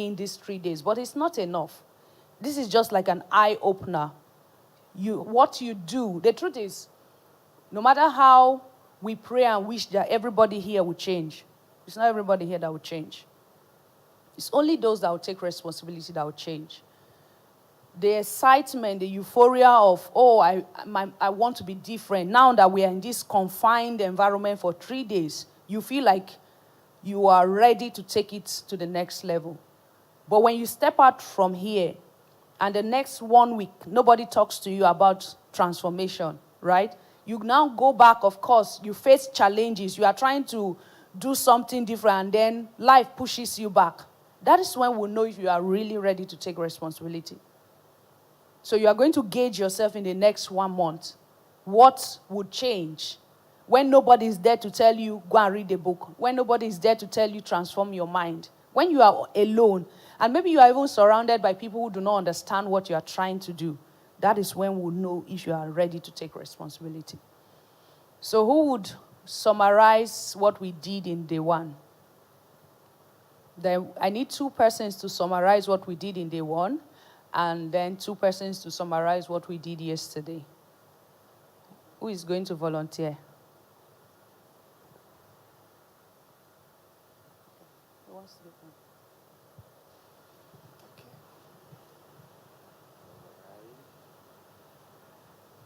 in these 3 days, but it's not enough. This is just like an eye-opener. What you do, the truth is, no matter how we pray and wish that everybody here will change, it's not everybody here that will change. It's only those that will take responsibility that will change. The excitement, the euphoria of, oh, I want to be different. Now that we are in this confined environment for 3 days, you feel like you are ready to take it to the next level. But when you step out from here, and the next 1 week, nobody talks to you about transformation, right? You now go back, of course, you face challenges. You are trying to do something different, and then life pushes you back. That is when we'll know if you are really ready to take responsibility. So you are going to gauge yourself in the next 1 month. What would change when nobody is there to tell you, go and read a book? When nobody is there to tell you, transform your mind? When you are alone, and maybe you are even surrounded by people who do not understand what you are trying to do, that is when we'll know if you are ready to take responsibility. So who would summarize what we did in day 1? Then I need 2 persons to summarize what we did in day 1, and then 2 persons to summarize what we did yesterday. Who is going to volunteer?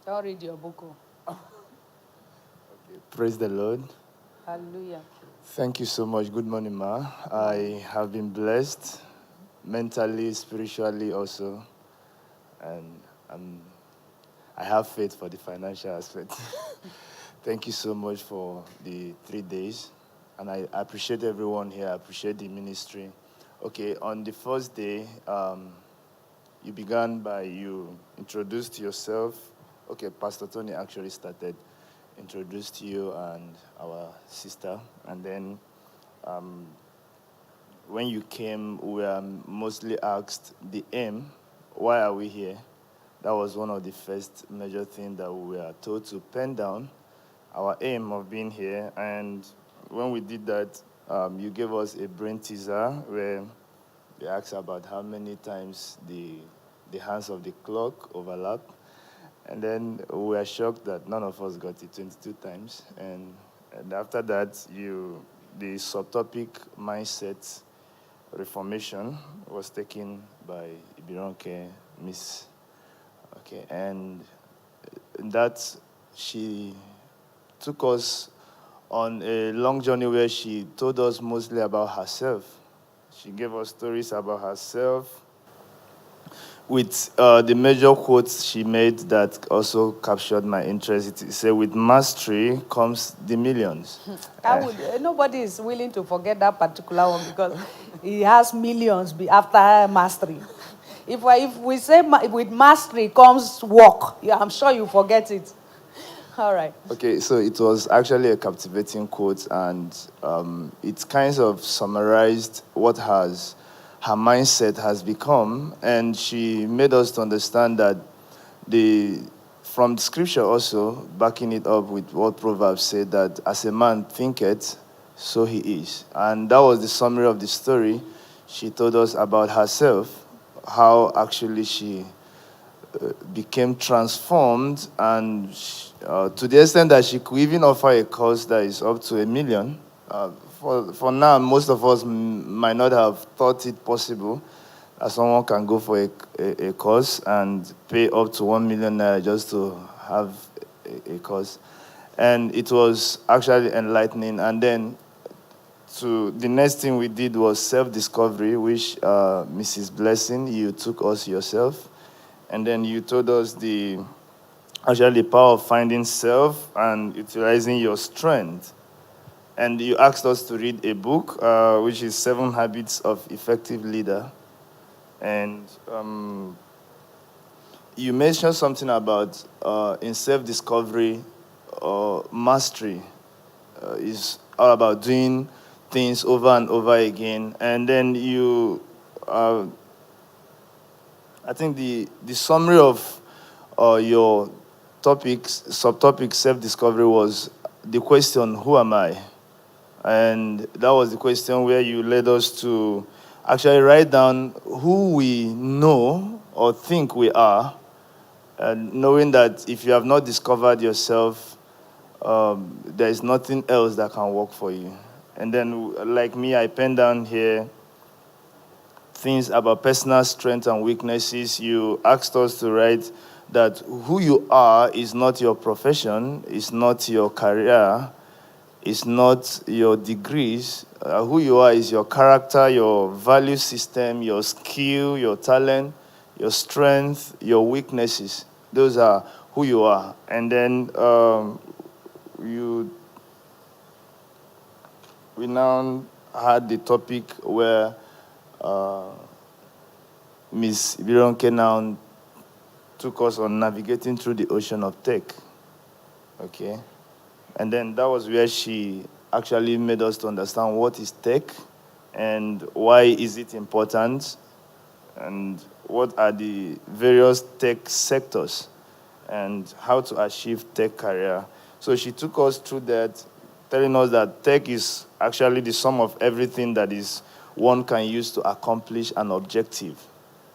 I'll read your book. Okay. Praise the Lord. Hallelujah. Thank you so much. Good morning, Ma. I have been blessed mentally, spiritually also, and I have faith for the financial aspect. Thank you so much for the 3 days, and I appreciate everyone here. I appreciate the ministry. Okay, on the first day, you began by you introduced yourself. Okay, Pastor Tony actually started, introduced you and our sister, and then when you came, we were mostly asked the aim, why are we here? That was one of the first major things that we were told to pen down, our aim of being here. And when we did that, you gave us a brain teaser where you asked about how many times the hands of the clock overlap. And then we were shocked that none of us got it 22 times. And after that, the subtopic mindset reformation was taken by Ibironke, Miss. Okay, and that she took us on a long journey where she told us mostly about herself. She gave us stories about herself, with the major quotes she made that also captured my interest. It said, with mastery comes the millions. Nobody is willing to forget that particular one because he has millions after mastery. If we say with mastery comes work, yeah, I'm sure you forget it. All right. Okay, so it was actually a captivating quote, and it kind of summarized what her mindset has become, and she made us to understand that from scripture also, backing it up with what Proverbs said, that as a man thinketh, so he is. And that was the summary of the story. She told us about herself, how actually she became transformed, and to the extent that she could even offer a course that is up to $1 million. For now, most of us might not have thought it possible that someone can go for a course and pay up to 1 million naira just to have a course. And it was actually enlightening. And then the next thing we did was self-discovery, which Mrs. Blessing, you took us yourself. And then you told us the power of finding self and utilizing your strength. And you asked us to read a book, which is 7 Habits of Effective Leader. And you mentioned something about in self-discovery, mastery is all about doing things over and over again. And then I think the summary of your subtopic self-discovery was the question, who am I? And that was the question where you led us to actually write down who we know or think we are, and knowing that if you have not discovered yourself, there is nothing else that can work for you. And then, like me, I pen down here things about personal strengths and weaknesses. You asked us to write that who you are is not your profession, is not your career, is not your degrees. Who you are is your character, your value system, your skill, your talent, your strength, your weaknesses. Those are who you are. And then we now had the topic where Miss Bironke now took us on navigating through the ocean of tech. Okay. And then that was where she actually made us to understand what is tech and why is it important and what are the various tech sectors and how to achieve tech career. So she took us through that, telling us that tech is actually the sum of everything that is one can use to accomplish an objective.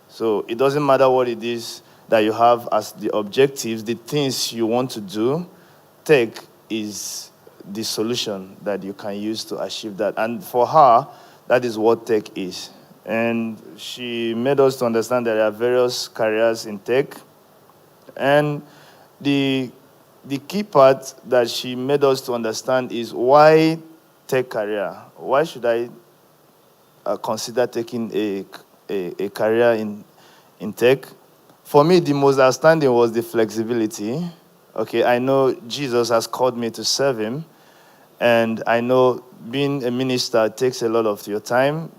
So it doesn't matter what it is that you have as the objectives, the things you want to do, tech is the solution that you can use to achieve that. And for her, that is what tech is. And she made us to understand that there are various careers in tech. And the key part that she made us to understand is why tech career? Why should I consider taking a career in tech? For me, the most outstanding was the flexibility. Okay, I know Jesus has called me to serve him, and I know being a minister takes a lot of your time.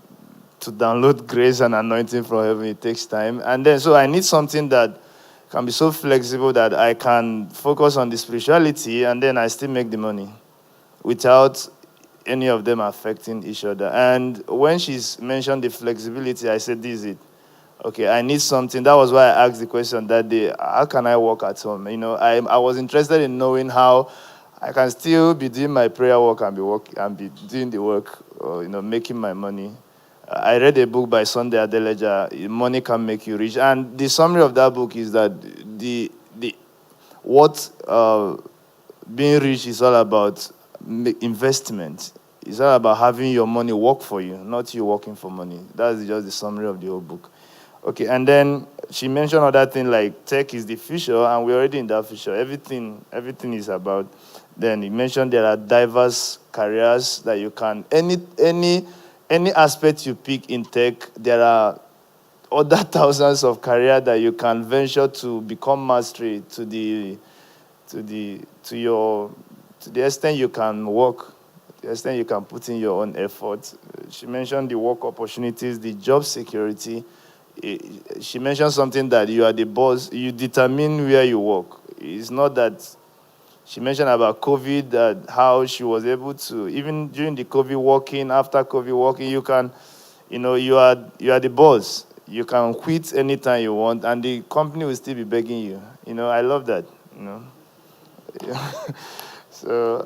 To download grace and anointing from heaven, it takes time. And then, so I need something that can be so flexible that I can focus on the spirituality and then I still make the money without any of them affecting each other. And when she's mentioned the flexibility, I said, this is it. Okay, I need something. That was why I asked the question that day, how can I work at home? You know, I was interested in knowing how I can still be doing my prayer work and be doing the work, or, you know, making my money. I read a book by Sunday Adeleja, Money Can Make You Rich. And the summary of that book is that being rich is all about investment. It's all about having your money work for you, not you working for money. That's just the summary of the whole book. Okay, and then she mentioned other things like tech is the future, and we're already in that future. Everything is about. Then he mentioned there are diverse careers that you can, any aspect you pick in tech, there are other thousands of careers that you can venture to become mastery to the extent you can work, the extent you can put in your own effort. She mentioned the work opportunities, the job security. She mentioned something that you are the boss, you determine where you work. It's not that. She mentioned about COVID, that how she was able to, even during the COVID working, after COVID working, you can, you know, you are the boss. You can quit anytime you want, and the company will still be begging you. You know, I love that, you know. Yeah. So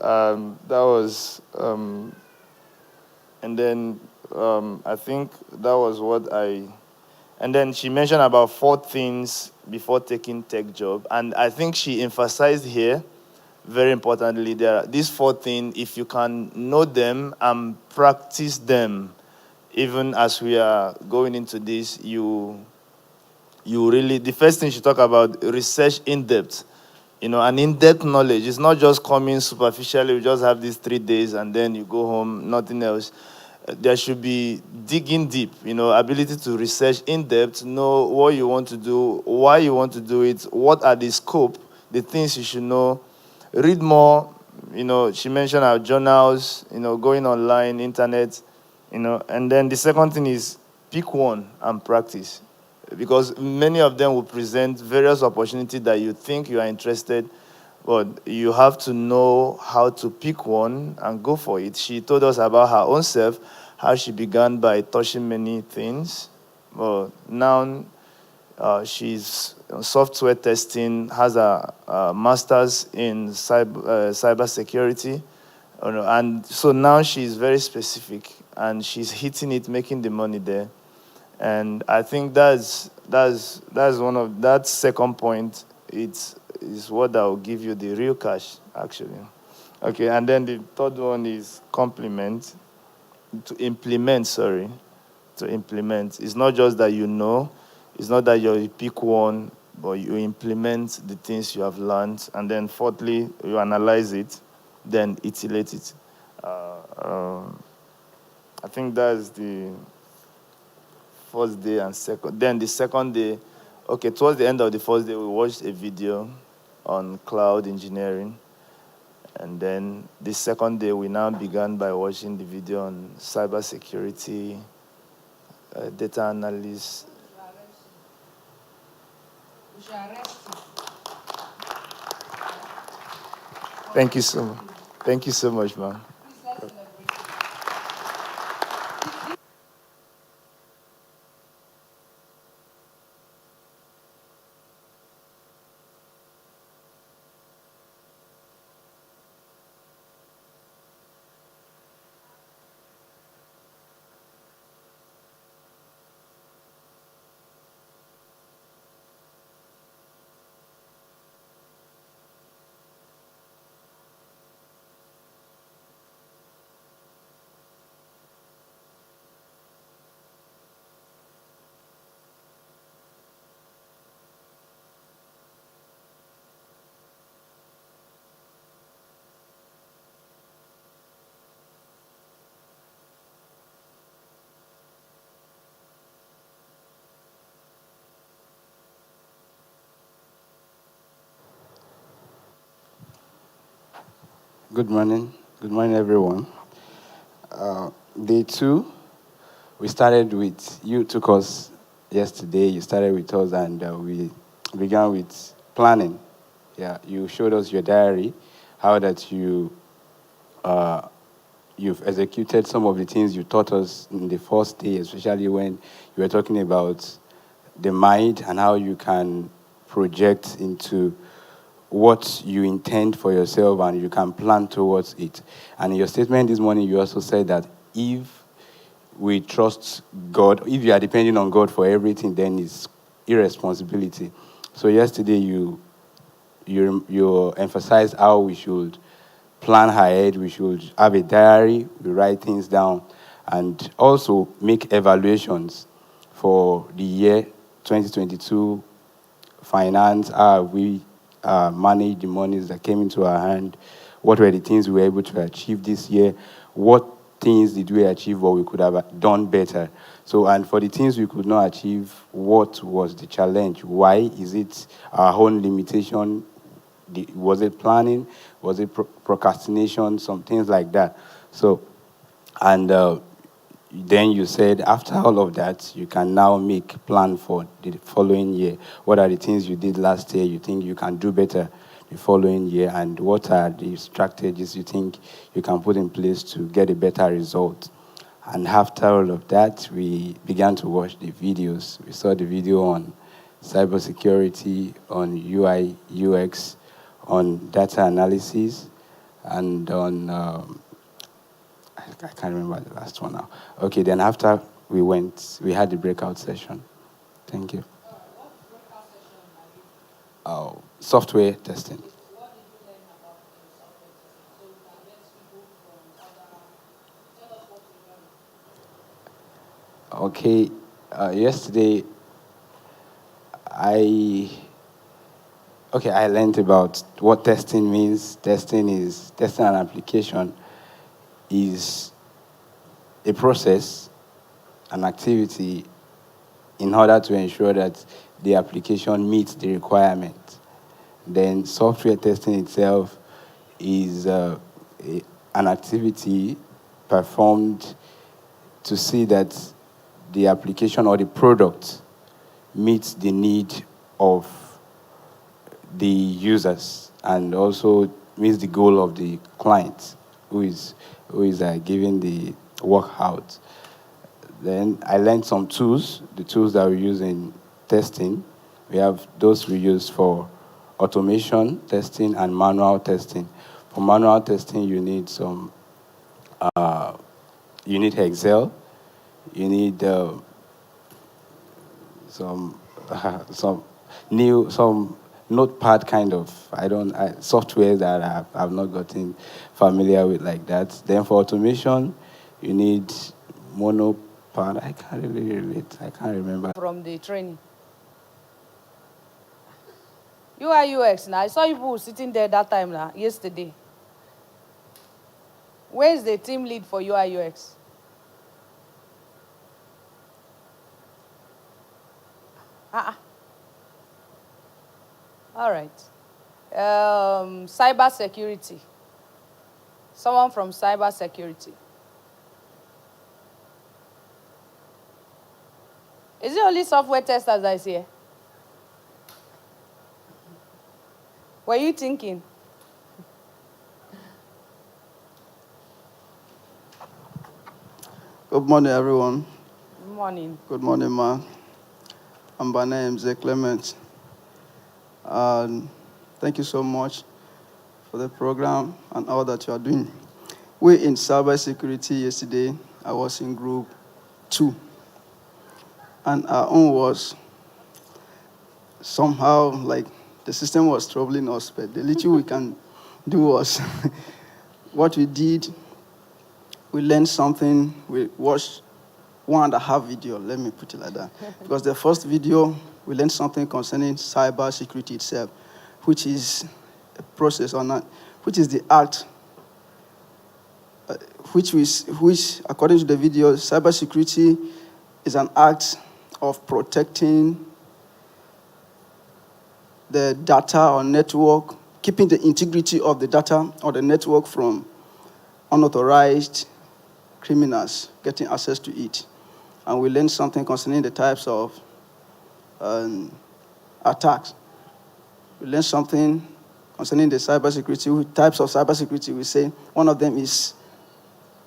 that was, and then I think that was and then she mentioned about 4 things before taking tech job, and I think she emphasized here, very importantly, there are these 4 things. If you can know them and practice them, even as we are going into this, you really, the first thing she talked about, research in depth. You know, an in-depth knowledge. It's not just coming superficially. We just have these 3 days and then you go home, nothing else. There should be digging deep, you know, ability to research in depth, know what you want to do, why you want to do it, what are the scope, the things you should know. Read more, you know, she mentioned our journals, you know, going online, internet, you know. And then the second thing is pick one and practice. Because many of them will present various opportunities that you think you are interested, but you have to know how to pick one and go for it. She told us about her own self, how she began by touching many things. Well, now she's software testing, has a master's in cyber security, and so now she's very specific and she's hitting it, making the money there. And I think that's one of that second point. Is what that will give you the real cash, actually. Okay, and then the third one is complement. To implement, sorry. To implement. It's not just that you know, it's not that you pick one, but you implement the things you have learned. And then fourthly, you analyze it, then iterate it. I think that's the first day and second. Then the second day, okay, towards the end of the first day, we watched a video on cloud engineering. And then the second day, we now began by watching the video on cybersecurity, data analysis. Thank you so much. Thank you so much, man. Good morning. Good morning, everyone. Day 2, we started with, you took us yesterday, you started with us, and we began with planning. Yeah, you showed us your diary, how that you've executed some of the things you taught us in the first day, especially when you were talking about the mind and how you can project into what you intend for yourself and you can plan towards it. And in your statement this morning, you also said that if we trust God, if you are depending on God for everything, then it's irresponsibility. So yesterday you emphasized how we should plan ahead, we should have a diary, we write things down, and also make evaluations for the year 2022 finance, how we manage the monies that came into our hand, what were the things we were able to achieve this year, what things did we achieve what we could have done better. So, and for the things we could not achieve, what was the challenge? Why? Is it our own limitation? Was it planning? Was it procrastination? Some things like that. So, and then you said after all of that, you can now make plan for the following year. What are the things you did last year you think you can do better the following year, and what are the strategies you think you can put in place to get a better result? And after all of that, we began to watch the videos. We saw the video on cybersecurity, on UI, UX, on data analysis, and on I can't remember the last one now. Okay, then after we had the breakout session. Thank you. Oh, software testing. Okay, yesterday I learned about what testing means. Testing an application is a process, an activity in order to ensure that the application meets the requirement. Then software testing itself is an activity performed to see that the application or the product meets the need of the users and also meets the goal of the client who is giving the work out. Then I learned some tools, the tools that we use in testing. We have those we use for automation testing and manual testing. For manual testing, you need some you need Excel, you need some some notepad kind of software that I've not gotten familiar with like that. Then for automation, you need monopad. I can't really relate. I can't remember. From the training. UI UX now. I saw you sitting there that time now, yesterday. Where is the team lead for UI UX? All right. Cyber security. Someone from cyber security. Is it only software testers that is here? What are you thinking? Good morning, everyone. Good morning. Good morning, ma. My name is Clement. Thank you so much for the program and all that you are doing. We in cybersecurity yesterday, I was in group 2. And our own was somehow like the system was troubling us, but the little we can do was what we did. We learned something. We watched 1.5 video, let me put it like that. Because the first video, we learned something concerning cyber security itself, which is a process or not, which is the act, which according to the video, cyber security is an act of protecting the data or network, keeping the integrity of the data or the network from unauthorized criminals getting access to it. And we learned something concerning the types of attacks. We learned something concerning the cybersecurity, types of cybersecurity. We say one of them is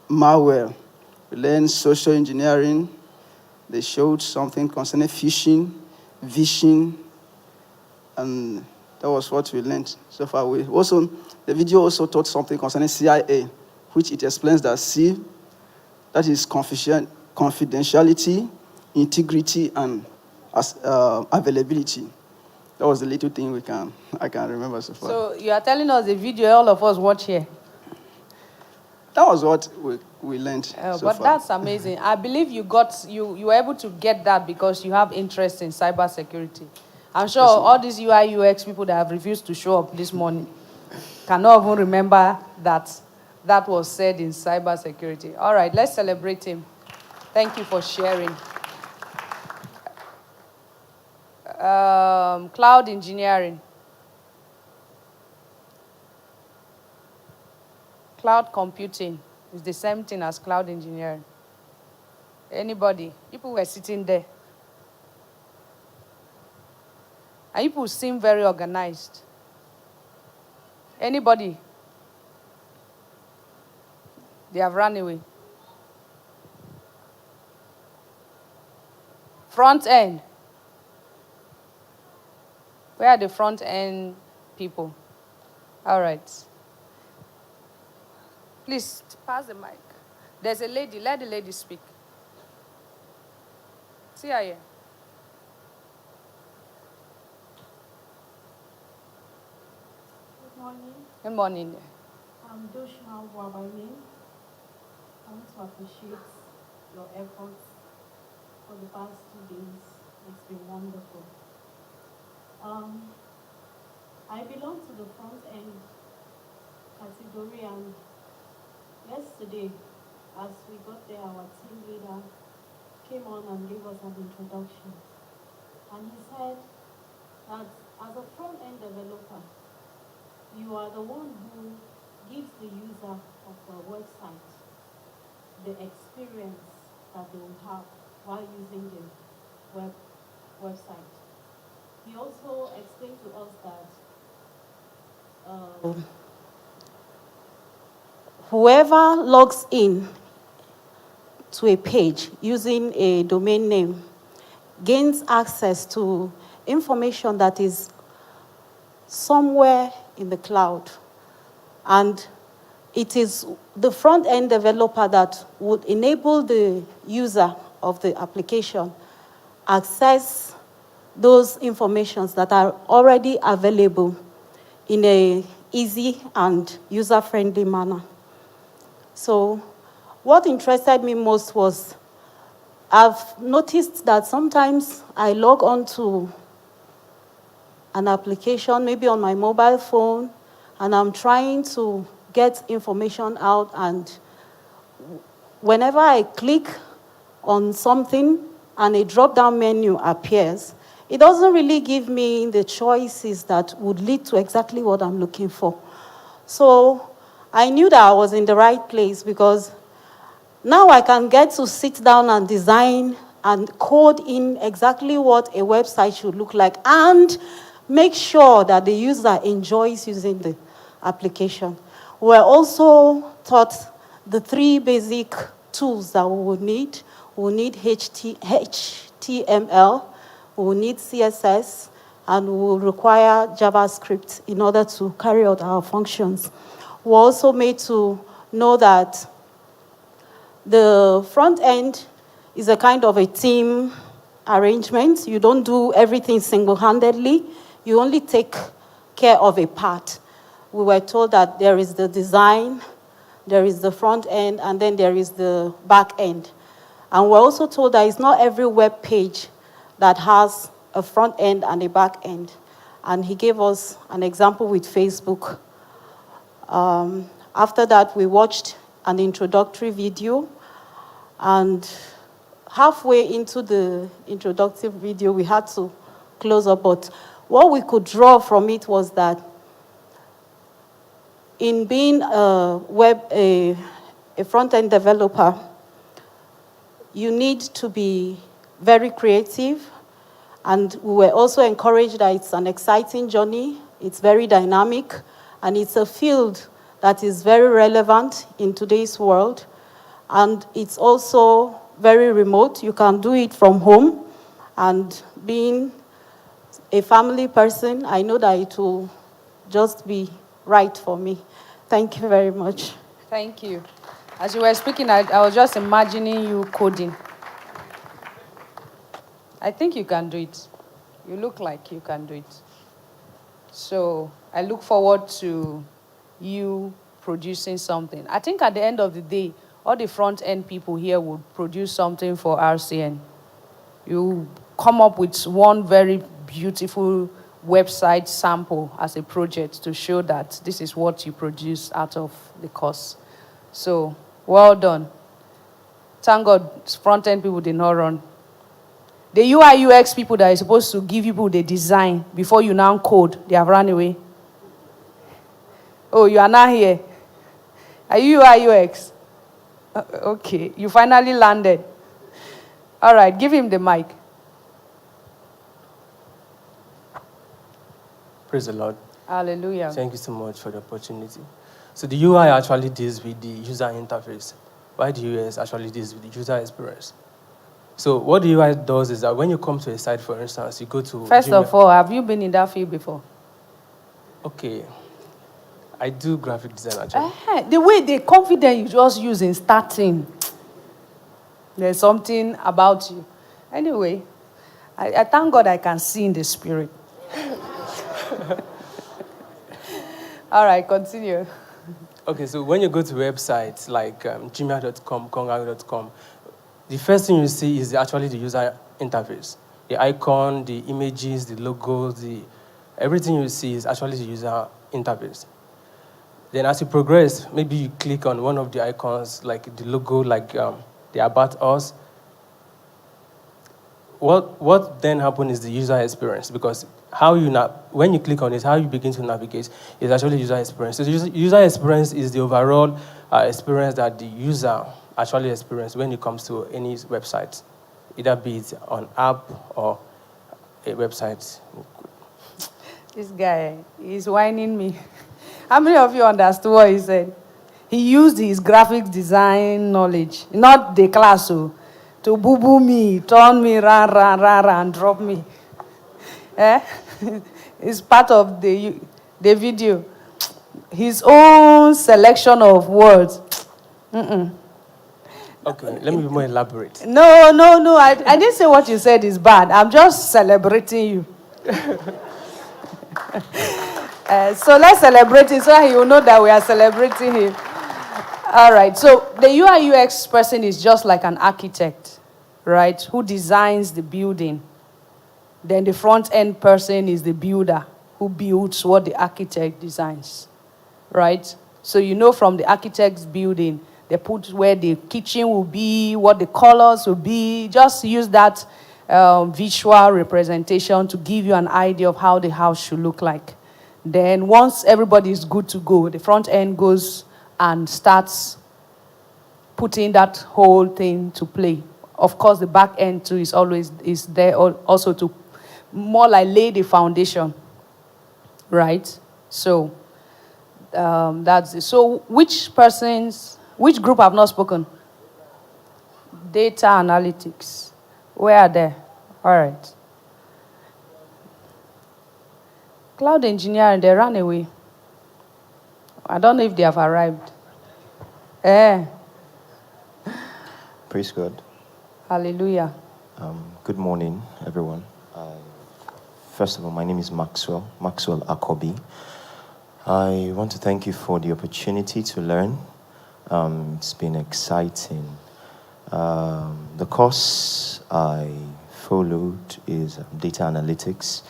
malware. We learned social engineering. They showed something concerning phishing, vishing, and that was what we learned so far. The video also taught something concerning CIA, which it explains that that is confidentiality, integrity, and availability. That was the little thing I can remember so far. So you are telling us the video all of us watch here. That was what we learned so but far. That's amazing. I believe you were able to get that because you have interest in cybersecurity. I'm sure all these UI UX people that have refused to show up this morning cannot even remember that was said in cybersecurity. All right, let's celebrate him. Thank you for sharing. Cloud engineering. Cloud computing is the same thing as cloud engineering. Anybody? People were sitting there. And people seem very organized. Anybody? They have run away. Front end. Where are the front end people? All right. Please pass the mic. There's a lady. Let the lady speak. See her here. Good morning. Good morning. I'm Doshma by name. I want to appreciate your efforts for the past 2 days. It's been wonderful. I belong to the front end category, and yesterday, as we got there, our team leader came on and gave us an introduction. And he said that as a front end developer, you are the one who gives the user of the website the experience that they will have while using the website. He also explained to us that whoever logs in to a page using a domain name gains access to information that is somewhere in the cloud. And it is the front-end developer that would enable the user of the application access those informations that are already available in a easy and user-friendly manner. So what interested me most was I've noticed that sometimes I log on to an application, maybe on my mobile phone, and I'm trying to get information out, and whenever I click on something and a drop-down menu appears, it doesn't really give me the choices that would lead to exactly what I'm looking for. So I knew that I was in the right place, because now I can get to sit down and design and code in exactly what a website should look like and make sure that the user enjoys using the application. We're also taught the 3 basic tools that we would need. We'll need HTML, we'll need CSS, and we'll require JavaScript in order to carry out our functions. We're also made to know that the front end is a kind of a team arrangement. You don't do everything single-handedly. You only take care of a part. We were told that there is the design, there is the front end, and then there is the back end. And we're also told that it's not every web page that has a front end and a back end. And he gave us an example with Facebook. After that, we watched an introductory video, and halfway into the introductory video, we had to close up. But what we could draw from it was that in being a front-end developer, you need to be very creative. And we were also encouraged that it's an exciting journey, it's very dynamic, and it's a field that is very relevant in today's world. And it's also very remote. You can do it from home. And being a family person, I know that it will just be right for me. Thank you very much. Thank you. As you were speaking, I was just imagining you coding. I think you can do it. You look like you can do it. So I look forward to you producing something. I think at the end of the day, all the front-end people here would produce something for RCN. You come up with one very beautiful website sample as a project to show that this is what you produce out of the course. So, well done. Thank God front-end people did not run. The UI UX people that are supposed to give people the design before you now code, they have run away. Oh, you are not here. Are you UI UX? Okay, you finally landed. All right, give him the mic. Praise the Lord. Hallelujah. Thank you so much for the opportunity. So the UI actually deals with the user interface, while the UX actually deals with the user experience. So what the UI does is that when you come to a site, for instance, you go to First Gmail. of all, have you been in that field before? Okay. I do graphic design, actually. The way the confidence you just use in starting, there's something about you. Anyway, I thank God I can see in the spirit. All right, continue. Okay, so when you go to websites like gmail.com, kongang.com, the first thing you see is actually the user interface. The icon, the images, the logos, everything you see is actually the user interface. Then as you progress, maybe you click on one of the icons, like the logo, like the About Us. What then happens is the user experience, because when you click on it, how you begin to navigate is actually user experience. So the user experience is the overall experience that the user actually experiences when it comes to any website, either be it on app or a website. This guy, he's whining me. How many of you understood what he said? He used his graphic design knowledge, not the class, to boo-boo me, turn me, run, and drop me. It's part of the video. his own selection of words. Okay, let me be more elaborate. No, no, no. I didn't say what you said is bad. I'm just celebrating you. So let's celebrate it so that he will know that we are celebrating him. All right. So the UI UX person is just like an architect, right? Who designs the building. Then the front end person is the builder who builds what the architect designs, right? So you know from the architect's building, they put where the kitchen will be, what the colors will be. Just use that visual representation to give you an idea of how the house should look like. Then once everybody is good to go, the front end goes and starts putting that whole thing to play. Of course, the back end too is there also to more like lay the foundation, right? So that's it. So which group have not spoken? Data analytics. Where are they? All right. Cloud engineering, they ran away. I don't know if they have arrived. Praise God. Hallelujah. Good morning, everyone. First of all, my name is Maxwell Akobi. I want to thank you for the opportunity to learn. It's been exciting. The course I followed is data analytics,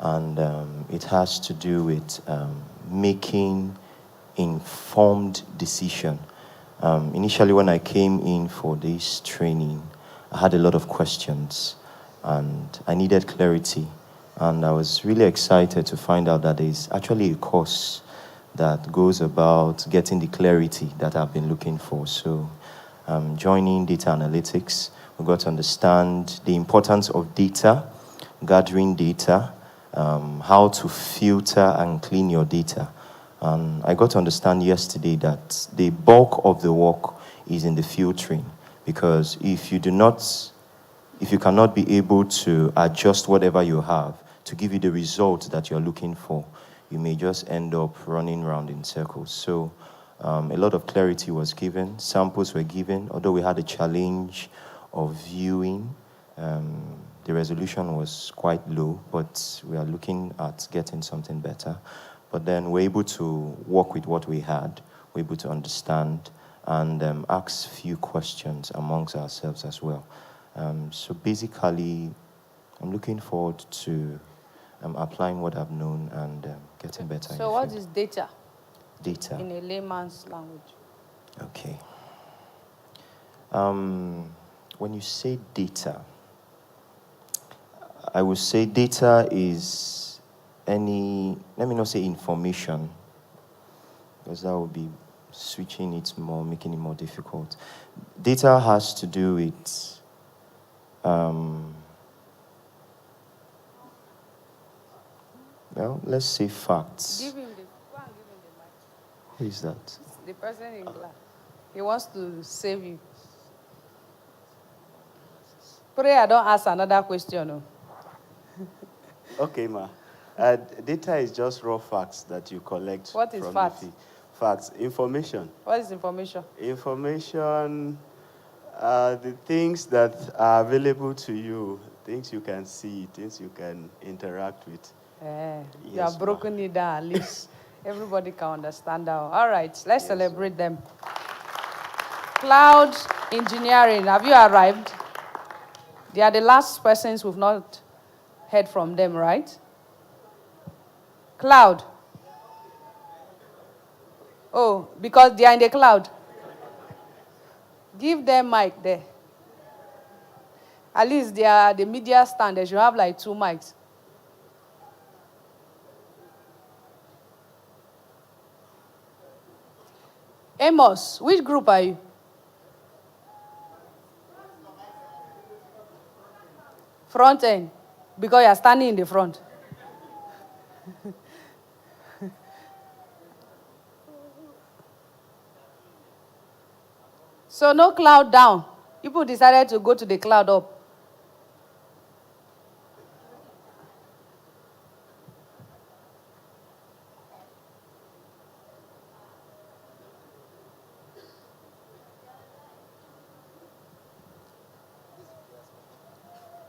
and it has to do with making informed decision. Initially, when I came in for this training, I had a lot of questions, and I needed clarity. And I was really excited to find out that there is actually a course that goes about getting the clarity that I've been looking for. So joining data analytics, we got to understand the importance of data, gathering data, how to filter and clean your data. And I got to understand yesterday that the bulk of the work is in the filtering, because if you cannot be able to adjust whatever you have to give you the result that you're looking for, you may just end up running around in circles. So a lot of clarity was given, samples were given, although we had a challenge of viewing. The resolution was quite low, but we are looking at getting something better. But then we're able to work with what we had, we're able to understand and ask few questions amongst ourselves as well. So basically, I'm looking forward to applying what I've known and getting better. So what is data? Data. In a layman's language. Okay. When you say data, I would say data is let me not say information, because that would be switching it more, making it more difficult. Data has to do with well, let's say facts. Go and give him the mic. Who is that? The person in glass. He wants to save you. Pray I don't ask another question. No? Okay, ma. Data is just raw facts that you collect. What is from facts? the facts? Information. What is information? Information are the things that are available to you, things you can see, things you can interact with. You Yes, have broken it down, at least everybody can understand that. All right, let's celebrate them. Cloud engineering, have you arrived? They are the last persons we've not heard from them, right? Cloud. Oh, because they are in the cloud. Give them mic there. At least they are the media stand. They should have like 2 mics. Amos, which group are you? Front end. Because you are standing in the front. So no cloud down. People decided to go to the cloud up.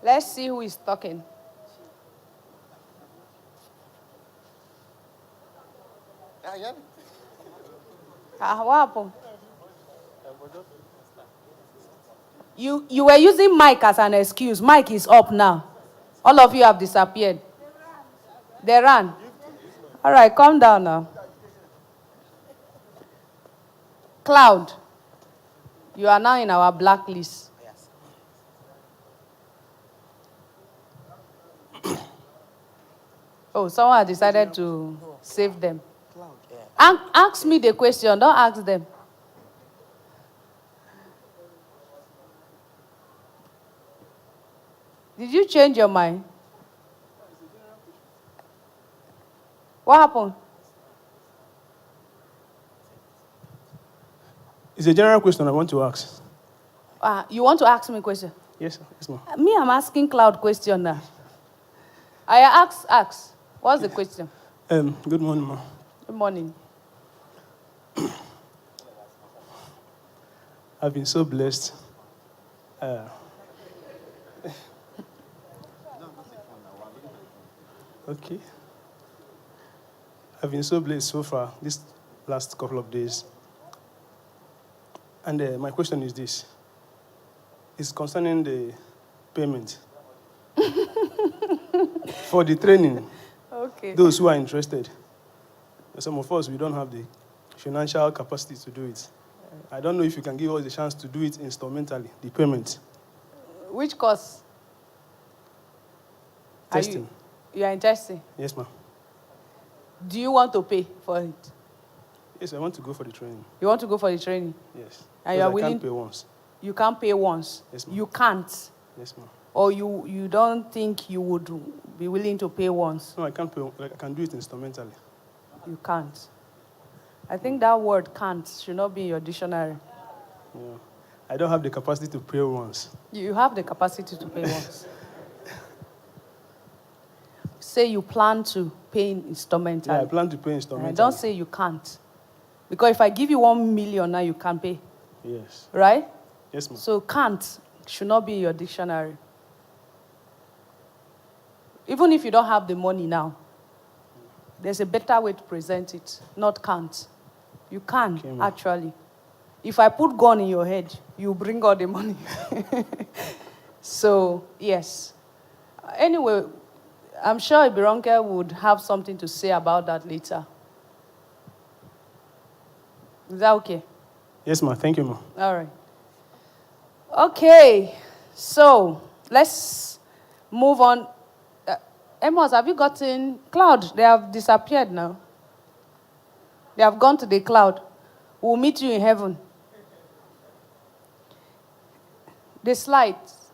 Let's see who is talking. What happened? You were using mic as an excuse. Mic is up now. All of you have disappeared. They ran. All right, calm down now. Cloud, you are now in our blacklist. Oh, someone has decided to save them. Ask me the question, don't ask them. Did you change your mind? What happened? It's a general question I want to ask. You want to ask me a question? Yes, sir. Yes, ma'am. Me, I'm asking Cloud question now. I ask. What's the question? Good morning, ma'am. Good morning. I've been so blessed. Okay. I've been so blessed so far this last couple of days. And my question is this. It's concerning the payment. For the training, Okay. those who are interested. Some of us, we don't have the financial capacity to do it. I don't know if you can give us the chance to do it instrumentally, the payment. Which course? Testing. You are in testing. Yes, ma'am. Do you want to pay for it? Yes, I want to go for the training. You want to go for the training? Yes. And you are I willing? can't pay once. You can't pay once. Yes, ma'am. You can't. Yes, ma'am. Or you don't think you would be willing to pay once. No, I can't pay. Like, I can do it instrumentally. You can't. I think that word can't should not be in your dictionary. Yeah. I don't have the capacity to pay once. You have the capacity to pay once. Say you plan to pay instrumentally. Yeah, I plan to pay instrumentally. Don't say you can't. Because if I give you 1 million now, you can't pay. Yes. Right? Yes, ma'am. So can't should not be in your dictionary. Even if you don't have the money now, there's a better way to present it, not can't. You can, Okay, actually. If I put gun in your head, you bring all the money. So, yes. Anyway, I'm sure Ibironke would have something to say about that later. Is that okay? Yes, ma'am. Thank you, ma'am. All right. Okay, so let's move on. Amos, have you gotten Cloud? They have disappeared now. They have gone to the cloud. We'll meet you in heaven. The slides.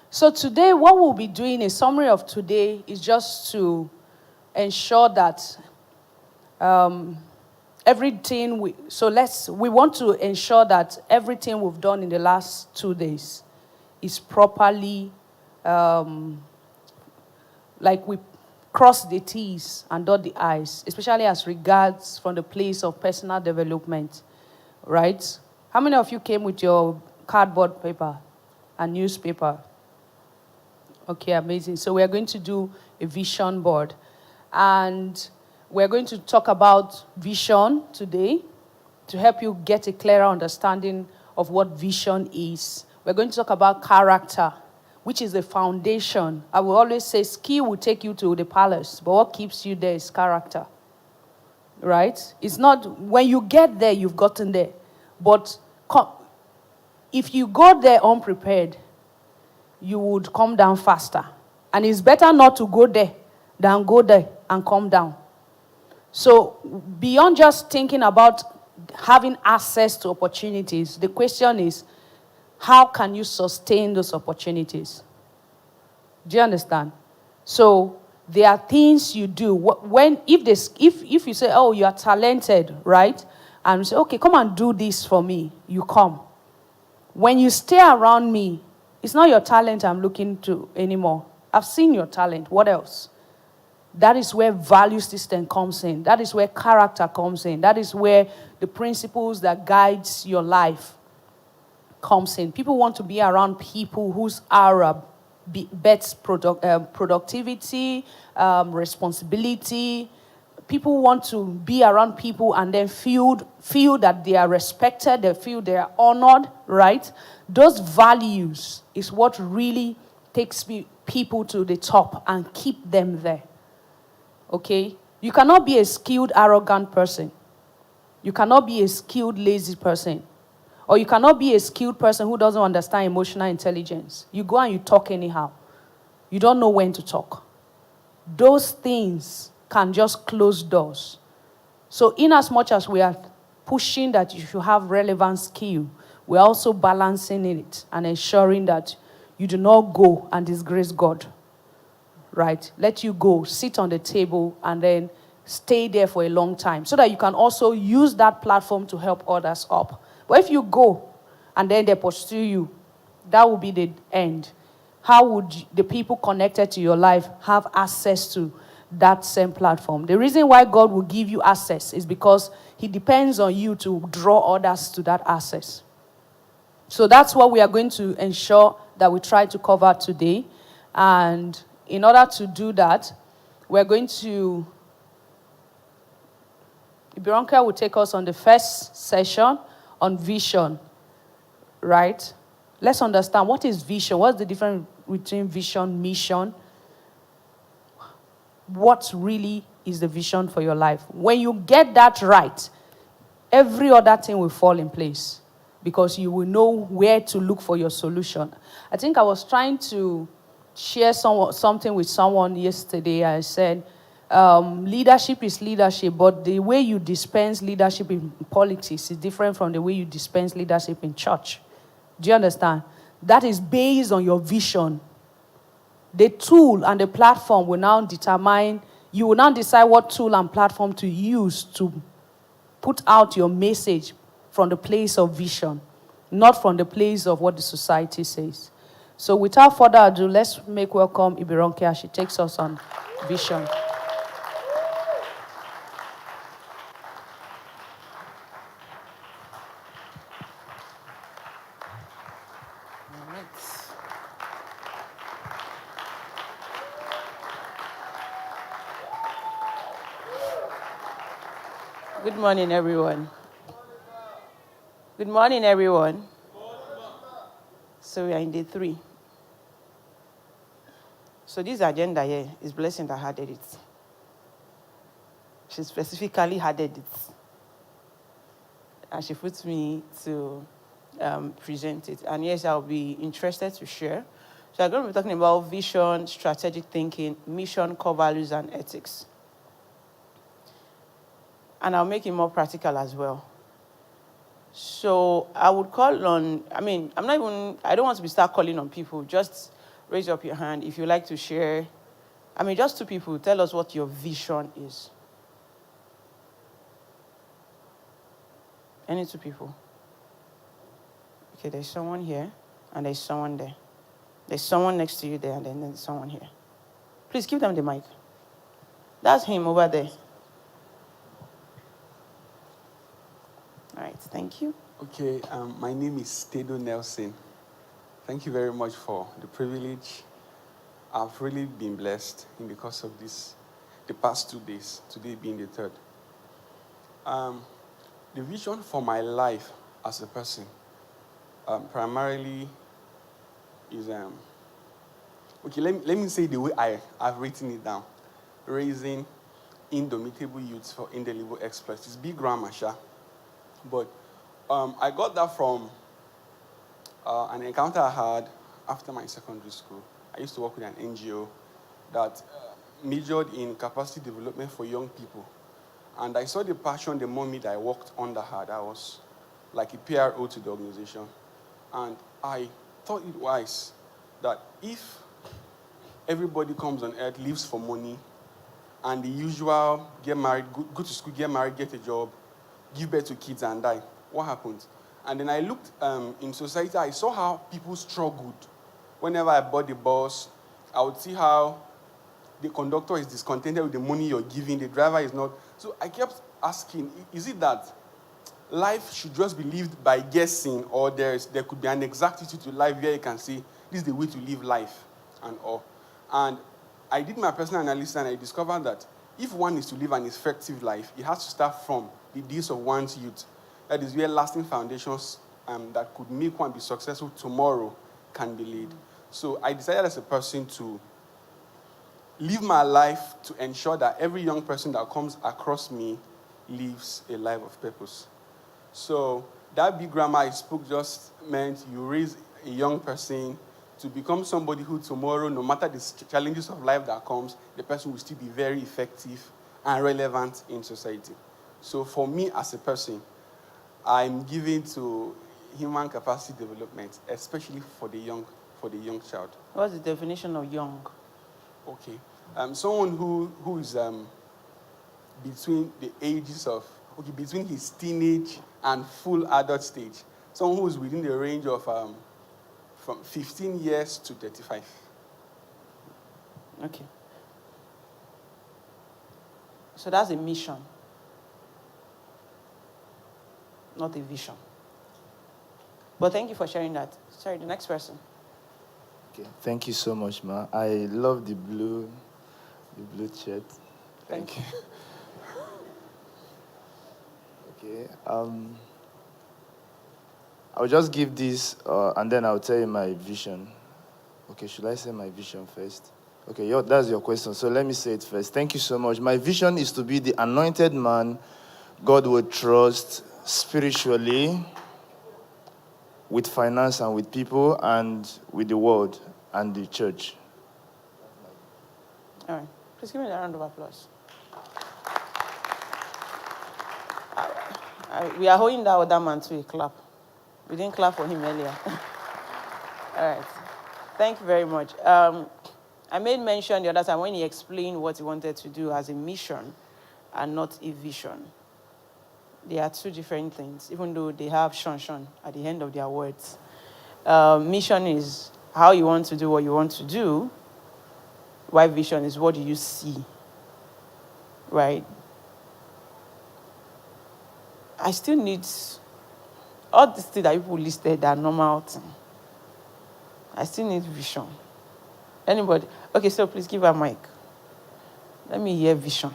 So today, what we'll be doing, a summary of today, is just to ensure that everything we want to ensure that everything we've done in the last 2 days is properly, like we cross the T's and dot the I's, especially as regards from the place of personal development, right? How many of you came with your cardboard paper and newspaper? Okay, amazing. So we are going to do a vision board. And we're going to talk about vision today to help you get a clearer understanding of what vision is. We're going to talk about character, which is the foundation. I will always say skill will take you to the palace, but what keeps you there is character. Right? It's not when you get there, you've gotten there. But if you go there unprepared, you would come down faster. And it's better not to go there than go there and come down. So beyond just thinking about having access to opportunities, the question is, how can you sustain those opportunities? Do you understand? So there are things you do. If you say, oh, you are talented, right? And you say, okay, come and do this for me. You come. When you stay around me, it's not your talent I'm looking to anymore. I've seen your talent. What else? That is where value system comes in. That is where character comes in. That is where the principles that guides your life comes in. People want to be around people whose aura bets productivity, responsibility. People want to be around people and then feel that they are respected, they feel they are honored, right? Those values is what really takes people to the top and keep them there. Okay? You cannot be a skilled, arrogant person. You cannot be a skilled, lazy person. Or you cannot be a skilled person who doesn't understand emotional intelligence. You go and you talk anyhow. You don't know when to talk. Those things can just close doors. So in as much as we are pushing that you should have relevant skill, we're also balancing it and ensuring that you do not go and disgrace God. Right? Let you go, sit on the table, and then stay there for a long time so that you can also use that platform to help others up. But if you go and then they pursue you, that will be the end. How would the people connected to your life have access to that same platform? The reason why God will give you access is because he depends on you to draw others to that access. So that's what we are going to ensure that we try to cover today. And in order to do that, we're going to... Ibironka will take us on the first session on vision, right? Let's understand, what is vision? What's the difference between vision, mission? What really is the vision for your life? When you get that right, every other thing will fall in place because you will know where to look for your solution. I think I was trying to share something with someone yesterday. I said, leadership is leadership, but the way you dispense leadership in politics is different from the way you dispense leadership in church. Do you understand? That is based on your vision. The tool and the platform will now determine, you will now decide what tool and platform to use to put out your message from the place of vision, not from the place of what the society says. So without further ado, let's make welcome Ibironke as she takes us on vision. Good morning, everyone. Good morning, everyone. So we are in day 3. So this agenda here is Blessing that added it. She specifically added it. And she puts me to present it. And yes, I'll be interested to share. So I'm going to be talking about vision, strategic thinking, mission, core values, and ethics. And I'll make it more practical as well. So I would call on, I don't want to start calling on people. Just raise up your hand if you like to share. Just 2 people, tell us what your vision is. Any 2 people? Okay, there's someone here, and there's someone there. There's someone next to you there, and then there's someone here. Please give them the mic. That's him over there. All right, thank you. Okay, my name is Tedo Nelson. Thank you very much for the privilege. I've really been blessed in the course of the past 2 days, today being the 3rd. The vision for my life as a person primarily is, okay, let me say the way I've written it down. Raising indomitable youths for indelible exploits. It's big grammar, sha. But I got that from an encounter I had after my secondary school. I used to work with an NGO that majored in capacity development for young people. And I saw the passion the moment I worked under her. I was like a PRO to the organization. And I thought it wise that if everybody comes on earth, lives for money, and the usual get married, go to school, get married, get a job, give birth to kids and die, what happens? And then I looked in society, I saw how people struggled. Whenever I bought the bus, I would see how the conductor is discontented with the money you're giving, the driver is not. So I kept asking, is it that life should just be lived by guessing, or there could be an exactitude to life where you can say, this is the way to live life and all. And I did my personal analysis and I discovered that if one is to live an effective life, it has to start from the days of one's youth. That is where lasting foundations that could make one be successful tomorrow can be laid. So I decided as a person to live my life to ensure that every young person that comes across me lives a life of purpose. So that big grammar I spoke just meant you raise a young person to become somebody who tomorrow, no matter the challenges of life that comes, the person will still be very effective and relevant in society. So for me as a person, I'm giving to human capacity development, especially for the young child. What's the definition of young? Okay. Someone who is between the ages of, between his teenage and full adult stage. Someone who is within the range of from 15 years to 35. Okay. So that's a mission, not a vision. But thank you for sharing that. Sorry, the next person. Okay, thank you so much, Ma. I love the blue shirt. Thank you. Okay. I'll just give this, and then I'll tell you my vision. Okay, should I say my vision first? Okay, that's your question, so let me say it first. Thank you so much. My vision is to be the anointed man God would trust spiritually, with finance and with people, and with the world and the church. All right. Please give me a round of applause. We are holding that other man to a clap. We didn't clap for him earlier. All right. Thank you very much. I made mention the other time when he explained what he wanted to do as a mission and not a vision. They are two different things, even though they have shun at the end of their words. Mission is how you want to do what you want to do, while vision is what do you see, right? I still need all these things that people listed are normal thing. I still need vision. Anybody? Okay, so please give her a mic. Let me hear vision.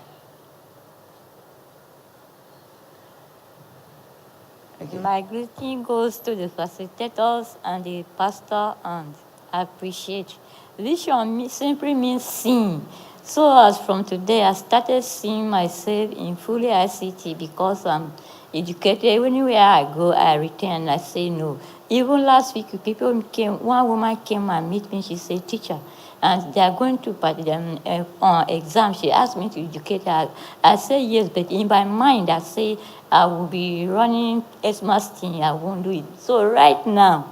Okay. My greeting goes to the facilitators and the pastor, and I appreciate. Vision simply means seeing. So as from today, I started seeing myself in fully ICT because I'm educated. Anywhere I go, I return and I say no. Even last week, one woman came and meet me. She said, teacher, and they are going to on exam. She asked me to educate her. I said yes, but in my mind, I say I will be running Xmas thing. I won't do it. So right now,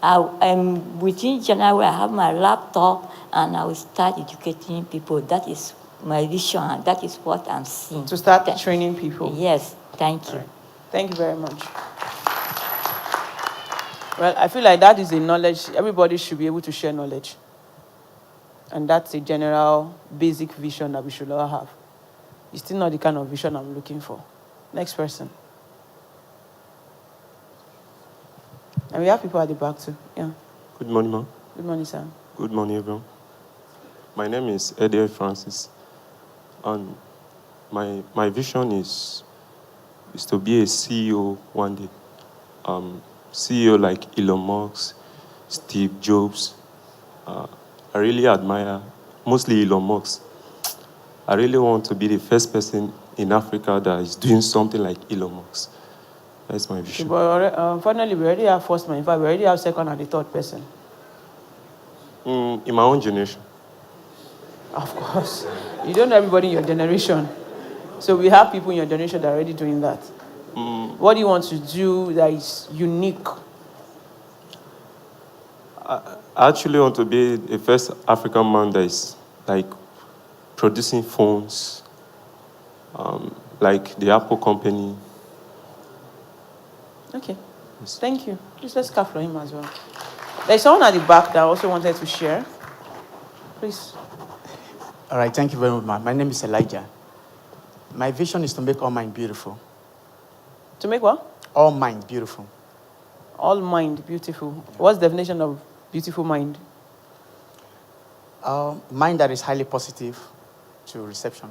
I'm within January. I have my laptop, and I will start educating people. That is my vision. That is what I'm seeing. To start training people. Yes, thank you. Right. Thank you very much. Well, I feel like that is a knowledge. Everybody should be able to share knowledge. And that's a general, basic vision that we should all have. It's still not the kind of vision I'm looking for. Next person. And we have people at the back too. Yeah. Good morning, ma'am. Good morning, sir. Good morning, everyone. My name is Eddie Francis. And my vision is to be a CEO one day. CEO like Elon Musk, Steve Jobs. I really admire, mostly Elon Musk. I really want to be the first person in Africa that is doing something like Elon Musk. That's my vision. But finally, we already have first man. In fact, we already have second and the third person. In my own generation. Of course. You don't know everybody in your generation. So we have people in your generation that are already doing that. What do you want to do that is unique? I actually want to be the first African man that is like producing phones, like the Apple company. Okay. Yes. Thank you. Please let's clap for him as well. There's someone at the back that also wanted to share. Please. All right, thank you very much. My name is Elijah. My vision is to make all men beautiful. To make what? All mind, beautiful. All mind, beautiful. What's the definition of beautiful mind? Mind that is highly positive to reception.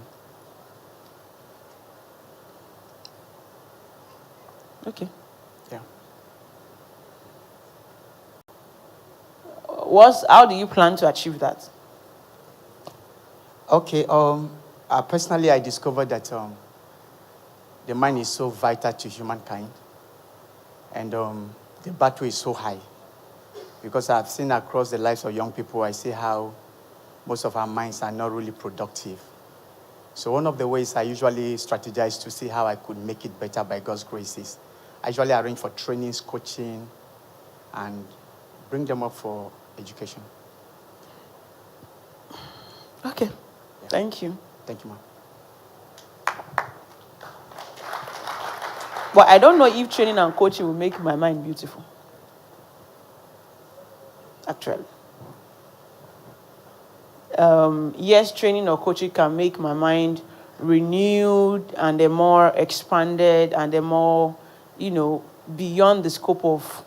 Okay. Yeah. How do you plan to achieve that? Okay. Personally, I discovered that the mind is so vital to humankind, and the battle is so high. Because I've seen across the lives of young people, I see how most of our minds are not really productive. So one of the ways I usually strategize to see how I could make it better by God's grace is I usually arrange for trainings, coaching, and bring them up for education. Okay. Yeah. Thank you. Thank you, ma'am. But I don't know if training and coaching will make my mind beautiful. Actually. Yes, training or coaching can make my mind renewed and a more expanded and a more, beyond the scope of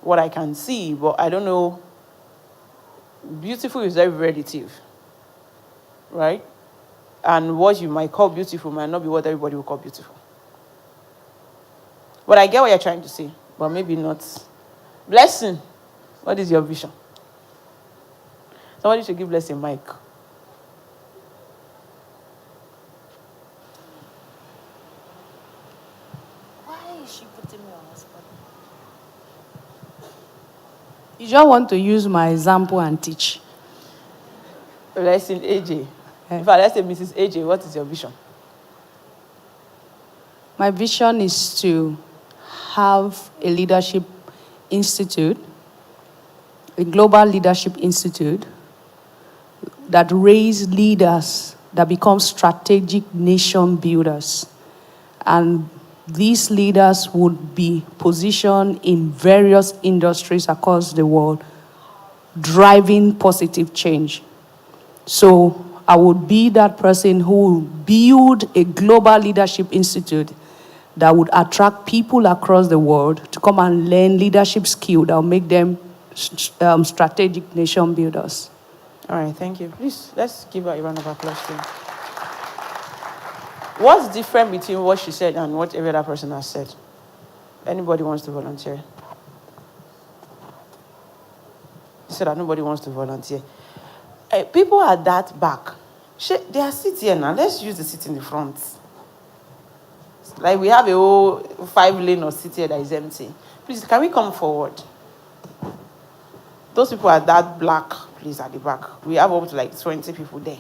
what I can see. But I don't know. Beautiful is very relative. Right? And what you might call beautiful might not be what everybody will call beautiful. But I get what you're trying to say, but maybe not. Blessing, what is your vision? Somebody should give Blessing a mic. Why is she putting me on the spot? You just want to use my example and teach. Blessing, AJ. In fact, let's say Mrs. AJ, what is your vision? My vision is to have a leadership institute, a global leadership institute that raise leaders that become strategic nation builders. And these leaders would be positioned in various industries across the world, driving positive change. So I would be that person who will build a global leadership institute that would attract people across the world to come and learn leadership skill that will make them strategic nation builders. All right, thank you. Please, let's give her a round of applause. What's different between what she said and what every other person has said? Anybody wants to volunteer? She said that nobody wants to volunteer. People at that back, they are sitting here now. Let's use the seat in the front. Like we have a whole 5-lane or seat here that is empty. Please, can we come forward? Those people at that black, please, at the back. We have up to like 20 people there.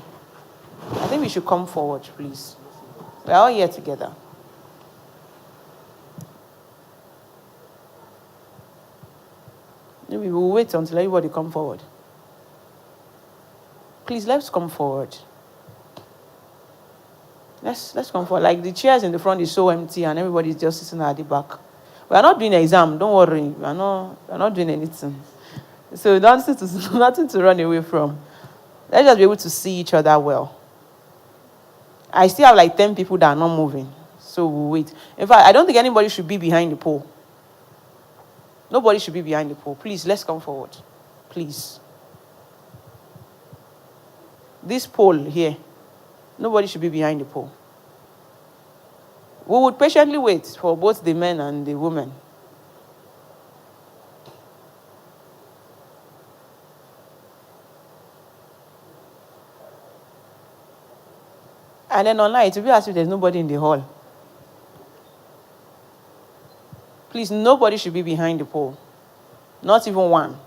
I think we should come forward, please. We're all here together. Maybe we'll wait until everybody come forward. Please, let's come forward. Let's come forward. Like the chairs in the front is so empty and everybody's just sitting at the back. We are not doing an exam, don't worry. We are not doing anything. So nothing to run away from. Let's just be able to see each other well. I still have like 10 people that are not moving. So we'll wait. In fact, I don't think anybody should be behind the pole. Nobody should be behind the pole. Please, let's come forward. Please. This pole here, nobody should be behind the pole. We would patiently wait for both the men and the women. And then online, it will be as if there's nobody in the hall. Please, nobody should be behind the pole. Not even one.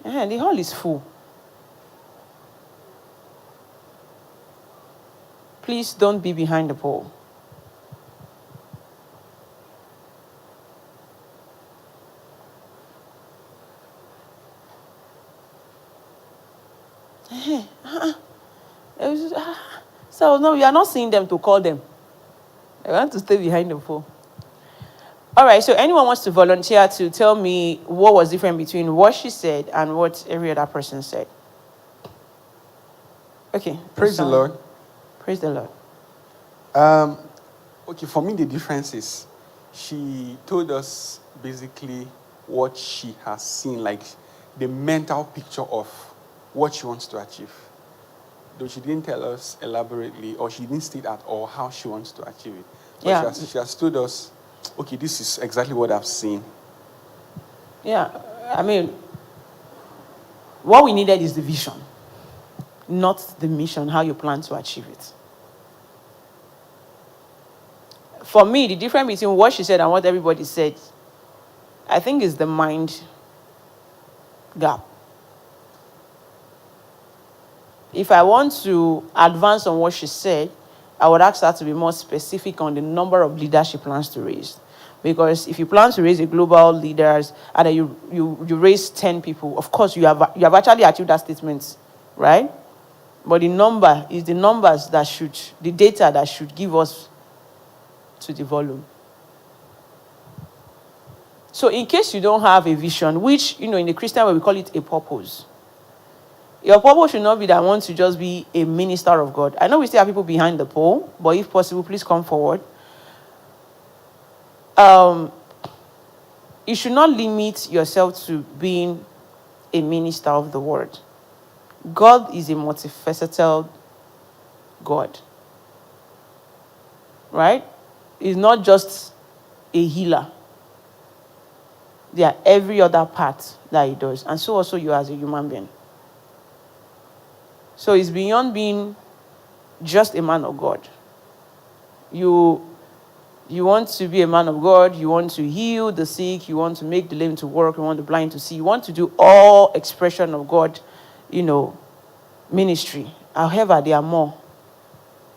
The hall is full. Please don't be behind the pole. So no, we are not seeing them to call them. I want to stay behind the pole. All right, so anyone wants to volunteer to tell me what was different between what she said and what every other person said? Okay. Praise the Lord. Praise the Lord. Okay, for me, the difference is she told us basically what she has seen, like the mental picture of what she wants to achieve. Though she didn't tell us elaborately, or she didn't state at all how she wants to achieve it. But Yeah. she has told us, okay, this is exactly what I've seen. Yeah, I mean, what we needed is the vision, not the mission, how you plan to achieve it. For me, the difference between what she said and what everybody said, I think, is the mind gap. If I want to advance on what she said, I would ask her to be more specific on the number of leaders she plans to raise. Because if you plan to raise a global leaders and then you raise 10 people, of course you have actually achieved that statement, right? But the number is the numbers that should, the data that should give us to the volume. So in case you don't have a vision, which, in the Christian way we call it a purpose. Your purpose should not be that I want to just be a minister of God. I know we still have people behind the pole, but if possible, please come forward. You should not limit yourself to being a minister of the word. God is a multifaceted God. Right? He's not just a healer. There are every other part that he does. And so also you as a human being. So it's beyond being just a man of God. You want to be a man of God, you want to heal the sick, you want to make the lame to walk, you want the blind to see, you want to do all expression of God, ministry. However, there are more.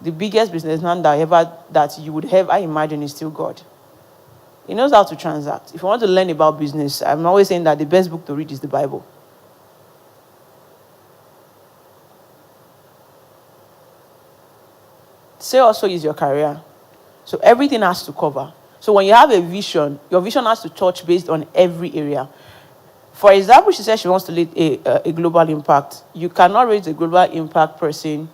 The biggest businessman that you would ever imagine is still God. He knows how to transact. If you want to learn about business, I'm always saying that the best book to read is the Bible. Say also is your career. So everything has to cover. So when you have a vision, your vision has to touch based on every area. For example, she said she wants to lead a global impact. You cannot raise a global impact person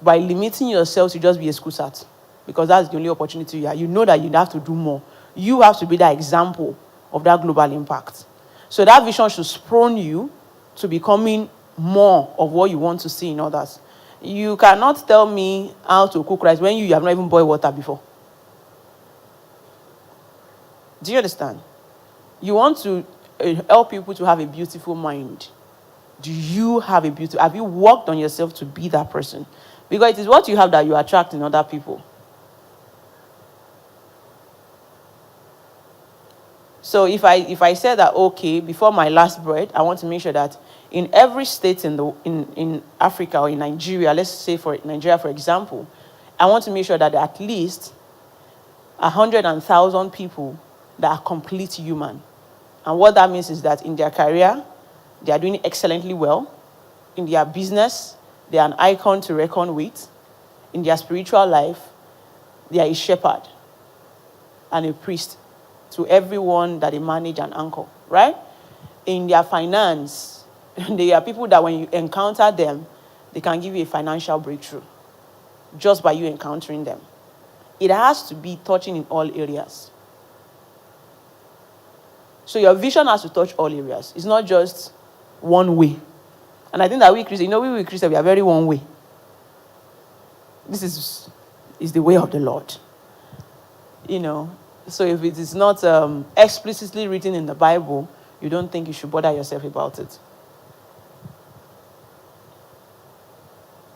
by limiting yourself to just be a school sat, because that's the only opportunity you have. You know that you have to do more. You have to be that example of that global impact. So that vision should prone you to becoming more of what you want to see in others. You cannot tell me how to cook rice when you have not even boiled water before. Do you understand? You want to help people to have a beautiful mind. Do you have have you worked on yourself to be that person? Because it is what you have that you attract in other people. So if I said that, okay, before my last bread, I want to make sure that in every state in Africa or in Nigeria, let's say for Nigeria, for example, I want to make sure that there are at least 100,000 people that are complete human. And what that means is that in their career, they are doing excellently well. In their business, they are an icon to reckon with. In their spiritual life, they are a shepherd and a priest to everyone that they manage and anchor, right? In their finance, they are people that when you encounter them, they can give you a financial breakthrough just by you encountering them. It has to be touching in all areas. So your vision has to touch all areas. It's not just one way. And I think that we Christians, we are very one way. This is the way of the Lord. So if it is not explicitly written in the Bible, you don't think you should bother yourself about it.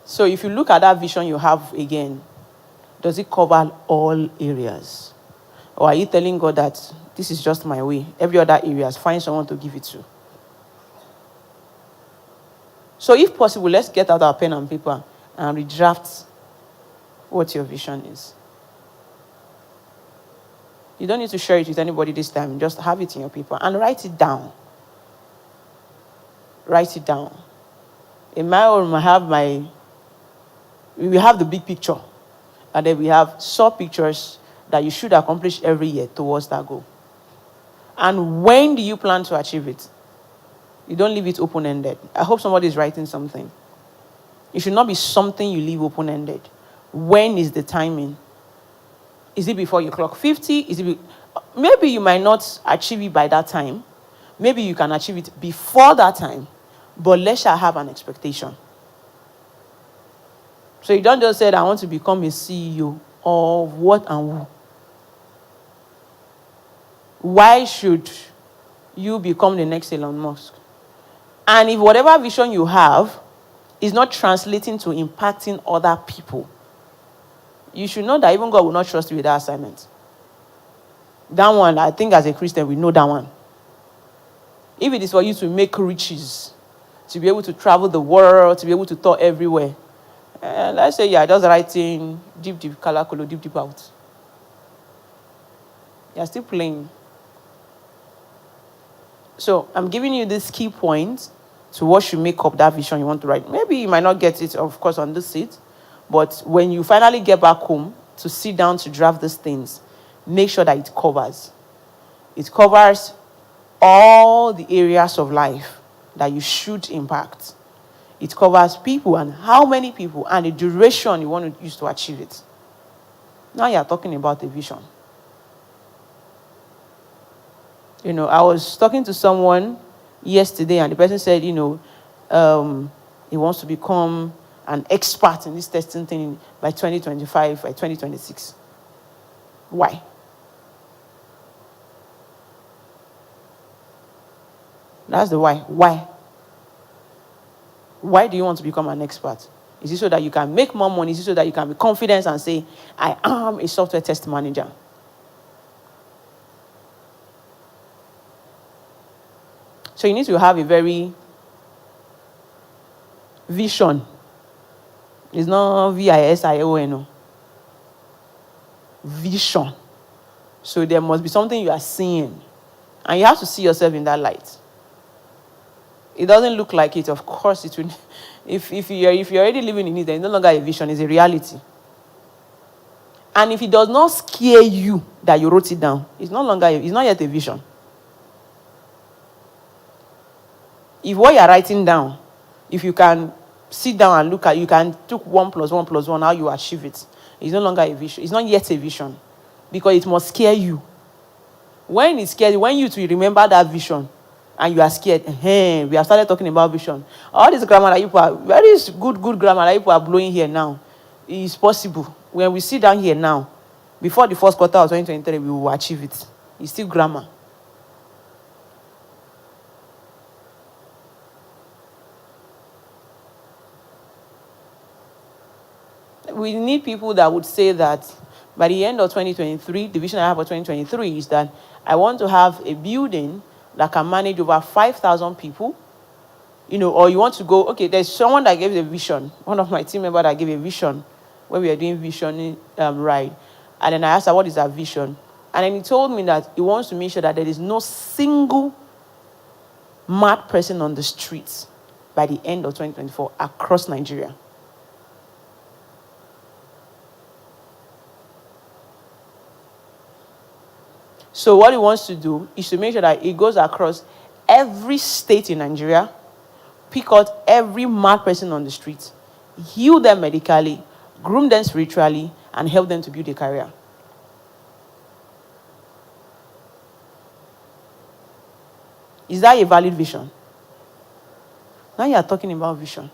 So if you look at that vision you have again, does it cover all areas? Or are you telling God that this is just my way? Every other areas, find someone to give it to. So if possible, let's get out our pen and paper and redraft what your vision is. You don't need to share it with anybody this time. Just have it in your paper and write it down. Write it down. In my own, we have the big picture. And then we have sub-pictures that you should accomplish every year towards that goal. And when do you plan to achieve it? You don't leave it open-ended. I hope somebody is writing something. It should not be something you leave open-ended. When is the timing? Is it before you clock 50? Maybe you might not achieve it by that time. Maybe you can achieve it before that time. But let's have an expectation. So you don't just say, I want to become a CEO of what and who. Why should you become the next Elon Musk? And if whatever vision you have is not translating to impacting other people, you should know that even God will not trust you with that assignment. That one, I think as a Christian, we know that one. If it is for you to make riches, to be able to travel the world, to be able to tour everywhere, let's say you're just writing deep, kalakolo, deep out. You're still playing. So I'm giving you these key points to what should make up that vision you want to write. Maybe you might not get it, of course, on this seat, but when you finally get back home to sit down to draft these things, make sure that it covers. It covers all the areas of life that you should impact. It covers people and how many people and the duration you want to use to achieve it. Now you're talking about a vision. I was talking to someone yesterday and the person said, he wants to become an expert in this testing thing by 2025, by 2026. Why? That's the why. Why? Why do you want to become an expert? Is it so that you can make more money? Is it so that you can be confident and say, I am a software test manager? So you need to have a very vision. It's not VISION. Vision. So there must be something you are seeing. And you have to see yourself in that light. It doesn't look like it, of course it will. If you're already living in it, then it's no longer a vision, it's a reality. And if it does not scare you that you wrote it down, it's not yet a vision. If what you're writing down, if you can sit down and look at, you can take 1 + 1 + 1, how you achieve it. It's no longer a vision. It's not yet a vision. Because it must scare you. When it scares you, when you to remember that vision, and you are scared, we have started talking about vision. All this grammar that people are, very good grammar that people are blowing here now, is possible. When we sit down here now, before the first quarter of 2023, we will achieve it. It's still grammar. We need people that would say that by the end of 2023, the vision I have for 2023 is that I want to have a building that can manage over 5,000 people, or you want to go, okay, there's someone that gave a vision, one of my team members that gave a vision when we were doing vision ride. And then I asked her, what is her vision? And then he told me that he wants to make sure that there is no single mad person on the streets by the end of 2024 across Nigeria. So what he wants to do is to make sure that it goes across every state in Nigeria, pick out every mad person on the street, heal them medically, groom them spiritually, and help them to build a career. Is that a valid vision? Now you are talking about vision.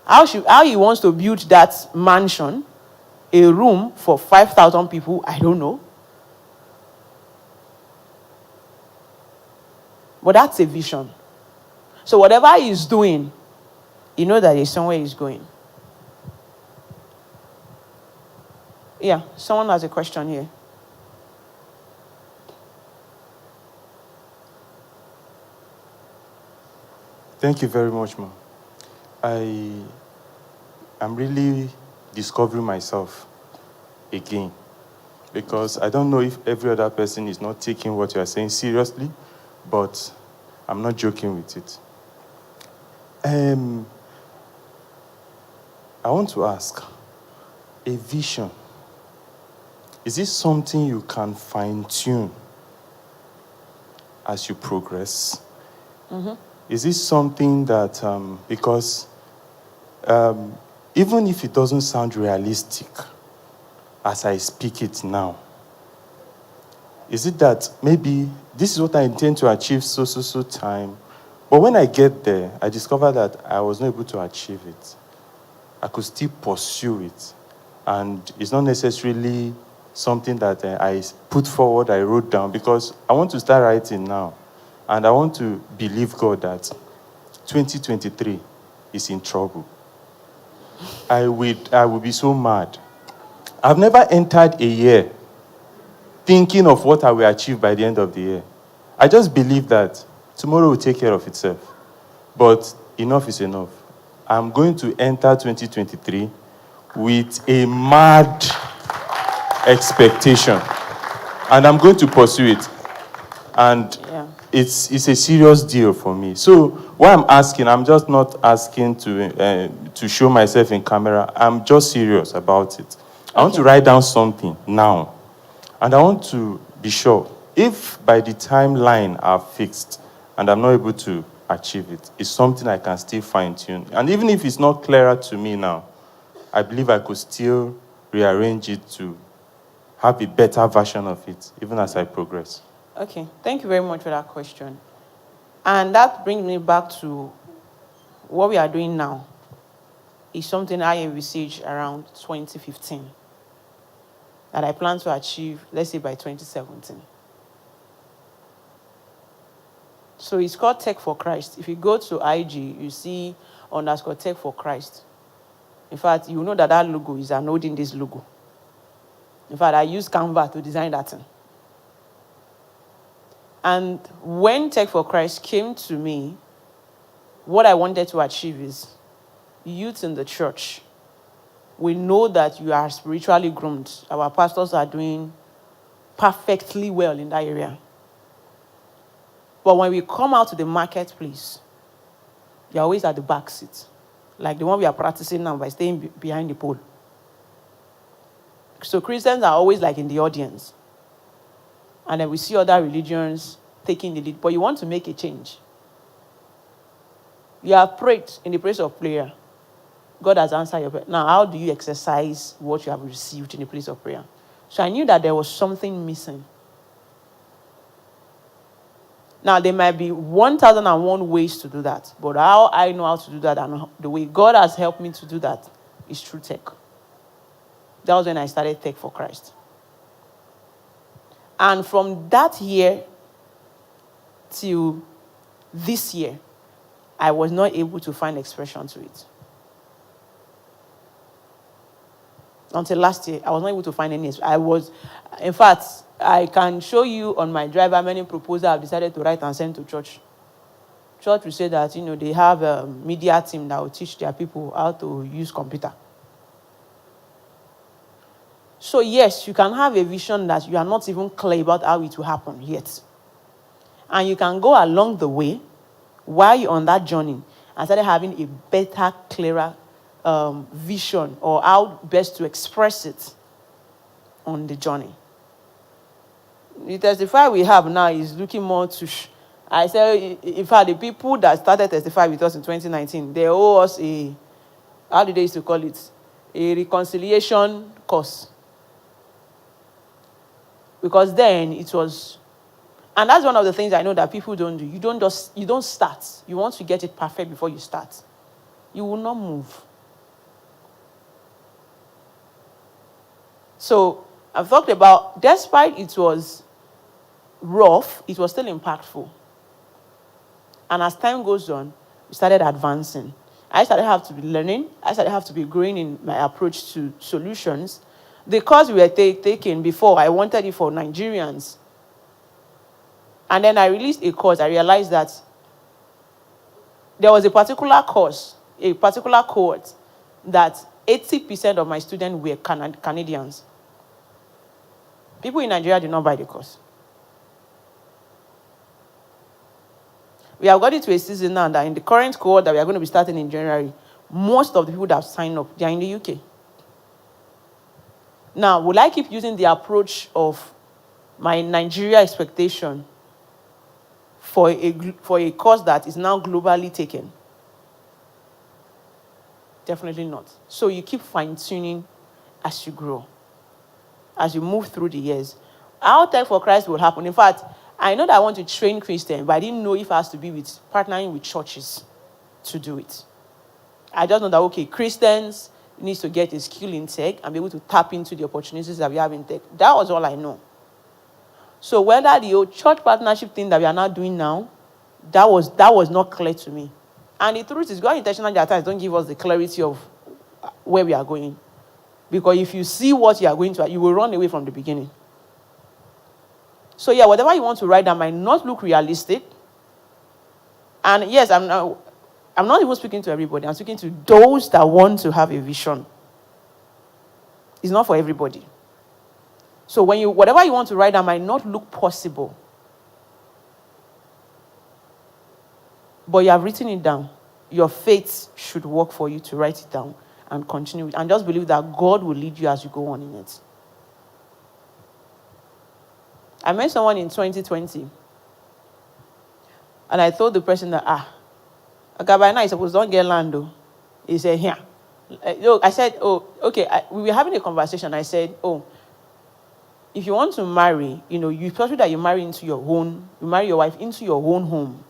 How he wants to build that mansion, a room for 5,000 people, I don't know. But that's a vision. So whatever he's doing, you know that there's somewhere he's going. Yeah, someone has a question here. Thank you very much, ma'am. I'm really discovering myself again, because I don't know if every other person is not taking what you are saying seriously, but I'm not joking with it. I want to ask, a vision, is it something you can fine-tune as you progress? Mm-hmm. Is it something that, because even if it doesn't sound realistic as I speak it now, is it that maybe this is what I intend to achieve so time, but when I get there, I discover that I was not able to achieve it. I could still pursue it. And it's not necessarily something that I put forward, I wrote down, because I want to start writing now. And I want to believe God that 2023 is in trouble. I will be so mad. I've never entered a year thinking of what I will achieve by the end of the year. I just believe that tomorrow will take care of itself. But enough is enough. I'm going to enter 2023 with a mad expectation. And I'm going to pursue it. And it's a serious deal for me. So what I'm asking, I'm just not asking to show myself in camera. I'm just serious about it. I want to write down something now. And I want to be sure, if by the timeline I've fixed and I'm not able to achieve it, it's something I can still fine-tune. And even if it's not clearer to me now, I believe I could still rearrange it to have a better version of it, even as I progress. Okay, thank you very much for that question. And that brings me back to what we are doing now is something I envisaged around 2015 that I plan to achieve, let's say, by 2017. So it's called Tech for Christ. If you go to IG, you see _Tech for Christ. In fact, you know that that logo is an olden days logo. In fact, I used Canva to design that thing. And when Tech for Christ came to me, what I wanted to achieve is youth in the church. We know that you are spiritually groomed. Our pastors are doing perfectly well in that area. But when we come out to the marketplace, you're always at the back seat. Like the one we are practicing now by staying behind the pole. So Christians are always like in the audience. And then we see other religions taking the lead. But you want to make a change. You have prayed in the place of prayer. God has answered your prayer. Now, how do you exercise what you have received in the place of prayer? So I knew that there was something missing. Now, there might be 1,001 ways to do that. But how I know how to do that and the way God has helped me to do that is through tech. That was when I started Tech for Christ. And from that year till this year, I was not able to find expression to it. Until last year, I was not able to find any. In fact, I can show you on my drive how many proposals I've decided to write and send to church. Church will say that, they have a media team that will teach their people how to use computer. So yes, you can have a vision that you are not even clear about how it will happen yet. And you can go along the way while you're on that journey and start having a better, clearer vision or how best to express it on the journey. The Testify we have now is looking more to... I say, in fact, the people that started Testify with us in 2019, they owe us how did they used to call it? A reconciliation course. Because then it was... And that's one of the things I know that people don't do. You don't start. You want to get it perfect before you start. You will not move. So I've talked about, despite it was rough, it was still impactful. And as time goes on, we started advancing. I started have to be learning. I started have to be growing in my approach to solutions. The course we were taking before, I wanted it for Nigerians. And then I released a course. I realized that there was a particular course, a particular cohort, that 80% of my students were Canadians. People in Nigeria did not buy the course. We have got it to a season now that in the current cohort that we are going to be starting in January, most of the people that have signed up, they are in the UK. Now, will I keep using the approach of my Nigeria expectation for a course that is now globally taken? Definitely not. So you keep fine-tuning as you grow, as you move through the years. Our Tech for Christ will happen. In fact, I know that I want to train Christians, but I didn't know if it has to be with partnering with churches to do it. I just know that, okay, Christians need to get a skill in tech and be able to tap into the opportunities that we have in tech. That was all I know. So whether the old church partnership thing that we are now doing now, that was not clear to me. And the truth is, God intentionally at times don't give us the clarity of where we are going. Because if you see what you are going to, you will run away from the beginning. So yeah, whatever you want to write down might not look realistic. And yes, I'm not even speaking to everybody. I'm speaking to those that want to have a vision. It's not for everybody. So whatever you want to write down might not look possible. But you have written it down. Your faith should work for you to write it down and continue it. And just believe that God will lead you as you go on in it. I met someone in 2020. And I told the person that, okay, by now you're supposed to don't get land though. He said, here. I said, oh, okay. We were having a conversation. I said, oh, if you want to marry, you especially that you marry you marry your wife into your own home.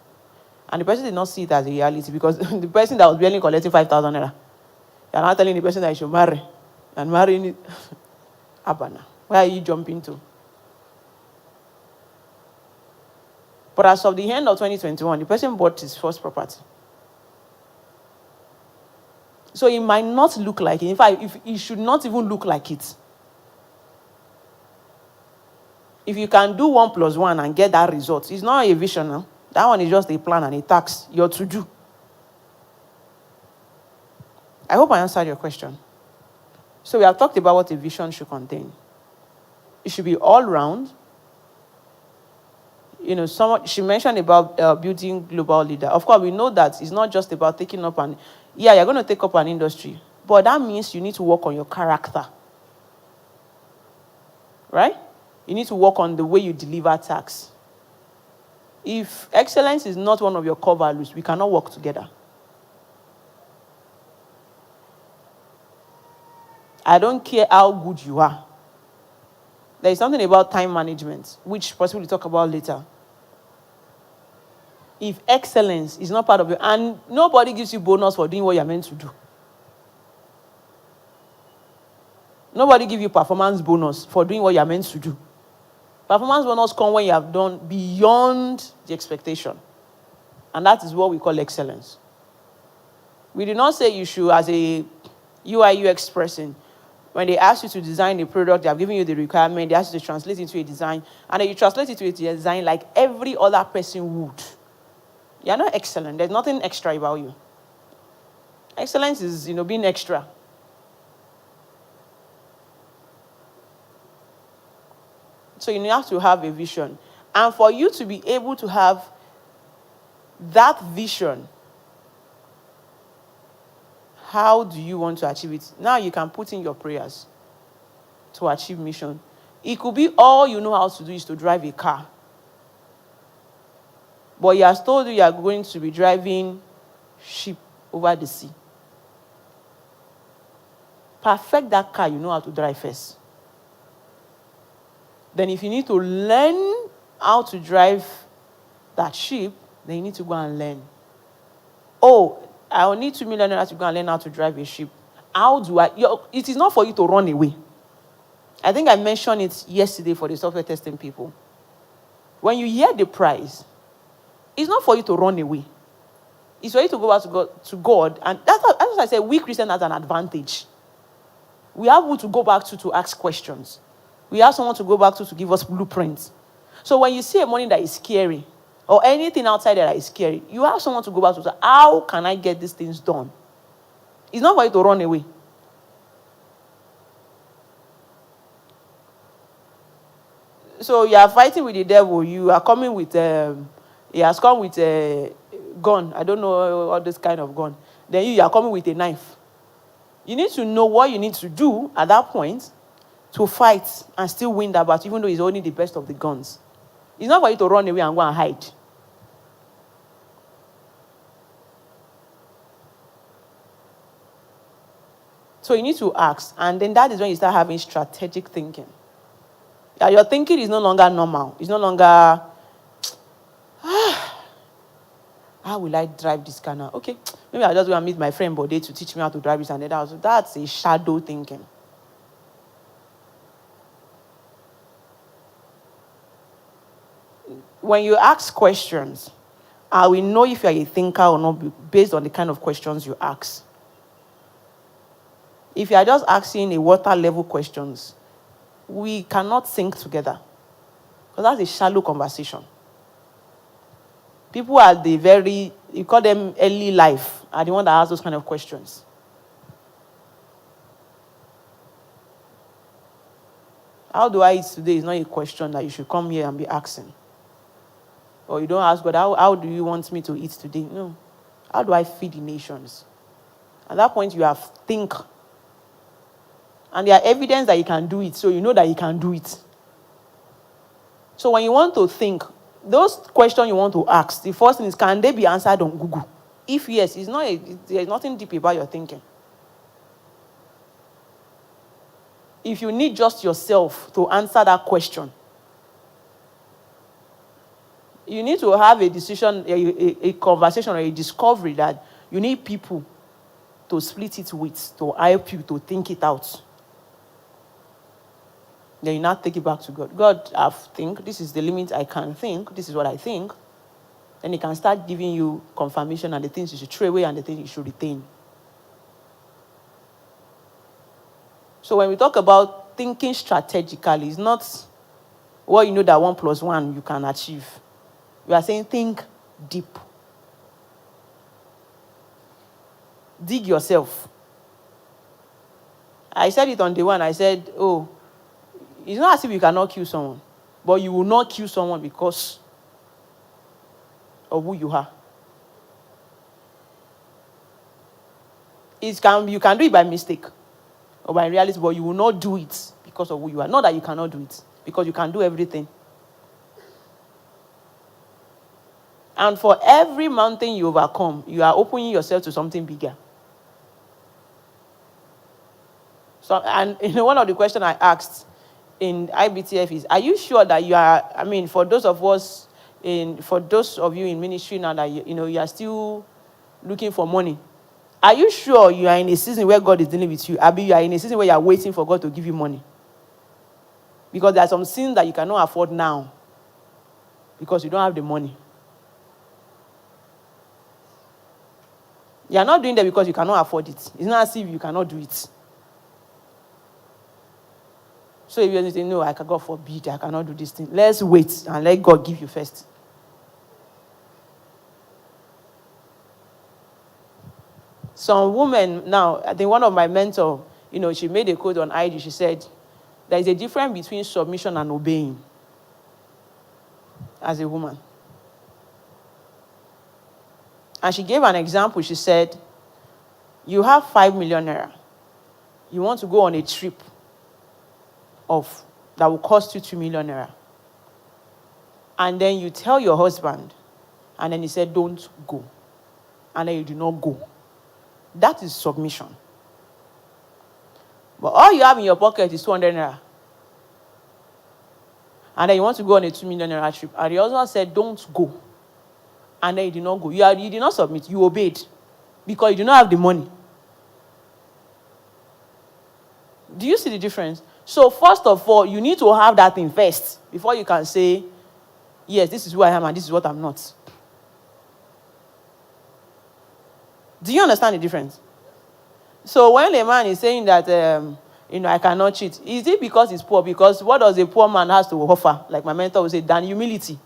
And the person did not see it as a reality because the person that was barely collecting 5,000 naira, you're not telling the person that you should marry. And marrying it, Abana, where are you jumping to? But as of the end of 2021, the person bought his first property. So it might not look like it. In fact, it should not even look like it. If you can do 1 + 1 and get that result, it's not a vision now. That one is just a plan and a task. You're to do. I hope I answered your question. So we have talked about what a vision should contain. It should be all round. She mentioned about building global leader. Of course, we know that it's not just about taking up you're going to take up an industry. But that means you need to work on your character. Right? You need to work on the way you deliver tasks. If excellence is not one of your core values, we cannot work together. I don't care how good you are. There is something about time management, which possibly we'll talk about later. If excellence is not part of you, and nobody gives you bonus for doing what you're meant to do. Nobody gives you performance bonus for doing what you're meant to do. Performance bonus comes when you have done beyond the expectation. And that is what we call excellence. We do not say you should, as a UI UX person, when they ask you to design a product, they have given you the requirement, they ask you to translate it into a design, and then you translate it into a design like every other person would. You are not excellent. There's nothing extra about you. Excellence is, being extra. So you have to have a vision. And for you to be able to have that vision, how do you want to achieve it? Now you can put in your prayers to achieve mission. It could be all you know how to do is to drive a car. But he has told you are going to be driving ship over the sea. Perfect that car you know how to drive first. Then if you need to learn how to drive that ship, then you need to go and learn. Oh, I will need 2 million naira to go and learn how to drive a ship. How do I? It is not for you to run away. I think I mentioned it yesterday for the software testing people. When you hear the price, it's not for you to run away. It's for you to go back to God. And that's what I said, we Christians have an advantage. We have who to go back to ask questions. We have someone to go back to give us blueprints. So when you see a money that is scary, or anything outside that is scary, you have someone to go back to say, how can I get these things done? It's not for you to run away. So you are fighting with the devil. You are coming with, he has come with a gun. I don't know all this kind of gun. Then you are coming with a knife. You need to know what you need to do at that point to fight and still win that battle, even though it's only the best of the guns. It's not for you to run away and go and hide. So you need to ask, and then that is when you start having strategic thinking. Yeah, your thinking is no longer normal. It's no longer, how will I drive this car now? Okay, maybe I'll just go and meet my friend Bode to teach me how to drive this and that. That's a shadow thinking. When you ask questions, I will know if you're a thinker or not based on the kind of questions you ask. If you are just asking a water level questions, we cannot think together. Because that's a shallow conversation. People are you call them early life, are the one that ask those kind of questions. How do I eat today is not a question that you should come here and be asking. Or you don't ask God, how do you want me to eat today? No. How do I feed the nations? At that point, you have think. And there are evidence that you can do it, so you know that you can do it. So when you want to think, those questions you want to ask, the first thing is, can they be answered on Google? If yes, there's nothing deep about your thinking. If you need just yourself to answer that question, you need to have a decision, a conversation or a discovery that you need people to split it with, to help you to think it out. Then you now take it back to God. God, I think this is the limit I can think. This is what I think. Then He can start giving you confirmation and the things you should throw away and the things you should retain. So when we talk about thinking strategically, it's not what you know that 1 + 1 you can achieve. We are saying think deep. Dig yourself. I said it on day one. I said, it's not as if you cannot kill someone, but you will not kill someone because of who you are. You can do it by mistake or by reality, but you will not do it because of who you are. Not that you cannot do it, because you can do everything. And for every mountain you overcome, you are opening yourself to something bigger. So, and one of the questions I asked in IBTF is, are you sure that you are, for those of you in ministry now that you are still looking for money, are you sure you are in a season where God is dealing with you? You are in a season where you are waiting for God to give you money? Because there are some things that you cannot afford now because you don't have the money. You are not doing that because you cannot afford it. It's not as if you cannot do it. So if you say, no, God forbid, I cannot do this thing. Let's wait and let God give you first. Some women now, I think one of my mentors, she made a quote on IG. She said, there is a difference between submission and obeying as a woman. And she gave an example. She said, you have 5 million naira. You want to go on a trip that will cost you 2 million naira. And then you tell your husband, and then he said, don't go. And then you do not go. That is submission. But all you have in your pocket is 200 naira. And then you want to go on a 2 million naira trip. And the husband said, don't go. And then you did not go. You did not submit. You obeyed. Because you do not have the money. Do you see the difference? So first of all, you need to have that thing first before you can say, yes, this is who I am and this is what I'm not. Do you understand the difference? So when a man is saying that, I cannot cheat, is it because he's poor? Because what does a poor man has to offer? Like my mentor would say, than humility.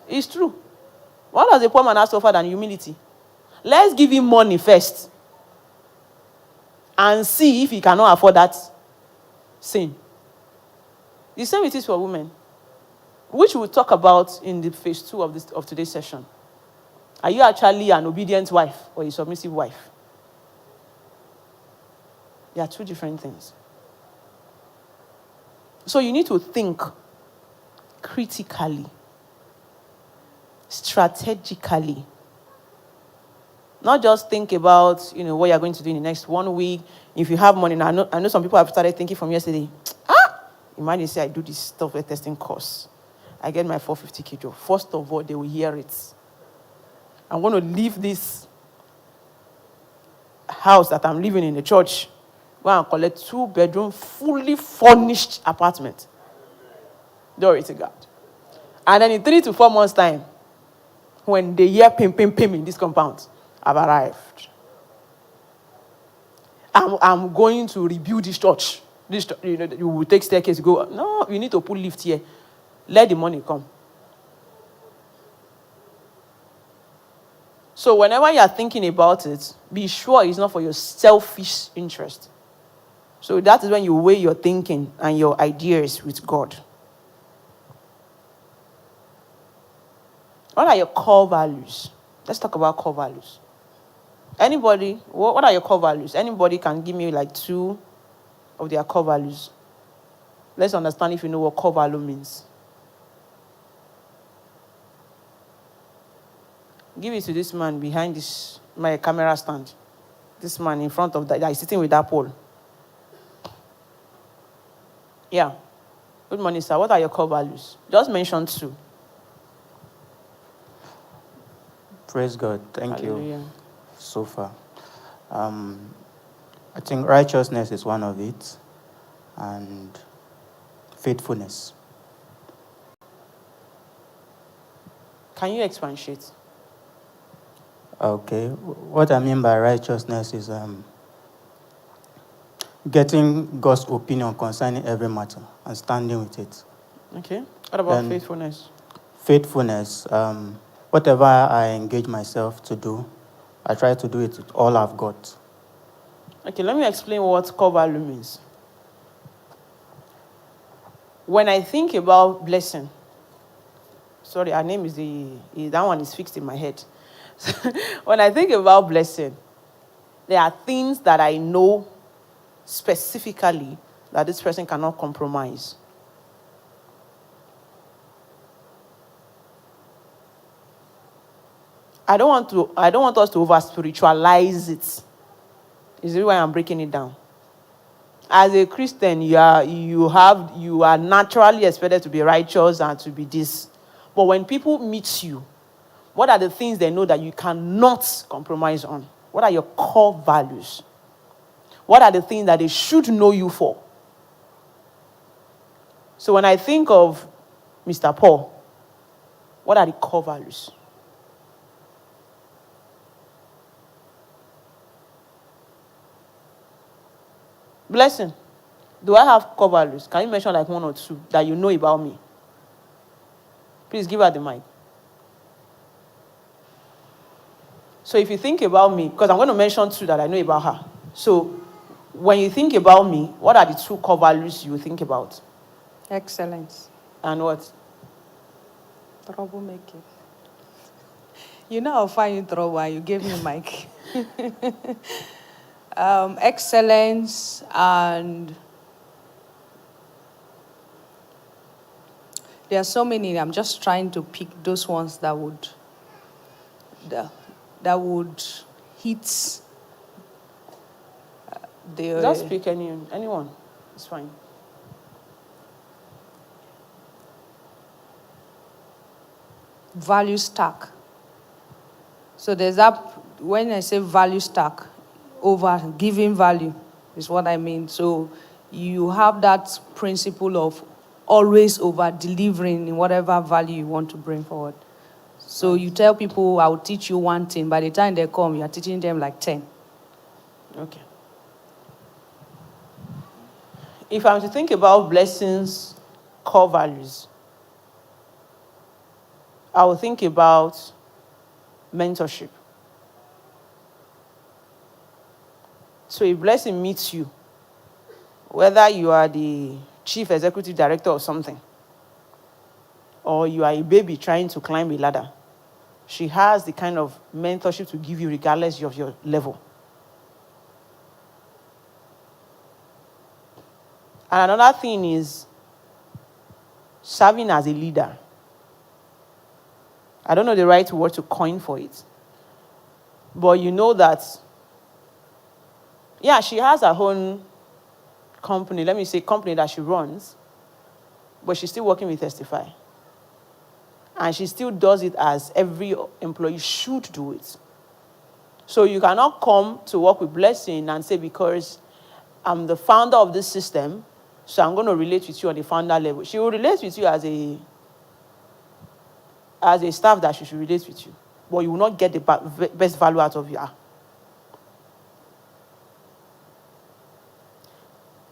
It's true. What does a poor man have to offer than humility? Let's give him money first and see if he cannot afford that sin. The same it is for women, which we'll talk about in the phase 2 of today's session. Are you actually an obedient wife or a submissive wife? They are two different things. So you need to think critically, strategically. Not just think about, what you're going to do in the next 1 week. If you have money, now I know some people have started thinking from yesterday, imagine say I do this software testing course. I get my 450K job. First of all, they will hear it. I'm going to leave this house that I'm living in the church, go and collect 2-bedroom, fully furnished apartment. Glory to God. And then in 3 to 4 months' time, when they hear pim, pim, pim in this compound, I've arrived. I'm going to rebuild this church. You will take staircase, go. No, you need to put lift here. Let the money come. So whenever you are thinking about it, be sure it's not for your selfish interest. So that is when you weigh your thinking and your ideas with God. What are your core values? Let's talk about core values. Anybody, what are your core values? Anybody can give me like 2 of their core values. Let's understand if you know what core value means. Give it to this man behind my camera stand. This man in front of that is sitting with that pole. Yeah. Good morning, sir. What are your core values? Just mention 2. Praise God. Thank Hallelujah. you so far. I think righteousness is one of it, and faithfulness. Can you expatiate? Okay. What I mean by righteousness is getting God's opinion concerning every matter and standing with it. Okay. What about Then faithfulness? Faithfulness. Whatever I engage myself to do, I try to do it with all I've got. Okay, let me explain what core value means. When I think about blessing, sorry, her name is that one is fixed in my head. When I think about blessing, there are things that I know specifically that this person cannot compromise. I don't want us to over spiritualize it. Is this why I'm breaking it down? As a Christian, you are naturally expected to be righteous and to be this. But when people meet you, what are the things they know that you cannot compromise on? What are your core values? What are the things that they should know you for? So when I think of Mr. Paul, what are the core values? Blessing. Do I have core values? Can you mention like 1 or 2 that you know about me? Please give her the mic. So if you think about me, because I'm going to mention 2 that I know about her. So when you think about me, what are the 2 core values you think about? Excellence. And what? Troublemaking. You know I'll find you trouble and you gave me mic. Excellence, and there are so many. I'm just trying to pick those ones that would hit the. Just pick anyone. It's fine. Value stack. So there's that, when I say value stack, over giving value is what I mean. So you have that principle of always over delivering in whatever value you want to bring forward. So you tell people, I'll teach you 1 thing. By the time they come, you're teaching them like 10. Okay. If I'm to think about blessings, core values, I will think about mentorship. So if blessing meets you, whether you are the chief executive director of something, or you are a baby trying to climb a ladder, she has the kind of mentorship to give you regardless of your level. And another thing is serving as a leader. I don't know the right word to coin for it. But you know that, yeah, she has her own company, let me say company that she runs, but she's still working with Testify. And she still does it as every employee should do it. So you cannot come to work with Blessing and say, because I'm the founder of this system, so I'm going to relate with you on the founder level. She will relate with you as a staff that she should relate with you. But you will not get the best value out of her.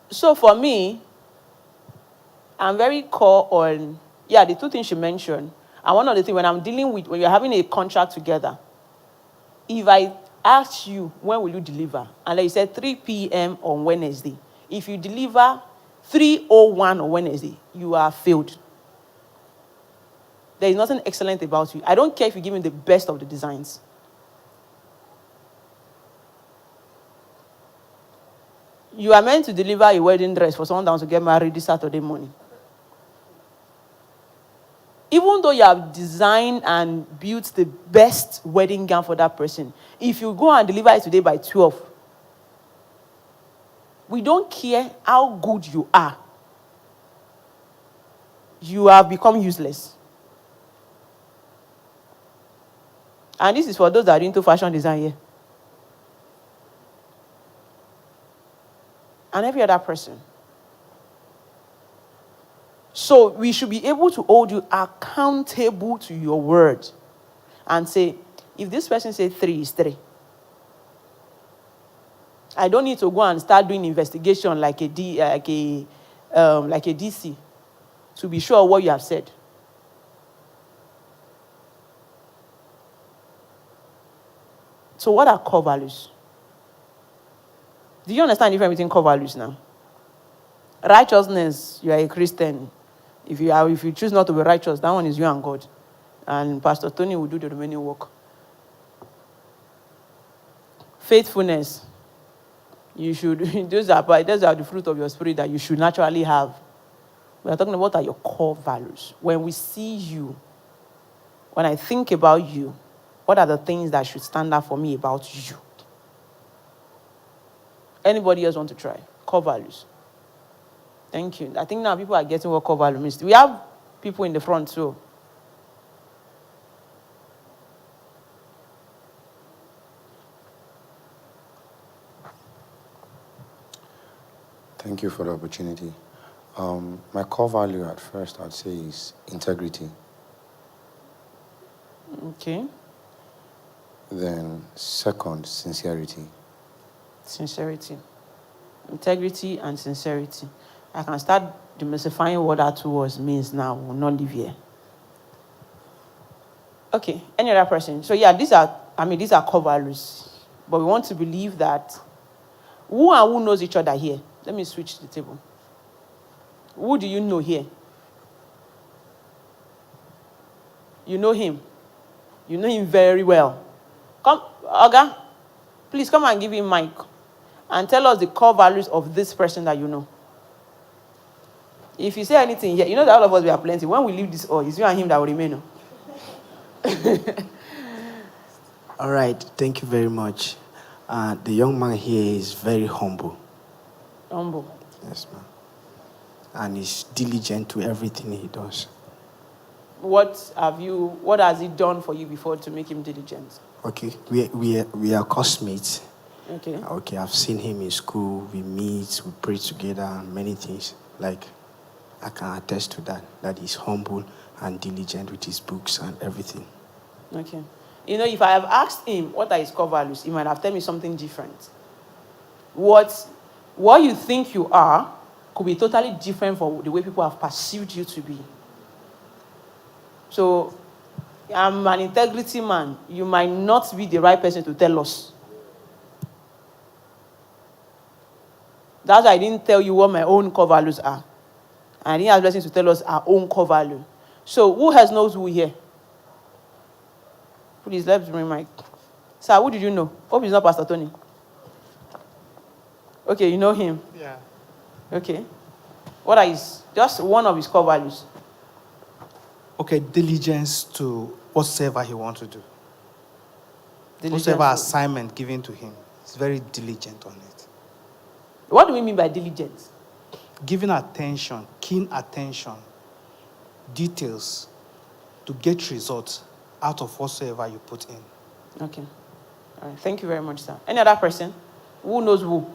So for me, I'm very core on, the two things she mentioned. And one of the things, when you're having a contract together, if I ask you, when will you deliver? And like you said, 3 p.m. on Wednesday. If you deliver 3:01 on Wednesday, you are failed. There is nothing excellent about you. I don't care if you give me the best of the designs. You are meant to deliver a wedding dress for someone that wants to get married this Saturday morning. Even though you have designed and built the best wedding gown for that person, if you go and deliver it today by 12, we don't care how good you are. You have become useless. And this is for those that are into fashion design here. And every other person. So we should be able to hold you accountable to your word and say, if this person says 3 is 3, I don't need to go and start doing investigation like a DC to be sure what you have said. So what are core values? Do you understand the difference between core values now? Righteousness, you are a Christian. If you choose not to be righteous, that one is you and God. And Pastor Tony will do the remaining work. Faithfulness, you should, those are the fruit of your spirit that you should naturally have. We are talking about what are your core values. When we see you, when I think about you, what are the things that should stand out for me about you? Anybody else want to try? Core values. Thank you. I think now people are getting what core value means. We have people in the front too. Thank you for the opportunity. My core value at first, I'd say, is integrity. Okay. Then second, sincerity. Sincerity. Integrity and sincerity. I can start demystifying what that two words means now. We'll not leave here. Okay, any other person? So these are core values. But we want to believe that who and who knows each other here? Let me switch the table. Who do you know here? You know him. You know him very well. Come, Oga, please come and give him mic and tell us the core values of this person that you know. If you say anything here, you know that all of us, we are plenty. When we leave this hall, it's you and him that will remain. All right, thank you very much. The young man here is very humble. Humble. Yes, ma'am. And he's diligent to everything he does. What has he done for you before to make him diligent? Okay, we are classmates. Okay. Okay, I've seen him in school. We meet, we pray together, and many things. Like, I can attest to that he's humble and diligent with his books and everything. Okay. You know, if I have asked him what are his core values, he might have told me something different. What you think you are could be totally different from the way people have perceived you to be. So, I'm an integrity man. You might not be the right person to tell us. That's why I didn't tell you what my own core values are. And I didn't have blessings to tell us our own core value. So, who else knows who here? Please, let's bring mic. Sir, who did you know? Hope it's not Pastor Tony. Okay, you know him? Yeah. Okay. What are just one of his core values? Okay, diligence to whatsoever he wants to do. Whatsoever assignment given to him, he's very diligent on it. What do we mean by diligence? Giving attention, keen attention, details to get results out of whatsoever you put in. Okay. All right. Thank you very much, sir. Any other person? Who knows who?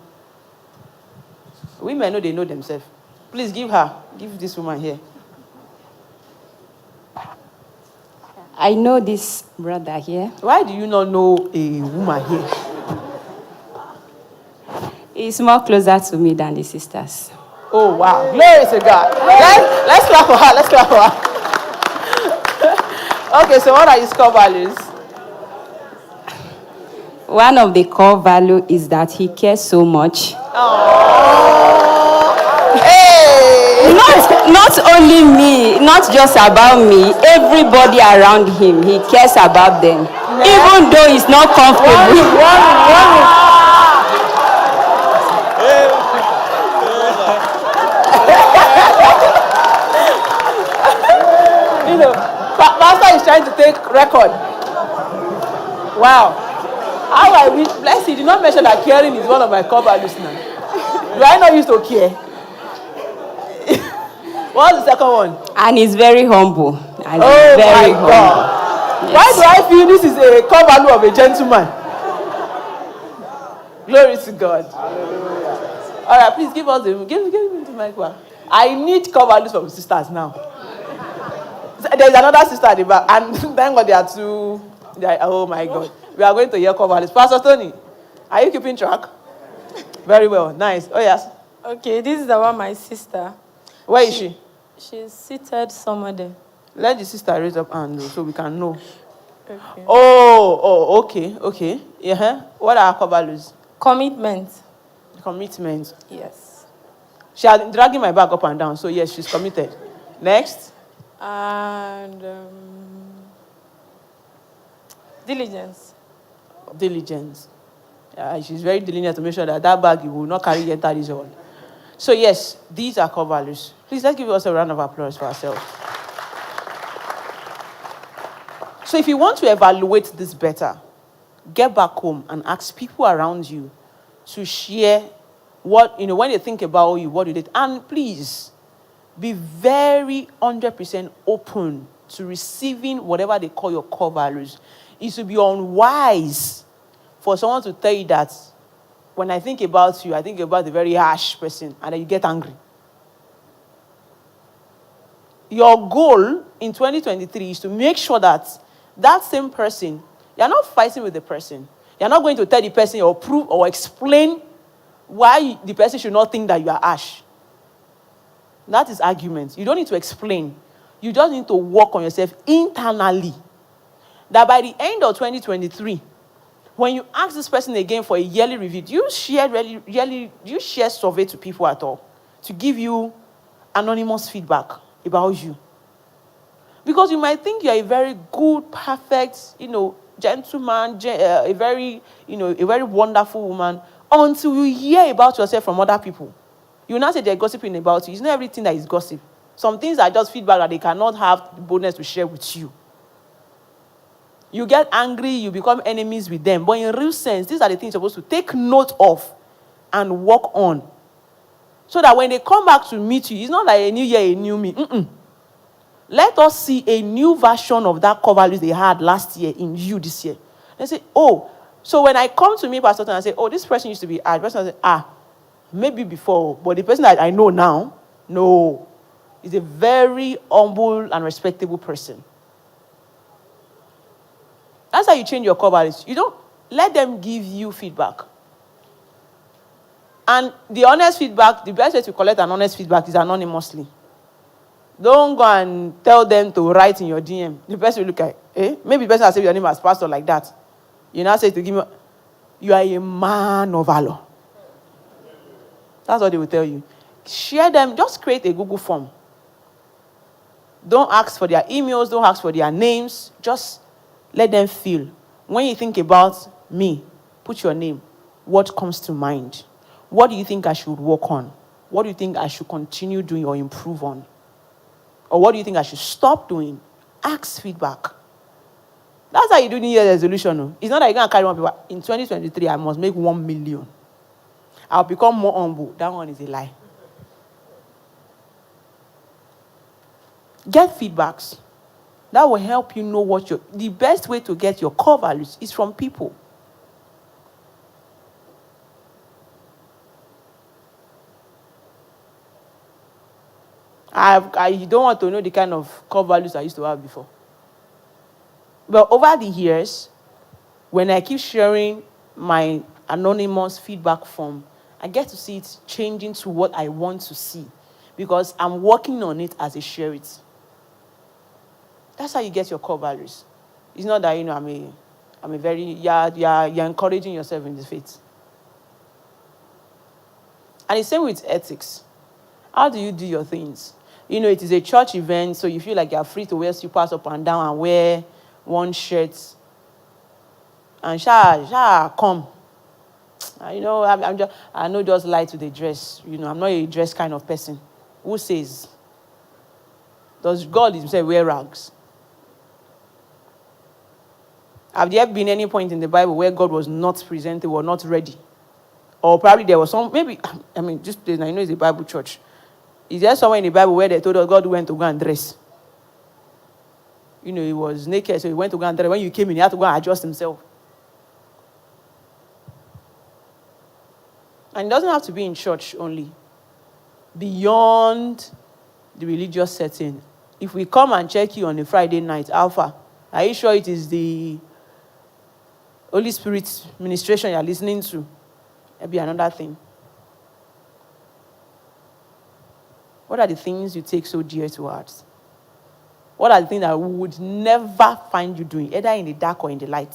Women know they know themselves. Please give this woman here. I know this brother here. Why do you not know a woman here? He's more closer to me than the sisters. Oh, wow. Glory to God. Let's clap for her. Let's clap for her. Okay, so what are his core values? One of the core values is that he cares so much. Hey! Not only me, not just about me, everybody around him, he cares about them. Even though he's not comfortable. You know, Pastor is trying to take record. Wow. How I wish, bless you, did not mention that caring is one of my core values now. Do I not used to care? What's the second one? And he's very humble. And Oh he's very my humble. God. Why do I feel this is a core value of a gentleman? Glory to God. All right, please give me the mic. I need core values from sisters now. There's another sister at the back, and thank God they are two. Oh my God. We are going to hear core values. Pastor Tony, are you keeping track? Very well. Nice. Oh, yes. Okay, this is the one, my sister. Where is she? She's seated somewhere there. Let the sister raise up hand so we can know. Okay. Okay. Yeah. What are her core values? Commitment. Commitment. Yes. She has been dragging my bag up and down, so yes, she's committed. Next. And diligence. Diligence. She's very diligent to make sure that bag you will not carry enter this hall. So yes, these are core values. Please, let's give us a round of applause for ourselves. So if you want to evaluate this better, get back home and ask people around you to share what, when they think about you, what do they, and please, be very 100% open to receiving whatever they call your core values. It should be unwise for someone to tell you that when I think about you, I think about the very harsh person, and then you get angry. Your goal in 2023 is to make sure that that same person, you're not fighting with the person. You're not going to tell the person or prove or explain why the person should not think that you are harsh. That is argument. You don't need to explain. You just need to work on yourself internally. That by the end of 2023, when you ask this person again for a yearly review, do you share survey to people at all to give you anonymous feedback about you? Because you might think you're a very good, perfect, gentleman, a very wonderful woman, until you hear about yourself from other people. You now say they're gossiping about you. It's not everything that is gossip. Some things are just feedback that they cannot have the boldness to share with you. You get angry, you become enemies with them. But in real sense, these are the things you're supposed to take note of and work on. So that when they come back to meet you, it's not like a new year, a new me. Let us see a new version of that core values they had last year in you this year. They say, oh, so when I come to me, Pastor, and I say, oh, this person used to be hard. The person say, maybe before, but the person that I know now, no, is a very humble and respectable person. That's how you change your core values. You don't let them give you feedback. And the honest feedback, the best way to collect an honest feedback is anonymously. Don't go and tell them to write in your DM. The person will look at, maybe the person will say your name as pastor like that. You now say to give me, you are a man of valor. That's what they will tell you. Share them, just create a Google form. Don't ask for their emails, don't ask for their names. Just let them feel. When you think about me, put your name. What comes to mind? What do you think I should work on? What do you think I should continue doing or improve on? Or what do you think I should stop doing? Ask feedback. That's how you do New Year's resolution. No? It's not that you're going to carry one people. In 2023, I must make 1 million. I'll become more humble. That one is a lie. Get feedbacks. That will help you know what the best way to get your core values is from people. I don't want to know the kind of core values I used to have before. But over the years, when I keep sharing my anonymous feedback form, I get to see it changing to what I want to see because I'm working on it as I share it. That's how you get your core values. It's not that, I'm a very, you're encouraging yourself in the faith. And the same with ethics. How do you do your things? It is a church event, so you feel like you're free to wear slippers up and down and wear one shirt. And come. I know just lie to the dress. I'm not a dress kind of person. Who says? Does God himself wear rags? Have there been any point in the Bible where God was not presentable or not ready? Or probably there was just I know it's a Bible church. Is there somewhere in the Bible where they told us God went to go and dress? He was naked, so he went to go and dress. When you came in, he had to go and adjust himself. And it doesn't have to be in church only. Beyond the religious setting. If we come and check you on a Friday night, Alpha, are you sure it is the Holy Spirit ministration you're listening to? That'd be another thing. What are the things you take so dear to heart? What are the things that we would never find you doing, either in the dark or in the light?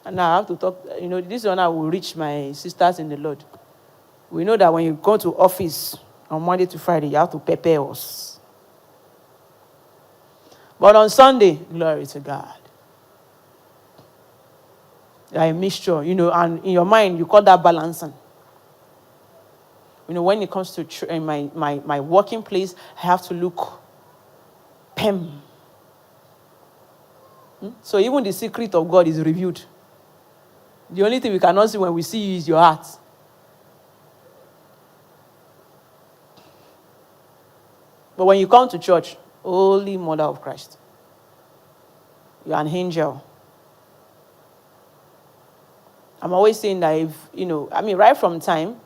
And now I have to talk, this one I will reach my sisters in the Lord. We know that when you go to office on Monday to Friday, you have to prepare us. But on Sunday, glory to God. You're a mixture, and in your mind, you call that balancing. When it comes to my working place, I have to look pem. So even the secret of God is revealed. The only thing we cannot see when we see you is your heart. But when you come to church, Holy Mother of Christ, you're an angel. I'm always saying that right from time,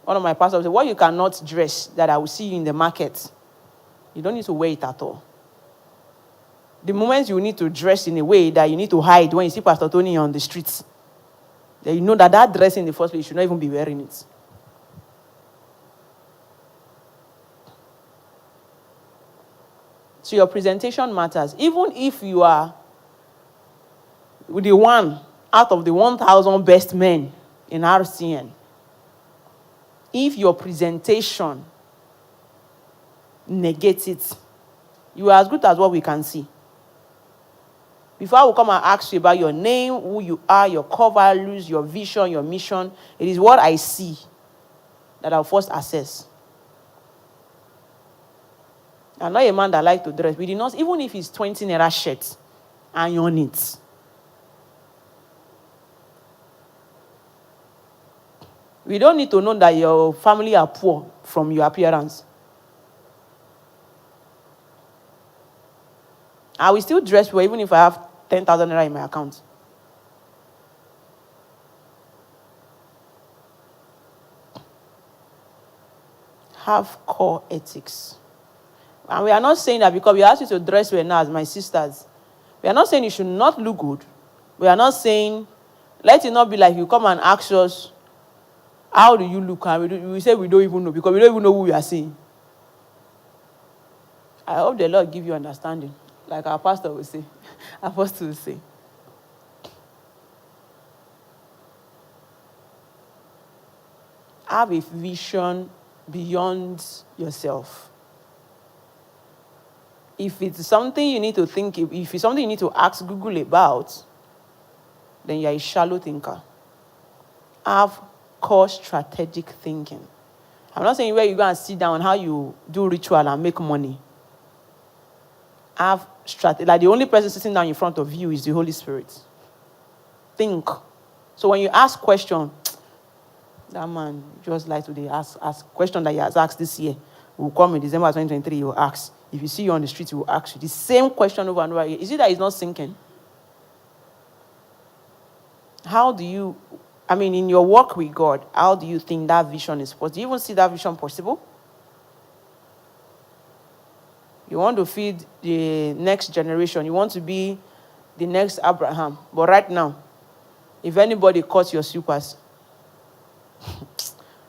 one of my pastors said, what you cannot dress that I will see you in the market, you don't need to wear it at all. The moment you need to dress in a way that you need to hide when you see Pastor Tony on the streets, then you know that dress in the first place, you should not even be wearing it. So your presentation matters. Even if you are the one out of the 1,000 best men in RCN, if your presentation negates it, you are as good as what we can see. Before I will come and ask you about your name, who you are, your core values, your vision, your mission, it is what I see that I'll first assess. I'm not a man that likes to dress. We did not, even if it's 20 naira shirt, iron it. We don't need to know that your family are poor from your appearance. I will still dress well even if I have 10,000 naira in my account. Have core ethics. And we are not saying that because we ask you to dress well now as my sisters. We are not saying you should not look good. We are not saying, let it not be like you come and ask us, how do you look? And we say we don't even know because we don't even know who we are seeing. I hope the Lord give you understanding, like our pastor will say, apostle will say. Have a vision beyond yourself. If it's something you need to think, if it's something you need to ask Google about, then you're a shallow thinker. Have core strategic thinking. I'm not saying where you go and sit down, how you do ritual and make money. have strategy. Like the only person sitting down in front of you is the Holy Spirit. Think. So when you ask question, that man just like today ask question that he has asked this year. Will come in December 2023, he will ask. If you see you on the street, he will ask you the same question over and over again. Is it that he's not sinking? How do you, in your work with God, how do you think that vision is possible? Do you even see that vision possible? You want to feed the next generation. You want to be the next Abraham. But right now, if anybody cuts your slippers,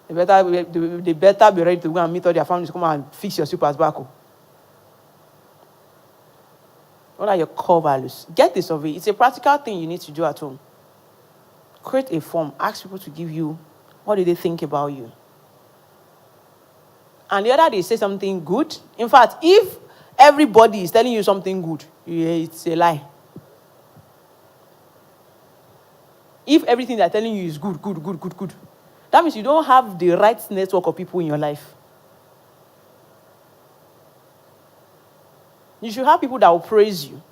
they better be ready to go and meet all their families to come and fix your slippers back home. What are your core values? Get this of it. It's a practical thing you need to do at home. Create a form. Ask people to give you, what do they think about you? And the other day, say something good. In fact, if everybody is telling you something good, it's a lie. If everything they're telling you is good, that means you don't have the right network of people in your life. You should have people that will praise you.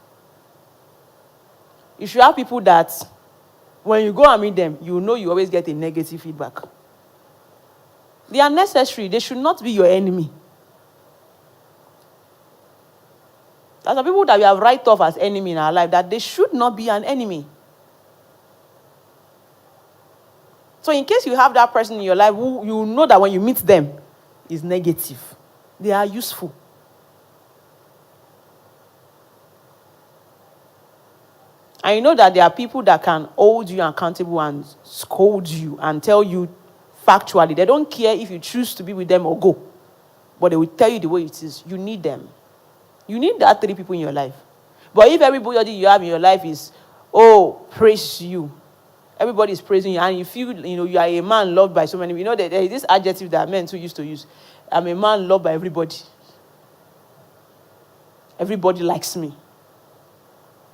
You should have people that, when you go and meet them, you know you always get a negative feedback. They are necessary. They should not be your enemy. There are people that we have write off as enemy in our life, that they should not be an enemy. So in case you have that person in your life who you know that when you meet them is negative, they are useful. And you know that there are people that can hold you accountable and scold you and tell you factually. They don't care if you choose to be with them or go. But they will tell you the way it is. You need them. You need that 3 people in your life. But if everybody you have in your life is, praise you. Everybody is praising you. And you feel, you are a man loved by so many people. That there is this adjective that men too used to use. I'm a man loved by everybody. Everybody likes me.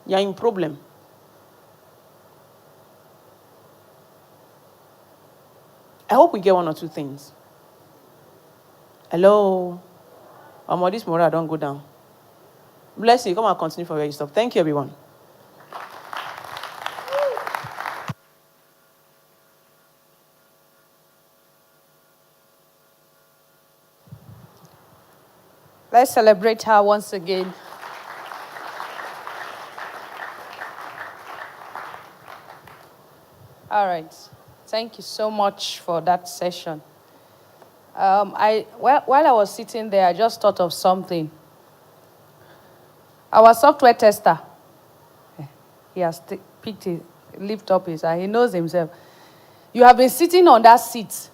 You're in problem. I hope we get 1 or 2 things. Hello? This morale don't go down. Bless you. Come and continue for where you stop. Thank you, everyone. Let's celebrate her once again. All right. Thank you so much for that session. While I was sitting there, I just thought of something. Our software tester, he has picked it, lift up his eye. He knows himself. You have been sitting on that seat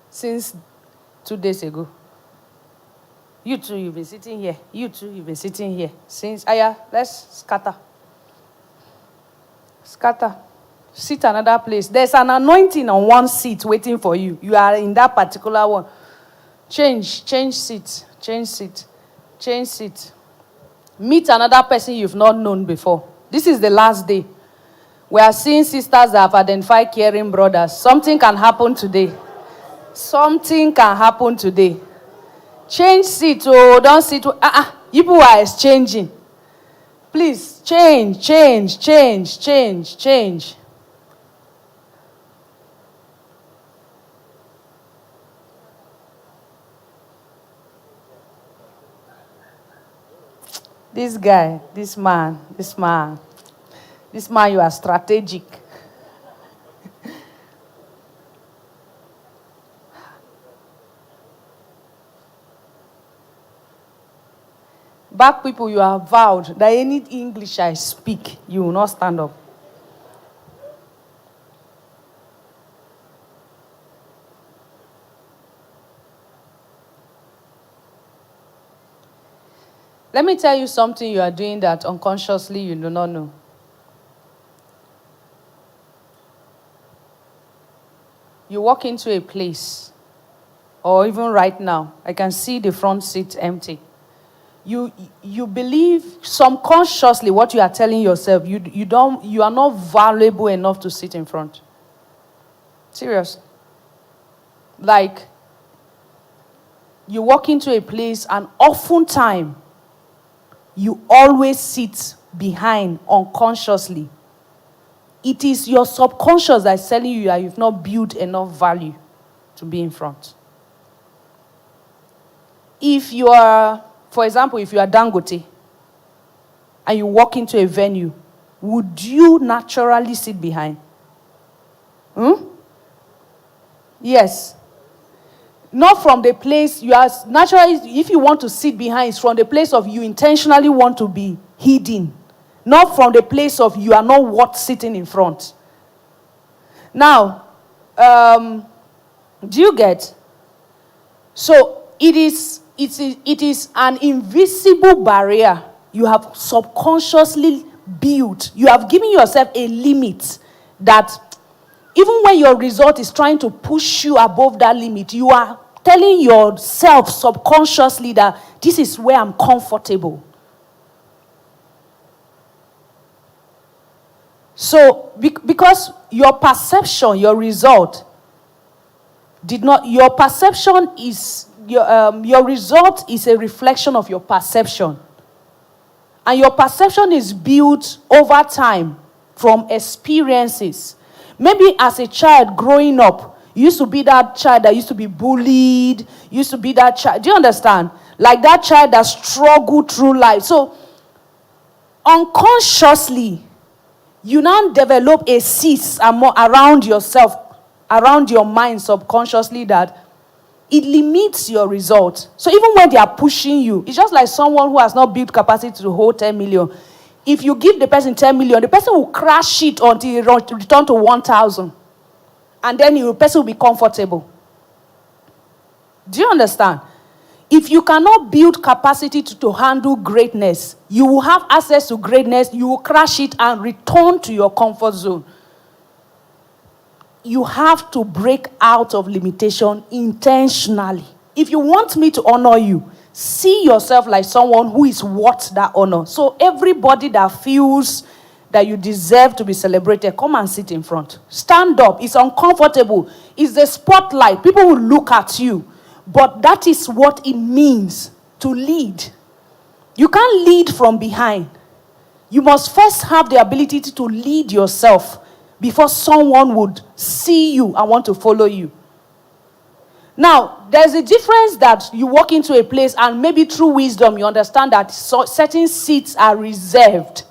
since 2 days ago. You too, you've been sitting here. You too, you've been sitting here. Since, let's scatter. Scatter. Sit another place. There's an anointing on one seat waiting for you. You are in that particular one. Change seat. Meet another person you've not known before. This is the last day. We are seeing sisters that have identified caring brothers. Something can happen today. Change seat. Don't sit. People are exchanging. Please, change. This guy, this man, you are strategic. Back people, you are vowed that any English I speak, you will not stand up. Let me tell you something you are doing that unconsciously you do not know. You walk into a place, or even right now, I can see the front seat empty. You believe subconsciously what you are telling yourself. You are not valuable enough to sit in front. Serious. Like, you walk into a place and oftentimes, you always sit behind unconsciously. It is your subconscious that's telling you that you've not built enough value to be in front. If you are, for example, if you are Dangote and you walk into a venue, would you naturally sit behind? Yes. Not from the place you are naturally, if you want to sit behind, it's from the place of you intentionally want to be hidden. Not from the place of you are not worth sitting in front. Now, do you get? So it is an invisible barrier you have subconsciously built. You have given yourself a limit that even when your result is trying to push you above that limit, you are telling yourself subconsciously that this is where I'm comfortable. So, because your perception, your result, your perception is, your result is a reflection of your perception. And your perception is built over time from experiences. Maybe as a child growing up, you used to be that child that used to be bullied, used to be that child. Do you understand? Like that child that struggled through life. So, unconsciously, you now develop a cyst around yourself, around your mind subconsciously that it limits your result. So even when they are pushing you, it's just like someone who has not built capacity to hold 10 million. If you give the person 10 million, the person will crash it until he return to 1,000. And then the person will be comfortable. Do you understand? If you cannot build capacity to handle greatness, you will have access to greatness, you will crash it and return to your comfort zone. You have to break out of limitation intentionally. If you want me to honor you, see yourself like someone who is worth that honor. So everybody that feels that you deserve to be celebrated, come and sit in front. Stand up. It's uncomfortable. It's the spotlight. People will look at you. But that is what it means to lead. You can't lead from behind. You must first have the ability to lead yourself before someone would see you and want to follow you. Now, there's a difference that you walk into a place and maybe through wisdom you understand that certain seats are reserved.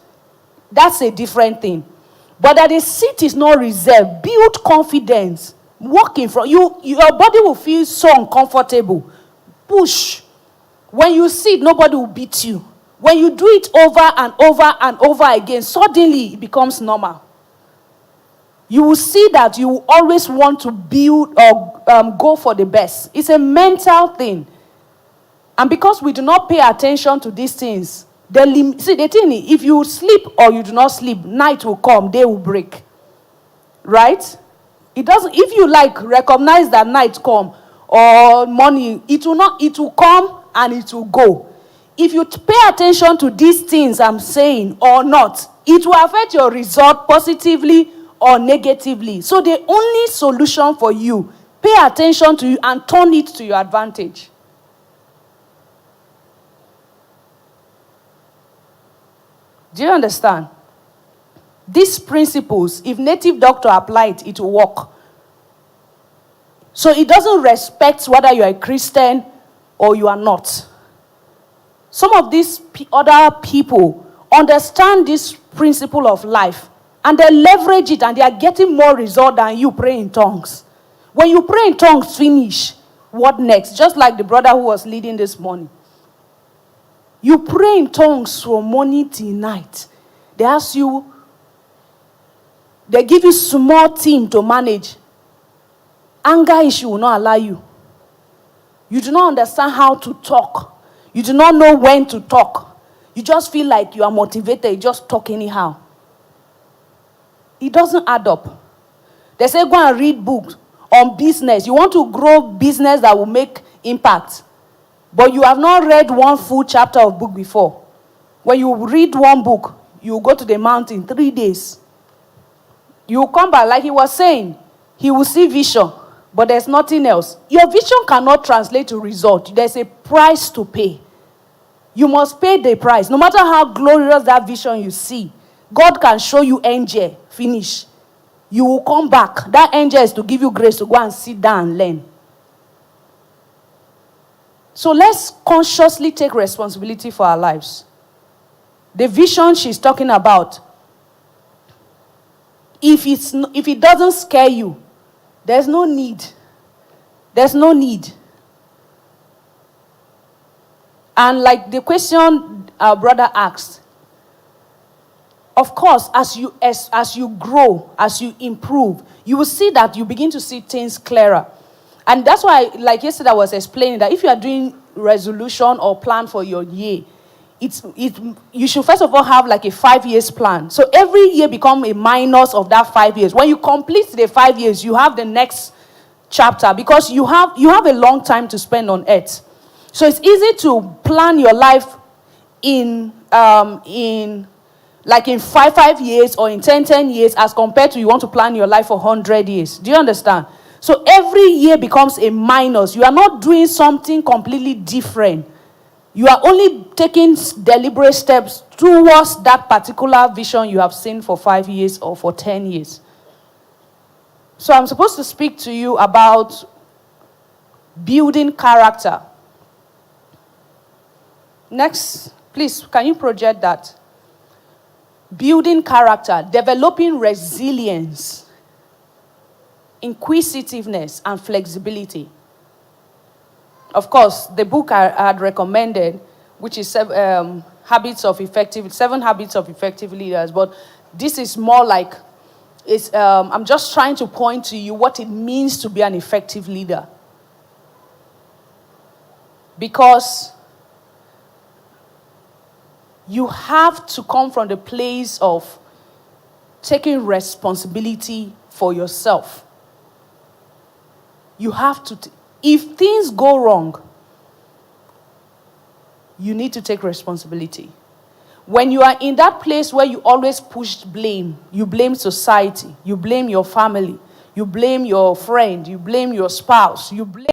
That's a different thing. But that a seat is not reserved, build confidence. Walk in front. Your body will feel so uncomfortable. Push. When you sit, nobody will beat you. When you do it over and over and over again, suddenly it becomes normal. You will see that you will always want to build or go for the best. It's a mental thing. And because we do not pay attention to these things, the thing is, if you sleep or you do not sleep, night will come, day will break. Right? It doesn't, if you recognize that night come or morning, it will come and it will go. If you pay attention to these things I'm saying or not, it will affect your result positively or negatively. So the only solution for you, pay attention to you and turn it to your advantage. Do you understand? These principles, if native doctor apply it, it will work. So it doesn't respect whether you are a Christian or you are not. Some of these other people understand this principle of life and they leverage it and they are getting more result than you pray in tongues. When you pray in tongues, finish. What next? Just like the brother who was leading this morning. You pray in tongues from morning till night. They ask you, they give you small team to manage. Anger issue will not allow you. You do not understand how to talk. You do not know when to talk. You just feel like you are motivated. You just talk anyhow. It doesn't add up. They say go and read books on business. You want to grow business that will make impact. But you have not read one full chapter of book before. When you read one book, you go to the mountain 3 days. You will come back, like he was saying, he will see vision, but there's nothing else. Your vision cannot translate to result. There's a price to pay. You must pay the price. No matter how glorious that vision you see, God can show you angel, finish. You will come back. That angel is to give you grace to go and sit down and learn. So let's consciously take responsibility for our lives. The vision she's talking about, if it doesn't scare you, there's no need. There's no need. And like the question our brother asked, of course, as you grow, as you improve, you will see that you begin to see things clearer. And that's why, like yesterday I was explaining, that if you are doing resolution or plan for your year, you should first of all have like a 5 years plan. So every year become a minus of that 5 years. When you complete the 5 years, you have the next chapter, because you have a long time to spend on earth. So it's easy to plan your life in 5 years or in 10 years, as compared to you want to plan your life for 100 years. Do you understand? So every year becomes a minus. You are not doing something completely different. You are only taking deliberate steps towards that particular vision you have seen for 5 years or for 10 years. So I'm supposed to speak to you about building character. Next, please, can you project that? Building character, developing resilience, inquisitiveness, and flexibility. Of course, the book I had recommended, which is 7 Habits of Effective Leaders, but this is more like, I'm just trying to point to you what it means to be an effective leader. Because you have to come from the place of taking responsibility for yourself. You have to, if things go wrong, you need to take responsibility. When you are in that place where you always push blame, you blame society, you blame your family, you blame your friend, you blame your spouse, you blame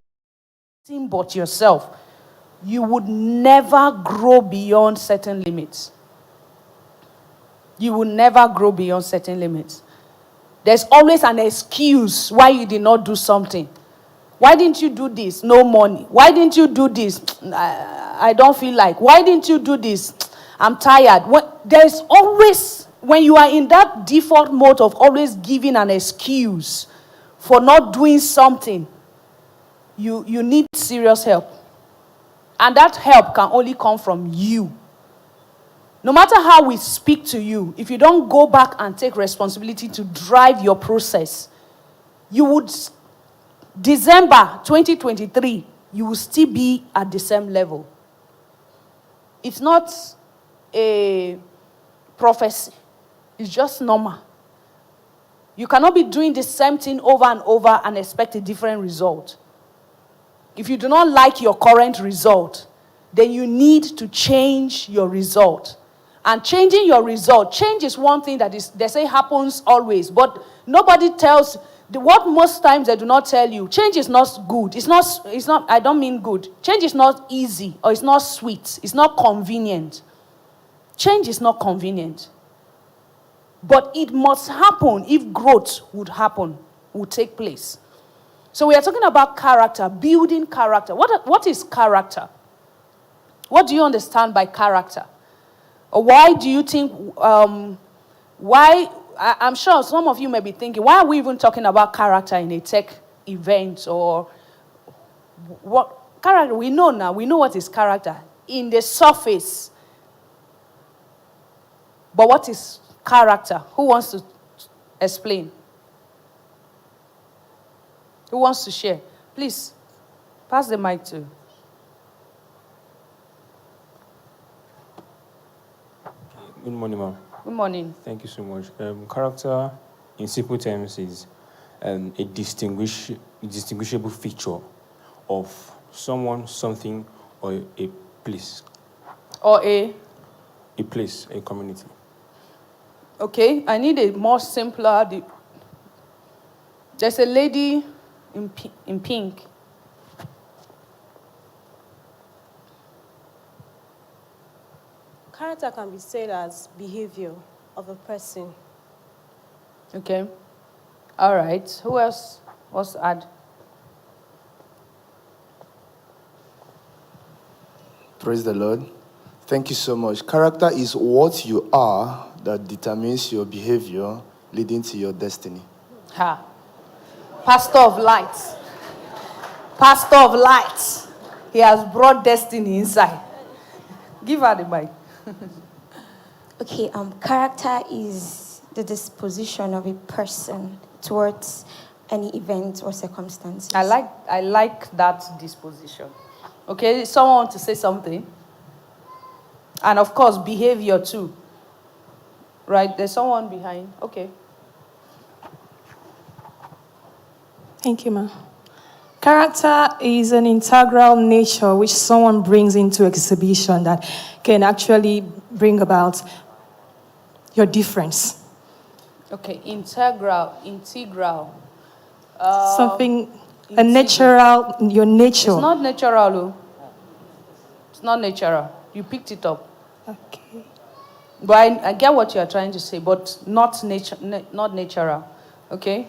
nothing but yourself, you would never grow beyond certain limits. You will never grow beyond certain limits. There's always an excuse why you did not do something. Why didn't you do this? No money. Why didn't you do this? I don't feel like. Why didn't you do this? I'm tired. There's always, when you are in that default mode of always giving an excuse for not doing something, you need serious help. And that help can only come from you. No matter how we speak to you, if you don't go back and take responsibility to drive your process, you would, December 2023, you will still be at the same level. It's not a prophecy. It's just normal. You cannot be doing the same thing over and over and expect a different result. If you do not like your current result, then you need to change your result. And changing your result, change is one thing that they say happens always, but nobody tells, what most times they do not tell you, change is not good. It's not, I don't mean good. Change is not easy, or it's not sweet. It's not convenient. Change is not convenient. But it must happen if growth would take place. So we are talking about character, building character. What is character? What do you understand by character? Or why do you think, I'm sure some of you may be thinking, why are we even talking about character in a tech event? Or what character? We know now, we know what is character in the surface. But what is character? Who wants to explain? Who wants to share? Please, pass the mic to. Good morning, ma'am. Good morning. Thank you so much. Character, in simple terms, is a distinguishable feature of someone, something, or a place. Or a place, a community. Okay, I need a more simpler. There's a lady in pink. Character can be said as behavior of a person. Okay. All right. Who else wants to add? Praise the Lord. Thank you so much. Character is what you are that determines your behavior leading to your destiny. Ha. Pastor of light. Pastor of light. He has brought destiny inside. Give her the mic. Okay, character is the disposition of a person towards any event or circumstances. I like that disposition. Okay, someone want to say something? And of course, behavior too. Right, there's someone behind. Okay. Thank you, ma'am. Character is an integral nature which someone brings into exhibition that can actually bring about your difference. Okay, integral. Something, a natural, your nature. It's not natural, though. It's not natural. You picked it up. Okay. But I get what you are trying to say, but not natural. Okay?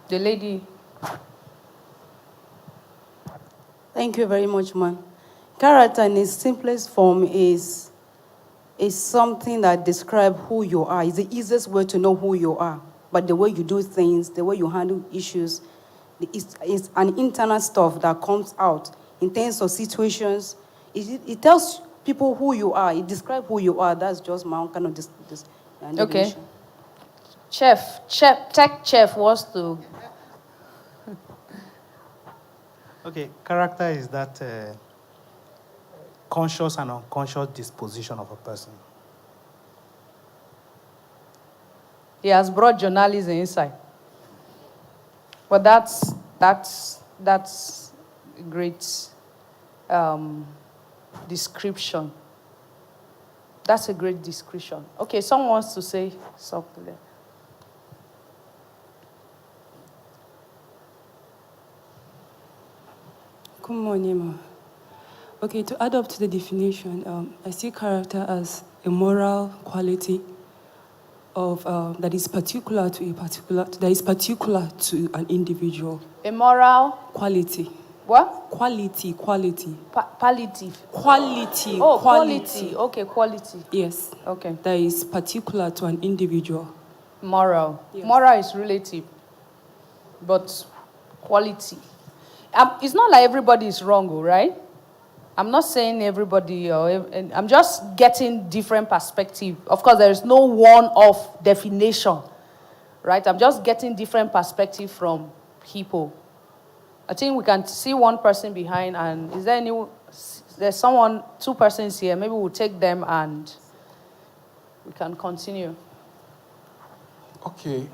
The lady. Thank you very much, man. Character in its simplest form is something that describes who you are. It's the easiest way to know who you are. But the way you do things, the way you handle issues, it's an internal stuff that comes out in terms of situations. It tells people who you are. It describes who you are. That's just my own kind of Okay. Tech chef wants to. Okay, character is that conscious and unconscious disposition of a person. He has brought journalism inside. But that's a great description. That's a great description. Okay, someone wants to say something there. Good morning, ma. Okay, to add up to the definition, I see character as a moral quality of that is particular to an individual. A moral quality. What? Quality. Palliative. Quality. Oh, quality. Okay, quality. Yes. Okay. That is particular to an individual. Moral. Yes. Moral is relative, but quality. It's not like everybody is wrong, right? I'm not saying everybody, I'm just getting different perspective. Of course, there is no one-off definition, right? I'm just getting different perspective from people. I think we can see one person behind, and is there there's someone, two persons here. Maybe we'll take them and we can continue. Okay.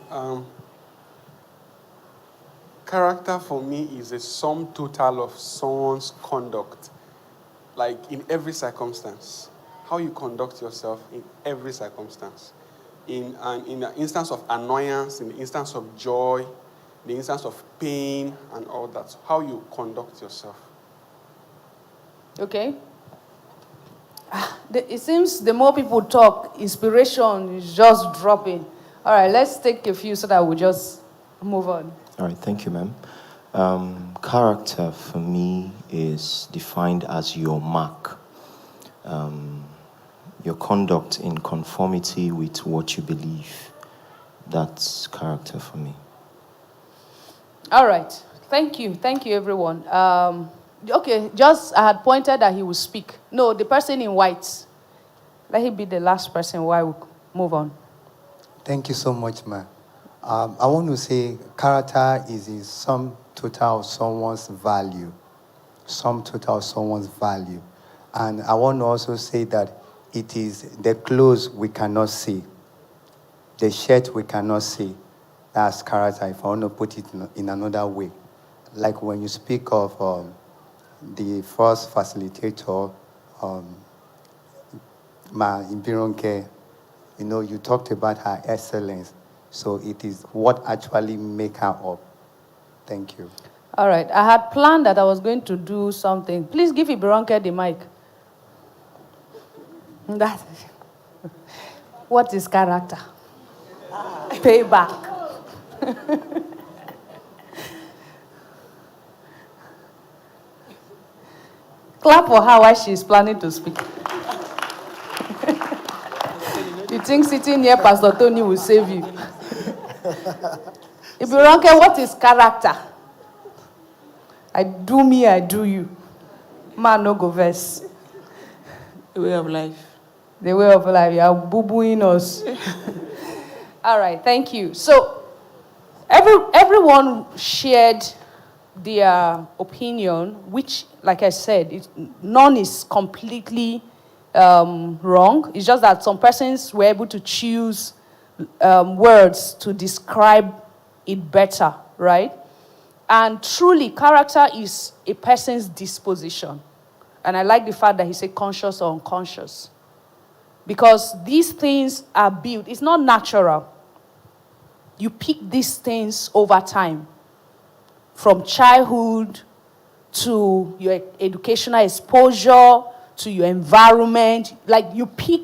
Character for me is a sum total of someone's conduct, like in every circumstance. How you conduct yourself in every circumstance. In an instance of annoyance, in the instance of joy, the instance of pain and all that. How you conduct yourself. Okay. It seems the more people talk, inspiration is just dropping. All right, let's take a few so that we just move on. All right, thank you, ma'am. Character for me is defined as your mark. Your conduct in conformity with what you believe. That's character for me. All right. Thank you, everyone. Okay, I had pointed that he would speak. No, the person in white. Let him be the last person while we move on. Thank you so much, ma. I want to say character is the sum total of someone's value. Sum total of someone's value. And I want to also say that it is the clothes we cannot see. The shirt we cannot see. That's character, if I want to put it in another way. Like when you speak of the first facilitator, Ma Imbironke, you talked about her excellence. So it is what actually make her up. Thank you. All right. I had planned that I was going to do something. Please give Ibironke the mic. What is character? Payback. Clap for her while she's planning to speak. You think sitting near Pastor Tony will save you? If you don't care, what is character? I do me, I do you. Man, no go verse. The way of life. The way of life. You are boo-booing us. All right, thank you. So, everyone shared their opinion, which, like I said, none is completely wrong. It's just that some persons were able to choose words to describe it better, right? And truly, character is a person's disposition. And I like the fact that he said conscious or unconscious. Because these things are built. It's not natural. You pick these things over time. From childhood to your educational exposure to your environment. Like you pick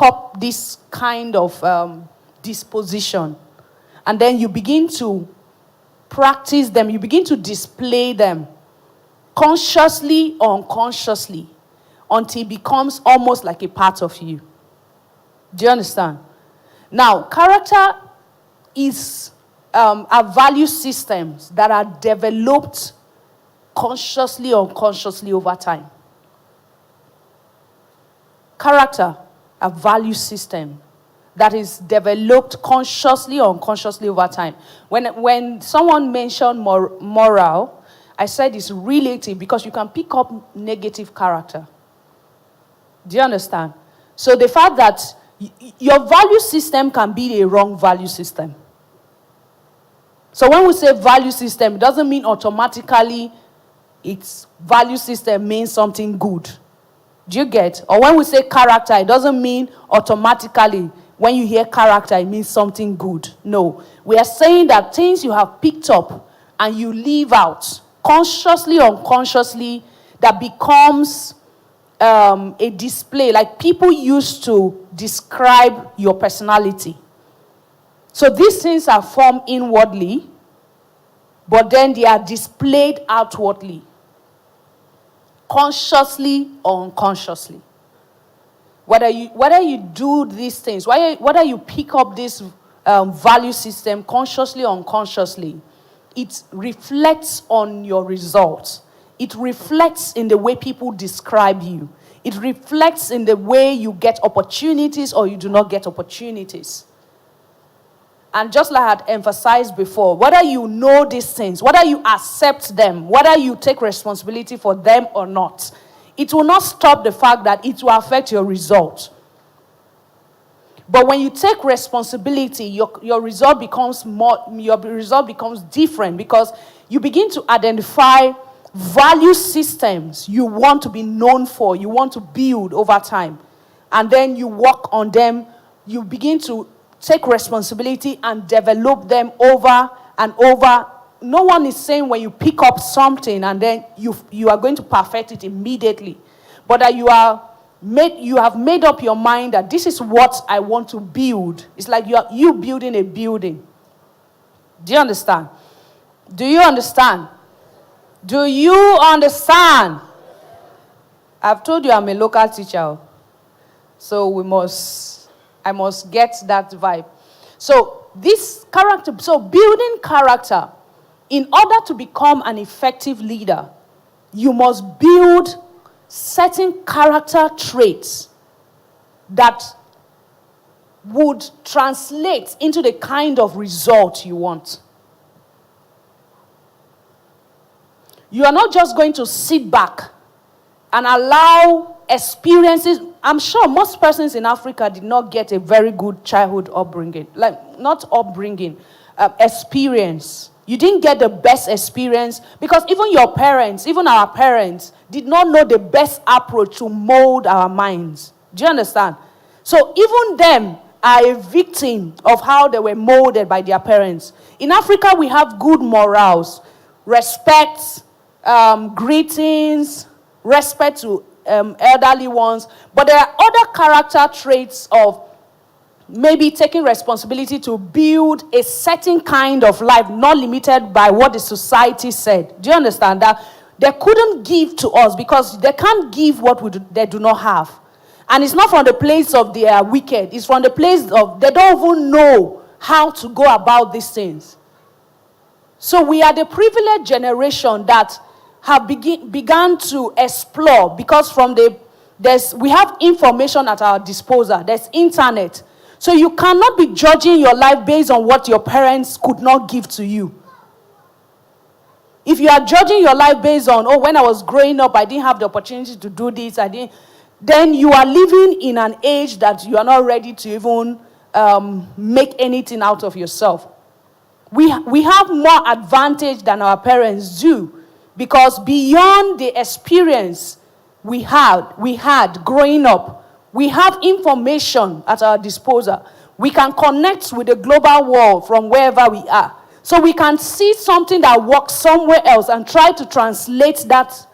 up this kind of disposition. And then you begin to practice them. You begin to display them consciously or unconsciously until it becomes almost like a part of you. Do you understand? Now, character is our value systems that are developed consciously or unconsciously over time. Character, a value system that is developed consciously or unconsciously over time. When someone mentioned moral, I said it's relative because you can pick up negative character. Do you understand? So the fact that your value system can be a wrong value system. So when we say value system, it doesn't mean automatically its value system means something good. Do you get? Or when we say character, it doesn't mean automatically when you hear character, it means something good. No. We are saying that things you have picked up and you leave out, consciously or unconsciously, that becomes a display. Like people used to describe your personality. So these things are formed inwardly, but then they are displayed outwardly, consciously or unconsciously. Whether you do these things, whether you pick up this value system consciously or unconsciously, it reflects on your results. It reflects in the way people describe you. It reflects in the way you get opportunities or you do not get opportunities. And just like I had emphasized before, whether you know these things, whether you accept them, whether you take responsibility for them or not, it will not stop the fact that it will affect your result. But when you take responsibility, your result becomes different because you begin to identify value systems you want to be known for, you want to build over time. And then you work on them, you begin to take responsibility and develop them over and over. No one is saying when you pick up something and then you are going to perfect it immediately. But that you have made up your mind that this is what I want to build. It's like you building a building. Do you understand? Do you understand? Do you understand? I've told you I'm a local teacher. So I must get that vibe. So this character, so building character, in order to become an effective leader, you must build certain character traits that would translate into the kind of result you want. You are not just going to sit back and allow experiences. I'm sure most persons in Africa did not get a very good childhood upbringing. Like, not upbringing, experience. You didn't get the best experience because even your parents, even our parents, did not know the best approach to mold our minds. Do you understand? So even them are a victim of how they were molded by their parents. In Africa, we have good morals, respect, greetings, respect to elderly ones. But there are other character traits of maybe taking responsibility to build a certain kind of life, not limited by what the society said. Do you understand that? They couldn't give to us because they can't give what they do not have. And it's not from the place of they are wicked. It's from the place of they don't even know how to go about these things. So we are the privileged generation that have begun to explore, because we have information at our disposal. There's internet. So you cannot be judging your life based on what your parents could not give to you. If you are judging your life based on, when I was growing up, I didn't have the opportunity to do this, then you are living in an age that you are not ready to even make anything out of yourself. We have more advantage than our parents do, because beyond the experience we had growing up, we have information at our disposal. We can connect with the global world from wherever we are. So we can see something that works somewhere else and try to translate that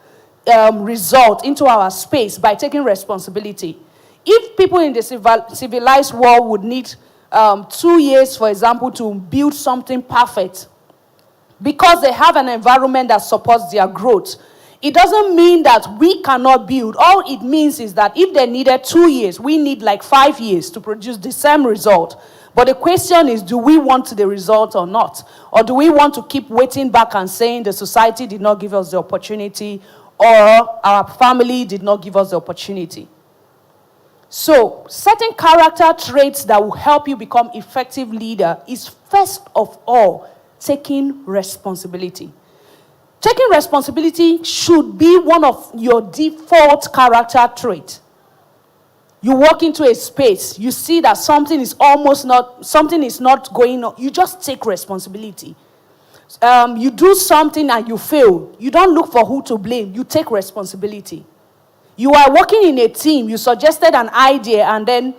result into our space by taking responsibility. If people in the civilized world would need 2 years, for example, to build something perfect, because they have an environment that supports their growth, it doesn't mean that we cannot build. All it means is that if they needed 2 years, we need like 5 years to produce the same result. But the question is, do we want the result or not? Or do we want to keep waiting back and saying the society did not give us the opportunity, or our family did not give us the opportunity? So, certain character traits that will help you become effective leader is, first of all, taking responsibility. Taking responsibility should be one of your default character traits. You walk into a space, you see that something is not going on, you just take responsibility. You do something and you fail, you don't look for who to blame, you take responsibility. You are working in a team, you suggested an idea, and then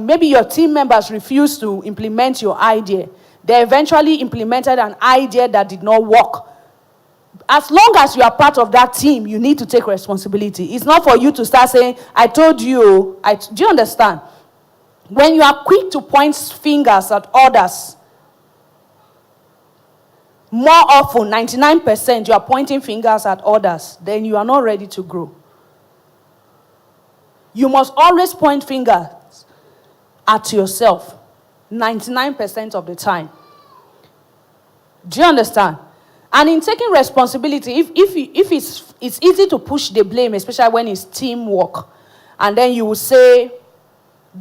maybe your team members refuse to implement your idea. They eventually implemented an idea that did not work. As long as you are part of that team, you need to take responsibility. It's not for you to start saying, I told you. Do you understand? When you are quick to point fingers at others, more often, 99%, you are pointing fingers at others, then you are not ready to grow. You must always point fingers at yourself, 99% of the time. Do you understand? And in taking responsibility, if it's easy to push the blame, especially when it's teamwork, and then you will say,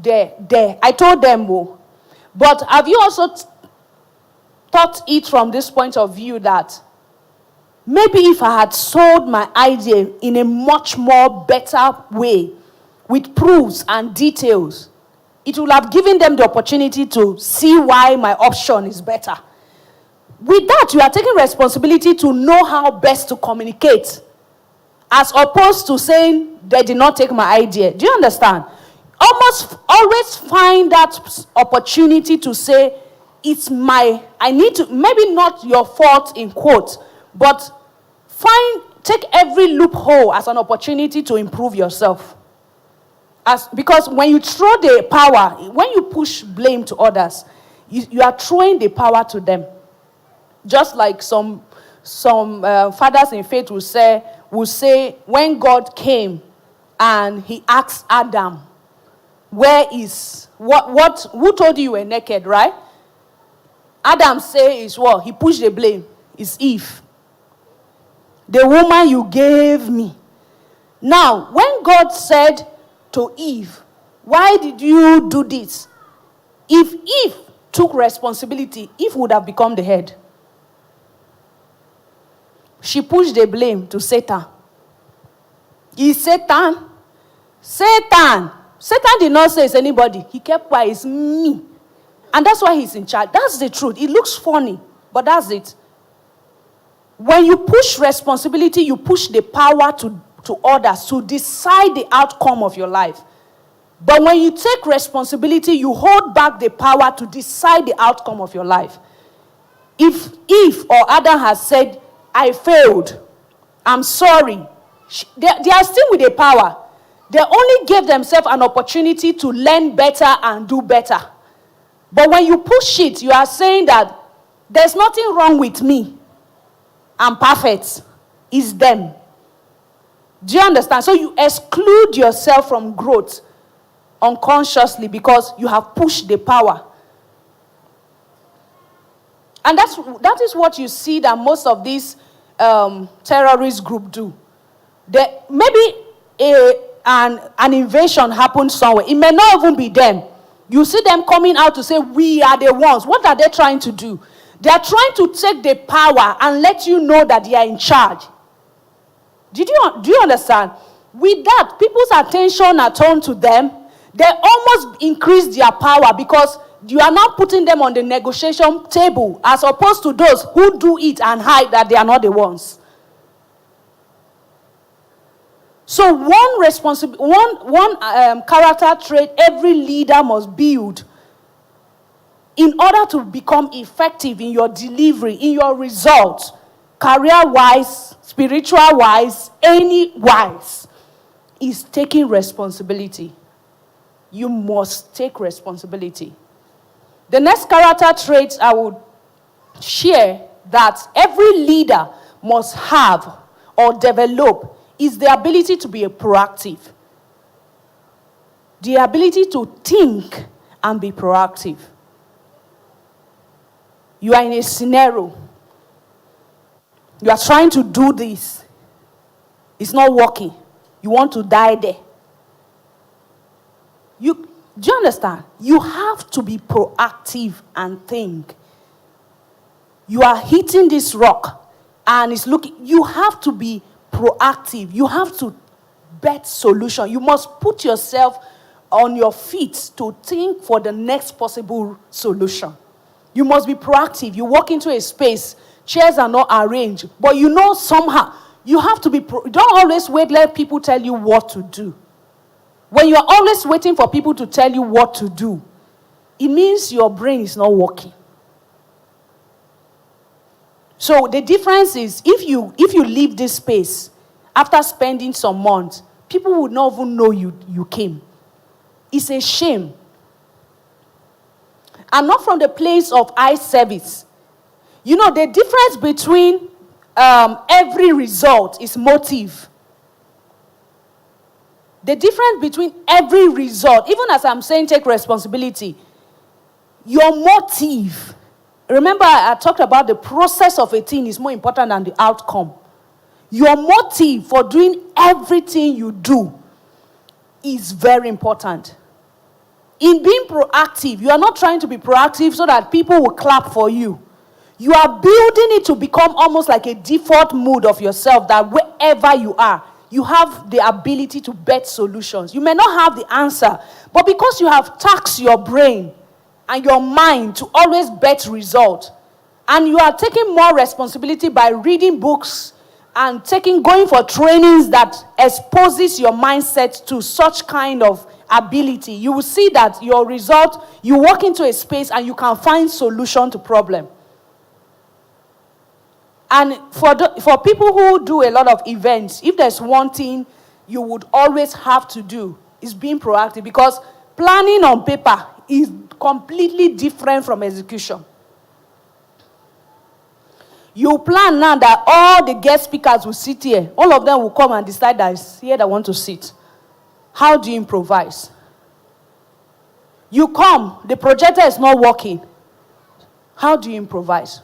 I told them, but have you also thought it from this point of view that maybe if I had sold my idea in a much more better way, with proofs and details, it will have given them the opportunity to see why my option is better. With that, you are taking responsibility to know how best to communicate, as opposed to saying they did not take my idea. Do you understand? Always find that opportunity to say, maybe not your fault in quotes, but take every loophole as an opportunity to improve yourself. Because when you throw the power, when you push blame to others, you are throwing the power to them. Just like some fathers in faith will say, when God came and he asked Adam, who told you were naked, right? Adam says what? He pushed the blame. It's Eve. The woman you gave me. Now, when God said to Eve, why did you do this? If Eve took responsibility, Eve would have become the head. She pushed the blame to Satan. Is Satan? Satan did not say it's anybody. He kept quiet, it's me. And that's why he's in charge. That's the truth. It looks funny, but that's it. When you push responsibility, you push the power to others to decide the outcome of your life. But when you take responsibility, you hold back the power to decide the outcome of your life. If Eve or Adam has said, I failed, I'm sorry, They are still with the power. They only gave themselves an opportunity to learn better and do better. But when you push it, you are saying that there's nothing wrong with me. I'm perfect. It's them. Do you understand? So you exclude yourself from growth unconsciously because you have pushed the power. And that is what you see that most of these terrorist groups do. Maybe an invasion happened somewhere. It may not even be them. You see them coming out to say, we are the ones. What are they trying to do? They are trying to take the power and let you know that they are in charge. Do you understand? With that, people's attention are turned to them. They almost increase their power because you are now putting them on the negotiation table as opposed to those who do it and hide that they are not the ones. So one character trait every leader must build in order to become effective in your delivery, in your results, career-wise, spiritual-wise, any-wise, is taking responsibility. You must take responsibility. The next character trait I would share that every leader must have or develop is the ability to be proactive. The ability to think and be proactive. You are in a scenario. You are trying to do this. It's not working. You want to die there. Do you understand? You have to be proactive and think. You are hitting this rock and it's looking. You have to be proactive. You have to bet solution. You must put yourself on your feet to think for the next possible solution. You must be proactive. You walk into a space, chairs are not arranged, but you know somehow you have to be. Don't always wait, let people tell you what to do. When you are always waiting for people to tell you what to do, it means your brain is not working. So the difference is if you leave this space after spending some months, people would not even know you came. It's a shame. And not from the place of eye service. You know, the difference between every result is motive. The difference between every result, even as I'm saying take responsibility, your motive. Remember, I talked about the process of a thing is more important than the outcome. Your motive for doing everything you do is very important. In being proactive, you are not trying to be proactive so that people will clap for you. You are building it to become almost like a default mood of yourself that wherever you are, you have the ability to bet solutions. You may not have the answer, but because you have taxed your brain and your mind to always bet result, and you are taking more responsibility by reading books and going for trainings that exposes your mindset to such kind of ability, you will see that your result, you walk into a space and you can find solution to problem. And for people who do a lot of events, if there's one thing you would always have to do is being proactive, because planning on paper is completely different from execution. You plan now that all the guest speakers will sit here. All of them will come and decide that it's here they want to sit. How do you improvise? You come, the projector is not working. How do you improvise?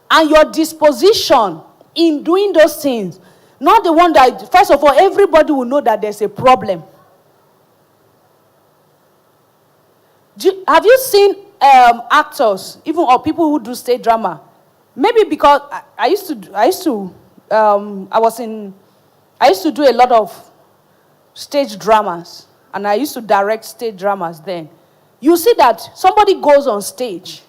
And your disposition in doing those things, not the one that, first of all, everybody will know that there's a problem. Have you seen actors, even or people who do stage drama? Maybe because I used to do a lot of stage dramas, and I used to direct stage dramas then. You see that somebody goes on stage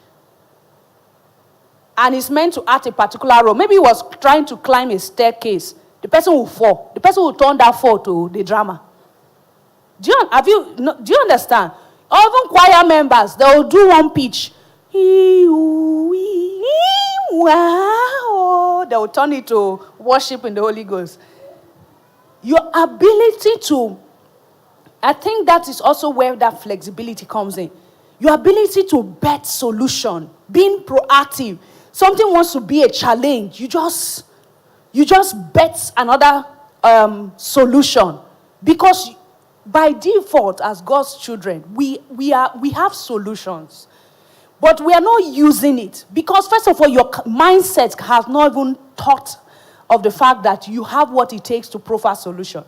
and is meant to act a particular role. Maybe he was trying to climb a staircase. The person will fall. The person will turn that fall to the drama. Do you understand? Even choir members, they will do one pitch. They will turn it to worship in the Holy Ghost. Your ability to, I think that is also where that flexibility comes in. Your ability to bet solution, being proactive. Something wants to be a challenge. You just bet another solution. Because by default, as God's children, we have solutions. But we are not using it. Because first of all, your mindset has not even thought of the fact that you have what it takes to profile solution.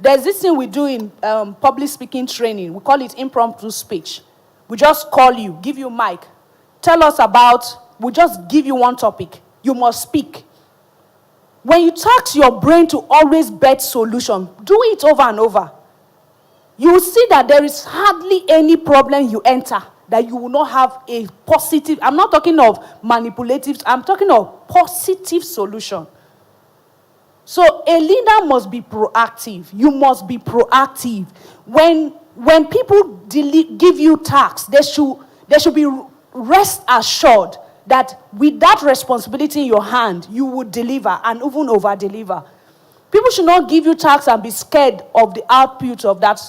There's this thing we do in public speaking training. We call it impromptu speech. We just call you, give you mic. Tell us about, we just give you one topic. You must speak. When you tax your brain to always bet solution, do it over and over. You will see that there is hardly any problem you enter that you will not have a positive, I'm not talking of manipulative, I'm talking of positive solution. So a leader must be proactive. You must be proactive. When people give you tasks, there should be rest assured that with that responsibility in your hand, you would deliver and even over-deliver. People should not give you tasks and be scared of the output of that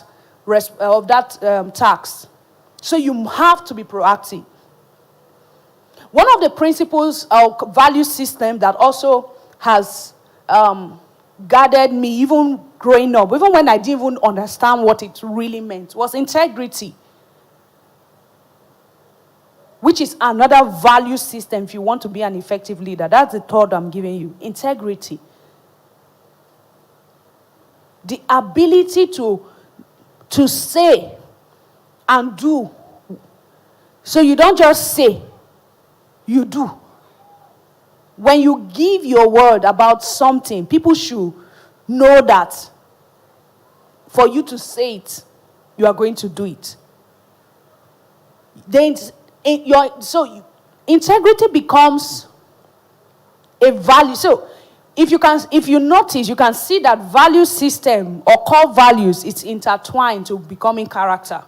task. So you have to be proactive. One of the principles of value system that also has guided me, even growing up, even when I didn't even understand what it really meant, was integrity. Which is another value system if you want to be an effective leader. That's the third I'm giving you. Integrity. The ability to say and do. So you don't just say, you do. When you give your word about something, people should know that for you to say it, you are going to do it. So integrity becomes a value. So if you notice, you can see that value system or core values is intertwined to becoming character.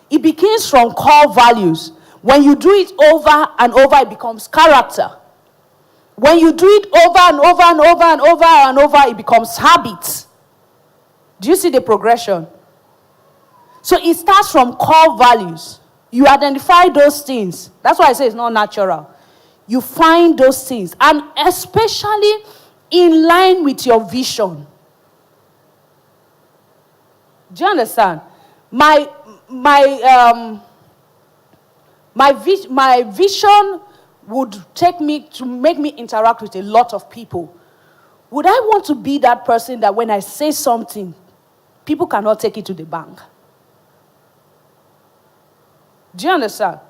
It begins from core values. When you do it over and over, it becomes character. When you do it over and over and over and over and over, it becomes habit. Do you see the progression? So it starts from core values. You identify those things. That's why I say it's not natural. You find those things. And especially in line with your vision. Do you understand? My vision would make me interact with a lot of people. Would I want to be that person that when I say something, people cannot take it to the bank? Do you understand?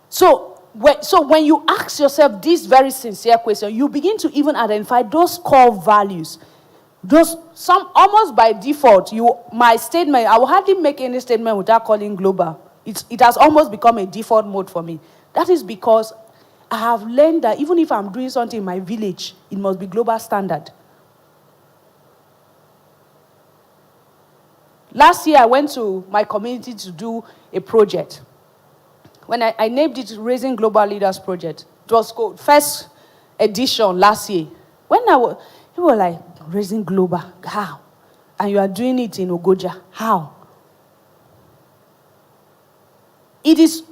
So when you ask yourself this very sincere question, you begin to even identify those core values. Some almost by default, my statement, I will hardly make any statement without calling global. It has almost become a default mode for me. That is because I have learned that even if I'm doing something in my village, it must be global standard. Last year, I went to my community to do a project. When I named it Raising Global Leaders Project, it was called first edition last year. People were like, Raising Global, how? And you are doing it in Ogoja, how? It is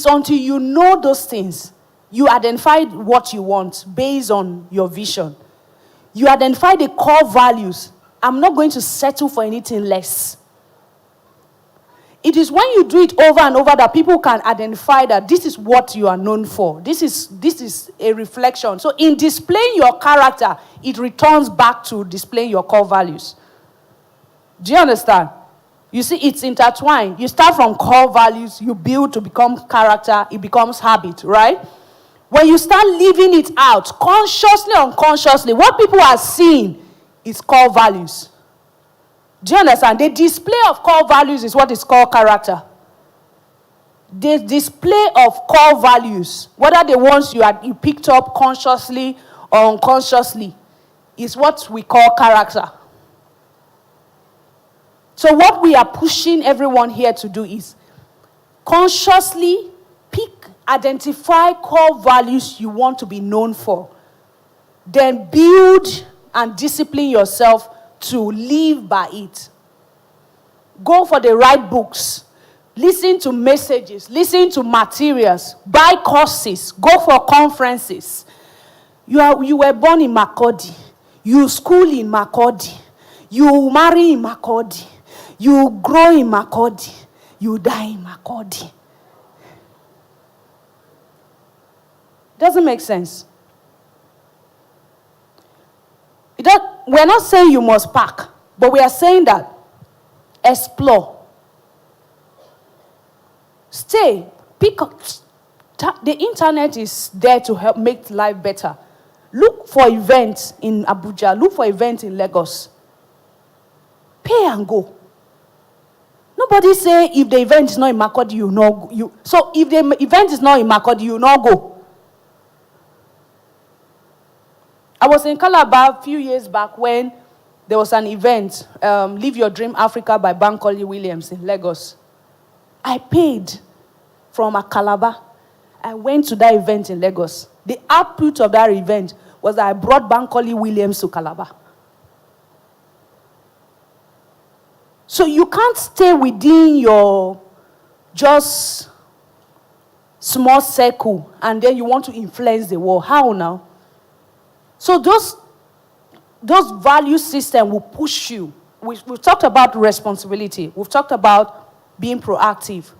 until you know those things, you identify what you want based on your vision. You identify the core values. I'm not going to settle for anything less. It is when you do it over and over that people can identify that this is what you are known for. This is a reflection. So in displaying your character, it returns back to displaying your core values. Do you understand? You see, it's intertwined. You start from core values, you build to become character, it becomes habit, right? When you start living it out, consciously or unconsciously, what people are seeing is core values. Do you understand? The display of core values is what is called character. The display of core values, whether the ones you picked up consciously or unconsciously, is what we call character. So what we are pushing everyone here to do is consciously identify core values you want to be known for. Then build and discipline yourself to live by it. Go for the right books. Listen to messages. Listen to materials. Buy courses. Go for conferences. You were born in Makurdi. You school in Makurdi. You marry in Makurdi. You grow in Makurdi. You die in Makurdi. Doesn't make sense. We're not saying you must pack, but we are saying that explore. Stay. Pick up. The internet is there to help make life better. Look for events in Abuja. Look for events in Lagos. Pay and go. Nobody say if the event is not in Makurdi, you know. So if the event is not in Makurdi, you not go. I was in Calabar a few years back when there was an event, Live Your Dream Africa by Bankole Williams in Lagos. I paid from a Calabar. I went to that event in Lagos. The output of that event was that I brought Bankole Williams to Calabar. So you can't stay within your just small circle and then you want to influence the world. How now? So those value systems will push you. We've talked about responsibility. We've talked about being proactive.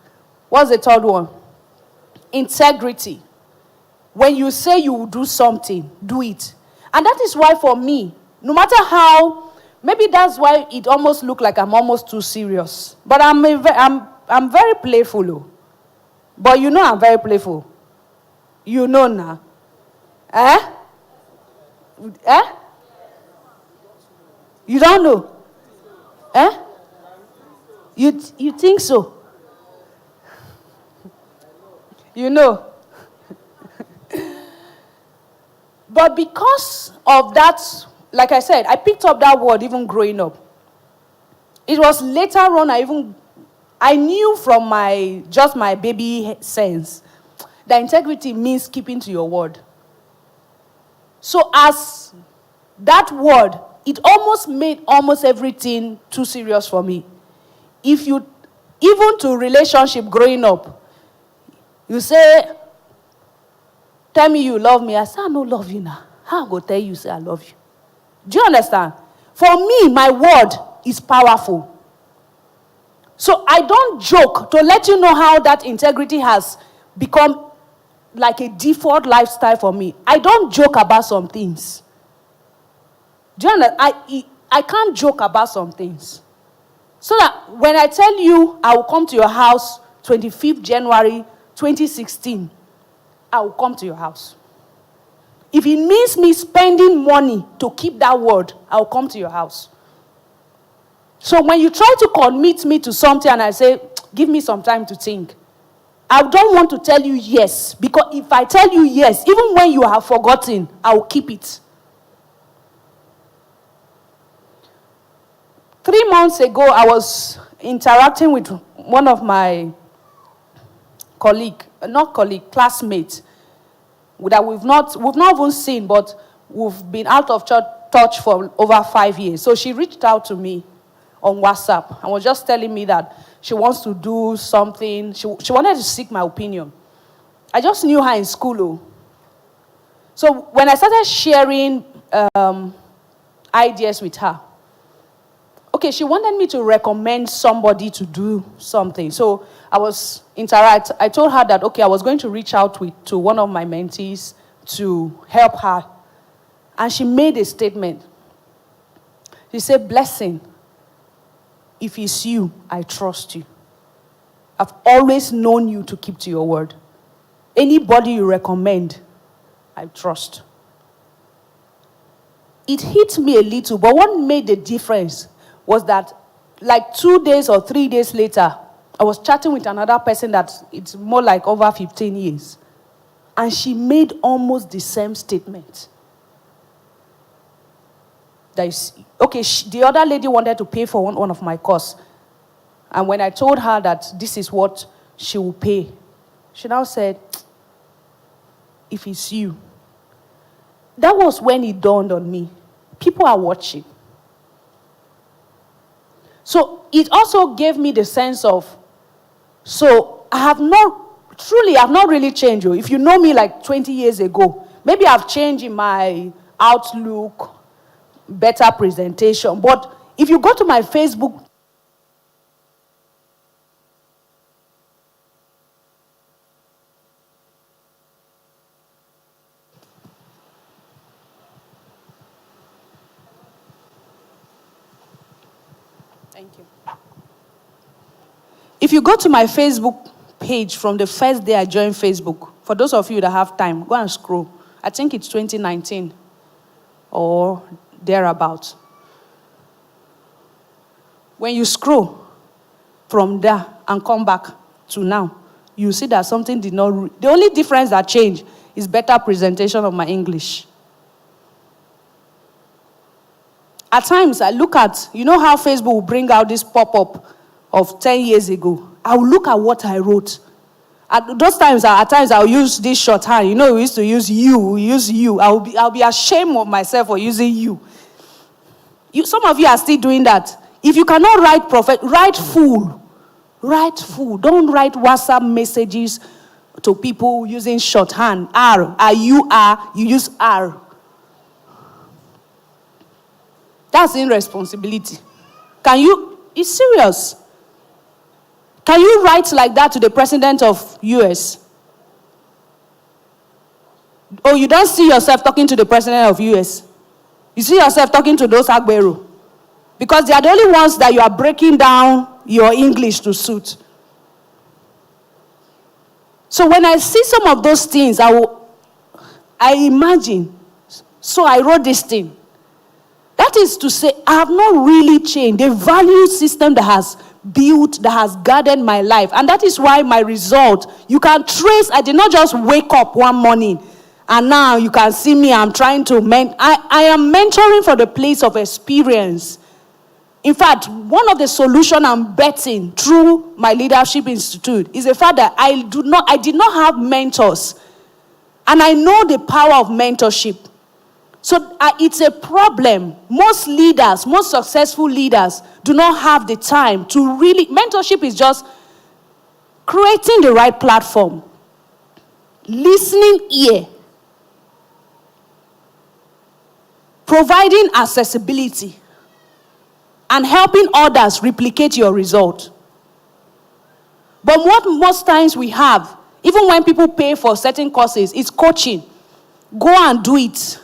What's the third one? Integrity. When you say you will do something, do it. And that is why for me, no matter how, maybe that's why it almost looks like I'm almost too serious. But I'm very playful. Though. But you know I'm very playful. You know now. Eh? Eh? You don't know? Eh? You think so? You know? But because of that, like I said, I picked up that word even growing up. It was later on I knew from my baby sense that integrity means keeping to your word. So as that word, it almost made almost everything too serious for me. If you, even to relationship growing up, you say, tell me you love me. I say, I don't love you now. How I go tell you, say I love you? Do you understand? For me, my word is powerful. So I don't joke to let you know how that integrity has become like a default lifestyle for me. I don't joke about some things. Do you understand? I can't joke about some things. So that when I tell you I will come to your house 25th January 2016, I will come to your house. If it means me spending money to keep that word, I will come to your house. So when you try to commit me to something and I say, give me some time to think, I don't want to tell you yes. Because if I tell you yes, even when you have forgotten, I will keep it. 3 months ago, I was interacting with one of my classmates that we've not even seen, but we've been out of touch for over 5 years. So she reached out to me on WhatsApp and was just telling me that she wants to do something. She wanted to seek my opinion. I just knew her in school. So when I started sharing ideas with her, okay, she wanted me to recommend somebody to do something. So I told her that, okay, I was going to reach out to one of my mentees to help her. And she made a statement. She said, Blessing, if it's you, I trust you. I've always known you to keep to your word. Anybody you recommend, I trust. It hit me a little, but what made the difference was that like 2 days or 3 days later, I was chatting with another person that it's more like over 15 years. And she made almost the same statement. That is, okay, the other lady wanted to pay for one of my courses. And when I told her that this is what she will pay, she now said, if it's you. That was when it dawned on me people are watching. So it also gave me the sense of, so I've not really changed. If you know me like 20 years ago, maybe I've changed in my outlook, better presentation. But if you go to my Facebook, thank you. If you go to my Facebook page from the first day I joined Facebook, for those of you that have time, go and scroll. I think it's 2019 or thereabouts. When you scroll from there and come back to now, you see that something did not... The only difference that changed is better presentation of my English. At times, I look at, you know how Facebook will bring out this pop-up of 10 years ago. I will look at what I wrote. At those times, I'll use this shorthand. You know, we used to use you. I'll be ashamed of myself for using you. Some of you are still doing that. If you cannot write prophet, write full. Write full. Don't write WhatsApp messages to people using shorthand. You use R. That's irresponsibility. It's serious. Can you write like that to the president of US? Oh, you don't see yourself talking to the president of US. You see yourself talking to those Agbero. Because they are the only ones that you are breaking down your English to suit. So when I see some of those things, I imagine. So I wrote this thing. That is to say, I have not really changed the value system that has built, that has guided my life. And that is why my result, you can trace, I did not just wake up one morning and now you can see me, I'm trying to I am mentoring from the place of experience. In fact, one of the solutions I'm betting through my leadership institute is the fact that I did not have mentors. And I know the power of mentorship. So it's a problem. Most leaders, most successful leaders do not have the time to really... Mentorship is just creating the right platform, listening ear, providing accessibility, and helping others replicate your result. But what most times we have, even when people pay for certain courses, is coaching. Go and do it.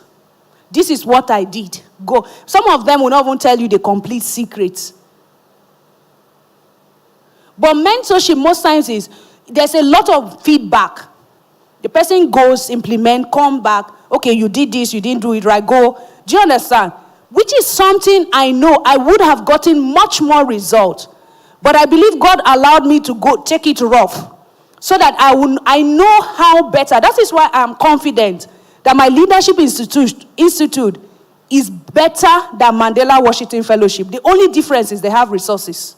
This is what I did. Go. Some of them will not even tell you the complete secrets. But mentorship most times is, there's a lot of feedback. The person goes, implement, come back. Okay, you did this, you didn't do it right, go. Do you understand? Which is something I know I would have gotten much more result. But I believe God allowed me to go take it rough. So that I know how better. That is why I'm confident that my leadership institute is better than Mandela Washington Fellowship. The only difference is they have resources.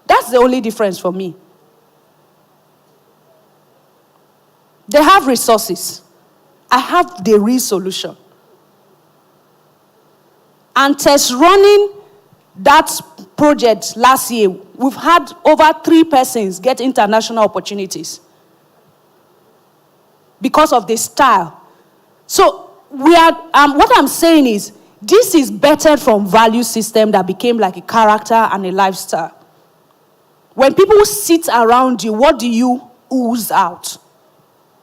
That's the only difference for me. They have resources. I have the real solution. And test running that project last year, we've had over 3 persons get international opportunities because of the style. So what I'm saying is, this is better from value system that became like a character and a lifestyle. When people sit around you, what do you ooze out?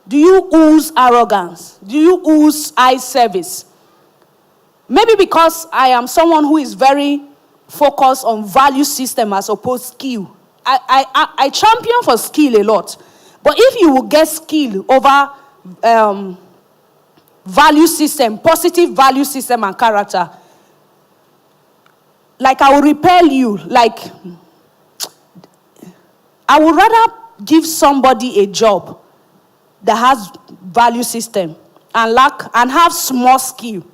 Do you ooze arrogance? Do you ooze eye service? Maybe because I am someone who is very focused on value system as opposed to skill. I champion for skill a lot. But if you will get skill over value system, positive value system and character, like I will repel you. Like, I would rather give somebody a job that has value system and have small skill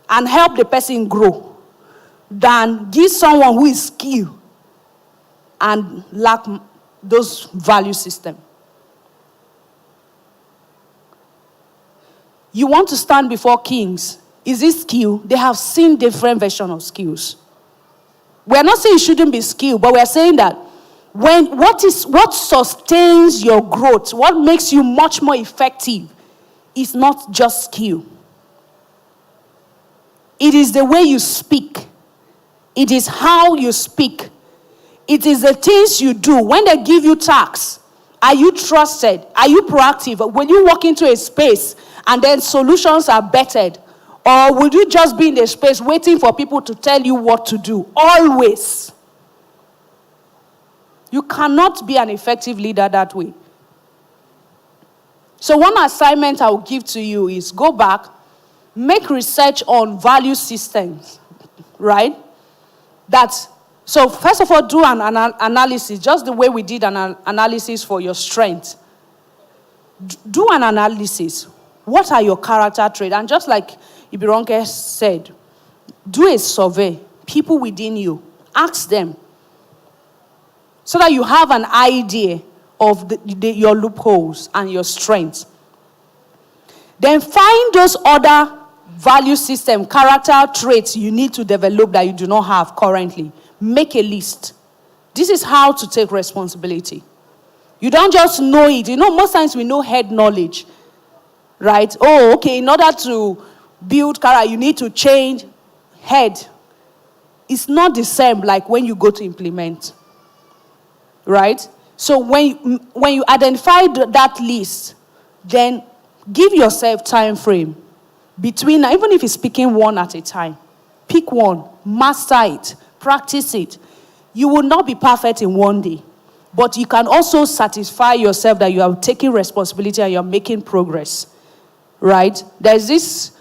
and help the person grow than give someone who is skilled and lack those value system. You want to stand before kings. Is it skill? They have seen different versions of skills. We're not saying it shouldn't be skill, but we're saying that what sustains your growth, what makes you much more effective, is not just skill. It is the way you speak. It is how you speak. It is the things you do. When they give you tasks, are you trusted? Are you proactive? When you walk into a space and then solutions are bettered, or will you just be in the space waiting for people to tell you what to do? Always. You cannot be an effective leader that way. So one assignment I will give to you is go back, make research on value systems, right? So first of all, do an analysis, just the way we did an analysis for your strength. Do an analysis. What are your character traits? And just like Ibironke said, do a survey. People within you, ask them, so that you have an idea of your loopholes and your strengths. Then find those other value system, character traits you need to develop that you do not have currently. Make a list. This is how to take responsibility. You don't just know it. You know, most times we know head knowledge, right? Oh, okay, in order to build character, you need to change head. It's not the same like when you go to implement, right? So when you identify that list, then give yourself time frame between, even if it's picking one at a time, pick one, master it, practice it. You will not be perfect in one day, but you can also satisfy yourself that you are taking responsibility and you're making progress, right? There's this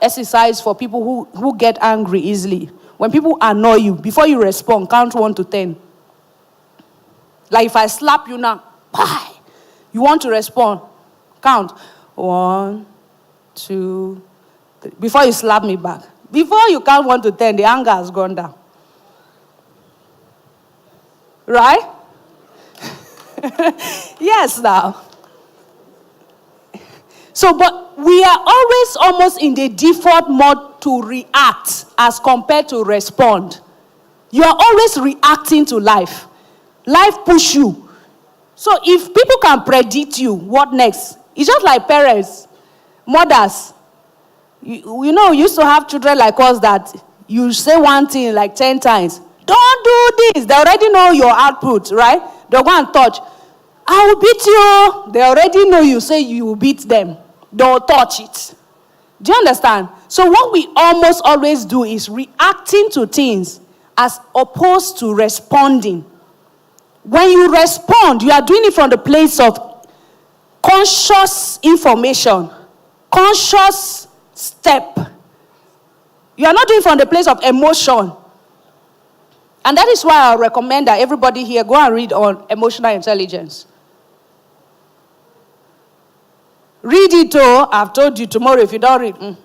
exercise for people who get angry easily. When people annoy you, before you respond, count 1 to 10. Like if I slap you now, you want to respond, count 1, 2, 3. Before you slap me back. Before you count 1 to 10, the anger has gone down. Right? Yes, now. So, but we are always almost in the default mode to react as compared to respond. You are always reacting to life. Life push you. So if people can predict you, what next? It's just like parents, mothers. You know, we used to have children like us that you say one thing like 10 times. Don't do this. They already know your output, right? They'll go and touch. I will beat you. They already know you say you will beat them. Don't touch it. Do you understand? So what we almost always do is reacting to things as opposed to responding. When you respond, you are doing it from the place of conscious information, conscious step. You are not doing it from the place of emotion. And that is why I recommend that everybody here go and read on emotional intelligence. Read it, oh, I've told you tomorrow, if you don't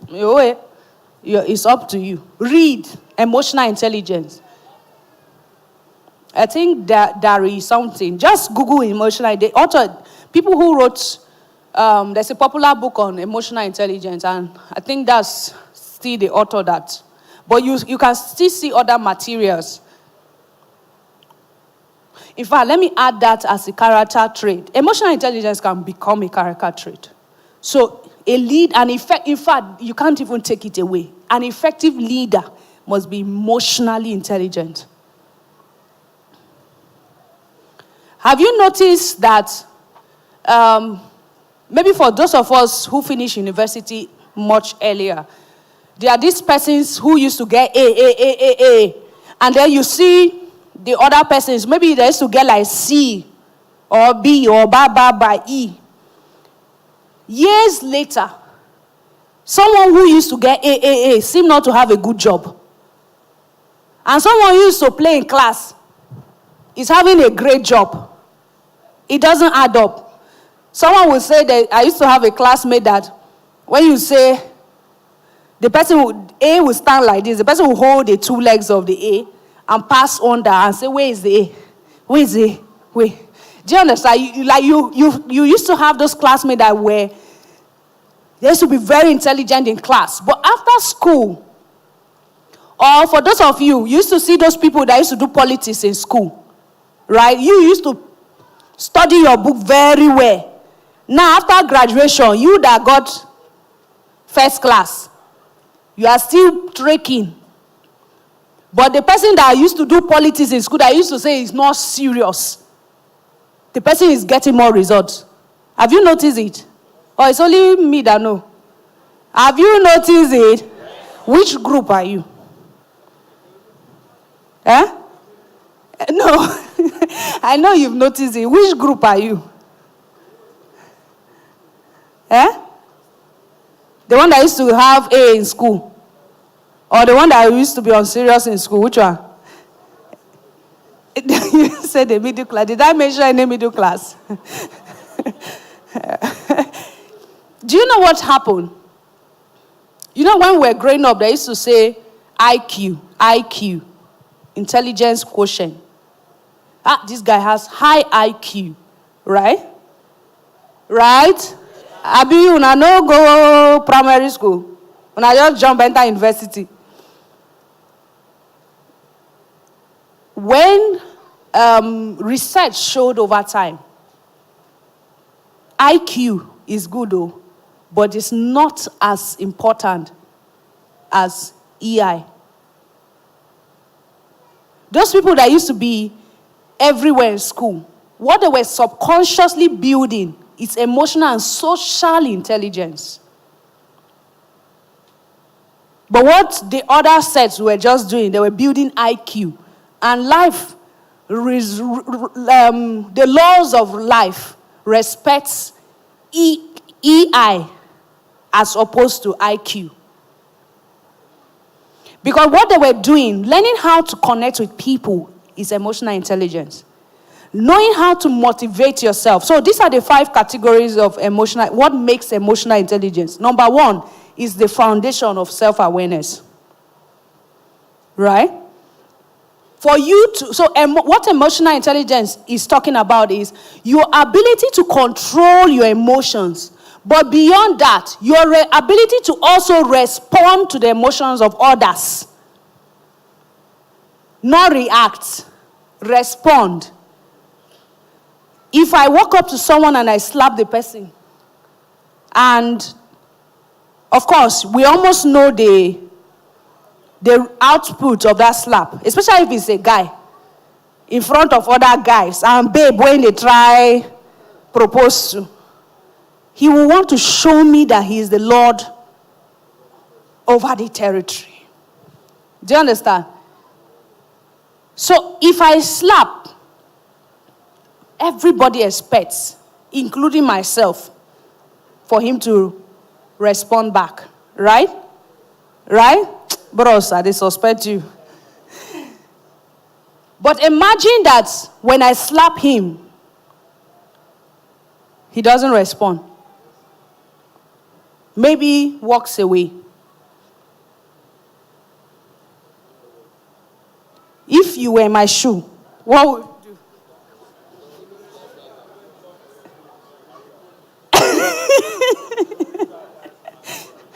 read, it's up to you. Read emotional intelligence. I think that there is something. Just Google emotional. The author, people who wrote, there's a popular book on emotional intelligence, and I think that's still the author that. But you can still see other materials. In fact, let me add that as a character trait. Emotional intelligence can become a character trait. So in fact, you can't even take it away. An effective leader must be emotionally intelligent. Have you noticed that maybe for those of us who finished university much earlier, there are these persons who used to get A, and then you see the other persons, maybe they used to get like C or B or by E. Years later, someone who used to get A seemed not to have a good job. And someone who used to play in class is having a great job. It doesn't add up. Someone will say that I used to have a classmate that when you say the person A will stand like this, the person will hold the two legs of the A and pass under and say, where is the A? Where is the A? Where? Do you understand? You used to have those classmates that were They used to be very intelligent in class. But after school, or for those of you used to see those people that used to do politics in school, right? You used to study your book very well. Now, after graduation, you that got first class, you are still trekking. But the person that used to do politics in school that used to say is not serious, the person is getting more results. Have you noticed it? Or it's only me that know? Have you noticed it? Which group are you? Eh? No. I know you've noticed it. Which group are you? Eh? The one that used to have A in school? Or the one that used to be unserious in school? Which one? You said the middle class. Did I mention any middle class? Do you know what happened? You know, when we were growing up, they used to say IQ, intelligence quotient. This guy has high IQ, right? Right? Abi, una no go primary school. Una just jump enter university. When research showed over time, IQ is good though, but it's not as important as EI. Those people that used to be everywhere in school, what they were subconsciously building is emotional and social intelligence. But what the other sets were just doing, they were building IQ. And life, the laws of life respects EI as opposed to IQ. Because what they were doing, learning how to connect with people is emotional intelligence. Knowing how to motivate yourself. So these are the 5 categories of emotional, what makes emotional intelligence. Number 1 is the foundation of self-awareness. Right? For you to, what emotional intelligence is talking about is your ability to control your emotions. But beyond that, your ability to also respond to the emotions of others. Not react. Respond. If I walk up to someone and I slap the person, and of course, we almost know the output of that slap, especially if it's a guy in front of other guys, and babe, when they try propose to, he will want to show me that he is the Lord over the territory. Do you understand? So if I slap, everybody expects, including myself, for him to respond back. Right? Right? Bros, I suspect you. But imagine that when I slap him, he doesn't respond. Maybe walks away. If you were in my shoe, what would you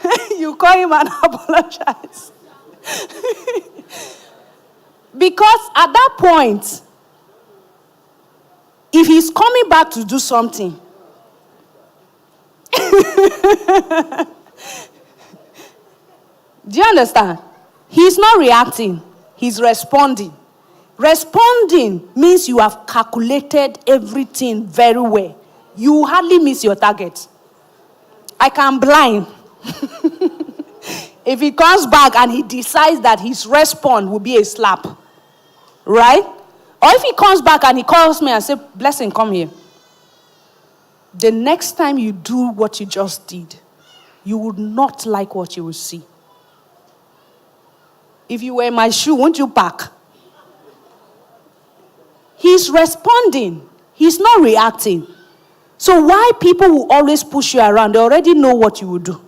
do? You call him and apologize. Because at that point, if he's coming back to do something, do you understand? He's not reacting, he's responding. Responding means you have calculated everything very well. You hardly miss your target. I can blind. If he comes back and he decides that his response will be a slap, right? Or if he comes back and he calls me and says, Blessing, come here. The next time you do what you just did, you would not like what you will see. If you were in my shoe, won't you pack? He's responding. He's not reacting. So why people will always push you around? They already know what you will do.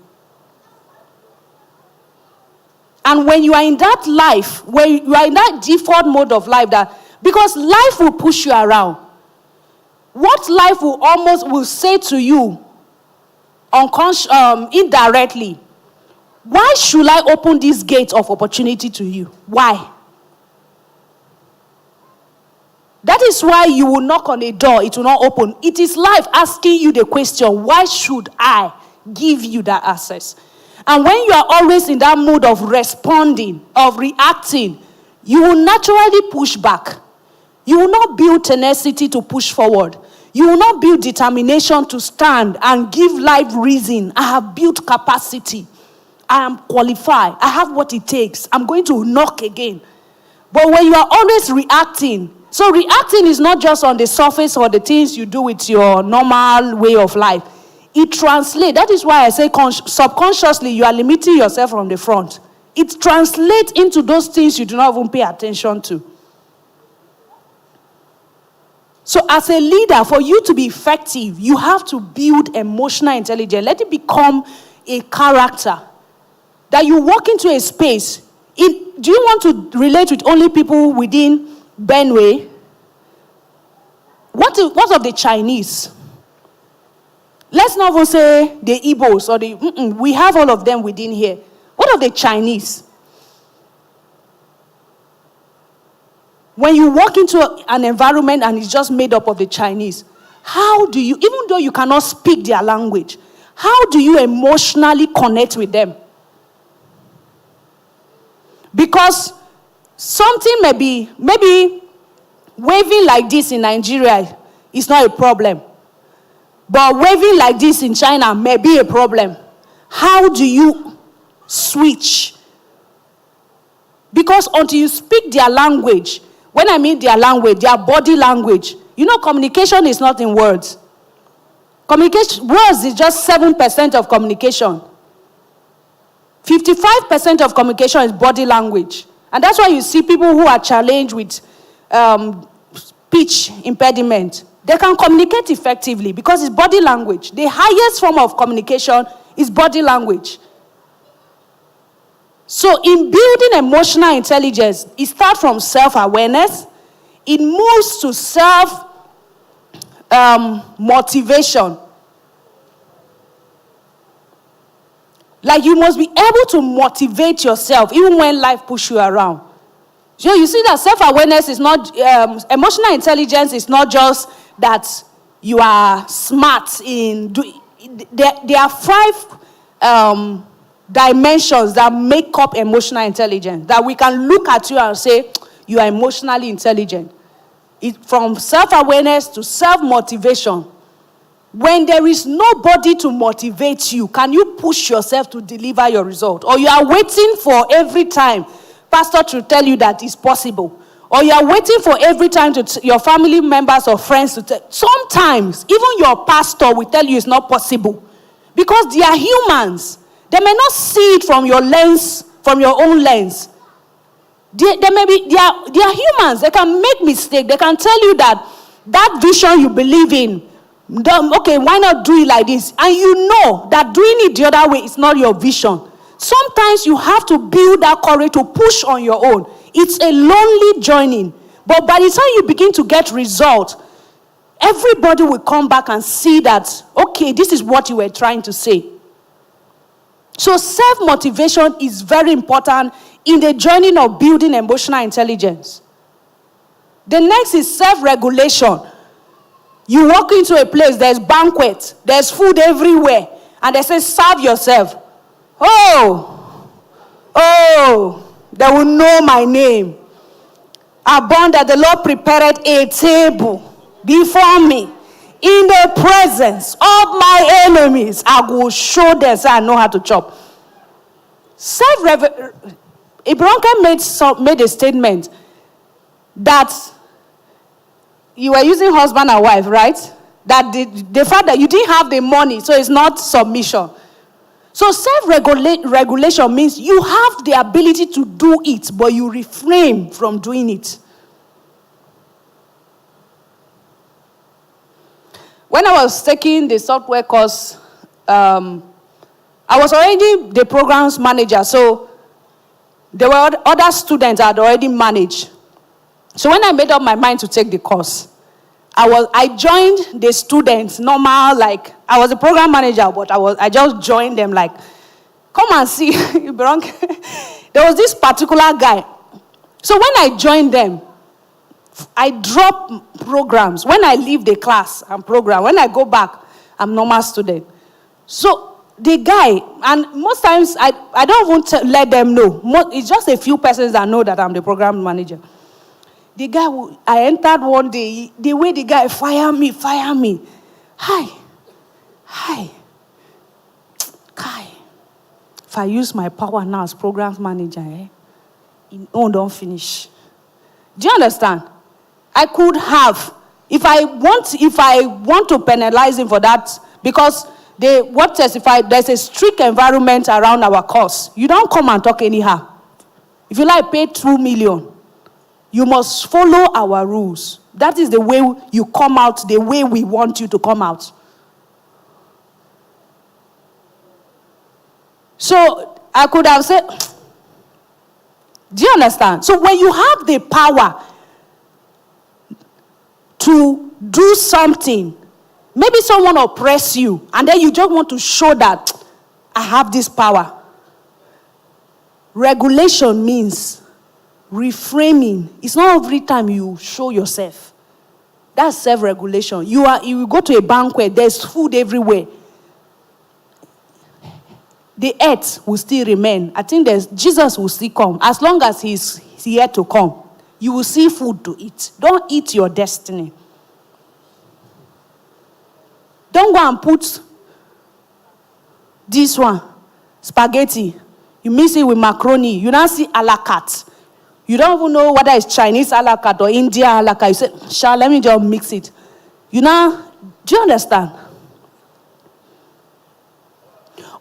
And when you are in that life, when you are in that default mode of life, that because life will push you around. What life will say to you indirectly, why should I open this gate of opportunity to you? Why? That is why you will knock on a door, it will not open. It is life asking you the question, why should I give you that access? And when you are always in that mood of responding, of reacting, you will naturally push back. You will not build tenacity to push forward. You will not build determination to stand and give life reason. I have built capacity. I am qualified. I have what it takes. I'm going to knock again. But when you are always reacting, so reacting is not just on the surface or the things you do with your normal way of life. It translates. That is why I say subconsciously you are limiting yourself from the front. It translates into those things you do not even pay attention to. So as a leader, for you to be effective, you have to build emotional intelligence. Let it become a character. That you walk into a space. Do you want to relate with only people within Benue? What of the Chinese? Let's not even say the Igbos or we have all of them within here. What of the Chinese? When you walk into an environment and it's just made up of the Chinese, how do you, even though you cannot speak their language, how do you emotionally connect with them? Because something maybe waving like this in Nigeria is not a problem. But waving like this in China may be a problem. How do you switch? Because until you speak their language, when I mean their language, their body language, you know, communication is not in words. Words is just 7% of communication. 55% of communication is body language. And that's why you see people who are challenged with speech impediment. They can communicate effectively because it's body language. The highest form of communication is body language. So in building emotional intelligence, it starts from self-awareness. It moves to self-motivation. Like you must be able to motivate yourself even when life pushes you around. So you see that self-awareness is not, emotional intelligence is not just that you are smart in, there are 5 dimensions that make up emotional intelligence, that we can look at you and say, you are emotionally intelligent. From self-awareness to self-motivation. When there is nobody to motivate you, can you push yourself to deliver your result? Or you are waiting for every time pastor to tell you that it's possible. Or you are waiting for every time your family members or friends to tell. Sometimes, even your pastor will tell you it's not possible. Because they are humans. They may not see it from your lens, from your own lens. They are humans. They can make mistakes. They can tell you that vision you believe in, okay, why not do it like this? And you know that doing it the other way is not your vision. Sometimes you have to build that courage to push on your own. It's a lonely journey. But by the time you begin to get results, everybody will come back and see that, okay, this is what you were trying to say. So self-motivation is very important in the journey of building emotional intelligence. The next is self-regulation. You walk into a place, there's banquet, there's food everywhere, and they say, serve yourself. They will know my name. Abundant, the Lord prepared a table before me in the presence of my enemies. I will show them so I know how to chop. Ibronka made a statement that you were using husband and wife, right? That the fact that you didn't have the money, so it's not submission. So self-regulation means you have the ability to do it, but you refrain from doing it. When I was taking the software course, I was already the programs manager, so there were other students I had already managed. So when I made up my mind to take the course, I joined the students normal, like I was a program manager, but I just joined them like, come and see. There was this particular guy. So when I joined them, I drop programs. When I leave the class, I'm program. When I go back, I'm normal student. So the guy, and most times I don't even let them know. It's just a few persons that know that I'm the program manager. The guy, I entered one day, the way the guy fire me. Hi. Kai. If I use my power now as program manager, don't finish. Do you understand? I could have, if I want to penalize him for that, because there's a strict environment around our course. You don't come and talk anyhow. If you like pay 2 million, you must follow our rules. That is the way you come out, the way we want you to come out. So I could have said, do you understand? So when you have the power to do something, maybe someone oppress you, and then you just want to show that I have this power. Regulation means reframing. It's not every time you show yourself. That's self-regulation. You go to a banquet, there's food everywhere. The earth will still remain. I think Jesus will still come. As long as he's here to come, you will see food to eat. Don't eat your destiny. Don't go and put this one, spaghetti. You mix it with macaroni. You don't see a la carte. You don't even know whether it's Chinese a la carte or India a la carte. You say, let me just mix it. Do you understand?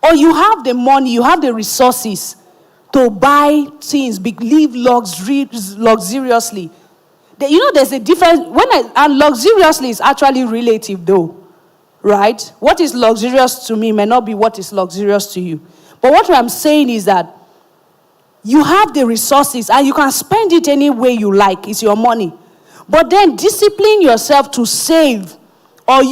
Or you have the money, you have the resources to buy things, live luxuriously. There's a difference. And luxuriously is actually relative though, right? What is luxurious to me may not be what is luxurious to you. But what I'm saying is that you have the resources and you can spend it any way you like. It's your money. But then discipline yourself to save or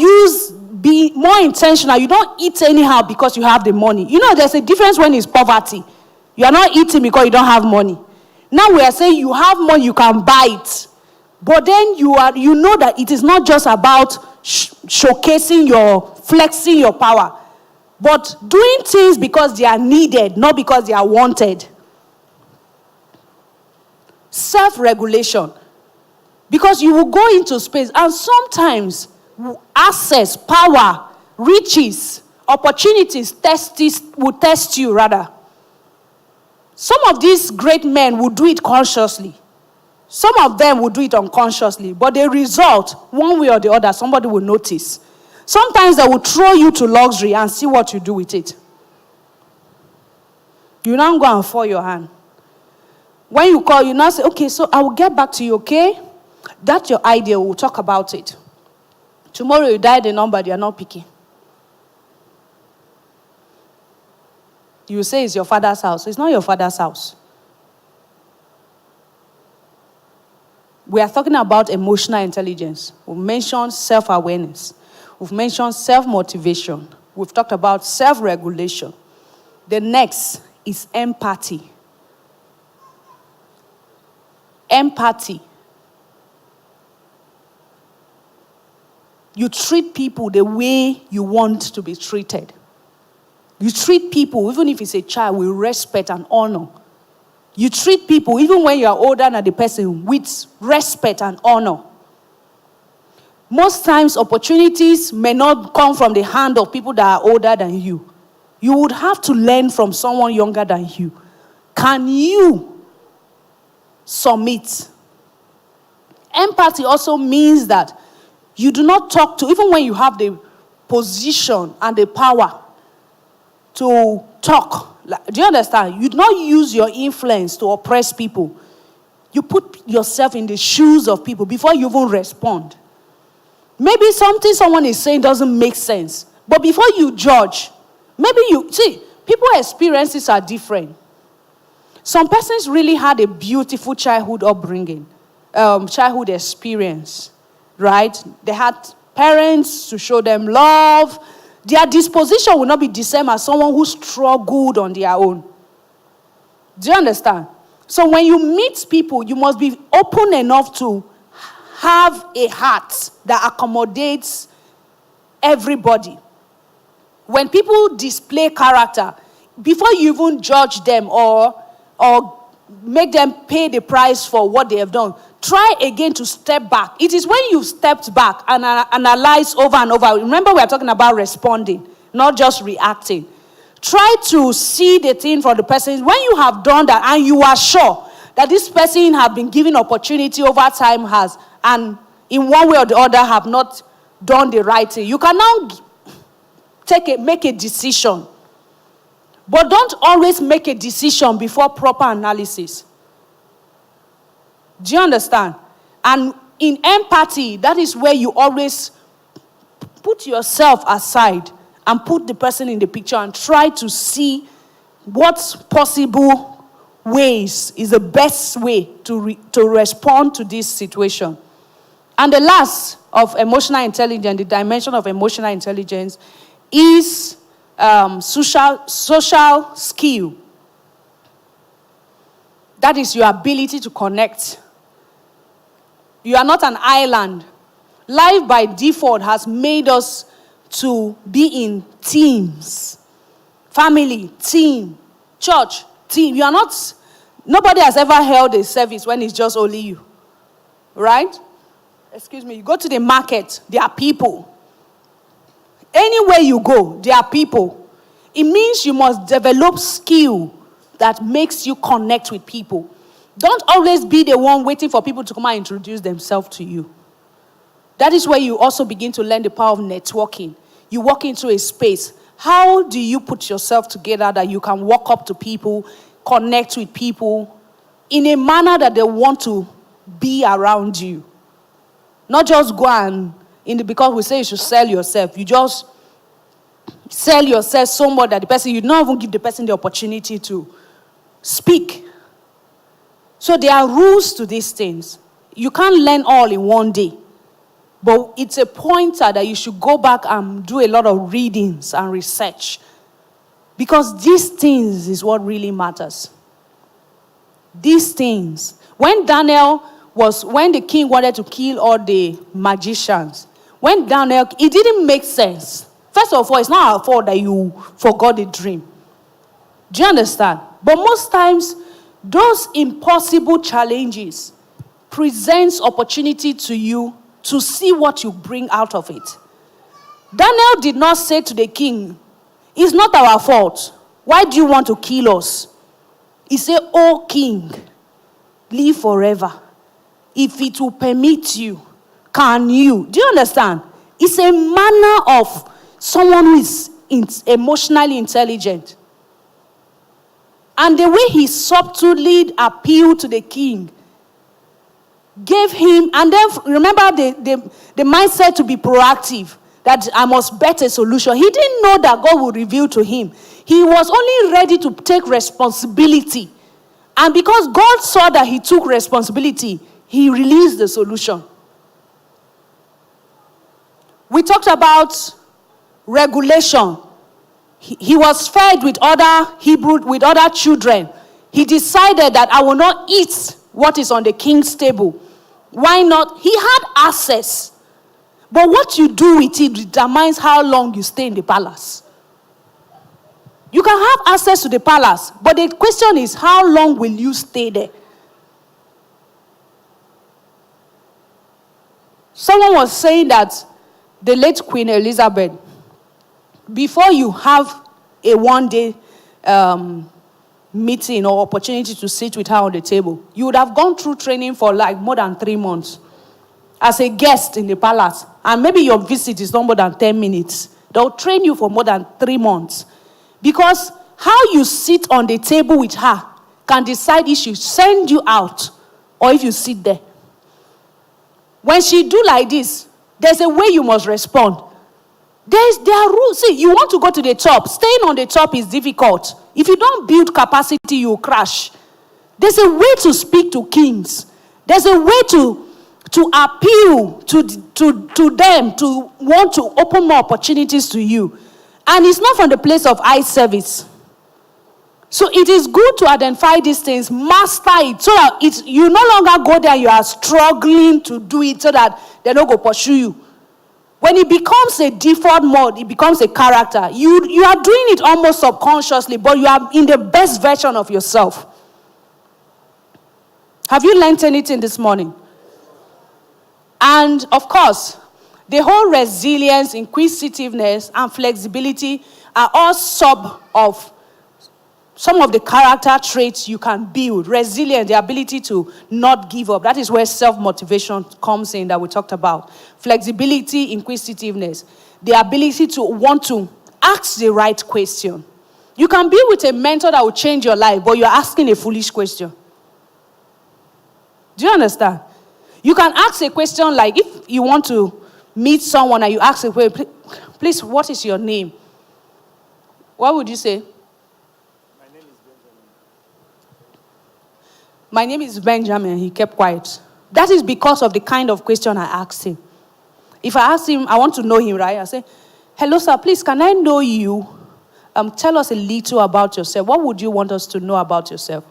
be more intentional. You don't eat anyhow because you have the money. There's a difference when it's poverty. You are not eating because you don't have money. Now we are saying you have money, you can buy it. But then you know that it is not just about showcasing flexing your power, but doing things because they are needed, not because they are wanted. Self-regulation. Because you will go into space and sometimes access, power, riches, opportunities will test you rather. Some of these great men will do it consciously. Some of them will do it unconsciously. But the result, one way or the other, somebody will notice. Sometimes they will throw you to luxury and see what you do with it. You now go and fall your hand. When you call, you now say, okay, so I will get back to you, okay? That's your idea. We'll talk about it. Tomorrow you dial the number, they are not picking. You say it's your father's house. It's not your father's house. We are talking about emotional intelligence. We've mentioned self-awareness. We've mentioned self-motivation. We've talked about self-regulation. The next is empathy. Empathy. You treat people the way you want to be treated. You treat people, even if it's a child, with respect and honor. You treat people, even when you are older than the person, with respect and honor. Most times, opportunities may not come from the hand of people that are older than you. You would have to learn from someone younger than you. Can you submit? Empathy also means that you do not talk to, even when you have the position and the power to talk. Do you understand? You do not use your influence to oppress people. You put yourself in the shoes of people before you even respond. Maybe something someone is saying doesn't make sense. But before you judge, people's experiences are different. Some persons really had a beautiful childhood upbringing, childhood experience, right? They had parents to show them love. Their disposition will not be the same as someone who struggled on their own. Do you understand? So when you meet people, you must be open enough to have a heart that accommodates everybody. When people display character, before you even judge them or make them pay the price for what they have done, try again to step back. It is when you've stepped back and analyze over and over. Remember, we are talking about responding, not just reacting. Try to see the thing from the person. When you have done that and you are sure that this person has been given opportunity over time and in one way or the other have not done the right thing, you can now make a decision. But don't always make a decision before proper analysis. Do you understand? And in empathy, that is where you always put yourself aside and put the person in the picture and try to see what possible ways is the best way to respond to this situation. And the last of emotional intelligence, the dimension of emotional intelligence, is social skill. That is your ability to connect. You are not an island. Life by default has made us to be in teams. Family, team, church, team. You are not, nobody has ever held a service when it's just only you. Right? Excuse me, you go to the market, there are people. Anywhere you go, there are people. It means you must develop skill that makes you connect with people. Don't always be the one waiting for people to come and introduce themselves to you. That is where you also begin to learn the power of networking. You walk into a space. How do you put yourself together that you can walk up to people, connect with people in a manner that they want to be around you? Not just go and, because we say you should sell yourself. You just sell yourself so much that the person, you don't even give the person the opportunity to speak. So there are rules to these things. You can't learn all in one day. But it's a pointer that you should go back and do a lot of readings and research. Because these things is what really matters. These things. When the king wanted to kill all the magicians, it didn't make sense. First of all, it's not our fault that you forgot the dream. Do you understand? But most times, those impossible challenges presents opportunity to you to see what you bring out of it. Daniel did not say to the king, "It's not our fault. Why do you want to kill us?" He said, "Oh king, live forever. If it will permit you, can you?" Do you understand? It's a manner of someone who is emotionally intelligent. And the way he subtly appealed to the king gave him, and then remember the mindset to be proactive, that I must bet a solution. He didn't know that God would reveal to him. He was only ready to take responsibility. And because God saw that he took responsibility, he released the solution. We talked about regulation. He was fed with other children. He decided that I will not eat what is on the king's table. Why not? He had access. But what you do with it determines how long you stay in the palace. You can have access to the palace, but the question is, how long will you stay there? Someone was saying that the late Queen Elizabeth, before you have a one-day meeting or opportunity to sit with her on the table, you would have gone through training for like more than 3 months as a guest in the palace. And maybe your visit is not more than 10 minutes. They'll train you for more than 3 months. Because how you sit on the table with her can decide if she send you out or if you sit there. When she do like this, there's a way you must respond. There are rules. See, you want to go to the top. Staying on the top is difficult. If you don't build capacity, you crash. There's a way to speak to kings. There's a way to to appeal to them, to want to open more opportunities to you. And it's not from the place of eye service. So it is good to identify these things, master it, so that you no longer go there, you are struggling to do it so that they don't go pursue you. When it becomes a default mode, it becomes a character. You are doing it almost subconsciously, but you are in the best version of yourself. Have you learned anything this morning? And of course, the whole resilience, inquisitiveness, and flexibility are all sub of some of the character traits you can build. Resilience, the ability to not give up. That is where self-motivation comes in that we talked about. Flexibility, inquisitiveness. The ability to want to ask the right question. You can be with a mentor that will change your life, but you're asking a foolish question. Do you understand? You can ask a question like, if you want to meet someone and you ask a question, please, what is your name? What would you say? My name is Benjamin. He kept quiet. That is because of the kind of question I asked him. If I ask him, I want to know him, right? I say, hello, sir, please, can I know you? Tell us a little about yourself. What would you want us to know about yourself?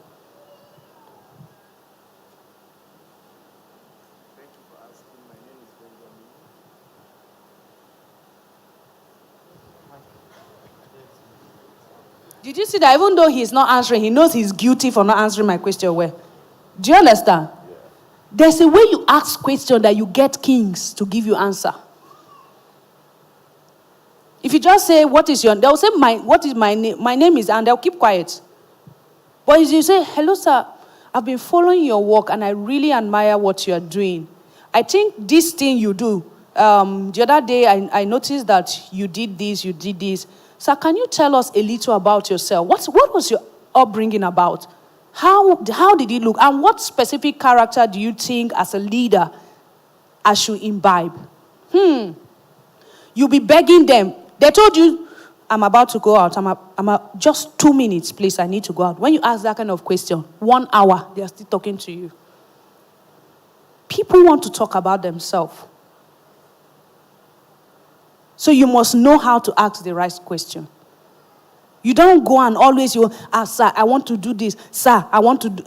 Did you see that even though he's not answering, he knows he's guilty for not answering my question well? Do you understand? Yeah. There's a way you ask questions that you get kings to give you answer. If you just say, what is your name? They'll say, what is my name? My name is, and they'll keep quiet. But if you say, hello, sir, I've been following your work and I really admire what you're doing. I think this thing you do, the other day I noticed that you did this. Sir, can you tell us a little about yourself? What was your upbringing about? How did it look? And what specific character do you think as a leader I should imbibe? You'll be begging them. They told you, I'm about to go out. Just 2 minutes, please. I need to go out. When you ask that kind of question, 1 hour, they are still talking to you. People want to talk about themselves. So you must know how to ask the right question. You don't go and always, sir, I want to do this. Sir, I want to do...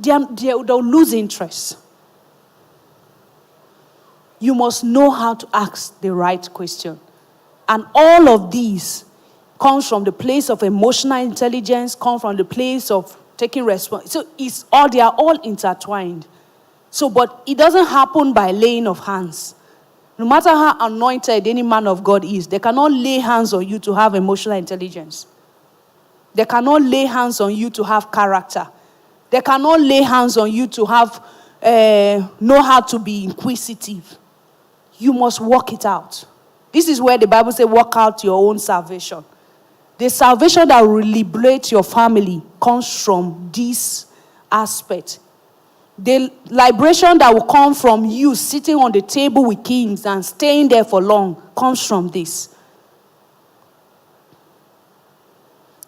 They'll lose interest. You must know how to ask the right question. And all of these comes from the place of emotional intelligence, come from the place of taking responsibility. So they are all intertwined. So, but it doesn't happen by laying of hands. No matter how anointed any man of God is, they cannot lay hands on you to have emotional intelligence. They cannot lay hands on you to have character. They cannot lay hands on you to have know how to be inquisitive. You must work it out. This is where the Bible says, work out your own salvation. The salvation that will liberate your family comes from this aspect. The liberation that will come from you sitting on the table with kings and staying there for long comes from this.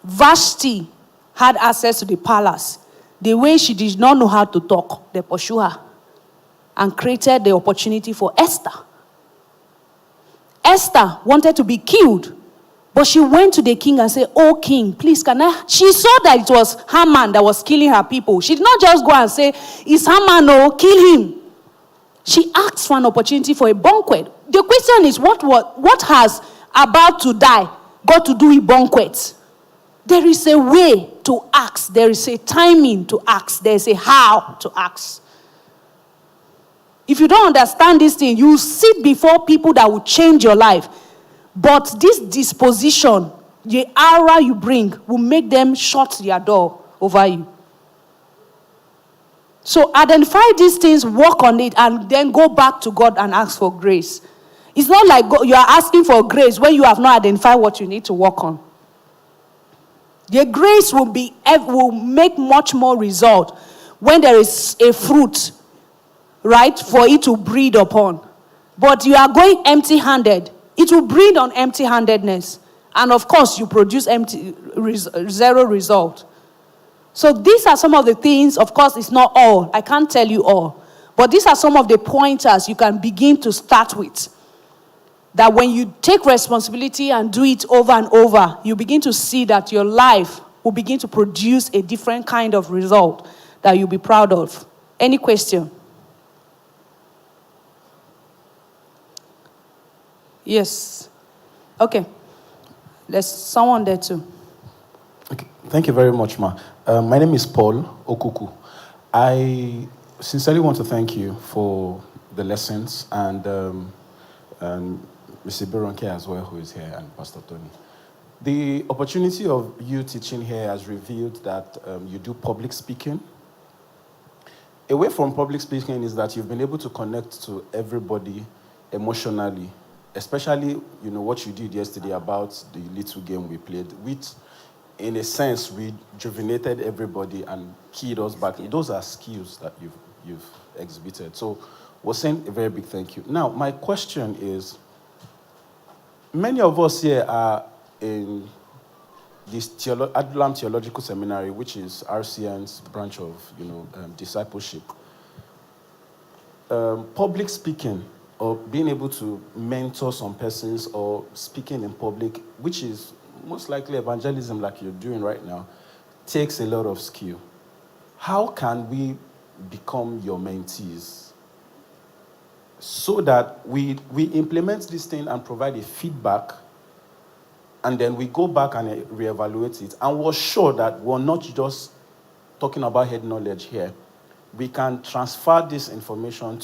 Vashti had access to the palace. The way she did not know how to talk, they pursued her and created the opportunity for Esther. Esther wanted to be killed, but she went to the king and said, oh king, please can I? She saw that it was Haman that was killing her people. She did not just go and say, it's Haman, no, kill him. She asked for an opportunity for a banquet. The question is, what has about to die got to do with banquets? There is a way to ask. There is a timing to ask. There is a how to ask. If you don't understand this thing, you sit before people that will change your life. But this disposition, the aura you bring, will make them shut their door over you. So identify these things, work on it, and then go back to God and ask for grace. It's not like you are asking for grace when you have not identified what you need to work on. The grace will make much more result when there is a fruit, right, for it to breed upon. But you are going empty-handed. It will breed on empty-handedness. And of course, you produce zero result. So these are some of the things. Of course, it's not all. I can't tell you all. But these are some of the pointers you can begin to start with. That when you take responsibility and do it over and over, you begin to see that your life will begin to produce a different kind of result that you'll be proud of. Any question? Yes. Okay. There's someone there too. Thank you very much, Ma. My name is Paul Okuku. I sincerely want to thank you for the lessons and Mr. Beronke as well, who is here, and Pastor Tony. The opportunity of you teaching here has revealed that you do public speaking. Away from public speaking is that you've been able to connect to everybody emotionally, especially, what you did yesterday about the little game we played, which, in a sense, rejuvenated everybody and keyed us back. Those are skills that you've exhibited. So we're saying a very big thank you. Now, my question is, many of us here are in this Adulam Theological Seminary, which is RCN's branch of, discipleship. Public speaking, or being able to mentor some persons, or speaking in public, which is most likely evangelism like you're doing right now, takes a lot of skill. How can we become your mentees so that we implement this thing and provide a feedback, and then we go back and reevaluate it, and we're sure that we're not just talking about head knowledge here. We can transfer this information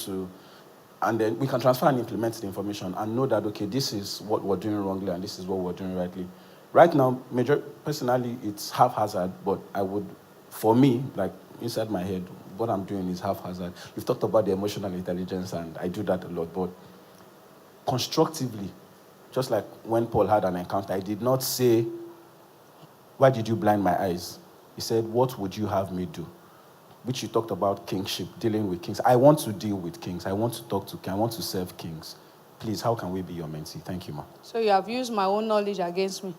and then we can transfer and implement the information and know that, okay, this is what we're doing wrongly and this is what we're doing rightly. Right now, personally, it's haphazard, but for me, like inside my head, what I'm doing is haphazard. You've talked about the emotional intelligence, and I do that a lot, but constructively, just like when Paul had an encounter, I did not say, why did you blind my eyes? He said, what would you have me do? Which you talked about kingship, dealing with kings. I want to deal with kings. I want to talk to kings. I want to serve kings. Please, how can we be your mentee? Thank you, ma. So you have used my own knowledge against me?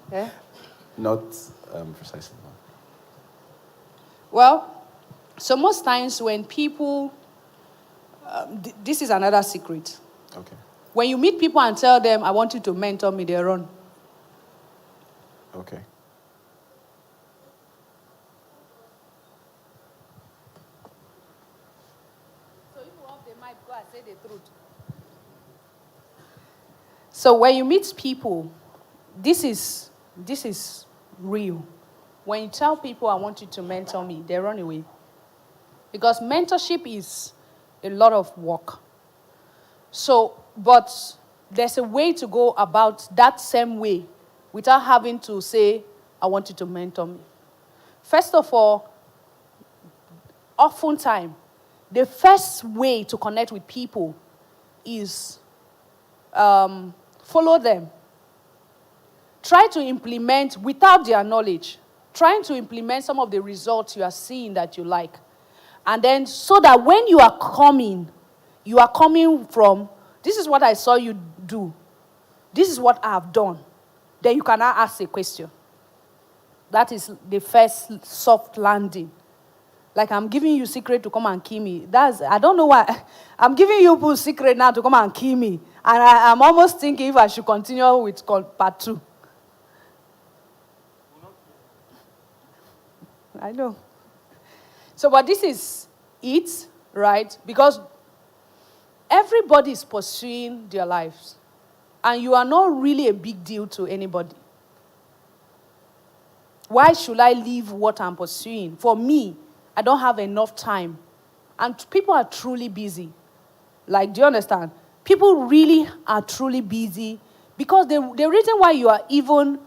Yeah? Not precisely, ma. Well, so most times when people, this is another secret. Okay. When you meet people and tell them, I want you to mentor me, they run. Okay. So when you meet people, this is real. When you tell people, I want you to mentor me, they run away. Because mentorship is a lot of work. So, but there's a way to go about that same way without having to say, I want you to mentor me. First of all, oftentimes, the first way to connect with people is follow them. Try to implement, without their knowledge, trying to implement some of the results you are seeing that you like. And then so that when you are coming from, this is what I saw you do. This is what I have done. Then you can now ask a question. That is the first soft landing. Like I'm giving you secret to come and kill me. I don't know why. I'm giving you people's secret now to come and kill me. And I'm almost thinking if I should continue with part 2. I know. So, but this is it, right? Because everybody is pursuing their lives. And you are not really a big deal to anybody. Why should I leave what I'm pursuing? For me, I don't have enough time. And people are truly busy. Like, do you understand? People really are truly busy because the reason why you are even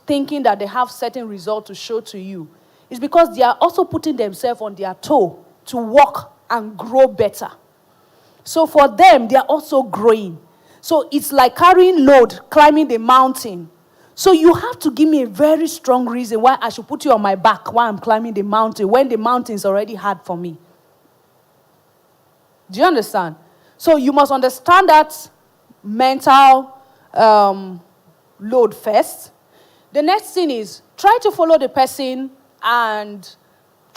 thinking that they have certain results to show to you is because they are also putting themselves on their toe to work and grow better. So for them, they are also growing. So it's like carrying load, climbing the mountain. So you have to give me a very strong reason why I should put you on my back while I'm climbing the mountain when the mountain is already hard for me. Do you understand? So you must understand that mental load first. The next thing is try to follow the person and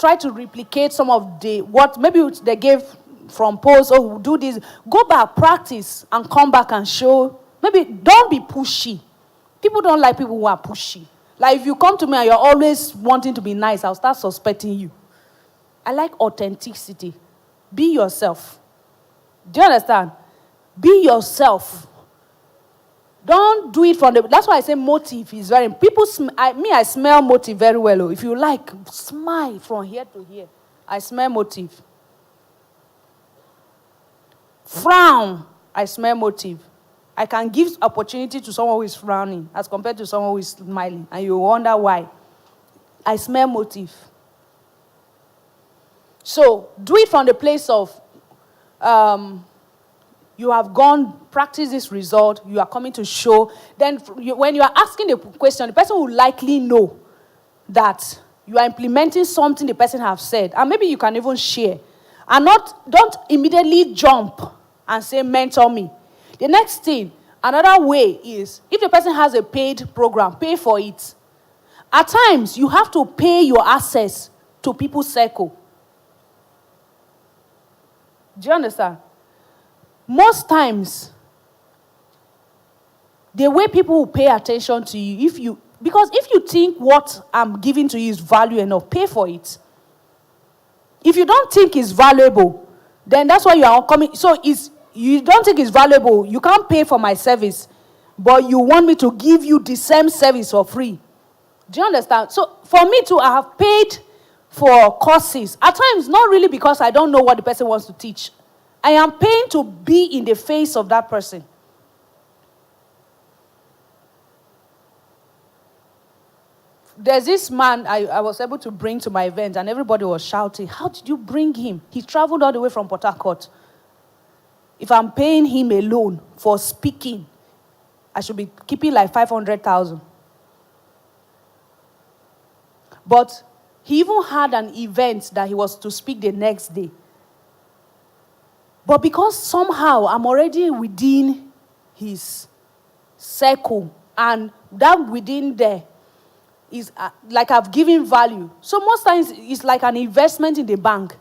try to replicate some of what maybe they gave from post, or do this. Go back, practice, and come back and show. Maybe don't be pushy. People don't like people who are pushy. Like if you come to me and you're always wanting to be nice, I'll start suspecting you. I like authenticity. Be yourself. Do you understand? Be yourself. Don't do it from the... That's why I say motive is very... I smell motive very well. If you like, smile from here to here. I smell motive. Frown, I smell motive. I can give opportunity to someone who is frowning as compared to someone who is smiling. And you wonder why. I smell motive. So, do it from the place of... you have gone, practice this result, you are coming to show. Then when you are asking the question, the person will likely know that you are implementing something the person has said. And maybe you can even share. And don't immediately jump and say, mentor me. The next thing, another way is, if the person has a paid program, pay for it. At times, you have to pay your access to people's circle. Do you understand? Most times, the way people will pay attention to you, because if you think what I'm giving to you is value enough, pay for it. If you don't think it's valuable, then that's why you are coming. So you don't think it's valuable, you can't pay for my service, but you want me to give you the same service for free. Do you understand? So for me too, I have paid for courses. At times, not really because I don't know what the person wants to teach. I am paying to be in the face of that person. There's this man I was able to bring to my event, and everybody was shouting, how did you bring him? He traveled all the way from Port Harcourt. If I'm paying him alone for speaking, I should be keeping like 500,000. But he even had an event that he was to speak the next day. But because somehow I'm already within his circle, and that within there is like I've given value. So most times it's like an investment in the bank.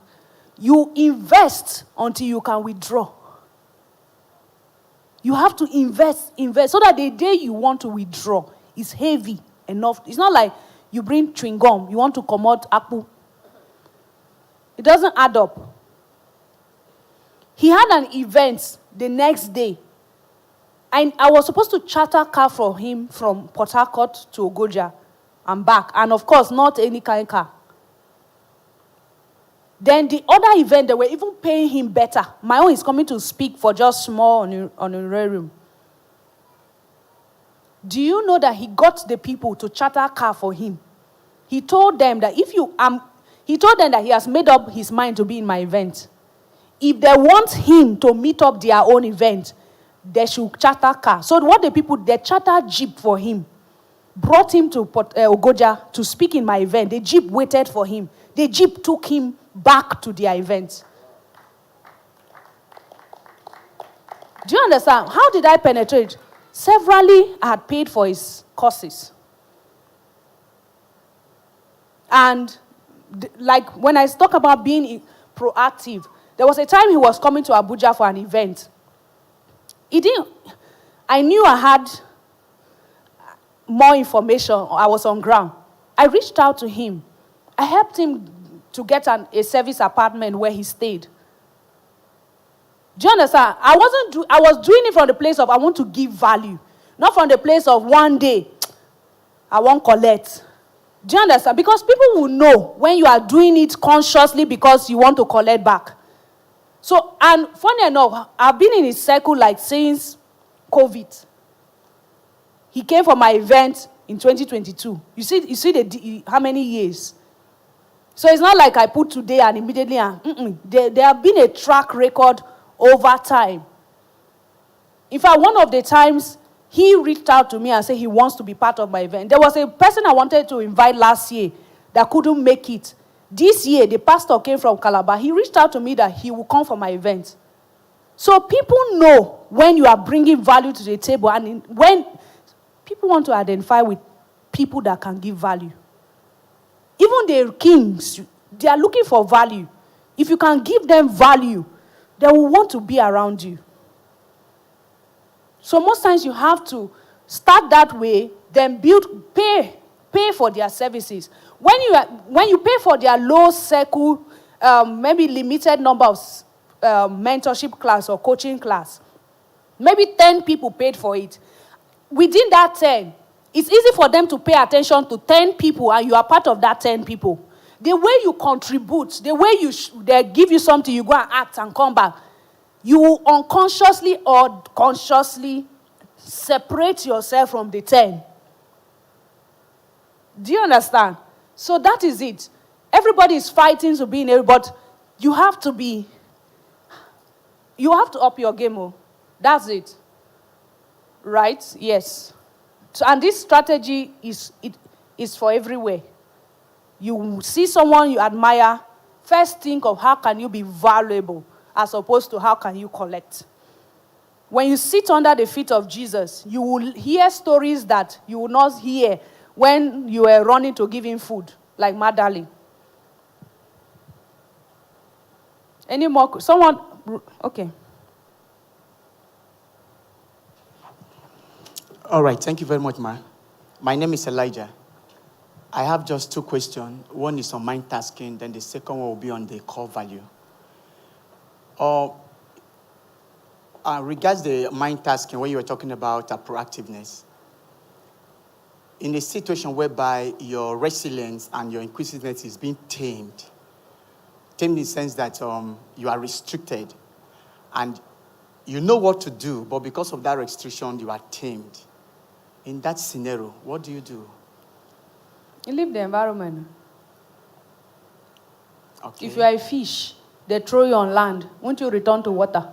You invest until you can withdraw. You have to invest, so that the day you want to withdraw is heavy enough. It's not like you bring chewing gum, you want to come out apple. It doesn't add up. He had an event the next day. And I was supposed to charter a car for him from Port Harcourt to Ogoja and back. And of course, not any kind of car. Then the other event, they were even paying him better. My own is coming to speak for just small on a room. Do you know that he got the people to charter a car for him? He told them that he has made up his mind to be in my event. If they want him to meet up their own event, they should charter a car. So what they chartered jeep for him, brought him to Ogoja to speak in my event. The jeep waited for him. The jeep took him back to their event. Do you understand? How did I penetrate? Severally, I had paid for his courses. And like when I talk about being proactive, there was a time he was coming to Abuja for an event. I knew I had more information. I was on ground. I reached out to him. I helped him to get a service apartment where he stayed. Do you understand? I was doing it from the place of I want to give value. Not from the place of one day, I won't collect. Do you understand? Because people will know when you are doing it consciously because you want to collect back. So, and funny enough, I've been in his circle like since COVID. He came for my event in 2022. You see how many years? So it's not like I put today and immediately, there have been a track record over time. In fact, one of the times, he reached out to me and said he wants to be part of my event. There was a person I wanted to invite last year that couldn't make it. This year, the pastor came from Calabar. He reached out to me that he will come for my event. So people know when you are bringing value to the table, and when people want to identify with people that can give value. Even the kings, they are looking for value. If you can give them value, they will want to be around you. So most times you have to start that way, then pay for their services. When you pay for their low circle, maybe limited number of mentorship class or coaching class, maybe 10 people paid for it. Within that 10, it's easy for them to pay attention to 10 people, and you are part of that 10 people. The way you contribute, the way they give you something, you go and act and come back, you will unconsciously or consciously separate yourself from the 10. Do you understand? So that is it. Everybody is fighting to be in it, but you have to up your game. Oh. That's it. Right? Yes. So, and this strategy is for everywhere. You see someone you admire, first think of how can you be valuable as opposed to how can you collect. When you sit under the feet of Jesus, you will hear stories that you will not hear when you were running to give him food, like Magdalene. Any more? Someone? Okay. All right, thank you very much, Ma. My name is Elijah. I have just 2 questions. One is on mind tasking, then the second one will be on the core value. Regards the mind tasking, where you were talking about proactiveness, in a situation whereby your resilience and your inquisitiveness is being tamed in the sense that you are restricted and you know what to do, but because of that restriction, you are tamed. In that scenario, what do you do? You leave the environment. Okay. If you are a fish, they throw you on land. Won't you return to water?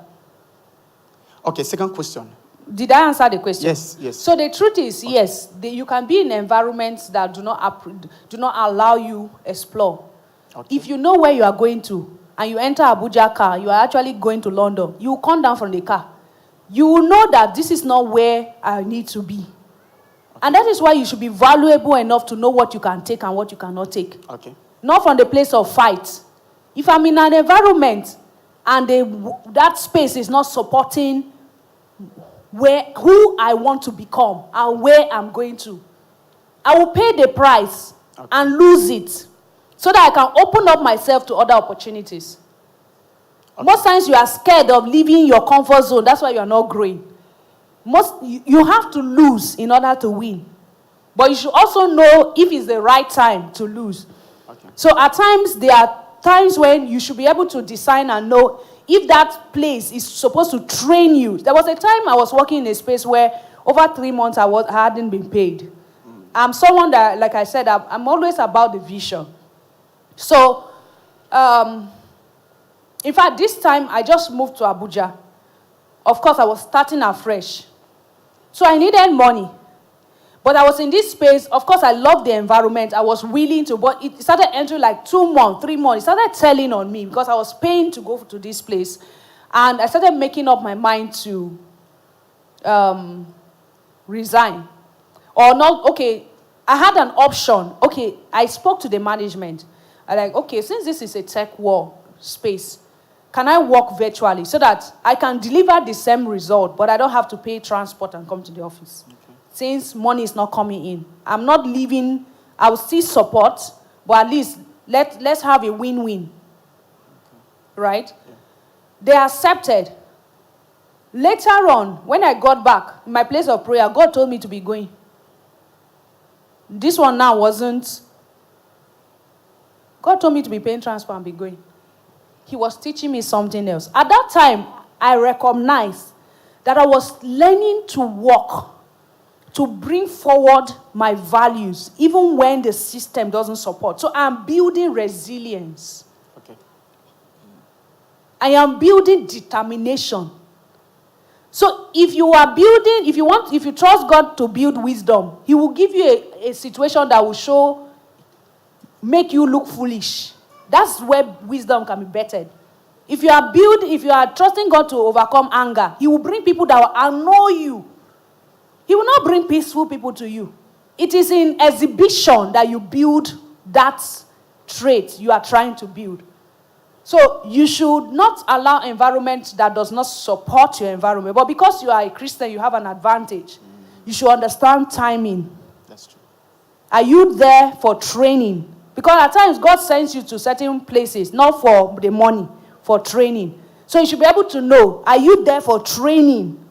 Okay, second question. Did I answer the question? Yes, yes. So the truth is, yes, you can be in environments that do not allow you explore. Okay. If you know where you are going to, and you enter Abuja car, you are actually going to London, you will come down from the car. You will know that this is not where I need to be. And that is why you should be valuable enough to know what you can take and what you cannot take. Okay. Not from the place of fight. If I'm in an environment and that space is not supporting who I want to become and where I'm going to, I will pay the price and lose it so that I can open up myself to other opportunities. Okay. Most times you are scared of leaving your comfort zone. That's why you are not growing. You have to lose in order to win. But you should also know if it's the right time to lose. Okay. So at times, there are times when you should be able to design and know if that place is supposed to train you. There was a time I was working in a space where over 3 months I hadn't been paid. I'm someone that, like I said, I'm always about the vision. So, in fact, this time I just moved to Abuja. Of course, I was starting afresh. So I needed money. But I was in this space. Of course, I loved the environment. I was willing to, but it started entering like 2 months, 3 months. It started telling on me because I was paying to go to this place. And I started making up my mind to resign. Or not, okay, I had an option. Okay, I spoke to the management. I like, okay, since this is a tech war space, can I work virtually so that I can deliver the same result, but I don't have to pay transport and come to the office? Okay. Since money is not coming in. I'm not leaving. I will still support, but at least let's have a win-win. Okay. Right? Yeah. They accepted. Later on, when I got back, in my place of prayer, God told me to be going. This one now wasn't. God told me to be paying transport and be going. He was teaching me something else. At that time, I recognized that I was learning to walk, to bring forward my values, even when the system doesn't support. So I'm building resilience. Okay. I am building determination. So if you are building, if you trust God to build wisdom, He will give you a situation that will make you look foolish. That's where wisdom can be bettered. If you are trusting God to overcome anger, He will bring people that will annoy you. He will not bring peaceful people to you. It is in exhibition that you build that trait you are trying to build. So you should not allow environment that does not support your environment. But because you are a Christian, you have an advantage. You should understand timing. That's true. Are you there for training? Because at times God sends you to certain places, not for the money, for training. So you should be able to know, are you there for training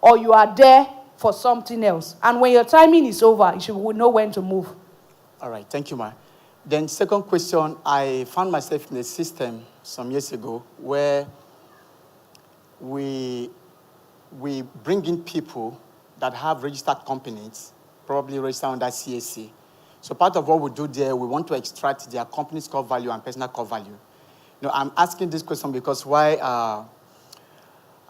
or you are there for something else? And when your timing is over, you should know when to move. All right, thank you, Ma. Then second question, I found myself in a system some years ago where we bring in people that have registered companies, probably registered under CAC. So part of what we do there, we want to extract their company's core value and personal core value. You know, I'm asking this question because why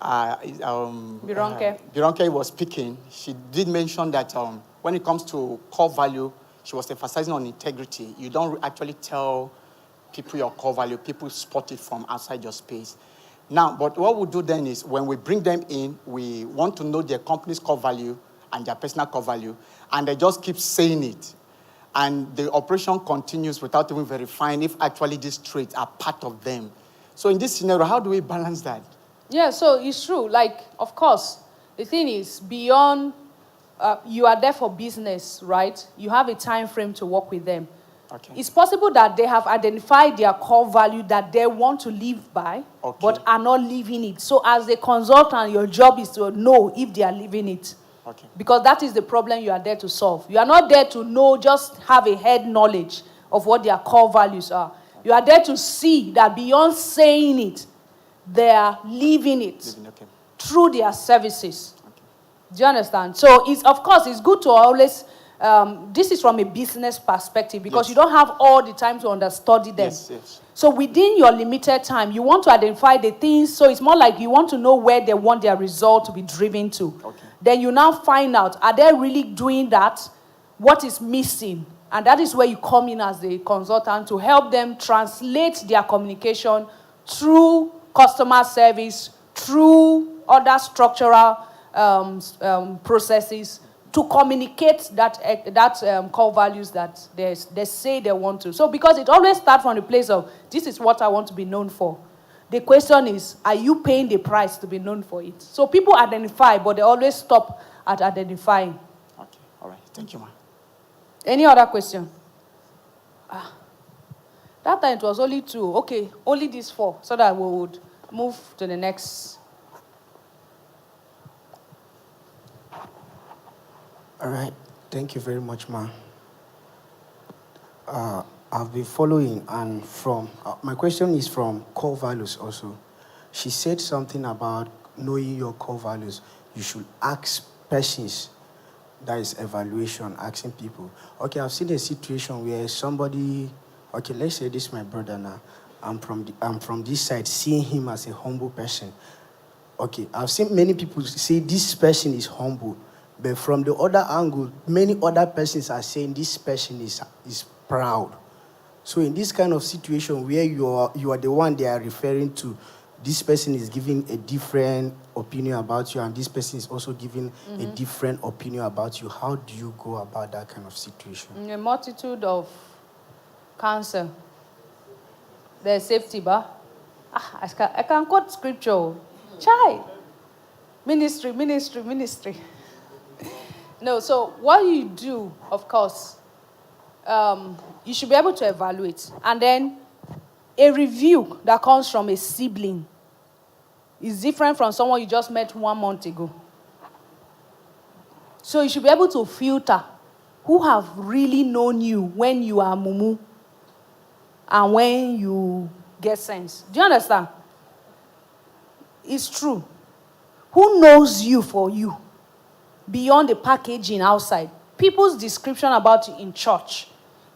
Bironke was speaking, she did mention that when it comes to core value, she was emphasizing on integrity. You don't actually tell people your core value. People spot it from outside your space. Now, but what we do then is when we bring them in, we want to know their company's core value and their personal core value, and they just keep saying it. And the operation continues without even verifying if actually these traits are part of them. So in this scenario, how do we balance that? Yeah, so it's true. Like, of course, the thing is, beyond, you are there for business, right? You have a time frame to work with them. Okay. It's possible that they have identified their core value that they want to live by, but are not living it. So as a consultant, your job is to know if they are living it. Okay. Because that is the problem you are there to solve. You are not there to know, just have a head knowledge of what their core values are. You are there to see that beyond saying it, they are living it through their services. Okay. Do you understand? So, of course, it's good to always, this is from a business perspective because you don't have all the time to understudy them. Yes. So within your limited time, you want to identify the things. So it's more like you want to know where they want their result to be driven to. Okay. Then you now find out, are they really doing that? What is missing? And that is where you come in as the consultant to help them translate their communication through customer service, through other structural processes to communicate that core values that they say they want to. So because it always starts from the place of, this is what I want to be known for. The question is, are you paying the price to be known for it? So people identify, but they always stop at identifying. Okay, all right. Thank you, ma. Any other question? That time it was only 2. Okay, only these 4, so that we would move to the next. All right. Thank you very much, ma. I've been following, and from my question is from core values also. She said something about knowing your core values. You should ask persons. That is evaluation, asking people. Okay, I've seen a situation where somebody, okay, let's say this is my brother now. I'm from this side, seeing him as a humble person. Okay, I've seen many people say this person is humble, but from the other angle, many other persons are saying this person is proud. So in this kind of situation where you are the one they are referring to, this person is giving a different opinion about you, and this person is also giving a different opinion about you. How do you go about that kind of situation? In a multitude of counsel, there's safety, ba? I can quote scripture. Child. Ministry. No, so what you do, of course, you should be able to evaluate. And then a review that comes from a sibling is different from someone you just met 1 month ago. So you should be able to filter who have really known you when you are mumu and when you get sense. Do you understand? It's true. Who knows you for you beyond the packaging outside? People's description about you in church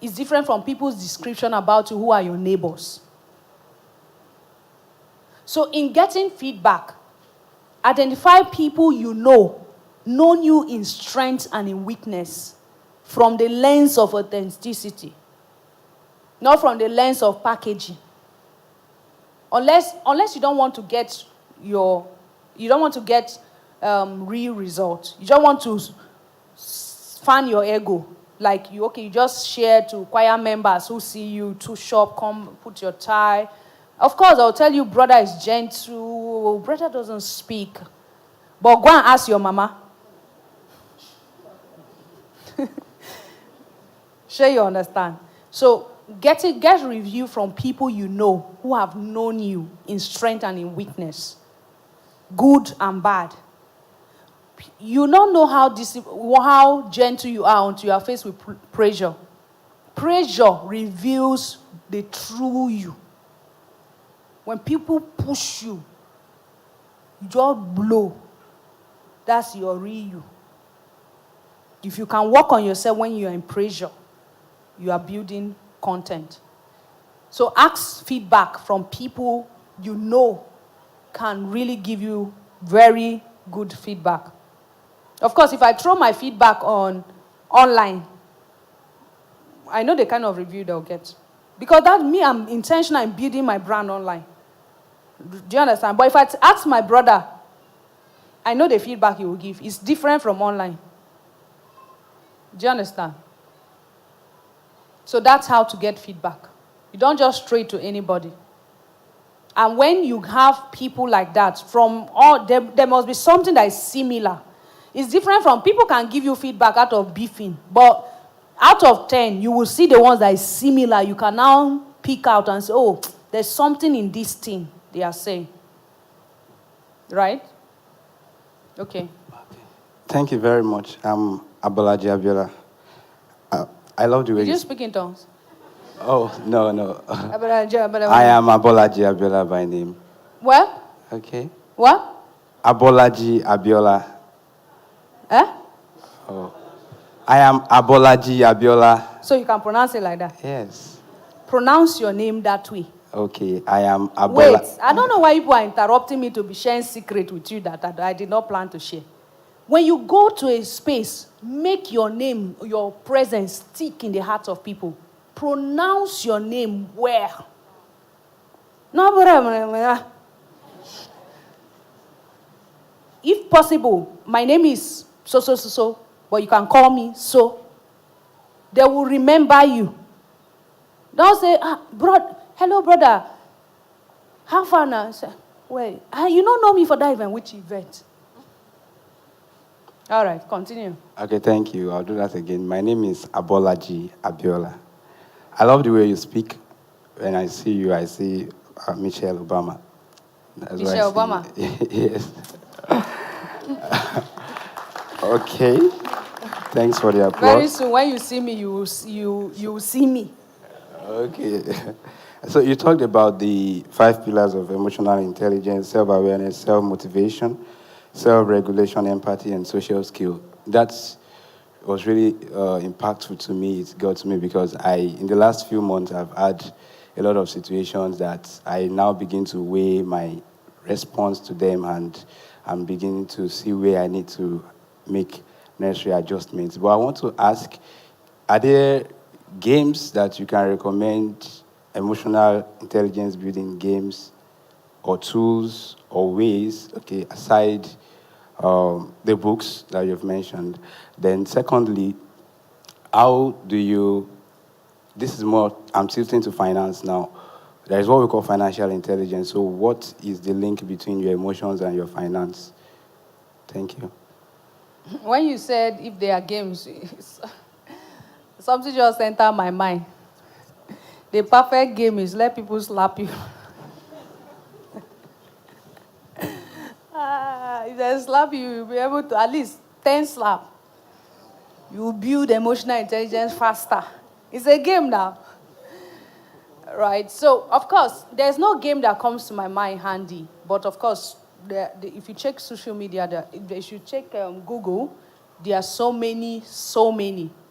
is different from people's description about you who are your neighbors. So in getting feedback, identify people you know you in strength and in weakness from the lens of authenticity, not from the lens of packaging. Unless you don't want to get real results. You don't want to fan your ego. Like you just share to choir members who see you to shop, come put your tie. Of course, I'll tell you, brother is gentle, brother doesn't speak. But go and ask your mama. Sure you understand. So get review from people you know who have known you in strength and in weakness, good and bad. You don't know how gentle you are until you are faced with pressure. Pressure reveals the true you. When people push you, you just blow. That's your real you. If you can work on yourself when you are in pressure, you are building content. So ask feedback from people you know can really give you very good feedback. Of course, if I throw my feedback online, I know the kind of review they'll get. Because I'm intentional in building my brand online. Do you understand? But if I ask my brother, I know the feedback he will give. It's different from online. Do you understand? So that's how to get feedback. You don't just throw it to anybody. And when you have people like that, there must be something that is similar. It's different from people can give you feedback out of beefing, but out of 10, you will see the ones that is similar. You can now pick out and say, oh, there's something in this thing they are saying. Right? Okay. Thank you very much. I'm Abolaji Abiola. I love the way Did you speak in tongues? Oh, no. Abolaji. I am Abolaji Abiola by name. What? Okay. What? Abolaji Abiola. Eh? Oh. I am Abolaji Abiola. So you can pronounce it like that? Yes. Pronounce your name that way. Okay, I am Abola. Wait, I don't know why people are interrupting me to be sharing secret with you that I did not plan to share. When you go to a space, make your name, your presence stick in the hearts of people. Pronounce your name well. No, if possible, my name is so, but you can call me so. They will remember you. Don't say, hello, brother. How far now? Say, wait, you don't know me for that event. Which event? All right, continue. Okay, thank you. I'll do that again. My name is Abolaji Abiola. I love the way you speak. When I see you, I see Michelle Obama. That's Michelle Obama? Yes. Okay. Thanks for the applause. Very soon, when you see me, you will see me. Okay. So you talked about the 5 pillars of emotional intelligence: self-awareness, self-motivation, self-regulation, empathy, and social skill. That was really impactful to me. It got to me because in the last few months, I've had a lot of situations that I now begin to weigh my response to them, and I'm beginning to see where I need to make necessary adjustments. But I want to ask, are there games that you can recommend, emotional intelligence building games or tools or ways, okay, aside the books that you've mentioned? Then secondly, how do you, this is more, I'm tilting to finance now. There is what we call financial intelligence. So what is the link between your emotions and your finance? Thank you. When you said if there are games, something just entered my mind. The perfect game is let people slap you. If they slap you, you'll be able to at least 10 slap. You build emotional intelligence faster. It's a game now. Right? So, of course, there's no game that comes to my mind handy. But, of course, if you check social media, if you check Google, there are so many,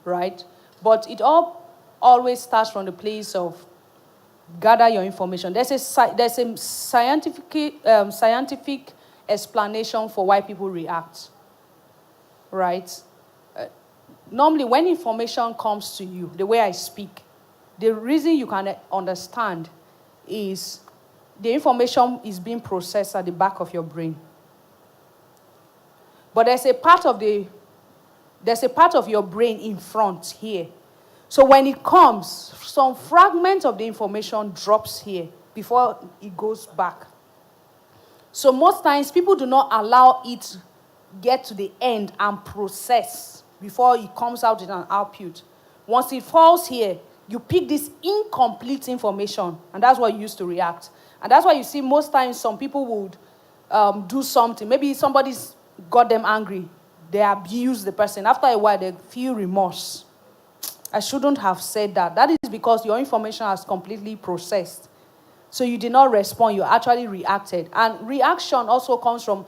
right? But it all always starts from the place of gather your information. There's a scientific explanation for why people react, right? Normally, when information comes to you, the way I speak, the reason you can understand is the information is being processed at the back of your brain. But there's a part of the there's a part of your brain in front here. So when it comes, some fragment of the information drops here before it goes back. So most times, people do not allow it to get to the end and process before it comes out in an output. Once it falls here, you pick this incomplete information, and that's what you use to react. And that's why you see most times some people would do something. Maybe somebody's got them angry. They abuse the person. After a while, they feel remorse. I shouldn't have said that. That is because your information has completely processed. So you did not respond. You actually reacted. And reaction also comes from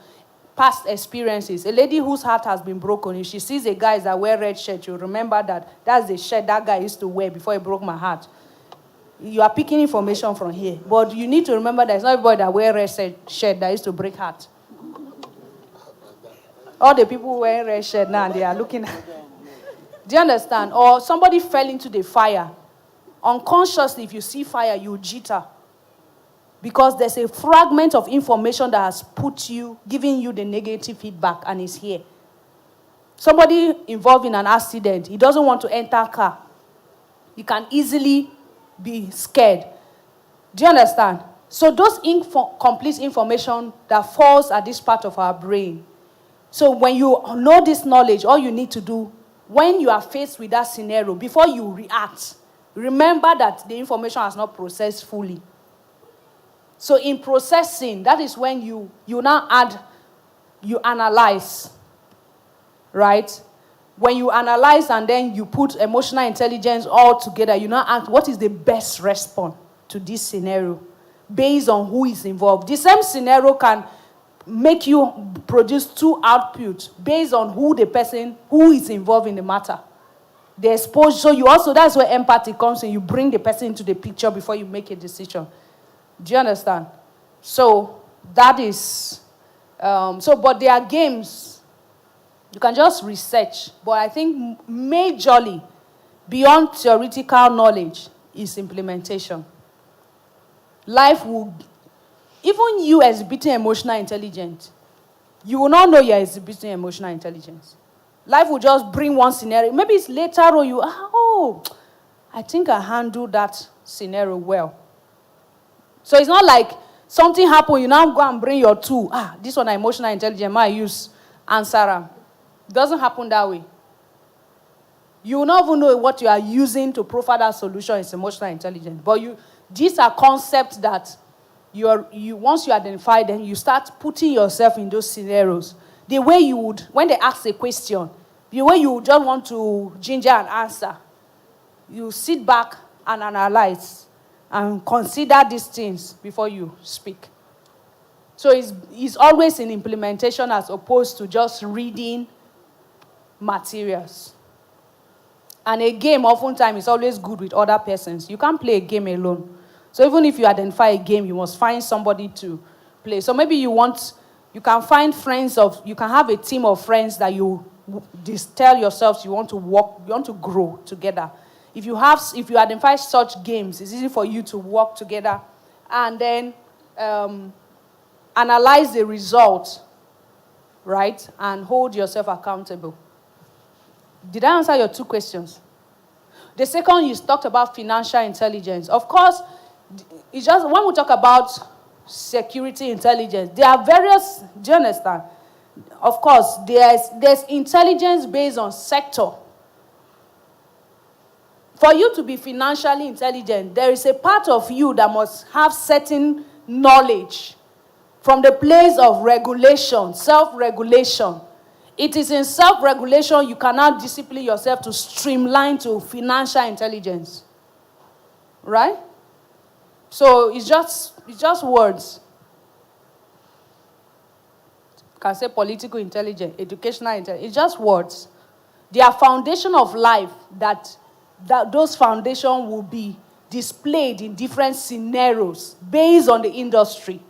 past experiences. A lady whose heart has been broken, if she sees a guy that wear red shirt, you'll remember that that's the shirt that guy used to wear before he broke my heart. You are picking information from here. But you need to remember that it's not everybody that wear red shirt that used to break heart. All the people wearing red shirt now, they are looking at... Do you understand? Or somebody fell into the fire. Unconsciously, if you see fire, you jitter. Because there's a fragment of information that has giving you the negative feedback, and it's here. Somebody involved in an accident, he doesn't want to enter a car. You can easily be scared. Do you understand? So those incomplete information that falls at this part of our brain. So when you know this knowledge, all you need to do, when you are faced with that scenario, before you react, remember that the information has not processed fully. So in processing, that is when you now you analyze, right? When you analyze and then you put emotional intelligence all together, you now ask, what is the best response to this scenario based on who is involved? The same scenario can make you produce two outputs based on who is involved in the matter. The exposure, so that's where empathy comes in. You bring the person into the picture before you make a decision. Do you understand? So that is, but there are games. You can just research. But I think majorly, beyond theoretical knowledge, is implementation. Life will, even you exhibiting emotional intelligence, you will not know you're exhibiting emotional intelligence. Life will just bring one scenario. Maybe it's later on I think I handled that scenario well. So it's not like something happened, you now go and bring your tool. This one emotional intelligence, I use answer them. It doesn't happen that way. You will not even know what you are using to profile that solution is emotional intelligence. But these are concepts that once you identify them, you start putting yourself in those scenarios. The way you would, when they ask a question, the way you just want to ginger an answer, you sit back and analyze and consider these things before you speak. So it's always in implementation as opposed to just reading materials. And a game, oftentimes, is always good with other persons. You can't play a game alone. So even if you identify a game, you must find somebody to play. So maybe you can find you can have a team of friends that you tell yourselves you want to grow together. If you identify such games, it's easy for you to work together and then analyze the result, right? And hold yourself accountable. Did I answer your two questions? The second, you talked about financial intelligence. Of course, it's just when we talk about security intelligence, there are various, do you understand? Of course, there's intelligence based on sector. For you to be financially intelligent, there is a part of you that must have certain knowledge from the place of regulation, self-regulation. It is in self-regulation you cannot discipline yourself to streamline to financial intelligence. Right? So it's just words. You can say political intelligence, educational intelligence. It's just words. They are foundation of life that those foundations will be displayed in different scenarios based on the industry.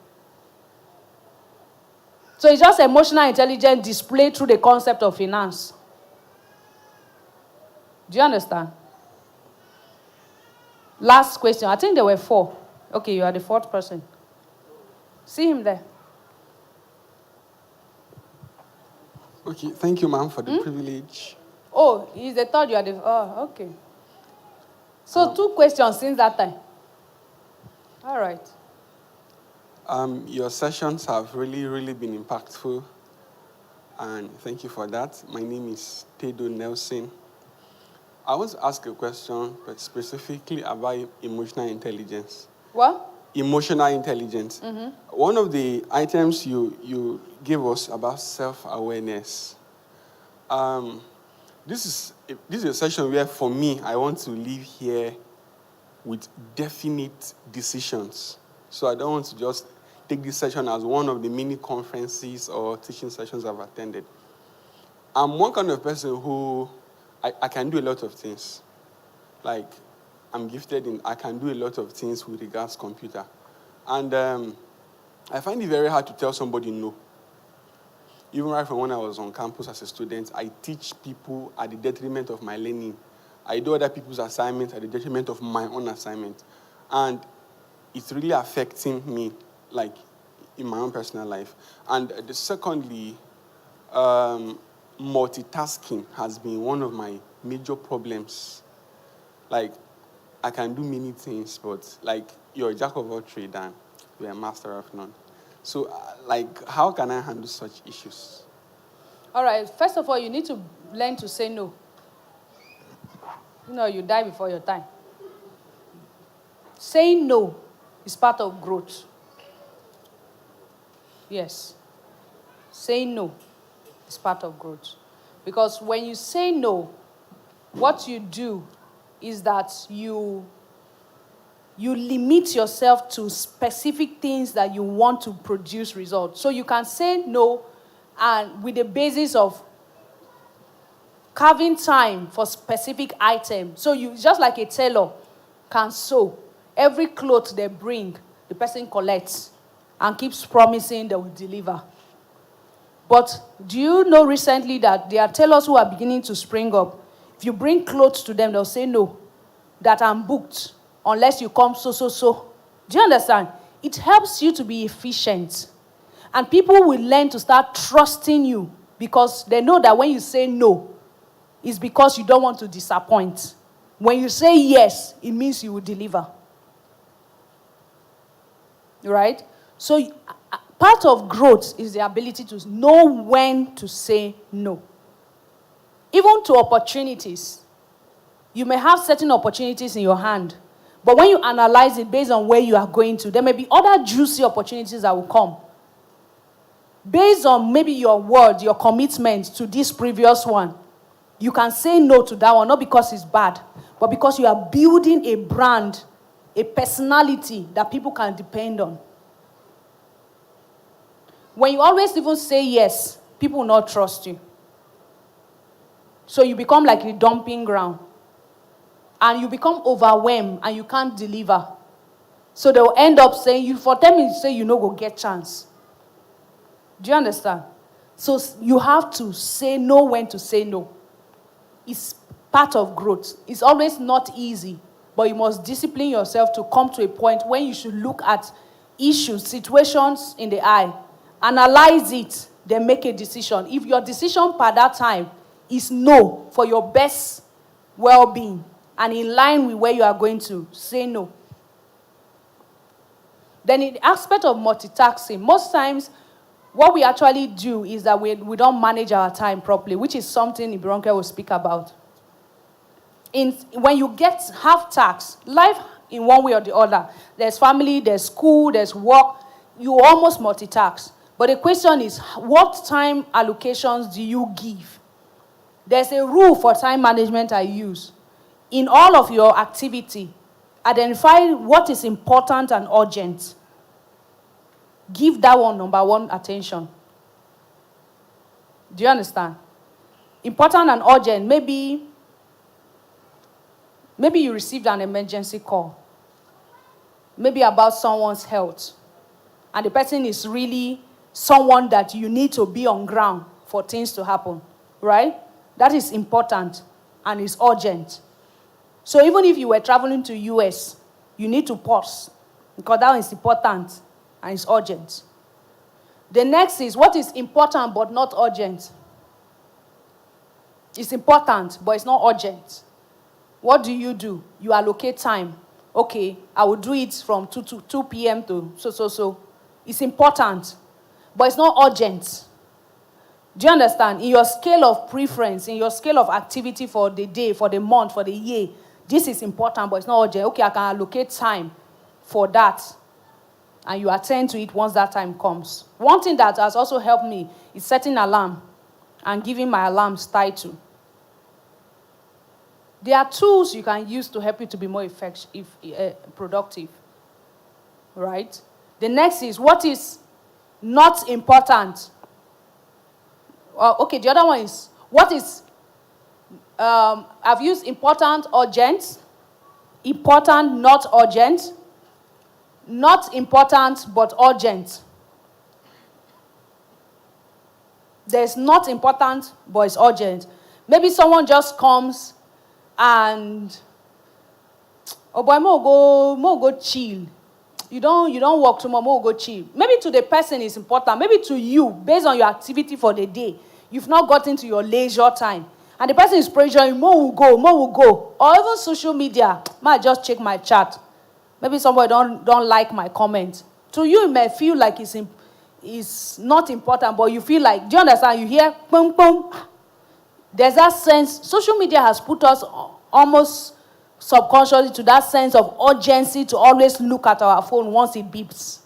So it's just emotional intelligence displayed through the concept of finance. Do you understand? Last question. I think there were 4. Okay, you are the 4th person. See him there. Okay, thank you, ma'am, for the privilege. Oh, he's the third, you are the... Oh, okay. So 2 questions since that time. All right. Your sessions have really been impactful, and thank you for that. My name is Tedo Nelson. I want to ask a question, but specifically about emotional intelligence. What? Emotional intelligence. Mm-hmm. One of the items you gave us about self-awareness. This is a session where, for me, I want to leave here with definite decisions. So I don't want to just take this session as one of the mini conferences or teaching sessions I've attended. I'm one kind of person who I can do a lot of things. Like, I'm gifted in, I can do a lot of things with regards to computer. And I find it very hard to tell somebody no. Even right from when I was on campus as a student, I teach people at the detriment of my learning. I do other people's assignments at the detriment of my own assignment. And it's really affecting me, like, in my own personal life. And secondly, multitasking has been one of my major problems. Like, I can do many things, but, like, you're a jack of all trades and you're a master of none. So, like, how can I handle such issues? All right. First of all, you need to learn to say no. You know, you die before your time. Saying no is part of growth. Yes. Saying no is part of growth. Because when you say no, what you do is that you limit yourself to specific things that you want to produce results. So you can say no, and with the basis of carving time for specific items. So you, just like a tailor can sew, every cloth they bring, the person collects and keeps promising they will deliver. But do you know recently that there are tailors who are beginning to spring up? If you bring clothes to them, they'll say no, that I'm booked, unless you come so. Do you understand? It helps you to be efficient. And people will learn to start trusting you because they know that when you say no, it's because you don't want to disappoint. When you say yes, it means you will deliver. Right? So part of growth is the ability to know when to say no. Even to opportunities. You may have certain opportunities in your hand, but when you analyze it based on where you are going to, there may be other juicy opportunities that will come. Based on maybe your word, your commitment to this previous one, you can say no to that one, not because it's bad, but because you are building a brand, a personality that people can depend on. When you always even say yes, people will not trust you. So you become like a dumping ground. And you become overwhelmed and you can't deliver. So they'll end up saying, you for 10 minutes say you no go get chance. Do you understand? So you have to say no when to say no. It's part of growth. It's always not easy, but you must discipline yourself to come to a point when you should look at issues, situations in the eye, analyze it, then make a decision. If your decision per that time is no for your best well-being and in line with where you are going to, say no. Then in the aspect of multitasking, most times what we actually do is that we don't manage our time properly, which is something Ibronke will speak about. When you have tasks, life in one way or the other, there's family, there's school, there's work, you almost multitask. But the question is, what time allocations do you give? There's a rule for time management I use. In all of your activity, identify what is important and urgent. Give that one number one attention. Do you understand? Important and urgent. Maybe you received an emergency call. Maybe about someone's health. And the person is really someone that you need to be on ground for things to happen. Right? That is important and is urgent. So even if you were traveling to US, you need to pause because that is important and it's urgent. The next is what is important but not urgent. It's important, but it's not urgent. What do? You allocate time. Okay, I will do it from 2 p.m. to so. It's important, but it's not urgent. Do you understand? In your scale of preference, in your scale of activity for the day, for the month, for the year, this is important, but it's not urgent. Okay, I can allocate time for that, and you attend to it once that time comes. One thing that has also helped me is setting alarm and giving my alarms title. There are tools you can use to help you to be more effective, productive. Right? The next is, what is not important? Okay, the other one is, what is, I've used important, urgent, important, not urgent, not important, but urgent. There's not important, but it's urgent. Maybe someone just comes and, oh boy, mo go chill. You don't work tomorrow, mo go chill. Maybe to the person it's important. Maybe to you, based on your activity for the day, you've not gotten to your leisure time. And the person is pressuring, more will go. Or even social media, might just check my chat. Maybe somebody don't like my comment. To you, it may feel like it's not important, but you feel like, do you understand? You hear, boom, boom. There's that sense. Social media has put us almost subconsciously to that sense of urgency to always look at our phone once it beeps,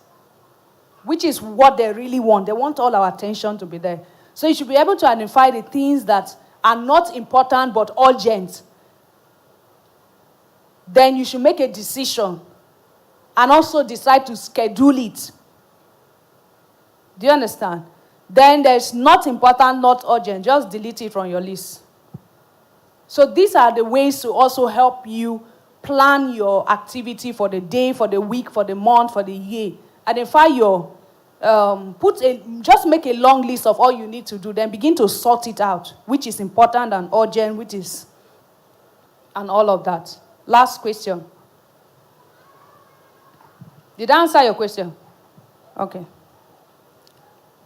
which is what they really want. They want all our attention to be there. So you should be able to identify the things that are not important but urgent. Then you should make a decision and also decide to schedule it. Do you understand? Then there's not important, not urgent. Just delete it from your list. So these are the ways to also help you plan your activity for the day, for the week, for the month, for the year. Identify your, just make a long list of all you need to do. Then begin to sort it out, which is important and urgent, which is, and all of that. Last question. Did I answer your question? Okay.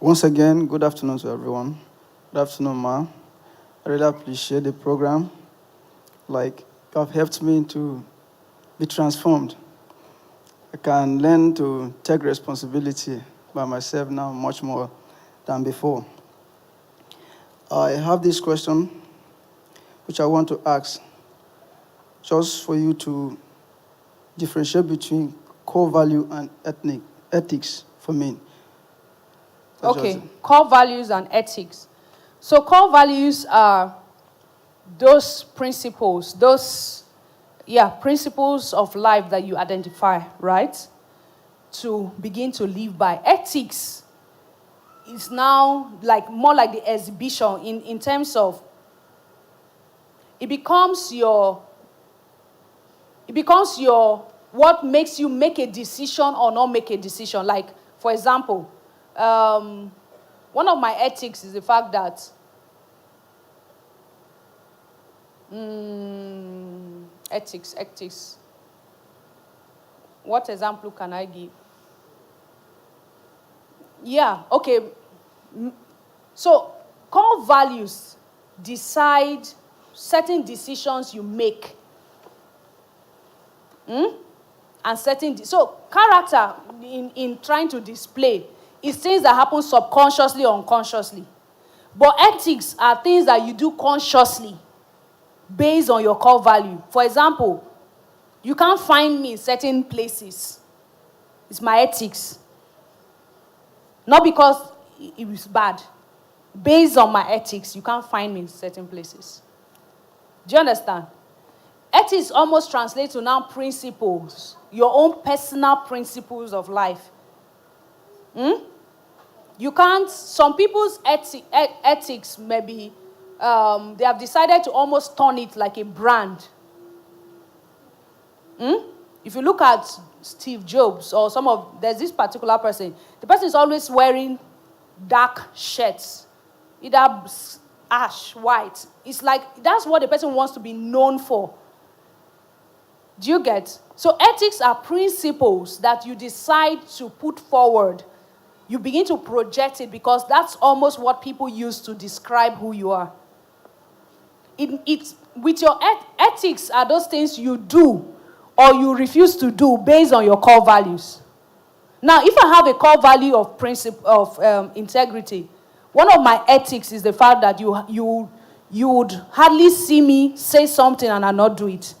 Once again, good afternoon to everyone. Good afternoon, Ma. I really appreciate the program. Like, you have helped me to be transformed. I can learn to take responsibility by myself now much more than before. I have this question, which I want to ask, just for you to differentiate between core value and ethics for me. Okay, core values and ethics. So core values are those principles, principles of life that you identify, right? To begin to live by. Ethics is now more like the exhibition in terms of it becomes your what makes you make a decision or not make a decision. Like, for example, one of my ethics is the fact that ethics. What example can I give? Yeah, okay. So, core values decide certain decisions you make. And so character in trying to display is things that happen subconsciously or unconsciously. But ethics are things that you do consciously based on your core value. For example, you can't find me in certain places. It's my ethics. Not because it was bad. Based on my ethics, you can't find me in certain places. Do you understand? Ethics almost translates to now principles. Your own personal principles of life. You can't, some people's ethics maybe, they have decided to almost turn it like a brand. If you look at Steve Jobs or there's this particular person, the person is always wearing dark shirts, either ash, white. It's like, that's what the person wants to be known for. Do you get? So ethics are principles that you decide to put forward. You begin to project it because that's almost what people use to describe who you are. with your ethics are those things you do or you refuse to do based on your core values. Now, if I have a core value of integrity, one of my ethics is the fact that you would hardly see me say something and I not do it.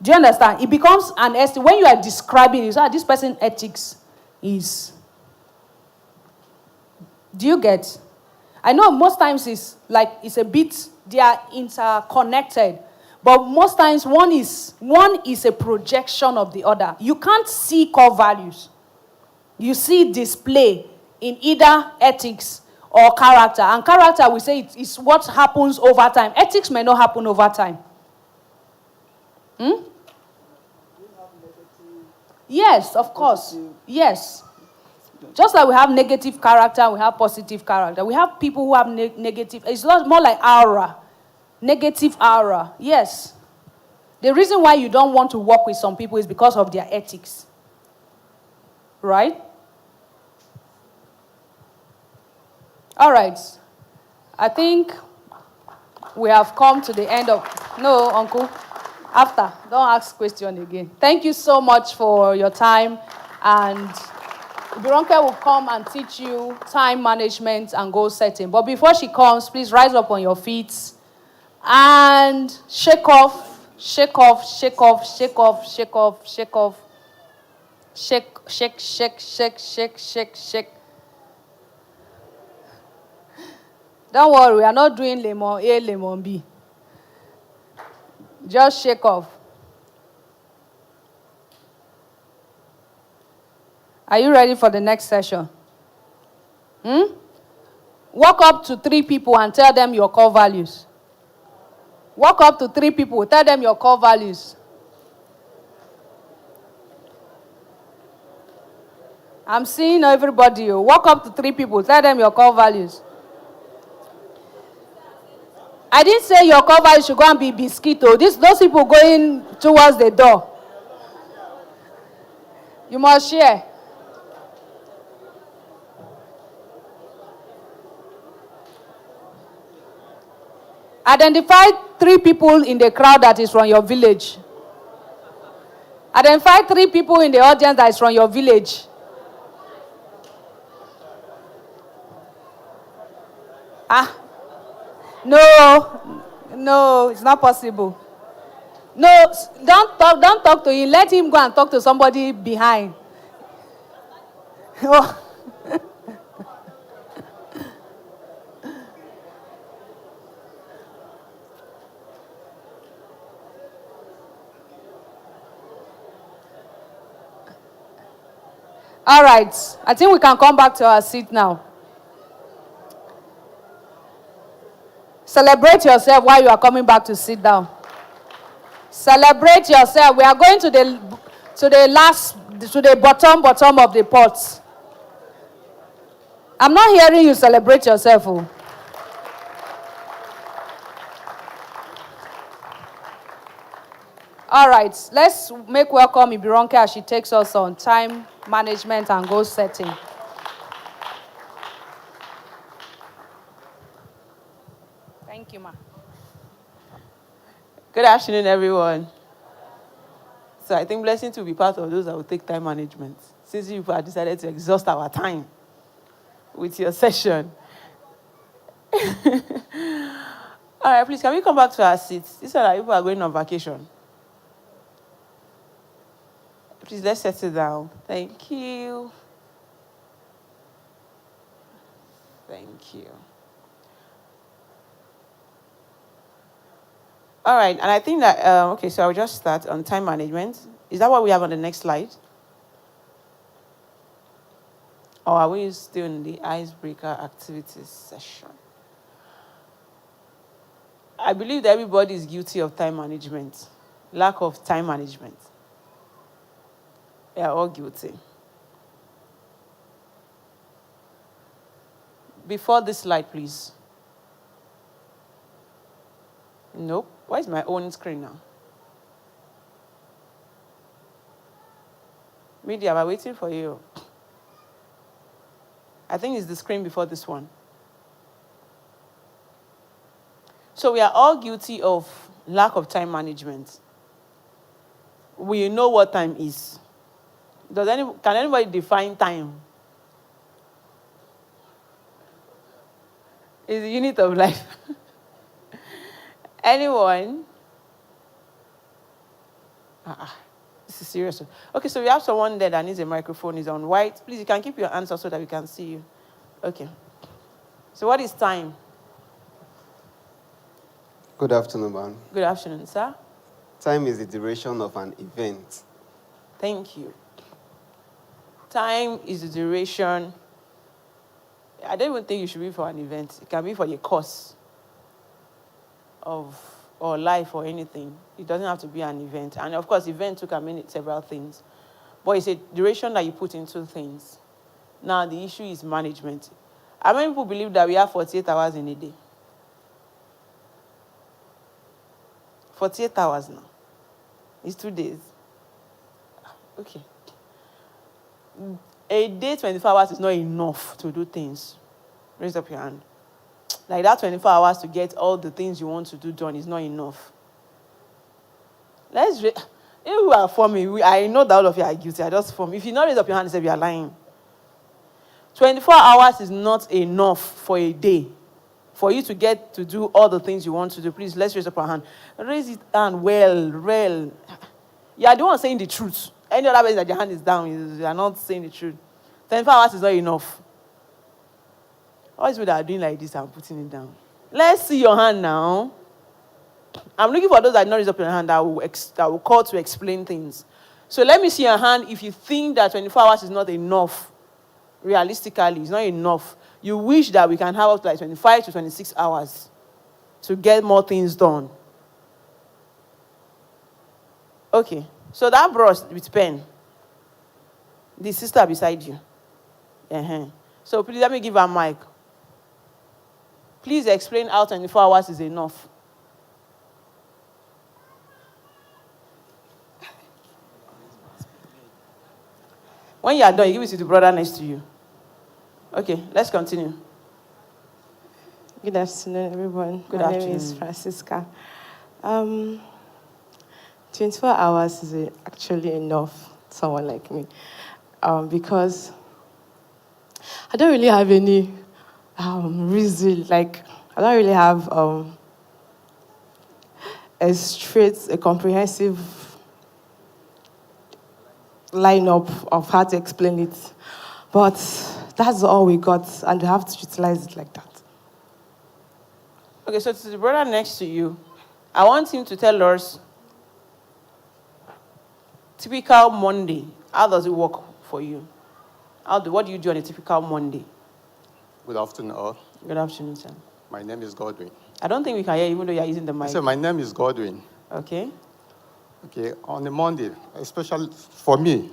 Do you understand? It becomes an estimate. When you are describing it, this person's ethics is. Do you get? I know most times it's a bit, they are interconnected. But most times one is a projection of the other. You can't see core values. You see display in either ethics or character. And character, we say it's what happens over time. Ethics may not happen over time. Yes, of course. Yes. Just like we have negative character, we have positive character. We have people who have negative. It's more like aura. Negative aura. Yes. The reason why you don't want to work with some people is because of their ethics. Right? All right. I think we have come to the end of... No, Uncle. After. Don't ask question again. Thank you so much for your time. And Bironke will come and teach you time management and goal setting. But before she comes, please rise up on your feet and shake off, shake off, shake off, shake off, shake off, shake off. Shake, shake, shake, shake, shake, shake, shake. Don't worry, we are not doing lemon A, lemon B. Just shake off. Are you ready for the next session? Walk up to 3 people and tell them your core values. Walk up to 3 people, tell them your core values. I'm seeing everybody. Walk up to 3 people, tell them your core values. I didn't say your core values should go and be biscuito. Those people going towards the door. You must share. Identify 3 people in the crowd that is from your village. Identify 3 people in the audience that is from your village. No, it's not possible. No, don't talk to him. Let him go and talk to somebody behind. All right. I think we can come back to our seat now. Celebrate yourself while you are coming back to sit down. Celebrate yourself. We are going to the bottom of the pot. I'm not hearing you celebrate yourself. Oh. All right, let's make welcome Ibironke as she takes us on time management and goal setting. Thank you, ma. Good afternoon, everyone. So I think blessing to be part of those that will take time management, since you have decided to exhaust our time with your session. All right, please, can we come back to our seats? These are like people are going on vacation. Please, let's settle down. Thank you. Thank you. All right, and I think that, okay, so I'll just start on time management. Is that what we have on the next slide? Or are we still in the icebreaker activities session? I believe that everybody is guilty of time management, lack of time management. They are all guilty. Before this slide, please. Nope. Why is my own screen now? Media, I'm waiting for you. I think it's the screen before this one. So we are all guilty of lack of time management. We know what time is. Can anybody define time? It's the unit of life. Anyone? This is serious. Okay, so we have someone there that needs a microphone. Is on white. Please, you can keep your answer so that we can see you. Okay. So what is time? Good afternoon, ma'am. Good afternoon, sir. Time is the duration of an event. Thank you. Time is the duration. I don't even think you should be for an event. It can be for a course or life or anything. It doesn't have to be an event. And of course, event too can mean several things. But it's a duration that you put into things. Now, the issue is management. How many people believe that we have 48 hours in a day? 48 hours now. It's 2 days. Okay. A day, 24 hours is not enough to do things. Raise up your hand. Like that 24 hours to get all the things you want to do done is not enough. If you are for me, I know that all of you are guilty. I just for me. If you not raise up your hand and say you are lying. 24 hours is not enough for a day. For you to get to do all the things you want to do, please, let's raise up our hand. Raise it hand well. You are the one saying the truth. Any other person that your hand is down, you are not saying the truth. 24 hours is not enough. All these people that are doing like this and putting it down. Let's see your hand now. I'm looking for those that not raise up your hand that will call to explain things. So let me see your hand if you think that 24 hours is not enough. Realistically, it's not enough. You wish that we can have up to like 25 to 26 hours to get more things done. Okay. So that brush with pen, the sister beside you. So please let me give her mic. Please explain how 24 hours is enough. When you are done, you give it to the brother next to you. Okay, let's continue. Good afternoon, everyone. Good My afternoon. name is Francisca. 24 hours is actually enough, someone like me, because I don't really have any reason, like, I don't really have a comprehensive lineup of how to explain it. But that's all we got, and we have to utilize it like that. Okay, so to the brother next to you, I want him to tell us typical Monday. How does it work for you? What do you do on a typical Monday? Good afternoon, all. Good afternoon, sir. My name is Godwin. I don't think we can hear you, even though you're using the mic. I said, my name is Godwin. Okay. Okay, on a Monday, especially for me,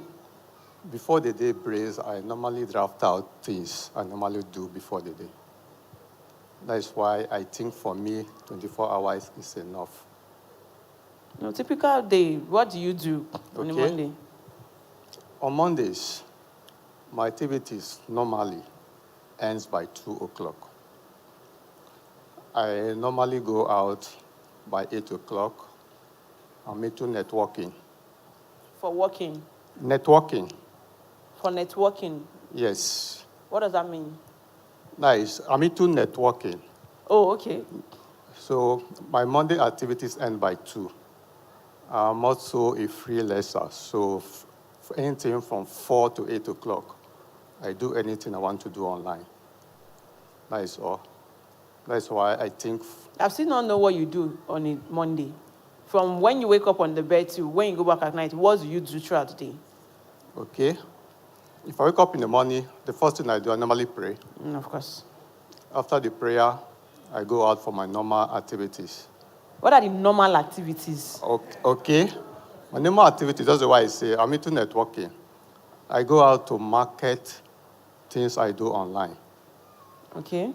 before the day breaks, I normally draft out things I normally do before the day. That's why I think for me, 24 hours is enough. No, typical day, what do you do on a Monday? On Mondays, my activities normally ends by 2 o'clock. I normally go out by 8 o'clock. I'm into networking. For working? Networking. For networking? Yes. What does that mean? Nice. I'm into networking. Oh, okay. So my Monday activities end by 2. I'm also a freelancer. So anything from 4 to 8 o'clock, I do anything I want to do online. That is all. That's why I think... I've still not know what you do on a Monday. From when you wake up on the bed to when you go back at night, what do you do throughout the day? Okay. If I wake up in the morning, the first thing I do, I normally pray. Of course. After the prayer, I go out for my normal activities. What are the normal activities? Okay. My normal activities, that's why I say I'm into networking. I go out to market things I do online. Okay.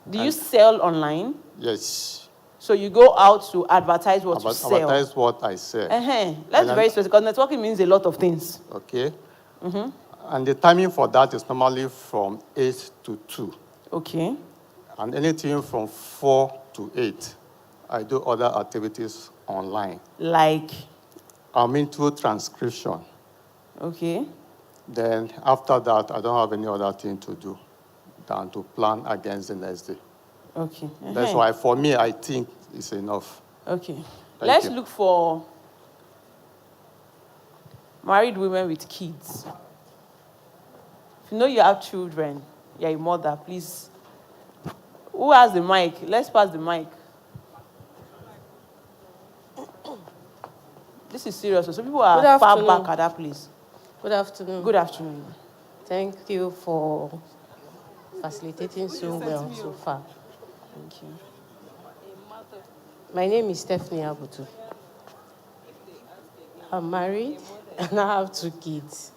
Do you sell online? Yes. So you go out to advertise what you sell? Advertise what I sell. Let's be very specific, because networking means a lot of things. Okay. And the timing for that is normally from 8 to 2. Okay. And anything from 4 to 8, I do other activities online. Like? I'm into transcription. Okay. Then after that, I don't have any other thing to do than to plan against the next day. Okay. That's why, for me, I think it's enough. Okay. Thank Let's look for married women with kids. If you know you have children, you're a mother, please. Who has the mic? Let's pass the mic. This is serious. So people are Good far afternoon. back at that place. Good afternoon. Good afternoon. Thank you for facilitating so well so far. Thank you. My name is Stephanie Abutu. I'm married and I have 2 kids.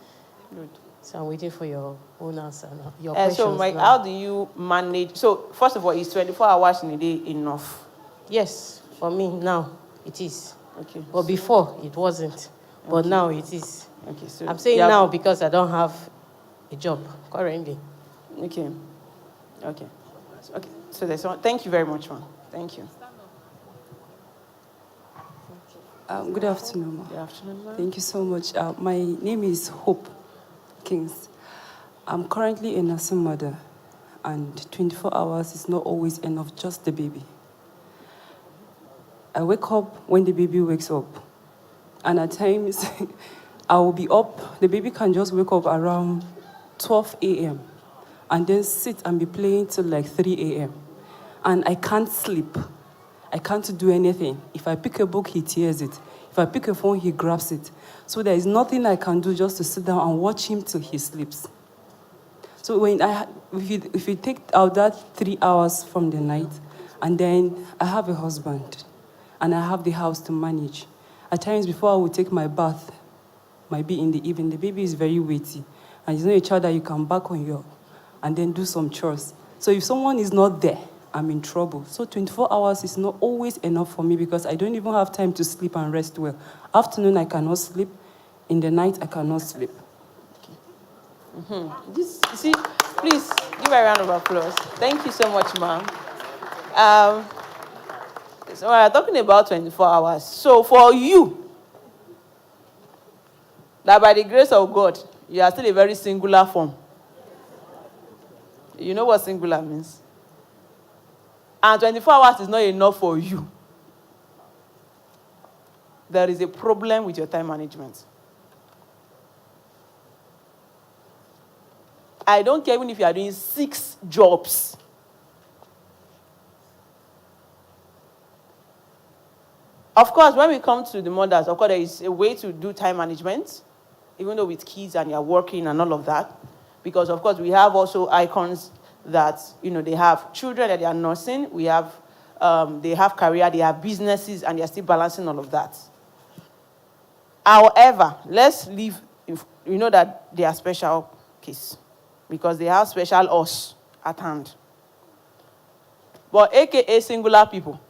Good. So I'm waiting for your own answer now. Your So, questions Mike, now. how do you manage? So, first of all, is 24 hours in a day enough? Yes, for me now it is. Okay. But before it wasn't. But Okay. now it is. Okay. So I'm saying now because I don't have a job currently. Okay. Okay. Okay. So there's one. Thank you very much, ma'am. Thank you. Good afternoon, ma. Good afternoon, ma'am. Thank you so much. My name is Hope Kings. I'm currently a nursing mother, and 24 hours is not always enough, just the baby. I wake up when the baby wakes up, and at times I will be up. The baby can just wake up around 12 a.m. and then sit and be playing till like 3 a.m. And I can't sleep. I can't do anything. If I pick a book, he tears it. If I pick a phone, he grabs it. So there is nothing I can do just to sit down and watch him till he sleeps. So if you take out that 3 hours from the night, and then I have a husband, and I have the house to manage. At times before I would take my bath, might be in the evening, the baby is very weighty, and it's not a child that you can back on your, and then do some chores. So if someone is not there, I'm in trouble. So 24 hours is not always enough for me because I don't even have time to sleep and rest well. Afternoon, I cannot sleep. In the night, I cannot sleep. This, see, please give her a round of applause. Thank you so much, ma'am. So we're talking about 24 hours. So for you, that by the grace of God, you are still a very singular form. You know what singular means? And 24 hours is not enough for you. There is a problem with your time management. I don't care even if you are doing 6 jobs. Of course, when we come to the mothers, of course, there is a way to do time management, even though with kids and you're working and all of that. Because, of course, we have also icons that, they have children that they are nursing. We have, they have career, they have businesses, and they're still balancing all of that. However, let's leave, you know that they are special case because they have special us at hand. But AKA singular people,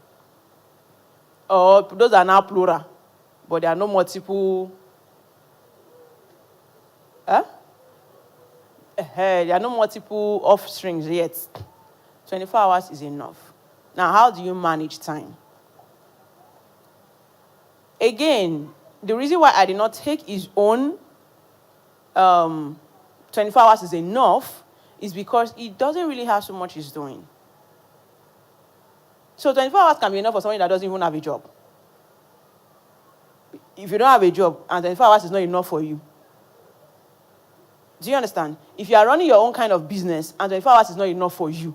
or those are now plural, but there are no multiple. There are no multiple offsprings yet. 24 hours is enough. Now, how do you manage time? Again, the reason why I did not take his own 24 hours is enough is because he doesn't really have so much he's doing. So 24 hours can be enough for someone that doesn't even have a job. If you don't have a job and 24 hours is not enough for you, do you understand? If you are running your own kind of business and 24 hours is not enough for you,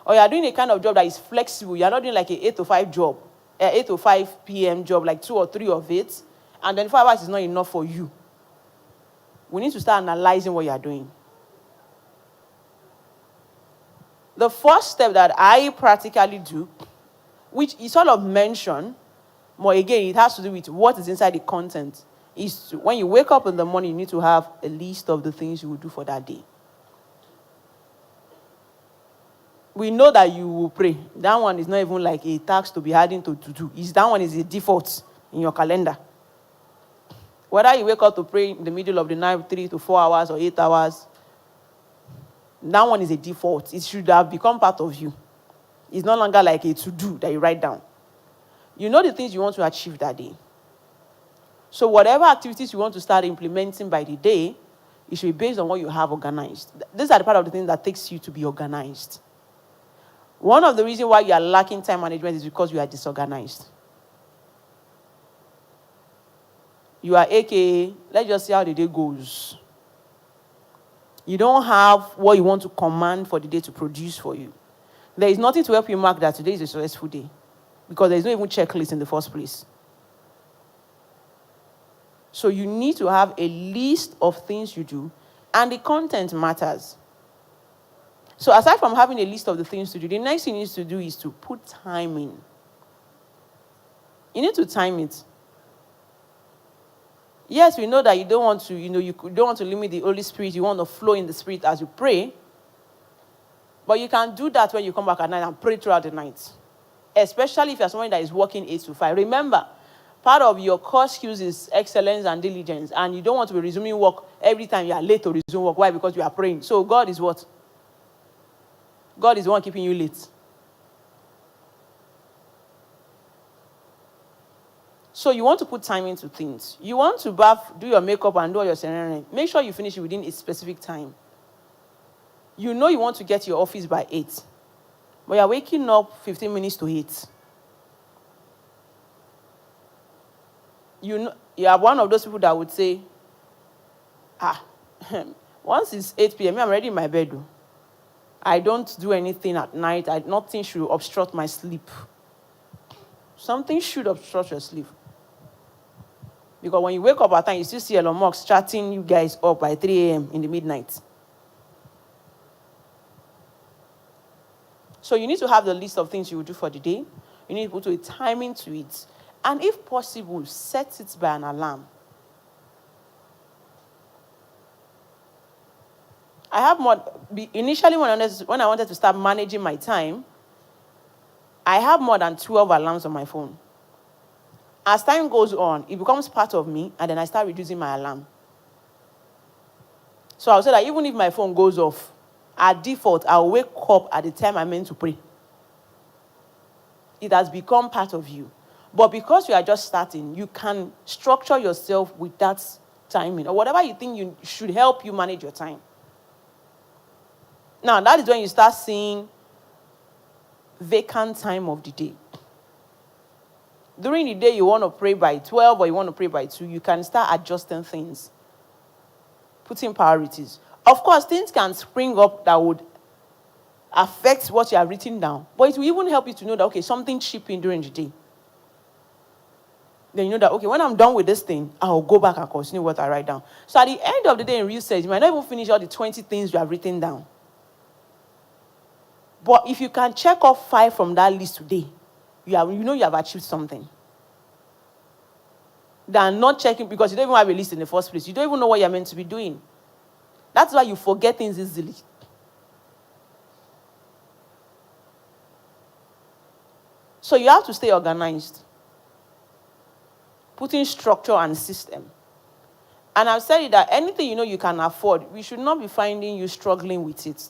or you are doing a kind of job that is flexible, you are not doing like an 8 to 5 job, 8 to 5 p.m. job, like 2 or 3 of it, and 24 hours is not enough for you, we need to start analyzing what you are doing. The first step that I practically do, which is sort of mentioned, but again, it has to do with what is inside the content, is when you wake up in the morning, you need to have a list of the things you will do for that day. We know that you will pray. That one is not even like a task to be adding to do. That one is a default in your calendar. Whether you wake up to pray in the middle of the night, 3 to 4 hours or 8 hours, That one is a default. It should have become part of you. It's no longer like a to-do that you write down. You know the things you want to achieve that day. So whatever activities you want to start implementing by the day, it should be based on what you have organized. These are the part of the things that takes you to be organized. One of the reasons why you are lacking time management is because you are disorganized. You are AKA, let's just see how the day goes. You don't have what you want to command for the day to produce for you. There is nothing to help you mark that today is a successful day, because there is no even checklist in the first place. So you need to have a list of things you do, and the content matters. So aside from having a list of the things to do, the next thing you need to do is to put time in. You need to time it. Yes, we know that you don't want to, you don't want to limit the Holy Spirit. You want to flow in the Spirit as you pray. But you can do that when you come back at night and pray throughout the night. Especially if you're someone that is working 8 to 5. Remember, part of your core skills is excellence and diligence. And you don't want to be resuming work every time you are late to resume work. Why? Because you are praying. So God is what? God is the one keeping you late. So you want to put time into things. You want to bath, do your makeup, and do all your ceremony. Make sure you finish it within a specific time. You know you want to get to your office by 8. But you're waking up 15 minutes to 8. You are one of those people that would say, once it's 8 p.m., I'm already in my bed. I don't do anything at night. Nothing should obstruct my sleep. Something should obstruct your sleep. Because when you wake up at time, you still see Elon Musk chatting you guys up by 3 a.m. in the midnight. So you need to have the list of things you will do for the day. You need to put a timing to it. And if possible, set it by an alarm. I have more. Initially, when I wanted to start managing my time, I have more than 12 alarms on my phone. As time goes on, it becomes part of me, and then I start reducing my alarm. So I'll say that even if my phone goes off, at default, I'll wake up at the time I'm meant to pray. It has become part of you. But because you are just starting, you can structure yourself with that timing, or whatever you think you should help you manage your time. Now, that is when you start seeing vacant time of the day. During the day, you want to pray by 12 or you want to pray by 2, you can start adjusting things, putting priorities. Of course, things can spring up that would affect what you have written down, but it will even help you to know that, okay, something chipped during the day. Then you know that, okay, when I'm done with this thing, I'll go back and continue what I write down. So at the end of the day, in real sense, you might not even finish all the 20 things you have written down. But if you can check off 5 from that list today, you know you have achieved something. Than not checking, because you don't even have a list in the first place. You don't even know what you're meant to be doing. That's why you forget things easily. So you have to stay organized. Putting structure and system. And I've said it that anything you know you can afford, we should not be finding you struggling with it.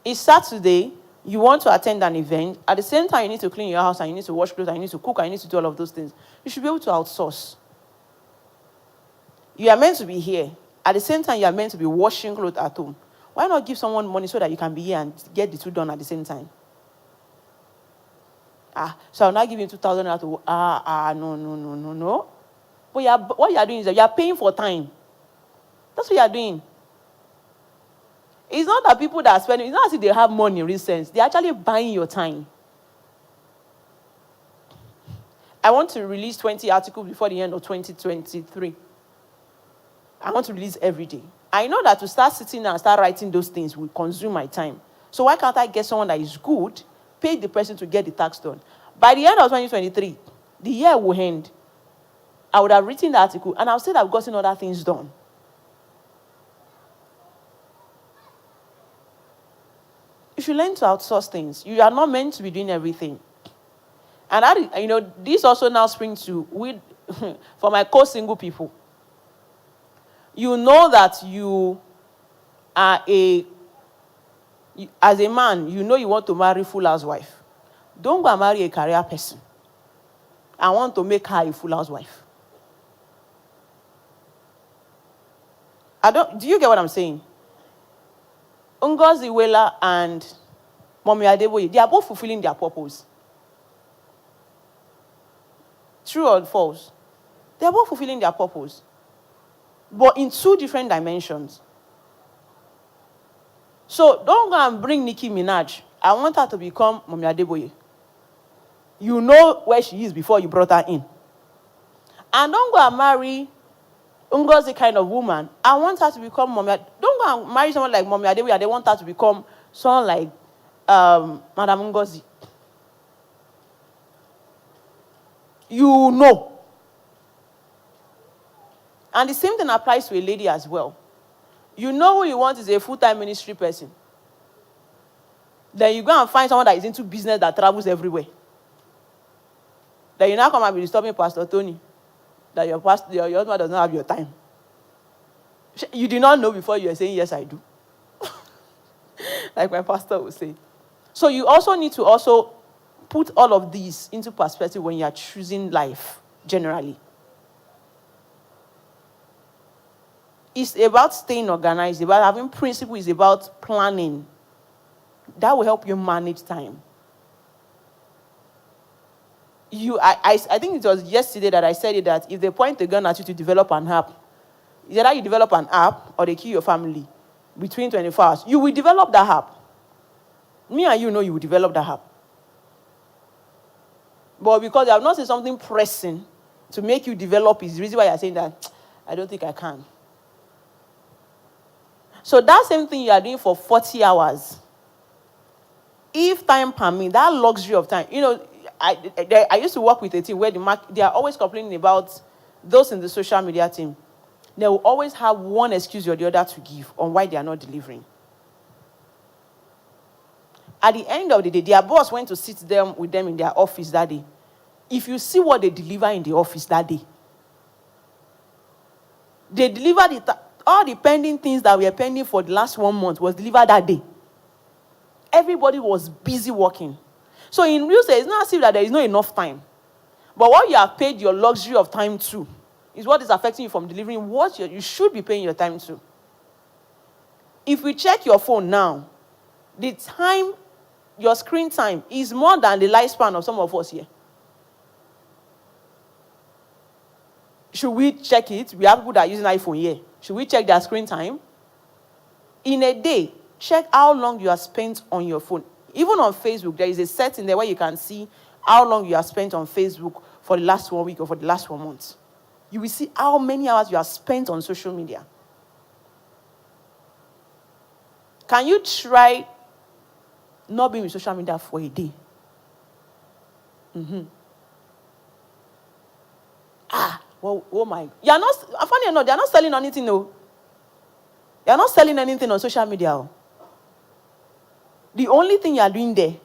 It's Saturday, you want to attend an event. At the same time, you need to clean your house, and you need to wash clothes, and you need to cook, and you need to do all of those things. You should be able to outsource. You are meant to be here. At the same time, you are meant to be washing clothes at home. Why not give someone money so that you can be here and get the two done at the same time? So I'll not give you 2,000 naira to no. But what you are doing is that you are paying for time. That's what you are doing. It's not that people that are spending, it's not as if they have money in real sense. They're actually buying your time. I want to release 20 articles before the end of 2023. I want to release every day. I know that to start sitting and start writing those things will consume my time. So why can't I get someone that is good, pay the person to get the task done? By the end of 2023, the year will end. I would have written the article, and I'll say that I've gotten other things done. You should learn to outsource things. You are not meant to be doing everything. And that, this also now springs to for my co-single people. You know that you as a man, you know you want to marry full housewife. Don't go and marry a career person. I want to make her a full housewife. Do you get what I'm saying? Ngozi Wela and Mommy Adeboye, they are both fulfilling their purpose. True or false? They are both fulfilling their purpose. But in two different dimensions. So don't go and bring Nicki Minaj. I want her to become Mommy Adeboye. You know where she is before you brought her in. And don't go and marry Ngozi kind of woman. I want her to become Mommy. Don't go and marry someone like Mommy Adeboye. They want her to become someone like Madam Ngozi. You know. And the same thing applies to a lady as well. You know who you want is a full-time ministry person. Then you go and find someone that is into business that travels everywhere. Then you now come and be disturbing Pastor Tony that your husband does not have your time. You did not know before you were saying, yes, I do. Like my pastor would say. So you also need to also put all of these into perspective when you are choosing life, generally. It's about staying organized, it's about having principles, it's about planning. That will help you manage time. I think it was yesterday that I said it, that if they point a gun at you to develop an app, either you develop an app or they kill your family between 24 hours, you will develop that app. Me and you know you will develop that app. But because you have not seen something pressing to make you develop is the reason why you're saying that, I don't think I can. So that same thing you are doing for 40 hours, if time permits, that luxury of time, you know, I used to work with a team where they are always complaining about those in the social media team. They will always have one excuse or the other to give on why they are not delivering. At the end of the day, their boss went to sit with them in their office that day. If you see what they deliver in the office that day, they delivered all the pending things that were pending for the last 1 month was delivered that day. Everybody was busy working. So in real sense, it's not as if that there is not enough time. But what you have paid your luxury of time to is what is affecting you from delivering what you should be paying your time to. If we check your phone now, the time, your screen time is more than the lifespan of some of us here. Should we check it? We have people that are using iPhone here. Should we check their screen time? In a day, check how long you have spent on your phone. Even on Facebook, there is a setting there where you can see how long you have spent on Facebook for the last 1 week or for the last 1 month. You will see how many hours you have spent on social media. Can you try not being with social media for a day? Well, oh my. You're not, funny enough, they're not selling anything, no. You're not selling anything on social media. Oh. The only thing you're doing there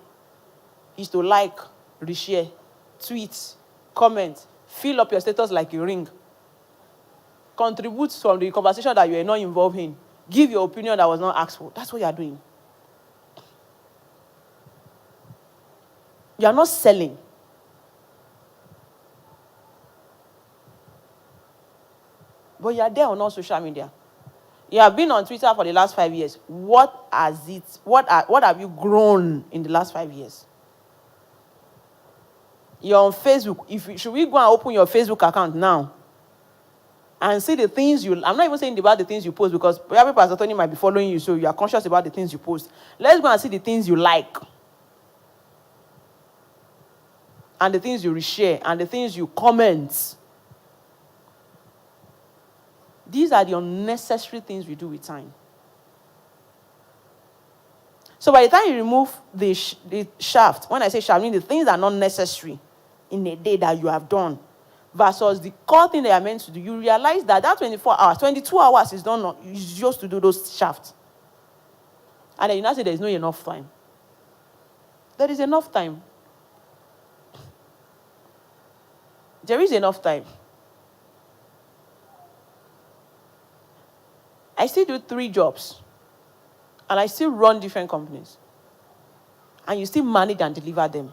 is to like, reshare, tweet, comment, fill up your status like a ring, contribute from the conversation that you are not involved in, give your opinion that was not asked for. That's what you're doing. You're not selling. But you're there on all social media. You have been on Twitter for the last 5 years. What have you grown in the last 5 years? You're on Facebook. Should we go and open your Facebook account now and see the things I'm not even saying about the things you post because probably Pastor Tony might be following you, so you are conscious about the things you post. Let's go and see the things you like. And the things you reshare. And the things you comment. These are the unnecessary things we do with time. So by the time you remove the shaft, when I say shaft, I mean the things that are not necessary in a day that you have done versus the core thing that you're meant to do, you realize that 24 hours, 22 hours is done, is just to do those shafts. And then you now say there is not enough time. There is enough time. There is enough time. I still do 3 jobs. And I still run different companies. And you still manage and deliver them.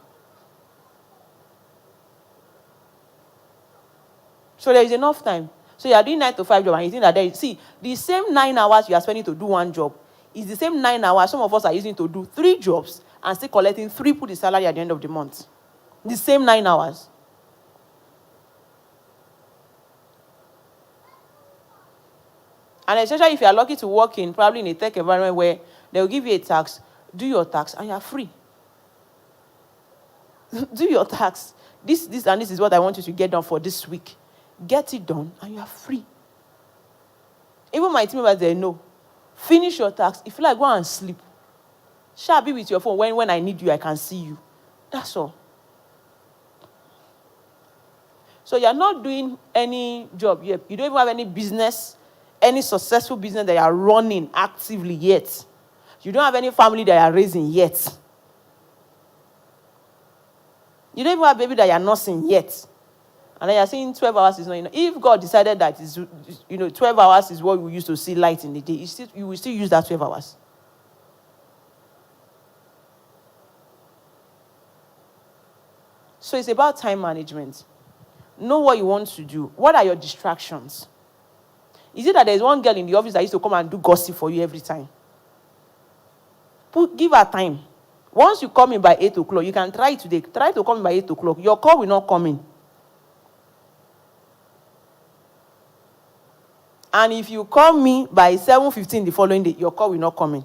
So there is enough time. So you are doing 9 to 5 job and you think that there is, see, the same 9 hours you are spending to do one job is the same 9 hours some of us are using to do 3 jobs and still collecting triple the salary at the end of the month. The same 9 hours. And especially if you are lucky to work in probably in a tech environment where they will give you a tax, do your tax, and you are free. Do your tax. This is what I want you to get done for this week. Get it done, and you are free. Even my team members, they know. Finish your tax. If you like, go and sleep. Shall be with your phone. When I need you, I can see you. That's all. So you're not doing any job yet. You don't even have any business, any successful business that you are running actively yet. You don't have any family that you are raising yet. You don't even have a baby that you are nursing yet. And then you're saying 12 hours is not enough. If God decided that 12 hours is what we used to see light in the day, you will still use that 12 hours. So it's about time management. Know what you want to do. What are your distractions? Is it that there's one girl in the office that used to come and do gossip for you every time? Give her time. Once you come in by 8 o'clock, you can try it today. Try to come in by 8 o'clock. Your call will not come in. And if you call me by 7:15 the following day, your call will not come in.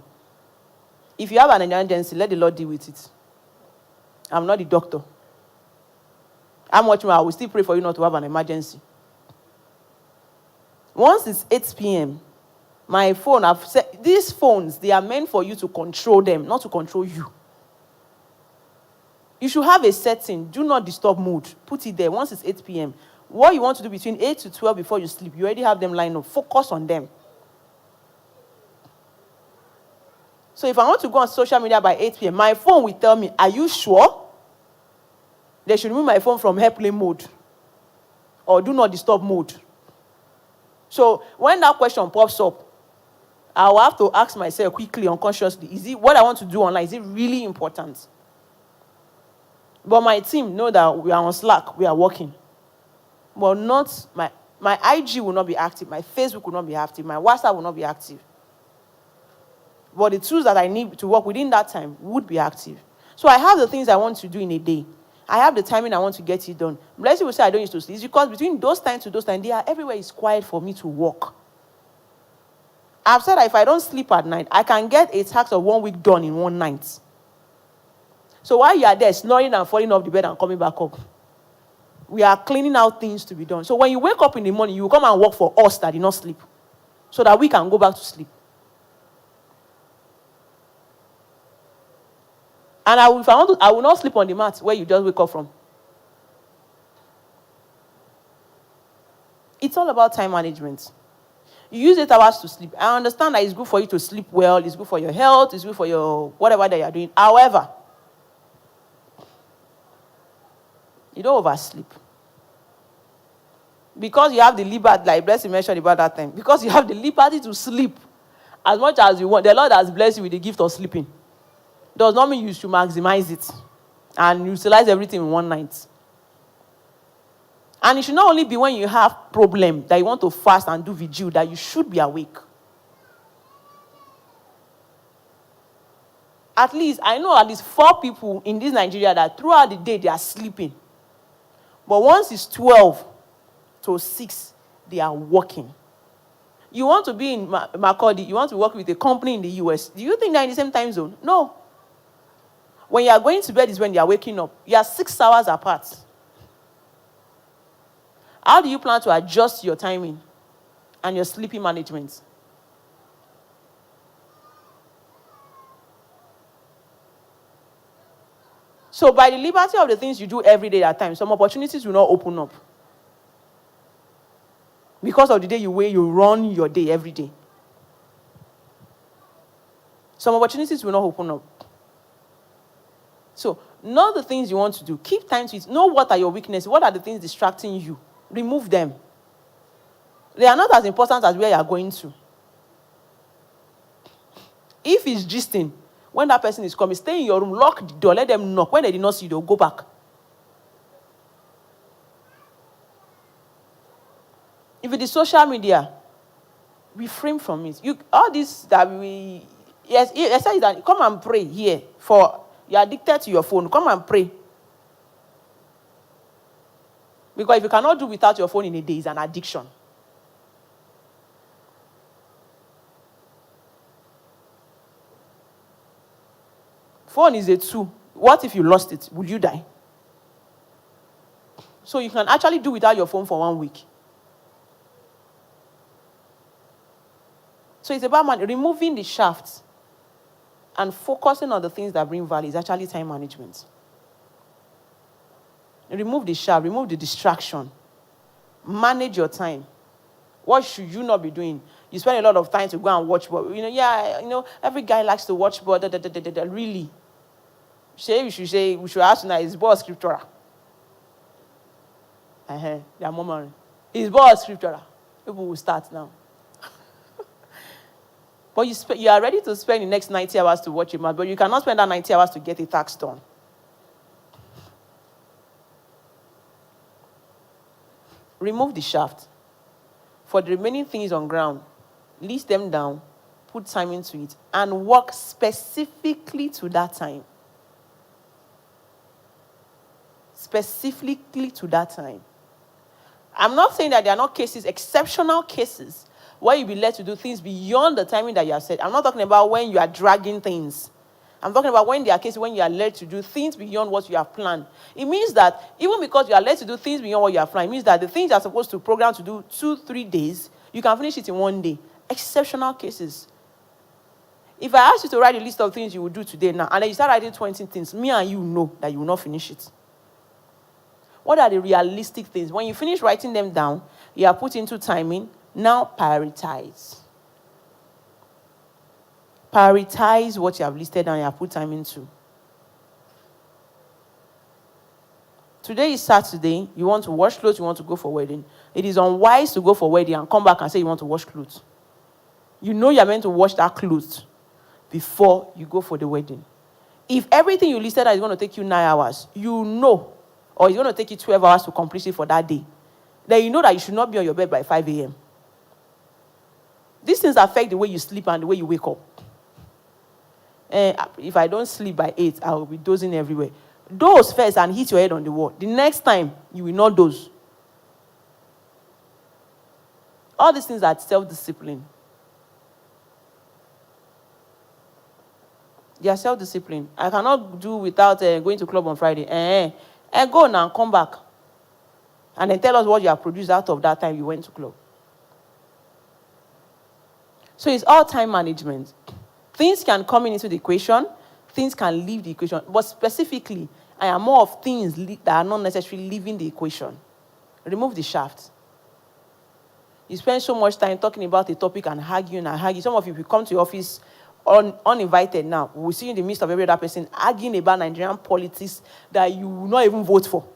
If you have an emergency, let the Lord deal with it. I'm not the doctor. How much more I will still pray for you not to have an emergency. Once it's 8 p.m., my phone, I've said, these phones, they are meant for you to control them, not to control you. You should have a setting, do not disturb mode. Put it there. Once it's 8 p.m., what you want to do between 8 to 12 before you sleep, you already have them lined up. Focus on them. So if I want to go on social media by 8 p.m., my phone will tell me, are you sure? They should remove my phone from airplane mode or do not disturb mode. So when that question pops up, I will have to ask myself quickly, unconsciously, is it what I want to do online? Is it really important? But my team know that we are on Slack, we are working. But not my IG will not be active, my Facebook will not be active, my WhatsApp will not be active. But the tools that I need to work within that time would be active. So I have the things I want to do in a day. I have the timing I want to get it done. Blessed will say I don't used to sleep. It's because between those times to those times, they are everywhere is quiet for me to work. I've said that if I don't sleep at night, I can get a task of 1 week done in one night. So while you are there, snoring and falling off the bed and coming back up, we are cleaning out things to be done. So when you wake up in the morning, you will come and work for us that did not sleep, so that we can go back to sleep. And I will not sleep on the mat where you just wake up from. It's all about time management. You use 8 hours to sleep. I understand that it's good for you to sleep well, it's good for your health, it's good for your whatever that you are doing. However, you don't oversleep. Because you have the liberty, like Blessing mentioned about that time, because you have the liberty to sleep as much as you want. The Lord has blessed you with the gift of sleeping. Does not mean you should maximize it and utilize everything in one night. And it should not only be when you have problem that you want to fast and do vigil that you should be awake. At least, I know at least 4 people in this Nigeria that throughout the day they are sleeping. But once it's 12 to 6, they are working. You want to be in Makurdi, you want to work with a company in the US. Do you think they're in the same time zone? No. When you are going to bed is when you are waking up. You are 6 hours apart. How do you plan to adjust your timing and your sleeping management? So by the liberty of the things you do every day at times, some opportunities will not open up. Because of the way you run your day every day. Some opportunities will not open up. So, know the things you want to do. Keep time to it. Know what are your weaknesses. What are the things distracting you? Remove them. They are not as important as where you are going to. If it's gisting, when that person is coming, stay in your room, lock the door, let them knock. When they did not see you, they'll go back. If it is social media, refrain from it. All this that we, yes, that come and pray here. For you're addicted to your phone, come and pray. Because if you cannot do without your phone in a day, it's an addiction. Phone is a tool. What if you lost it? Would you die? So you can actually do without your phone for 1 week. So it's about removing the shaft and focusing on the things that bring value. Is actually time management. Remove the shaft, remove the distraction. Manage your time. What should you not be doing? You spend a lot of time to go and watch ball. Every guy likes to watch ball. Really? We should ask now, is ball scriptural? They are murmuring. Is ball scriptural? People will start now. But you are ready to spend the next 90 hours to watch a match, but you cannot spend that 90 hours to get a tax done. Remove the shaft. For the remaining things on ground, list them down, put time into it, and work specifically to that time. Specifically to that time. I'm not saying that there are not cases, exceptional cases, where you'll be led to do things beyond the timing that you have set. I'm not talking about when you are dragging things. I'm talking about when there are cases when you are led to do things beyond what you have planned. It means that even because you are led to do things beyond what you have planned, it means that the things you are supposed to program to do 2-3 days, you can finish it in 1 day. Exceptional cases. If I ask you to write a list of things you will do today now, and then you start writing 20 things, me and you know that you will not finish it. What are the realistic things? When you finish writing them down, you are put into timing. Now prioritize. Prioritize what you have listed down and you have put time into. Today is Saturday. You want to wash clothes, you want to go for wedding. It is unwise to go for wedding and come back and say you want to wash clothes. You know you are meant to wash that clothes before you go for the wedding. If everything you listed is going to take you 9 hours, you know, or it's going to take you 12 hours to complete it for that day, then you know that you should not be on your bed by 5 a.m. These things affect the way you sleep and the way you wake up. If I don't sleep by 8, I will be dozing everywhere. Doze first and hit your head on the wall. The next time, you will not doze. All these things are self-discipline. They are self-discipline. I cannot do without going to club on Friday. Go now and come back. And then tell us what you have produced out of that time you went to club. So it's all time management. Things can come into the equation. Things can leave the equation. But specifically, I am more of things that are not necessarily leaving the equation. Remove the shaft. You spend so much time talking about a topic and arguing and arguing. Some of you will come to your office uninvited now. We will see you in the midst of every other person arguing about Nigerian politics that you will not even vote for.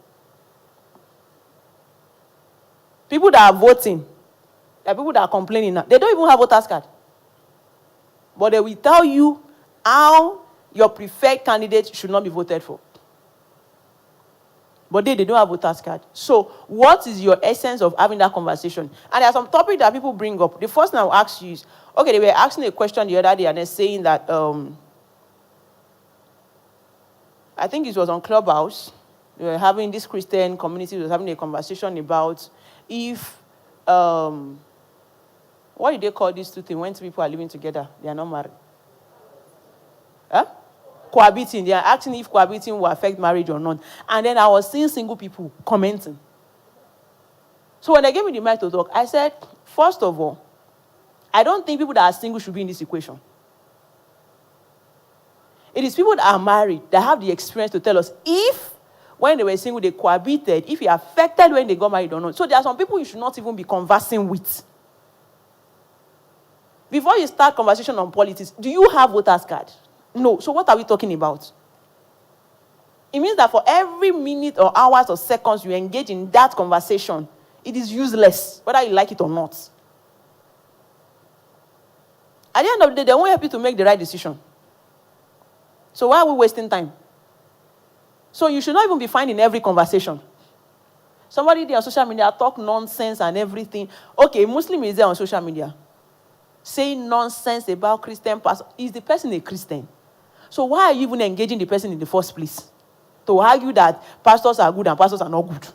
People that are voting, there are people that are complaining now. They don't even have voters card. But they will tell you how your preferred candidate should not be voted for. But they don't have voters card. So what is your essence of having that conversation? And there are some topics that people bring up. The first thing I will ask you is, okay, they were asking a question the other day and they're saying that, I think it was on Clubhouse. They were having, this Christian community was having a conversation about if, what do they call these two things when two people are living together? They are not married. Huh? Cohabiting. They are asking if cohabiting will affect marriage or not. And then I was seeing single people commenting. So when they gave me the mic to talk, I said, first of all, I don't think people that are single should be in this equation. It is people that are married that have the experience to tell us if, when they were single, they cohabited, if it affected when they got married or not. So there are some people you should not even be conversing with. Before you start conversation on politics, do you have voters card? No. So what are we talking about? It means that for every minute or hours or seconds you engage in that conversation, it is useless, whether you like it or not. At the end of the day, they won't help you to make the right decision. So why are we wasting time? So you should not even be finding every conversation. Somebody there on social media talk nonsense and everything. Okay, Muslim is there on social media saying nonsense about Christian pastor. Is the person a Christian? So why are you even engaging the person in the first place? To argue that pastors are good and pastors are not good.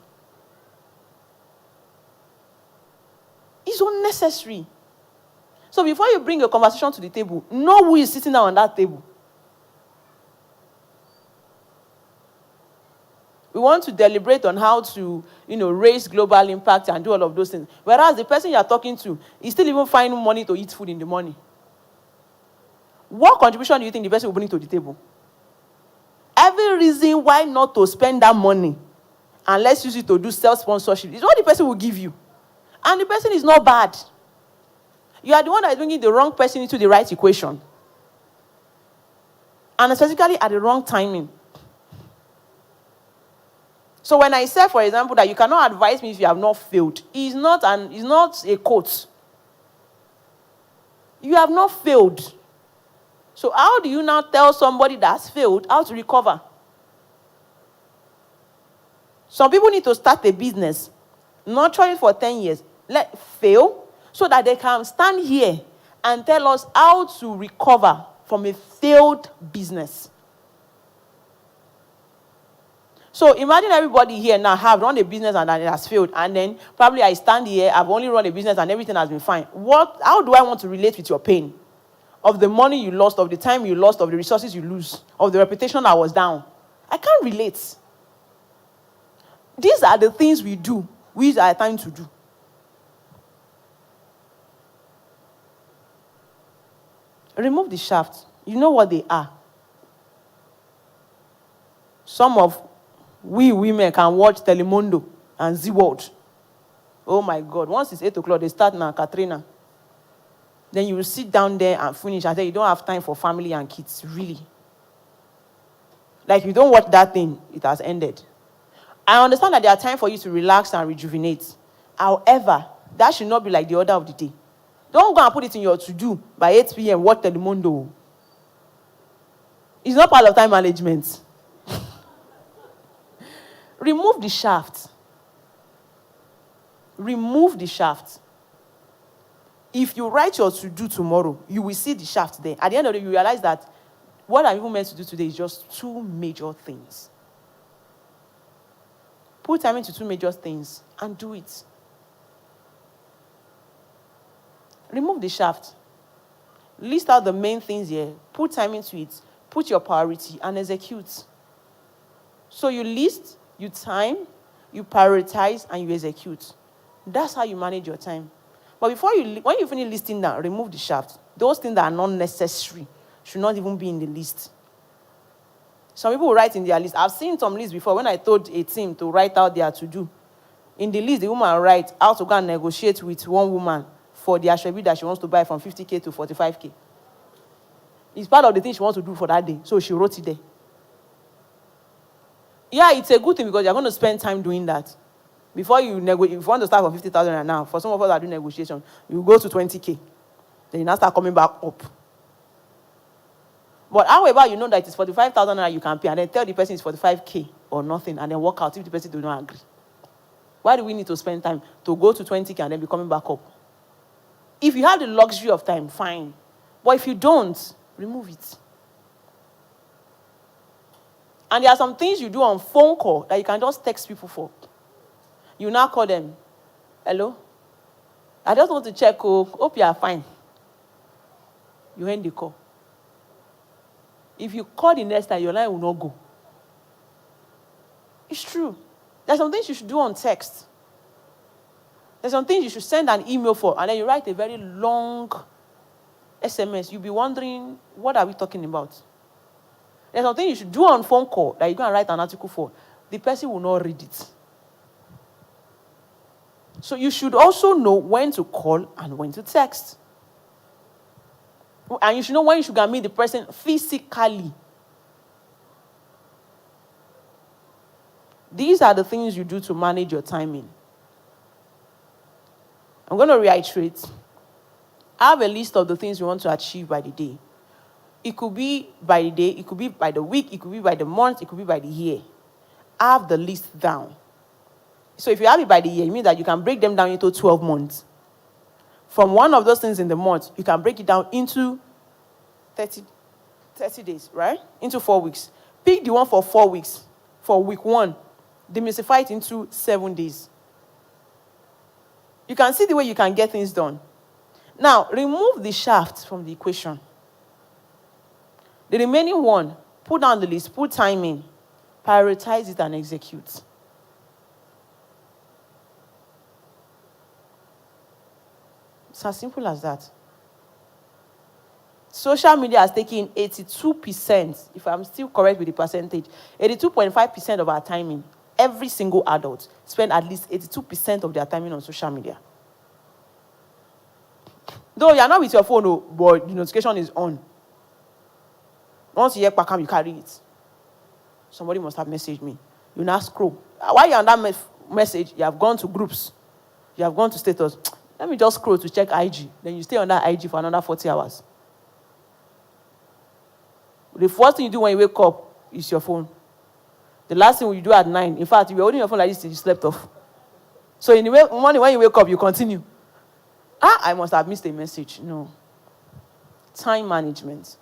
It's unnecessary. So before you bring a conversation to the table, know who is sitting down on that table. We want to deliberate on how to, raise global impact and do all of those things. Whereas the person you are talking to is still even finding money to eat food in the morning. What contribution do you think the person will bring to the table? Every reason why not to spend that money and let's use it to do self-sponsorship is what the person will give you. And the person is not bad. You are the one that is bringing the wrong person into the right equation. And specifically at the wrong timing. So when I say, for example, that you cannot advise me if you have not failed, it's not a quote. You have not failed. So how do you now tell somebody that's failed how to recover? Some people need to start a business, nurturing for 10 years, fail, so that they can stand here and tell us how to recover from a failed business. So imagine everybody here now have run a business and it has failed, and then probably I stand here, I've only run a business and everything has been fine. How do I want to relate with your pain? Of the money you lost, of the time you lost, of the resources you lose, of the reputation that was down. I can't relate. These are the things we do. We use our time to do. Remove the shaft. You know what they are. Some of we women can watch Telemundo and Z-World. Oh my God. Once it's 8 o'clock, they start now, Katrina. Then you will sit down there and finish. I say you don't have time for family and kids, really. Like, you don't watch that thing, it has ended. I understand that there are time for you to relax and rejuvenate. However, that should not be like the order of the day. Don't go and put it in your to-do by 8 p.m. Watch Telemundo. It's not part of time management. Remove the shaft. Remove the shaft. If you write your to-do tomorrow, you will see the shaft there. At the end of the day, you realize that what I'm even meant to do today is just 2 major things. Put time into 2 major things and do it. Remove the shaft. List out the main things here. Put time into it. Put your priority and execute. So you list, you time, you prioritize, and you execute. That's how you manage your time. But when you finish listing down, remove the shaft. Those things that are not necessary should not even be in the list. Some people will write in their list. I've seen some lists before when I told a team to write out their to-do. In the list, the woman writes how to go and negotiate with one woman for the ashwebi that she wants to buy from 50K to 45K. It's part of the thing she wants to do for that day. So she wrote it there. Yeah, it's a good thing because you're going to spend time doing that. Before you if you want to start from 50,000 right now, for some of us that do negotiation, you go to 20K. Then you now start coming back up. But however, you know that it's 45,000 you can pay, and then tell the person it's 45K or nothing, and then work out if the person does not agree. Why do we need to spend time to go to 20K and then be coming back up? If you have the luxury of time, fine. But if you don't, remove it. And there are some things you do on phone call that you can just text people for. You now call them, hello? I just want to check, hope you are fine. You end the call. If you call the next time, your line will not go. It's true. There's some things you should do on text. There's some things you should send an email for, and then you write a very long SMS. You'll be wondering, what are we talking about? There's something you should do on phone call that you're going to write an article for. The person will not read it. So you should also know when to call and when to text. And you should know when you should go and meet the person physically. These are the things you do to manage your timing. I'm going to reiterate. Have a list of the things you want to achieve by the day. It could be by the day, it could be by the week, it could be by the month, it could be by the year. Have the list down. So if you have it by the year, it means that you can break them down into 12 months. From one of those things in the month, you can break it down into 30 days, right? Into 4 weeks. Pick the one for 4 weeks. For week 1, demystify it into 7 days. You can see the way you can get things done. Now, remove the shaft from the equation. The remaining one, put down the list, put time in, prioritize it and execute. It's as simple as that. Social media has taken 82%, if I'm still correct with the percentage, 82.5% of our timing. Every single adult spend at least 82% of their timing on social media. Though you're not with your phone, but the notification is on. Once you hear Pakam, you carry it. Somebody must have messaged me. You now scroll. While you're on that message, you have gone to groups. You have gone to status. Let me just scroll to check IG. Then you stay on that IG for another 40 hours. The first thing you do when you wake up is your phone. The last thing you do at 9, in fact, you're holding your phone like this till you slept off. So in the morning when you wake up, you continue. I must have missed a message. No. Time management.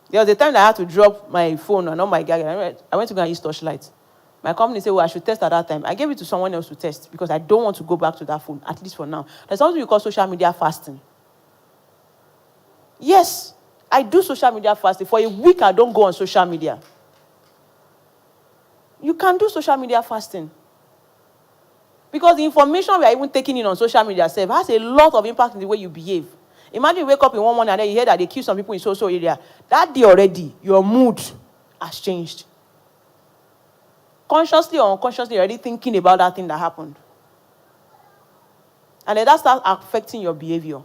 There was a time that I had to drop my phone and all my gag. I went to go and use Torchlight. My company said, well, I should test at that time. I gave it to someone else to test because I don't want to go back to that phone, at least for now. There's something we call social media fasting. Yes, I do social media fasting. For a week, I don't go on social media. You can do social media fasting. Because the information we are even taking in on social media has a lot of impact in the way you behave. Imagine you wake up in one morning and then you hear that they kill some people in social area. That day already, your mood has changed. Consciously or unconsciously, you're already thinking about that thing that happened. And then that starts affecting your behavior.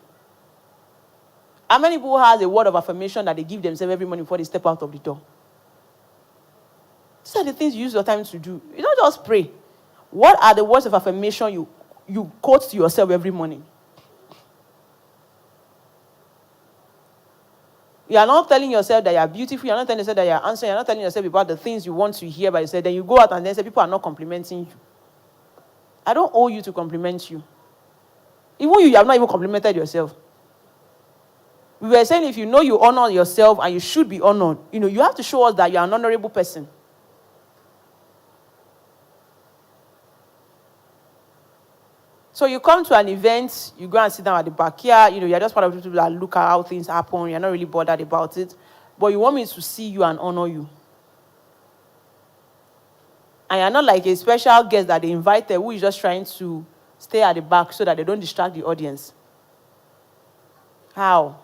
How many people has a word of affirmation that they give themselves every morning before they step out of the door? These are the things you use your time to do. You don't just pray. What are the words of affirmation you quote to yourself every morning? You are not telling yourself that you are beautiful. You are not telling yourself that you are handsome. You are not telling yourself about the things you want to hear by yourself. Then you go out and then say people are not complimenting you. I don't owe you to compliment you. Even you have not even complimented yourself. We were saying if you know you honor yourself and you should be honored, you have to show us that you are an honorable person. So you come to an event, you go and sit down at the backyard, you're just part of people that look at how things happen, you're not really bothered about it, but you want me to see you and honor you. And you're not like a special guest that they invited who is just trying to stay at the back so that they don't distract the audience. How?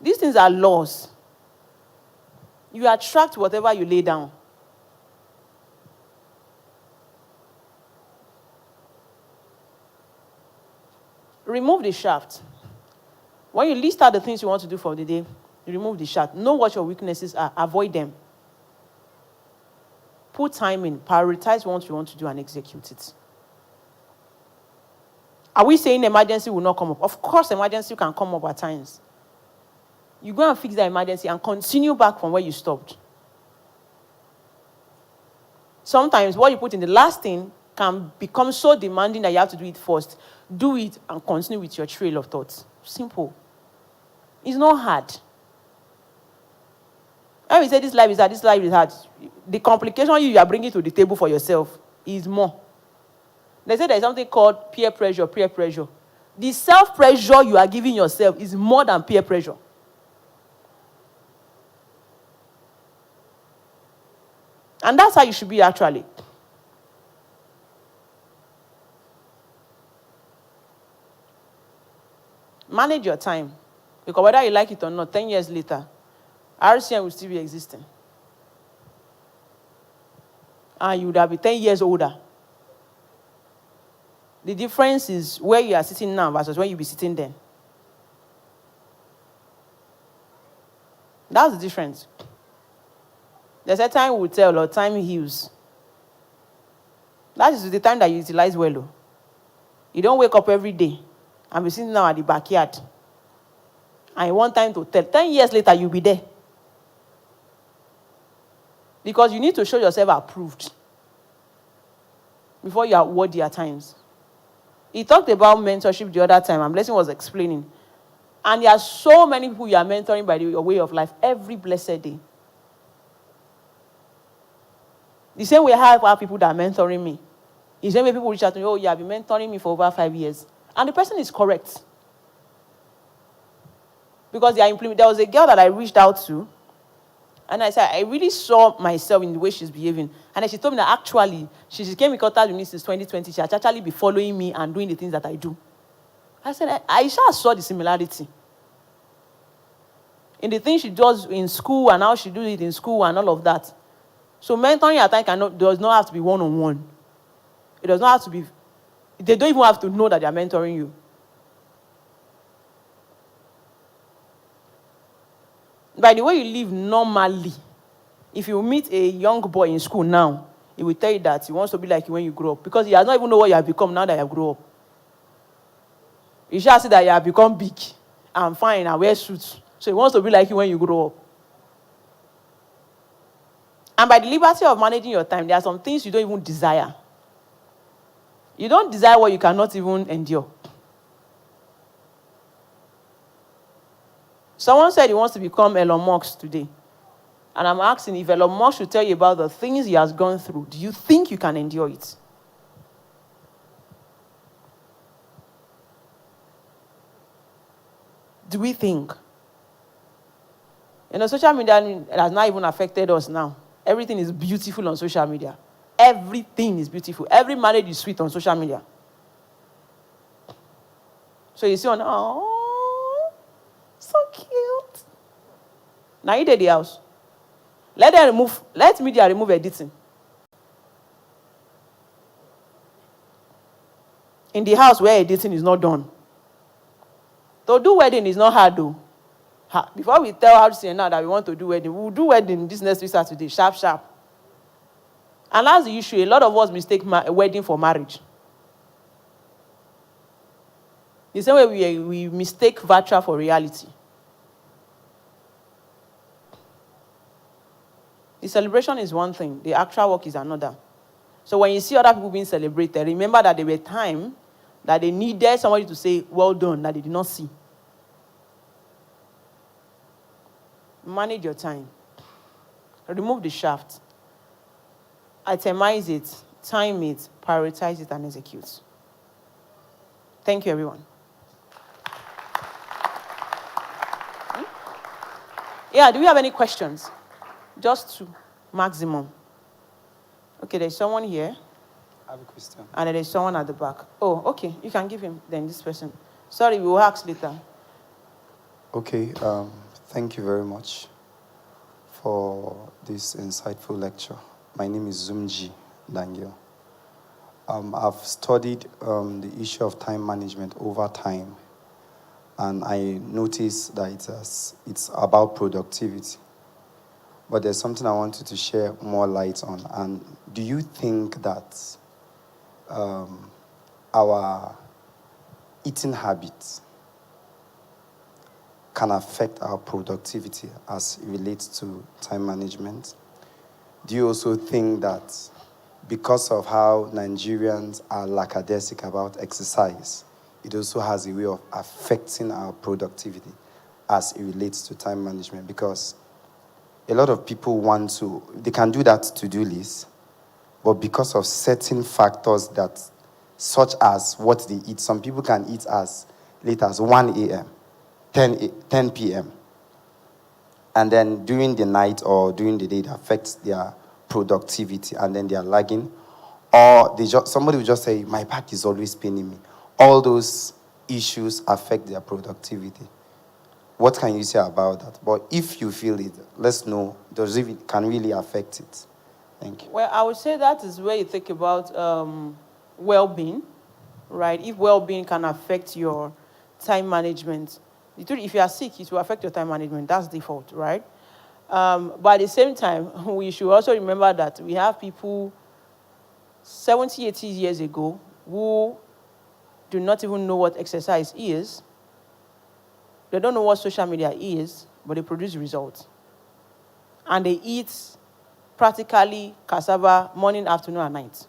These things are laws. You attract whatever you lay down. Remove the shaft. When you list out the things you want to do for the day, you remove the shaft. Know what your weaknesses are. Avoid them. Put time in. Prioritize what you want to do and execute it. Are we saying emergency will not come up? Of course, emergency can come up at times. You go and fix the emergency and continue back from where you stopped. Sometimes what you put in the last thing can become so demanding that you have to do it first. Do it and continue with your trail of thoughts. Simple. It's not hard. When we say this life is hard, this life is hard, the complication you are bringing to the table for yourself is more. They say there's something called peer pressure. The self-pressure you are giving yourself is more than peer pressure. And that's how you should be actually. Manage your time. Because whether you like it or not, 10 years later, RCM will still be existing. And you would have been 10 years older. The difference is where you are sitting now versus where you'll be sitting then. That's the difference. There's a time will tell or time heals. That is the time that you utilize well. You don't wake up every day and be sitting now at the backyard. And you want time to tell. 10 years later, you'll be there. Because you need to show yourself approved before you are worthy at times. He talked about mentorship the other time, and Blessing was explaining. And there are so many people you are mentoring by your way of life every blessed day. The same way I have people that are mentoring me. The same way people reach out to me, oh, you have been mentoring me for over 5 years. And the person is correct. Because there was a girl that I reached out to, and I said, I really saw myself in the way she's behaving. And then she told me that actually, she came in contact with me since 2020. She has actually been following me and doing the things that I do. I said, I just saw the similarity. In the things she does in school and how she does it in school and all of that. So mentoring at times does not have to be one-on-one. It does not have to be, they don't even have to know that they are mentoring you. By the way you live normally, if you meet a young boy in school now, he will tell you that he wants to be like you when you grow up. Because he does not even know what you have become now that you have grown up. He shall see that you have become big and fine and wear suits. So he wants to be like you when you grow up. And by the liberty of managing your time, there are some things you don't even desire. You don't desire what you cannot even endure. Someone said he wants to become Elon Musk today. And I'm asking, if Elon Musk should tell you about the things he has gone through, do you think you can endure it? Do we think? Social media has not even affected us now. Everything is beautiful on social media. Everything is beautiful. Every marriage is sweet on social media. So you see oh, so cute. Now you did the house. Let media remove editing. In the house where editing is not done. To do wedding is not hard though. Before we tell how to say now that we want to do wedding, we'll do wedding this next week Saturday, sharp, sharp. And that's the issue. A lot of us mistake wedding for marriage. The same way we mistake virtual for reality. The celebration is one thing. The actual work is another. So when you see other people being celebrated, remember that there were times that they needed somebody to say, well done, that they did not see. Manage your time. Remove the shaft. Itemize it, time it, prioritize it, and execute. Thank you, everyone. Yeah, do we have any questions? Just two, maximum. Okay, there's someone here. I have a question. And then there's someone at the back. Oh, okay, you can give him then this person. Sorry, we will ask later. Okay, thank you very much for this insightful lecture. My name is Zumji Dangyo. I've studied the issue of time management over time, and I noticed that it's about productivity. But there's something I wanted to share more light on. And do you think that our eating habits can affect our productivity as it relates to time management? Do you also think that because of how Nigerians are lackadaisical about exercise, it also has a way of affecting our productivity as it relates to time management? Because a lot of people they can do that to-do list, but because of certain factors such as what they eat, some people can eat as late as 1 a.m., 10 p.m., and then during the night or during the day, it affects their productivity, and then they are lagging. Or somebody will just say, my back is always paining me. All those issues affect their productivity. What can you say about that? But if you feel it, let's know, can really affect it. Thank you. Well, I would say that is where you think about well-being, right? If well-being can affect your time management. If you are sick, it will affect your time management. That's default, right? But at the same time, we should also remember that we have people 70, 80 years ago who do not even know what exercise is. They don't know what social media is, but they produce results. And they eat practically cassava morning, afternoon, and night.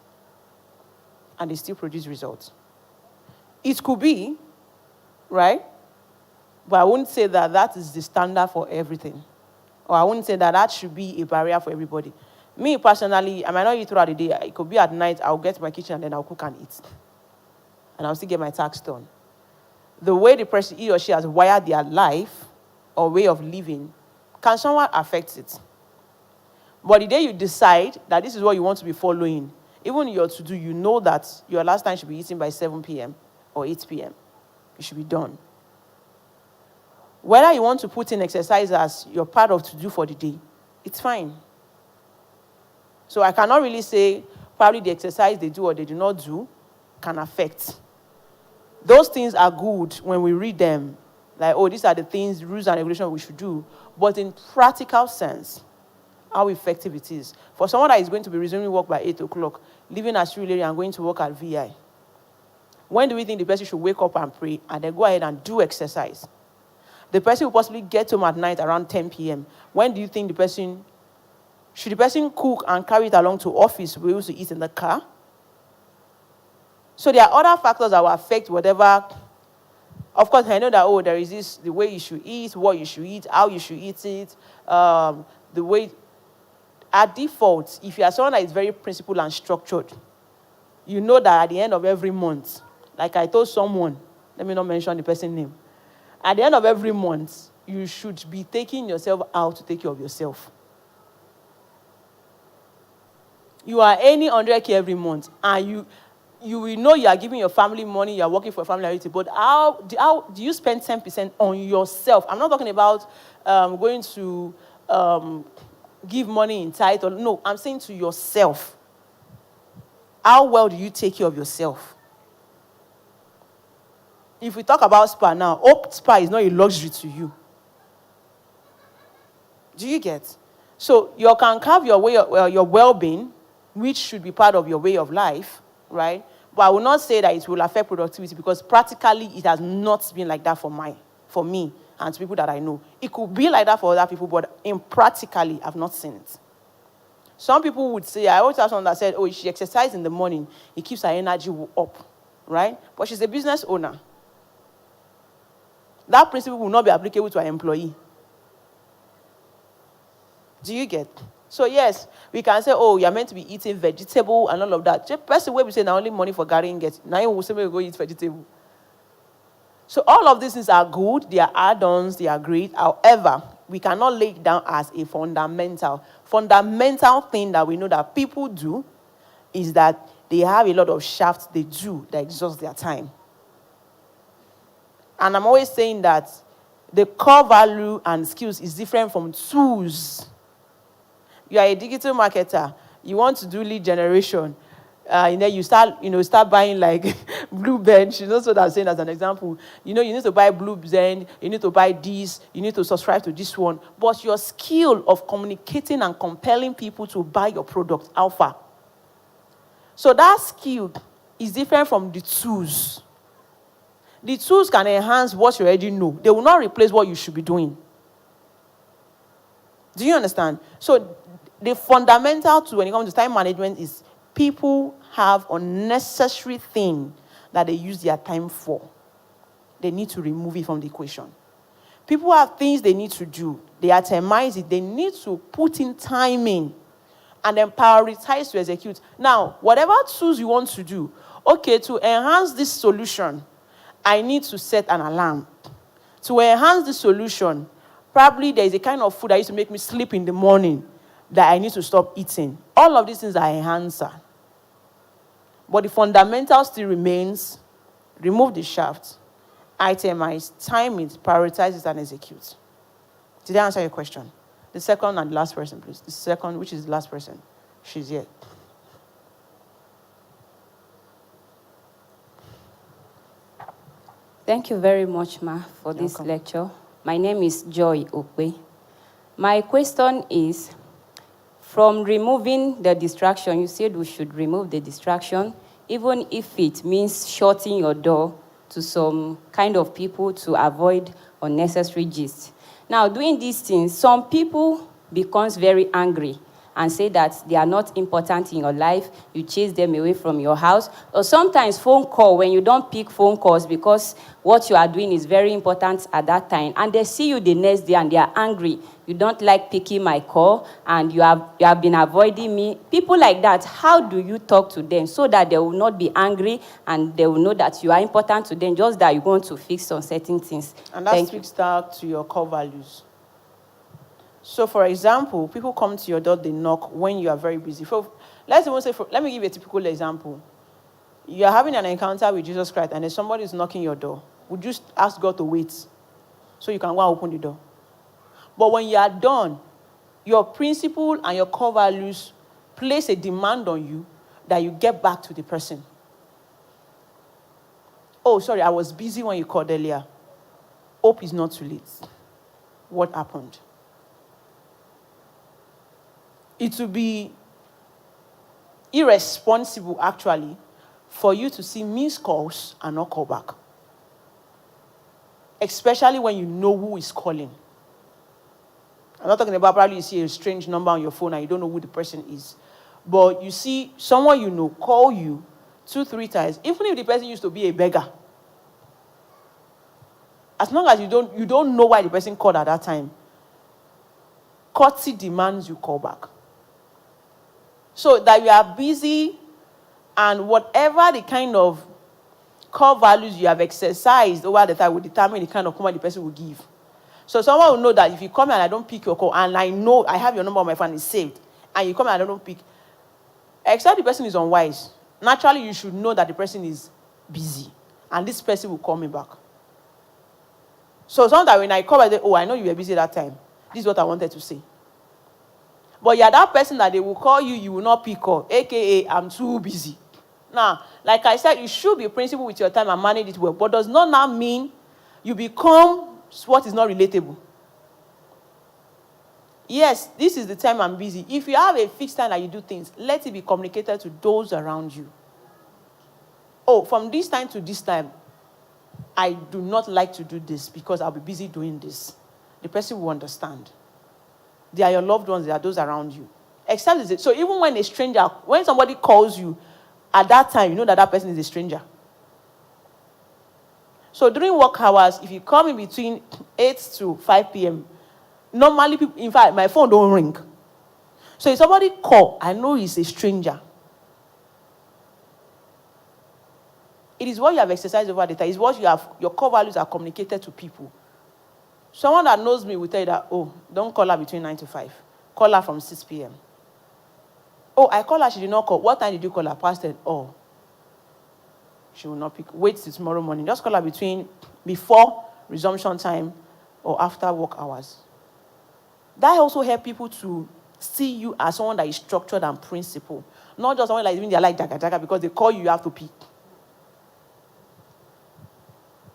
And they still produce results. It could be, right? But I wouldn't say that that is the standard for everything. Or I wouldn't say that that should be a barrier for everybody. Me, personally, I might not eat throughout the day. It could be at night, I'll get to my kitchen and then I'll cook and eat. And I'll still get my tax done. The way the person, he or she has wired their life or way of living, can somewhat affect it. But the day you decide that this is what you want to be following, even your to-do, you know that your last time should be eating by 7 p.m. or 8 p.m. It should be done. Whether you want to put in exercise as your part of to-do for the day, it's fine. So I cannot really say probably the exercise they do or they do not do can affect. Those things are good when we read them. Like, oh, these are the things, rules and regulations we should do. But in practical sense, how effective it is. For someone that is going to be resuming work by 8 o'clock, leaving a street area and going to work at VI, when do we think the person should wake up and pray and then go ahead and do exercise? The person will possibly get home at night around 10 p.m. When do you think should the person cook and carry it along to office to be able to eat in the car? So there are other factors that will affect whatever. Of course, I know that, there is this, the way you should eat, what you should eat, how you should eat it, the way. At default, if you are someone that is very principled and structured, you know that at the end of every month, like I told someone, let me not mention the person's name, at the end of every month, you should be taking yourself out to take care of yourself. You are earning 100K every month, and you will know you are giving your family money, you are working for a family, but how do you spend 10% on yourself? I'm not talking about going to give money in tithe. No, I'm saying to yourself. How well do you take care of yourself? If we talk about spa now, spa is not a luxury to you. Do you get? So you can carve your way, your well-being, which should be part of your way of life, right? But I will not say that it will affect productivity because practically it has not been like that for me and people that I know. It could be like that for other people, but practically I've not seen it. Some people would say, I always have someone that said, she exercises in the morning, it keeps her energy up, right? But she's a business owner. That principle will not be applicable to an employee. Do you get? So yes, we can say, you're meant to be eating vegetable and all of that. The person will be saying, only money for gathering get. Now you will say, go eat vegetable. So all of these things are good. They are add-ons. They are great. However, we cannot lay it down as a fundamental thing that we know that people do is that they have a lot of shafts they do that exhaust their time. And I'm always saying that the core value and skills is different from tools. You are a digital marketer. You want to do lead generation. And then you start buying like Bluebend. She's also that saying as an example. You need to buy Bluebend. You need to buy this. You need to subscribe to this one. But your skill of communicating and compelling people to buy your product, alpha. So that skill is different from the tools. The tools can enhance what you already know. They will not replace what you should be doing. Do you understand? So the fundamental tool when it comes to time management is people have unnecessary thing that they use their time for. They need to remove it from the equation. People have things they need to do. They itemize it. They need to put in time in and then prioritize to execute. Now, whatever tools you want to do, to enhance this solution, I need to set an alarm. To enhance the solution, probably there is a kind of food that used to make me sleep in the morning that I need to stop eating. All of these things are enhancer. But the fundamental still remains, remove the shaft, itemize, time it, prioritize it, and execute. Did I answer your question? The second and the last person, please. The second, which is the last person. She's here. Thank you very much, Ma, for this lecture. My name is Joy Okwe. My question is, from removing the distraction, you said we should remove the distraction. even if it means shutting your door to some kind of people to avoid unnecessary gist. Now, doing these things, some people becomes very angry and say that they are not important in your life, you chase them away from your house, or sometimes phone call when you don't pick phone calls because what you are doing is very important at that time, and they see you the next day and they are angry. You don't like picking my call and you have been avoiding me. People like that, how do you talk to them so that they will not be angry and they will know that you are important to them, just that you want to fix on certain things? And that speaks down to your core values. So, for example, people come to your door, they knock when you are very busy. Let me give you a typical example. You are having an encounter with Jesus Christ and then somebody is knocking your door. Would you ask God to wait so you can go and open the door? But when you are done, your principle and your core values place a demand on you that you get back to the person. Oh, sorry, I was busy when you called earlier. Hope is not too late. What happened? It would be irresponsible, actually, for you to see missed calls and not call back. Especially when you know who is calling. I'm not talking about probably you see a strange number on your phone and you don't know who the person is. But you see someone you know call you 2-3 times, even if the person used to be a beggar. As long as you don't know why the person called at that time, courtesy demands you call back. So that you are busy and whatever the kind of core values you have exercised over the time will determine the kind of comment the person will give. So someone will know that if you come and I don't pick your call, and I know I have your number on my phone, it's saved, and you come and I don't pick, except the person is unwise, naturally you should know that the person is busy, and this person will call me back. So sometimes when I call, I say, oh, I know you were busy that time. This is what I wanted to say. But you're that person that they will call you, you will not pick up, aka I'm too busy. Now, like I said, you should be principled with your time and manage it well, but does not now mean you become what is not relatable. Yes, this is the time I'm busy. If you have a fixed time that you do things, let it be communicated to those around you. Oh, from this time to this time, I do not like to do this because I'll be busy doing this. The person will understand. They are your loved ones, they are those around you. Except so even when somebody calls you, at that time, you know that person is a stranger. So during work hours, if you come in between 8 to 5 p.m., normally people, in fact, my phone don't ring. So if somebody call, I know he's a stranger. It is what you have exercised over the time. It's what your core values are communicated to people. Someone that knows me will tell you that, oh, don't call her between 9 to 5. Call her from 6 p.m. Oh, I call her, she did not call. What time did you call her? Past 10. Oh, she will not pick. Wait till tomorrow morning. Just call her before resumption time or after work hours. That also helps people to see you as someone that is structured and principled. Not just someone like even they are like jaga jaga because they call you, you have to pick.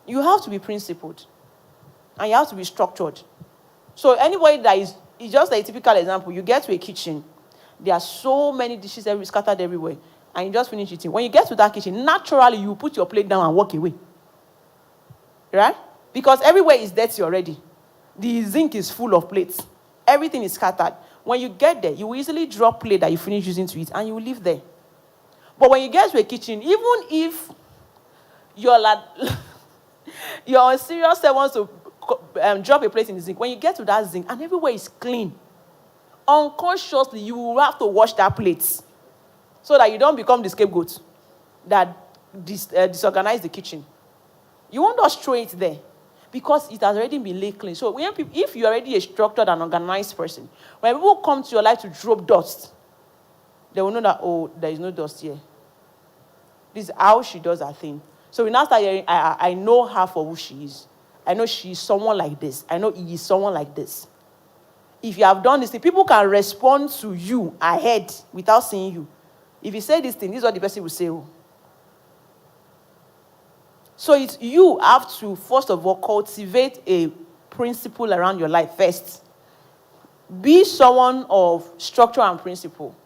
You have to be principled. And you have to be structured. So anybody that is just a typical example, you get to a kitchen, there are so many dishes scattered everywhere, and you just finish eating. When you get to that kitchen, naturally you put your plate down and walk away. Right? Because everywhere is dirty already. The zinc is full of plates. Everything is scattered. When you get there, you will easily drop plate that you finish using to eat, and you will leave there. But when you get to a kitchen, even if your serious self wants to drop a plate in the zinc, when you get to that zinc and everywhere is clean, unconsciously you will have to wash that plate so that you don't become the scapegoat that disorganize the kitchen. You won't just throw it there because it has already been laid clean. So if you're already a structured and organized person, when people come to your life to drop dust, they will know that, oh, there is no dust here. This is how she does her thing. So we now start hearing, I know her for who she is. I know she's someone like this. I know he is someone like this. If you have done this thing, people can respond to you ahead without seeing you. If you say this thing, this is what the person will say. Oh. So you have to, first of all, cultivate a principle around your life first. Be someone of structure and principle.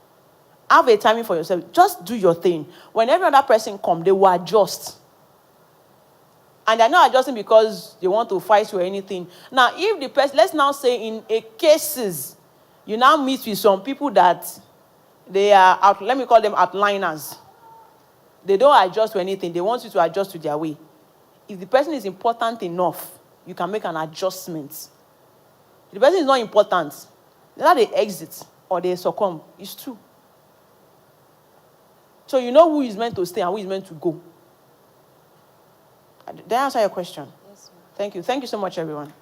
have a timing for yourself. Just do your thing. When every other person comes, they will adjust. And they're not adjusting because they want to fight you or anything. Now, if the person, let's now say in a cases, you now meet with some people that they are out, let me call them outliners. They don't adjust to anything. They want you to adjust to their way. If the person is important enough, you can make an adjustment. If the person is not important, either they exit or they succumb. It's true. So you know who is meant to stay and who is meant to go. Did I answer your question? Yes, ma'am. Thank you. Thank you so much, everyone.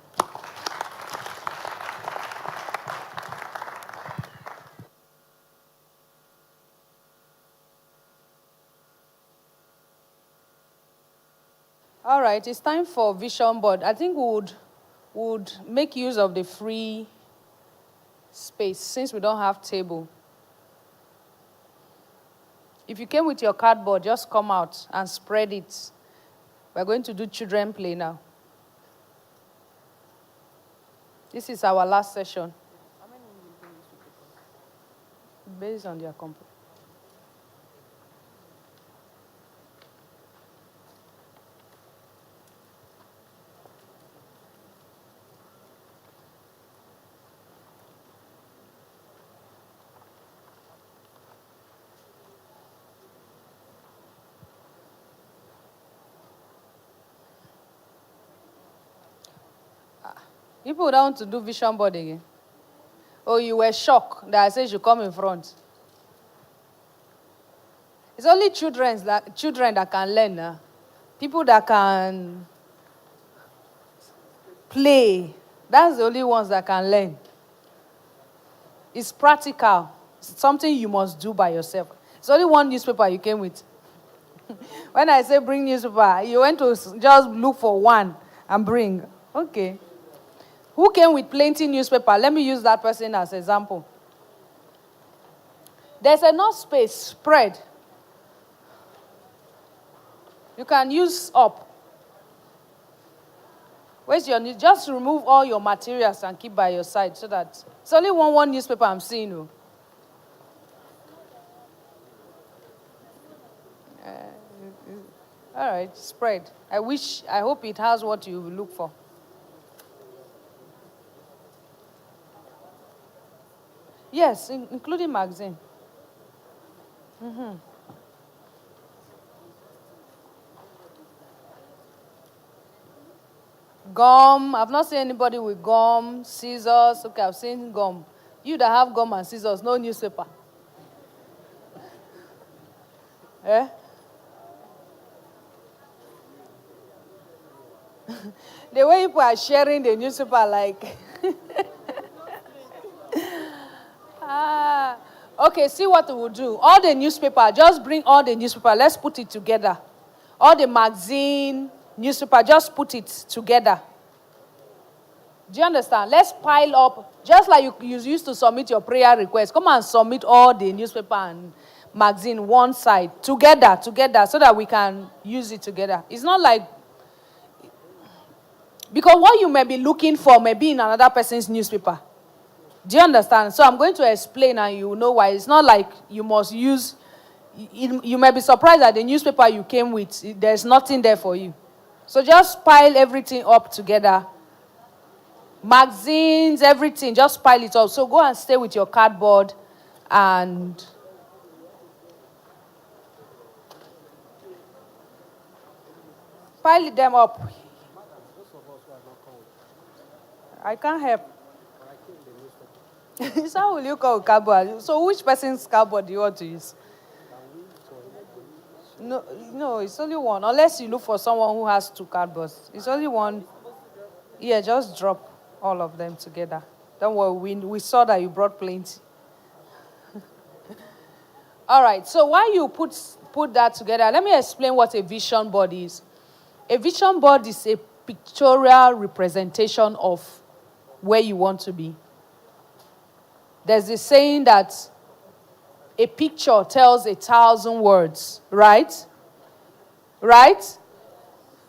All right, it's time for vision board. I think we would make use of the free space since we don't have table. If you came with your cardboard, just come out and spread it. We're going to do children play now. This is our last session. Based on their compo. People don't want to do vision board again. Oh, you were shocked that I said you come in front. It's only children that can learn. People that can play, that's the only ones that can learn. It's practical. It's something you must do by yourself. It's only one newspaper you came with. When I say bring newspaper, you went to just look for one and bring. Okay. Who came with plenty newspaper? Let me use that person as example. There's enough space, spread. You can use up. Where's your news? Just remove all your materials and keep by your side so that it's only one newspaper I'm seeing. All right, spread. I hope it has what you look for. Yes, including magazine. Gum. I've not seen anybody with gum, scissors. Okay, I've seen gum. You that have gum and scissors, no newspaper. Eh? The way people are sharing the newspaper, like... Okay, see what we will do. All the newspaper, just bring all the newspaper. Let's put it together. All the magazine, newspaper, just put it together. Do you understand? Let's pile up, just like you used to submit your prayer request. Come and submit all the newspaper and magazine one side, together, so that we can use it together. It's not like, because what you may be looking for may be in another person's newspaper. Do you understand? So I'm going to explain and you know why. It's not like you must use, you may be surprised that the newspaper you came with, there's nothing there for you. So just pile everything up together. Magazines, everything, just pile it up. So go and stay with your cardboard and pile them up. I can't help. So how will you call cardboard? So which person's cardboard do you want to use? No, it's only one. Unless you look for someone who has two cardboards. It's only one. Yeah, just drop all of them together. Don't worry, we saw that you brought plenty. All right, so while you put that together, let me explain what a vision board is. A vision board is a pictorial representation of where you want to be. There's this saying that a picture tells 1,000 words, right? Right?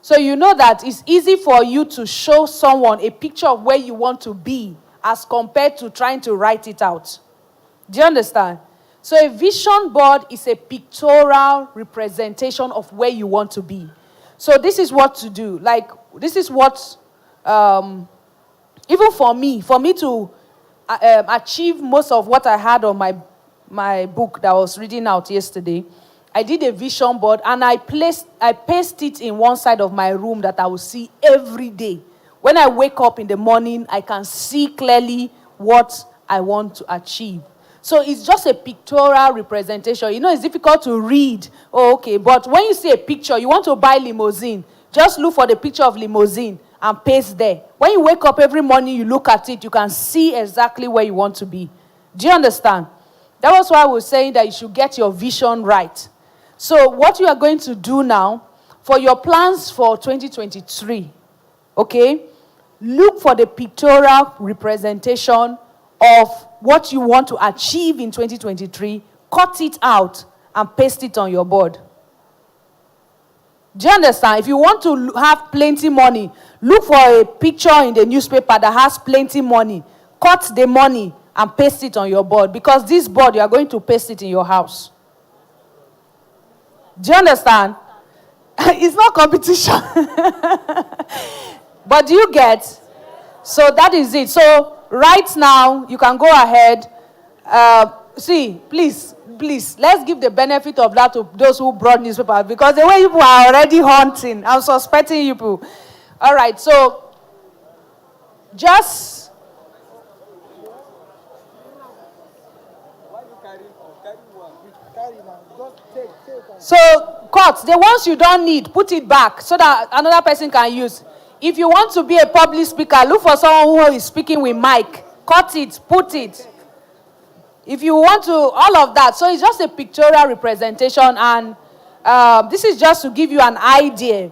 So you know that it's easy for you to show someone a picture of where you want to be as compared to trying to write it out. Do you understand? So a vision board is a pictorial representation of where you want to be. So this is what to do. Like, this is what, even for me to achieve most of what I had on my book that I was reading out yesterday, I did a vision board and I pasted it in one side of my room that I will see every day. When I wake up in the morning, I can see clearly what I want to achieve. So it's just a pictorial representation. You know, it's difficult to read. Oh, okay. But when you see a picture, you want to buy limousine, just look for the picture of limousine and paste there. When you wake up every morning, you look at it, you can see exactly where you want to be. Do you understand? That was why I was saying that you should get your vision right. So what you are going to do now, for your plans for 2023, okay, look for the pictorial representation of what you want to achieve in 2023, cut it out and paste it on your board. Do you understand? If you want to have plenty money, look for a picture in the newspaper that has plenty money. Cut the money and paste it on your board, because this board, you are going to paste it in your house. Do you understand? It's not competition. But do you get? So that is it. So right now, you can go ahead. See, please, let's give the benefit of that to those who brought newspaper, because the way people are already hunting, I'm suspecting you people. All right, so just... So, cut the ones you don't need, put it back so that another person can use. If you want to be a public speaker, look for someone who is speaking with mic. Cut it, put it. If you want to, all of that. So it's just a pictorial representation, and this is just to give you an idea.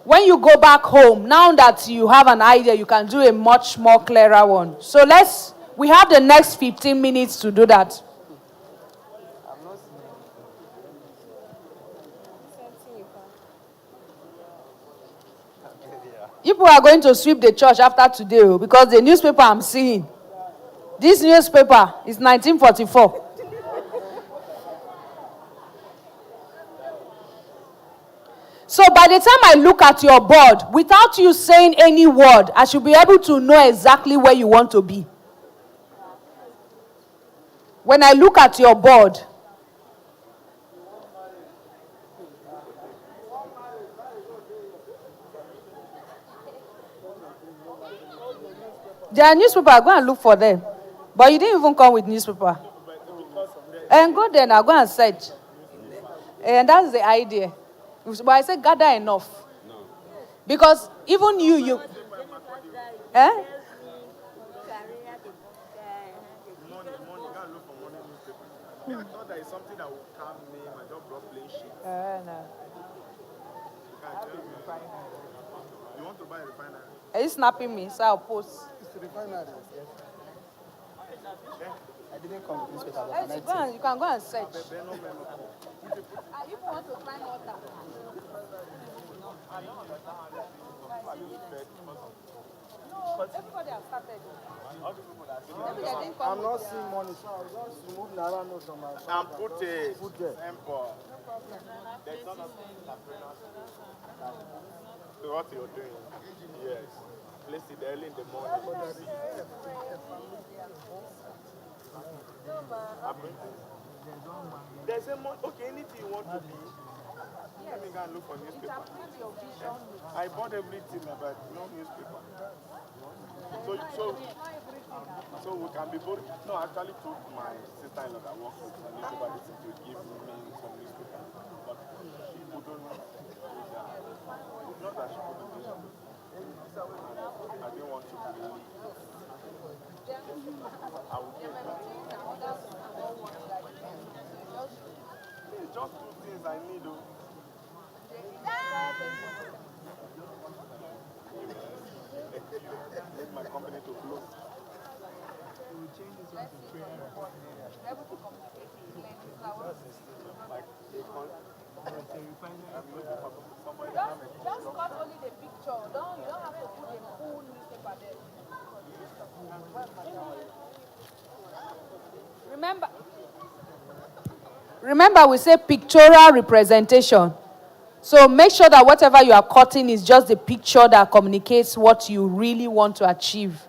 When you go back home, now that you have an idea, you can do a much more clearer one. So we have the next 15 minutes to do that. You people are going to sweep the church after today, because the newspaper I'm seeing, this newspaper is 1944. So by the time I look at your board, without you saying any word, I should be able to know exactly where you want to be. When I look at your board, there are newspapers, go and look for them. But you didn't even come with newspaper. And go there now, go and search. And that's the idea. But I said gather enough. Because even you... Eh? I thought there is something that will calm me. My job brought playing shit. No. You want to buy a refinery? Are you snapping me? So I'll post. It's a refinery. Yes. I didn't come with newspaper. You can go and search. You want to find water? No, everybody has started. I'm not seeing money, so I'll just remove Naira notes from my account. And put it. Put there. Simple. There's not so what you're doing? Yes. Place it early in the morning. There's a okay, anything you want to be. Let me go and look for newspaper. I bought everything, but no newspaper. So we can be both. No, I actually told my sister-in-law that works with a newspaper to give me some newspaper. But she couldn't. Not that she couldn't do it. I didn't want to really. I would do it. It's just two things I need. Need my company to close. We change this one to prayer. Just cut only the picture. You don't have to put a full newspaper there. Remember, Remember, we say pictorial representation. So make sure that whatever you are cutting is just the picture that communicates what you really want to achieve.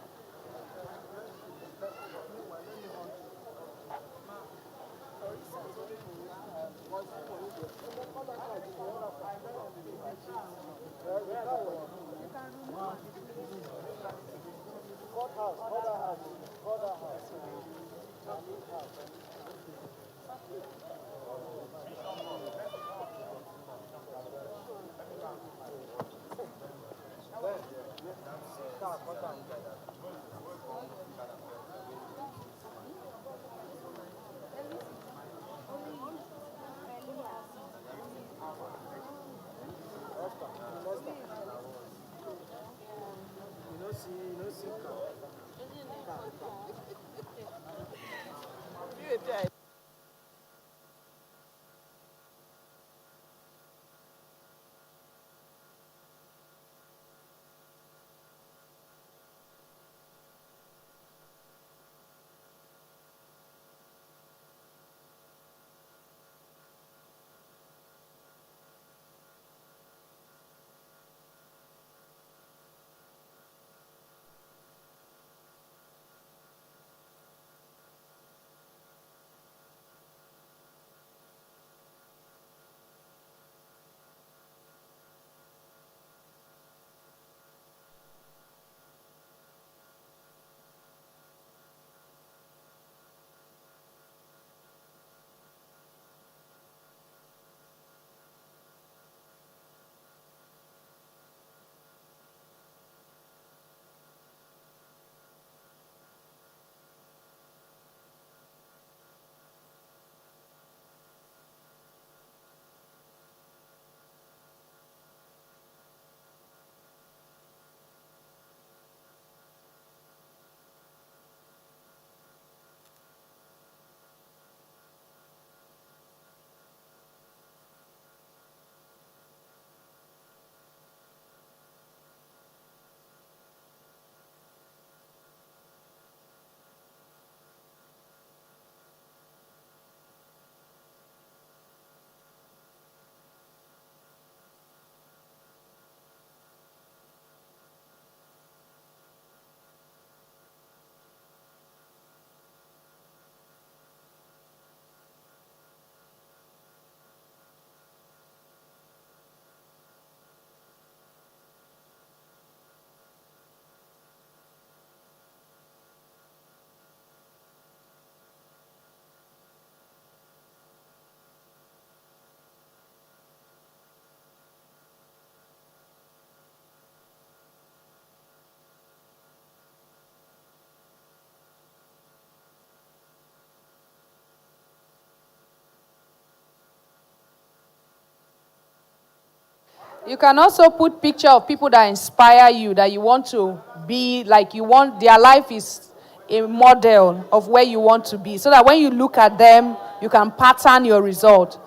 You can also put picture of people that inspire you, that you want to be, like you want, their life is a model of where you want to be, so that when you look at them, you can pattern your result.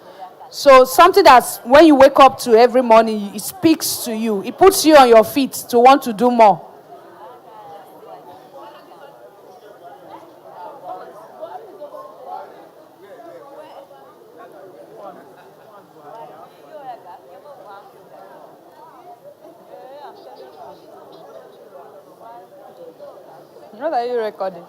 So something that's, when you wake up to every morning, it speaks to you. It puts you on your feet to want to do more. What are you recording?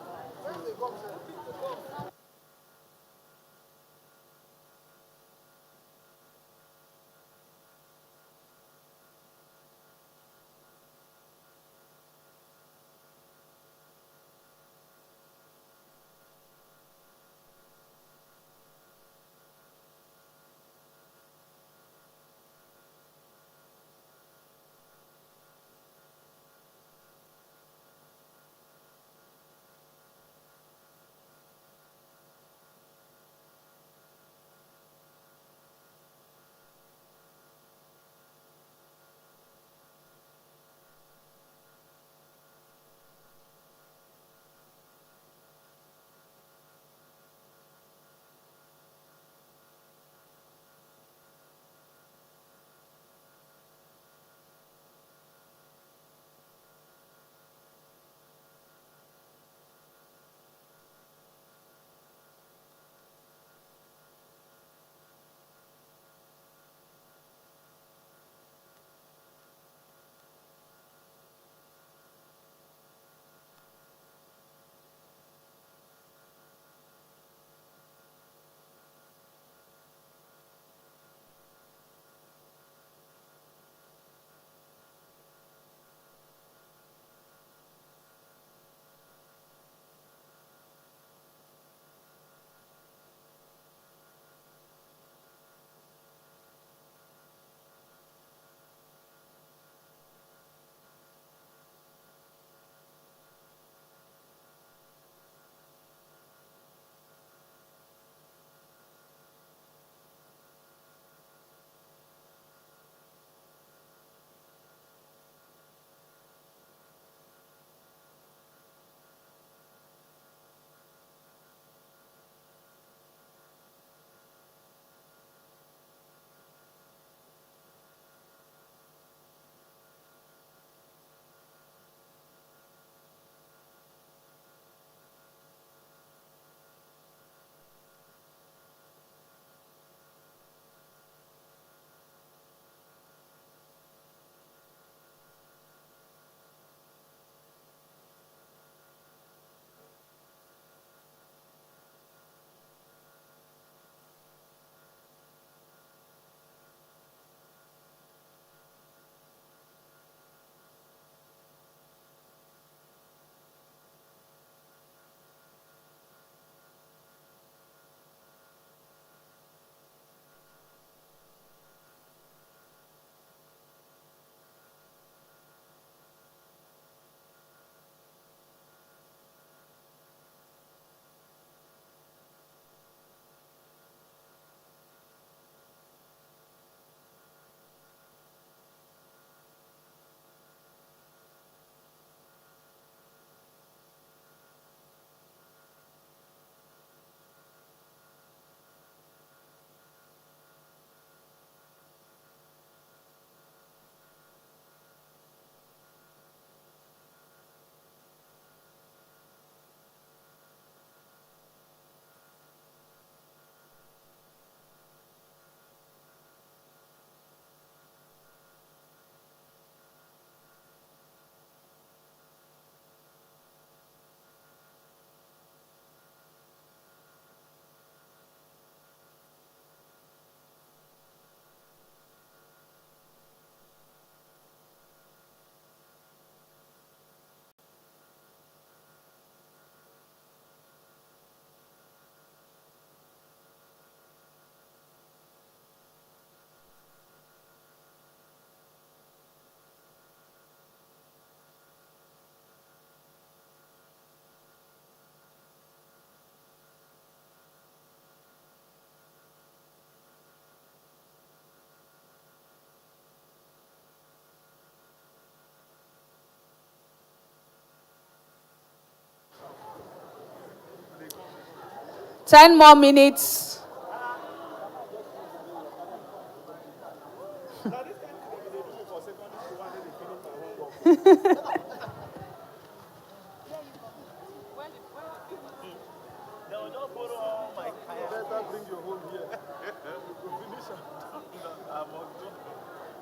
10 more minutes.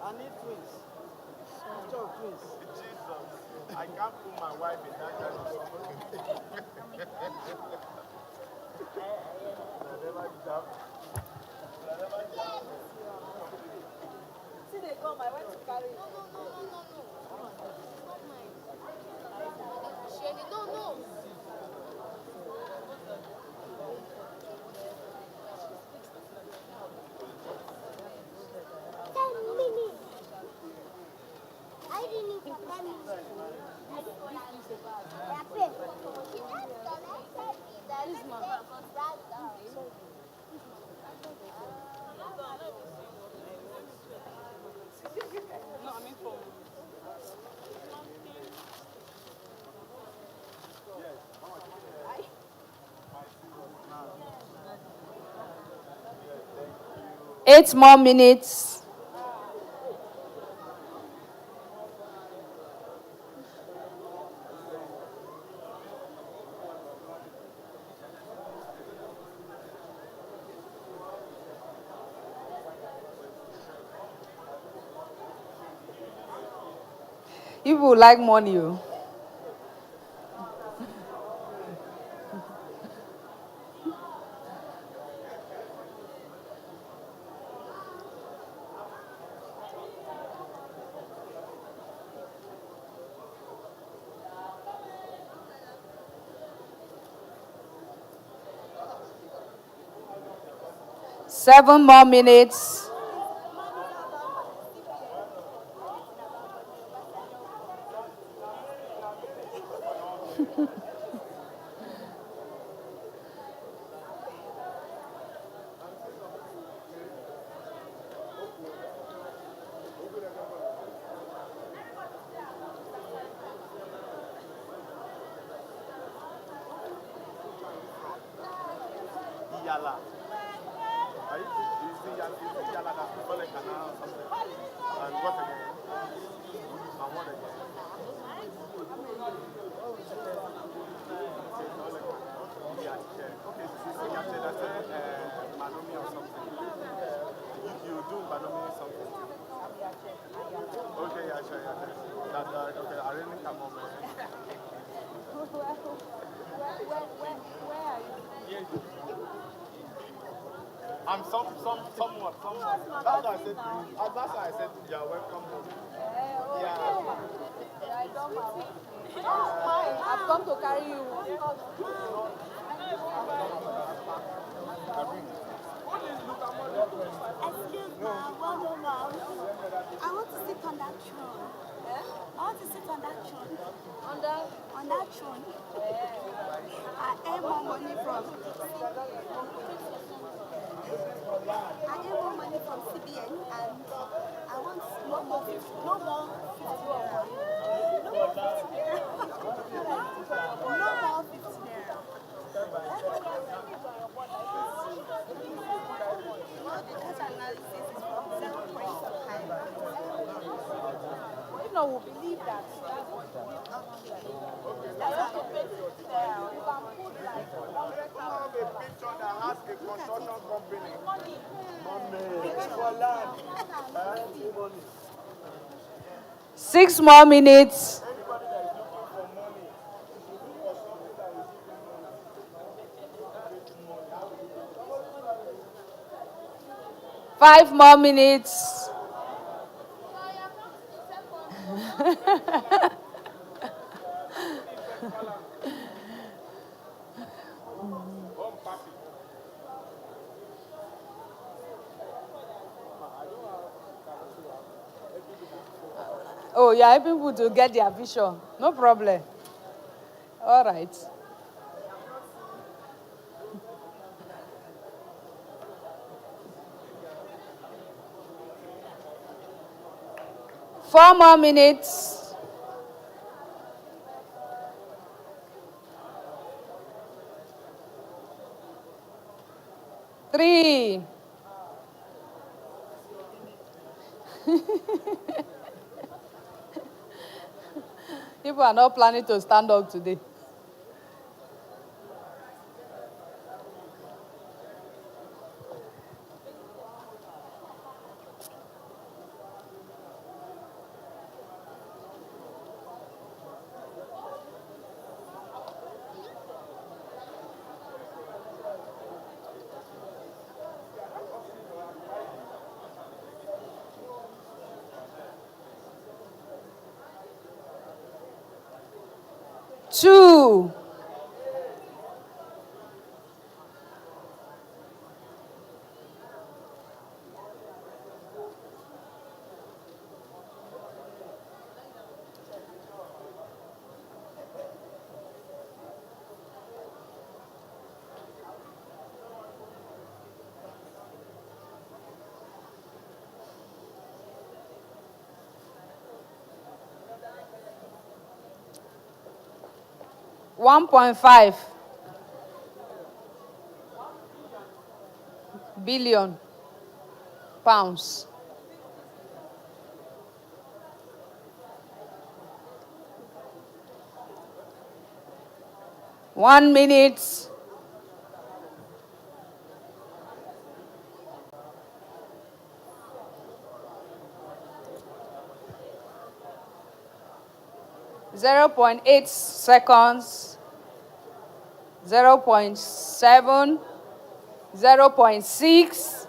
I need twins. Picture of twins. Jesus. I can't put my wife in that kind of See, they come, I went to carry it. No. 10 minutes. I didn't need 10 minutes. No, I mean for. 8 more minutes. People like money. Oh. Seven more minutes. Yala. Are you see Yala? Is it Yala that's before the canal or something? And what again? And what again? Okay, so you see Yache, that's Manomi or something. You do Manomi something. Okay, yeah, sure, yeah. That, okay, I really come on, man. Where are you? I'm somewhat. That's why I said to you. That's why I said you are welcome home. Yeah. I've come to carry you. Excuse me, well done, ma'am. I want to sit on that throne. I want to sit on that throne. On that throne. I earn more money from CBN, and I want no more 50 naira. No more 50 naira. No more 50 naira. The cash analysis is from 0.5. If not, we'll believe that. You can put like 100,000. Have a picture that has a construction company. Money. For land. Money. 6 more minutes. Anybody that is looking for money, look for something that is giving money. 5 more minutes. Oh, yeah, helping people to get their vision. No problem. All right. Four more minutes. 3. People are not planning to stand up today. Two. $1.5 billion pounds. One minute. .8 seconds. 0.7. 0.6.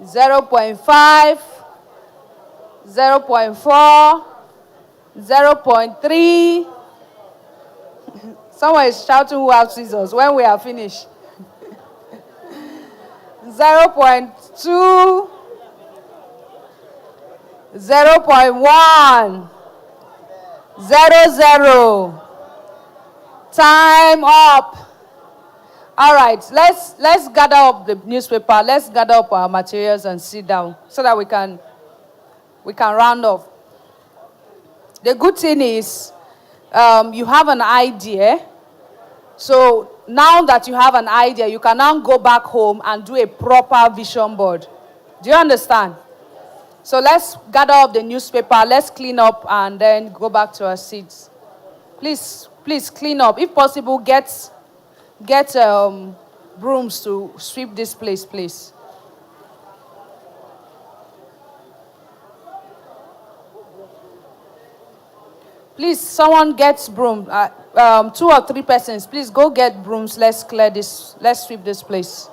0.5. 0.4. 0.3. Someone is shouting who have scissors when we are finished. 0.2. 0.1. 0. Time up. All right, let's gather up the newspaper. Let's gather up our materials and sit down so that we can round off. The good thing is you have an idea. So now that you have an idea, you can now go back home and do a proper vision board. Do you understand? So let's gather up the newspaper. Let's clean up and then go back to our seats. Please clean up. If possible, get brooms to sweep this place, please. Please, someone gets broom. 2 or 3 persons, please go get brooms. Let's clear this. Let's sweep this place.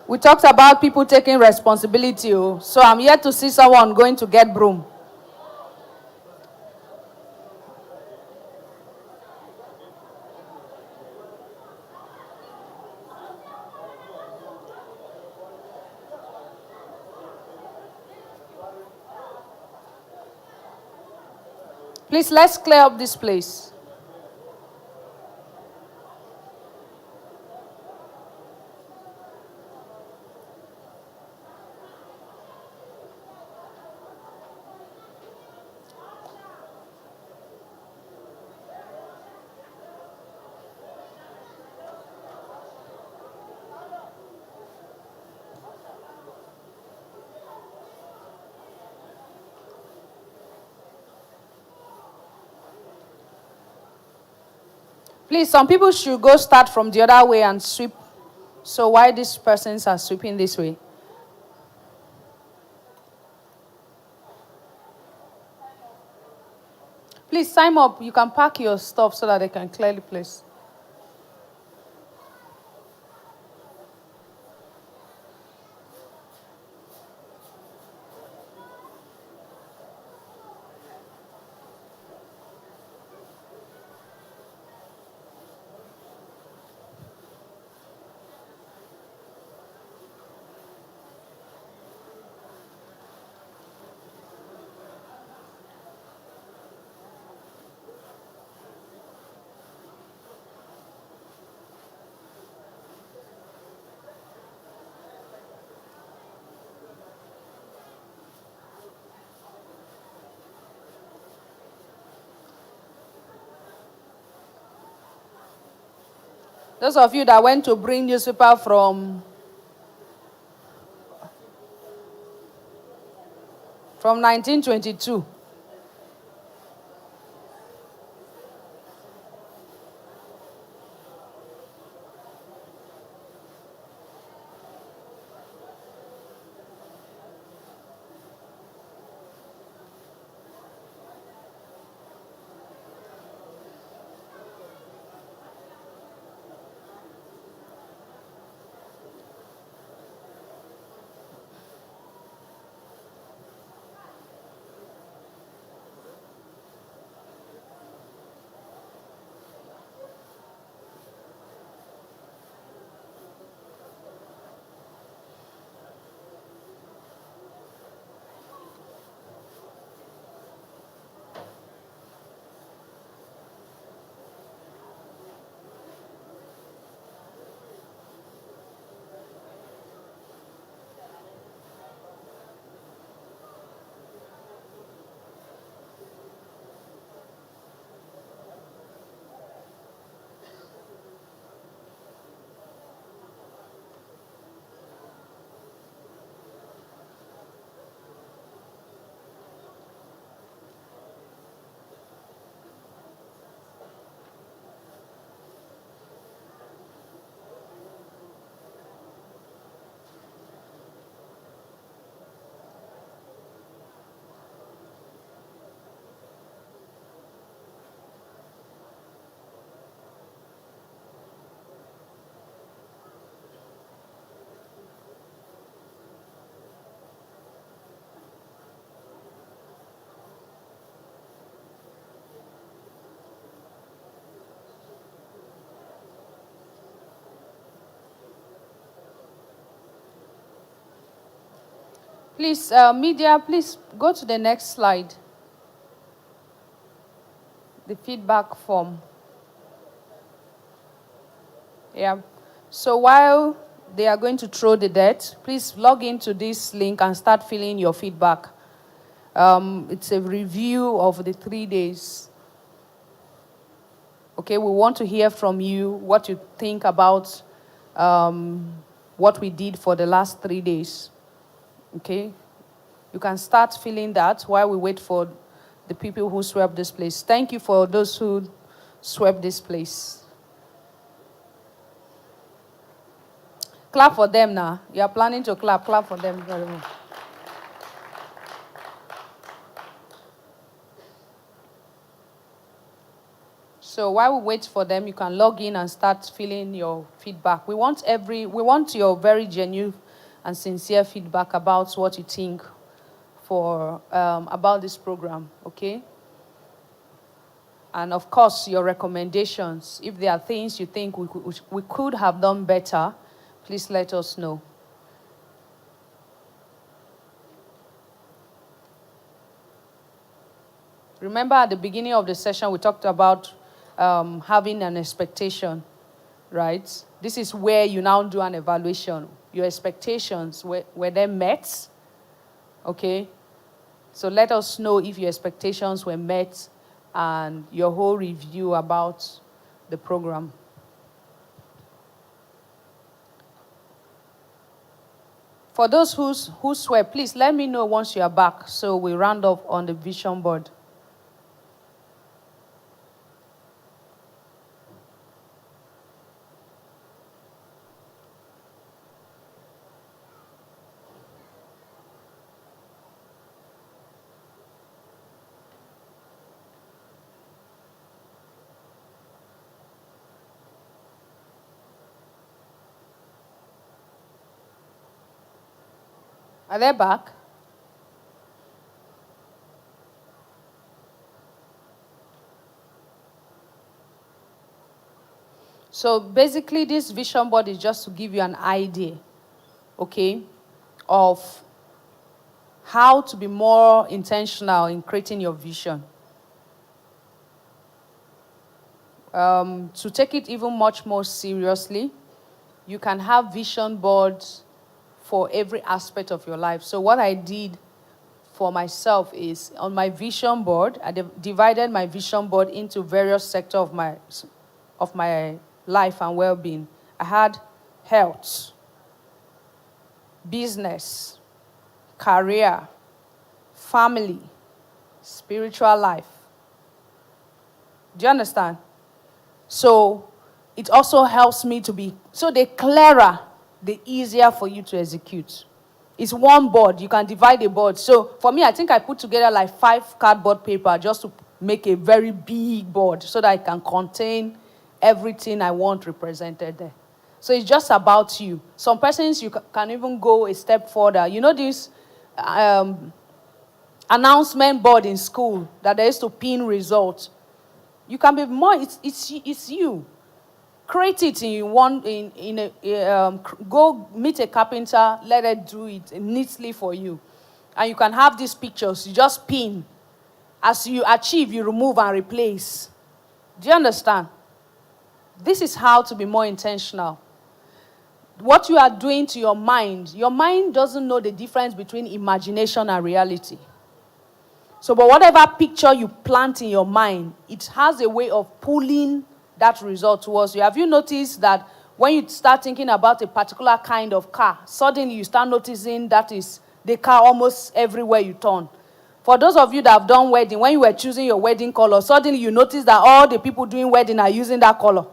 We talked about people taking responsibility. So I'm yet to see someone going to get broom. Please, let's clear up this place. Please, some people should go start from the other way and sweep. So why these persons are sweeping this way? Please, time up. You can pack your stuff so that they can clear the place. Those of you that went to bring newspaper from 1922. Please, media, please go to the next slide. The feedback form. Yeah. So while they are going to throw the debt, please log into this link and start filling your feedback. It's a review of the 3 days. Okay, we want to hear from you what you think about what we did for the last 3 days. Okay, you can start filling that while we wait for the people who swept this place. Thank you for those who swept this place. Clap for them now. You are planning to clap. Clap for them very much. So while we wait for them, you can log in and start filling your feedback. We want your very genuine and sincere feedback about what you think about this program, okay? And of course, your recommendations. If there are things you think we could have done better, please let us know. Remember at the beginning of the session, we talked about having an expectation, right? This is where you now do an evaluation. Your expectations, were they met? Okay? So let us know if your expectations were met and your whole review about the program. For those who swear, please let me know once you are back so we round up on the vision board. Are they back? So basically, this vision board is just to give you an idea, okay, of how to be more intentional in creating your vision. To take it even much more seriously, you can have vision boards for every aspect of your life. So what I did for myself is, on my vision board, I divided my vision board into various sectors of my life and well-being. I had health, business, career, family, spiritual life. Do you understand? So it also helps me to be, so the clearer, the easier for you to execute. It's one board. You can divide the board. So for me, I think I put together like 5 cardboard paper just to make a very big board so that I can contain everything I want represented there. So it's just about you. Some persons, you can even go a step further. You know this announcement board in school that they used to pin results? You can be more, it's you. Create it go meet a carpenter, let it do it neatly for you. And you can have these pictures, you just pin. As you achieve, you remove and replace. Do you understand? This is how to be more intentional. What you are doing to your mind doesn't know the difference between imagination and reality. So, but whatever picture you plant in your mind, it has a way of pulling that result towards you. Have you noticed that when you start thinking about a particular kind of car, suddenly you start noticing that is the car almost everywhere you turn? For those of you that have done wedding, when you were choosing your wedding color, suddenly you notice that all the people doing wedding are using that color.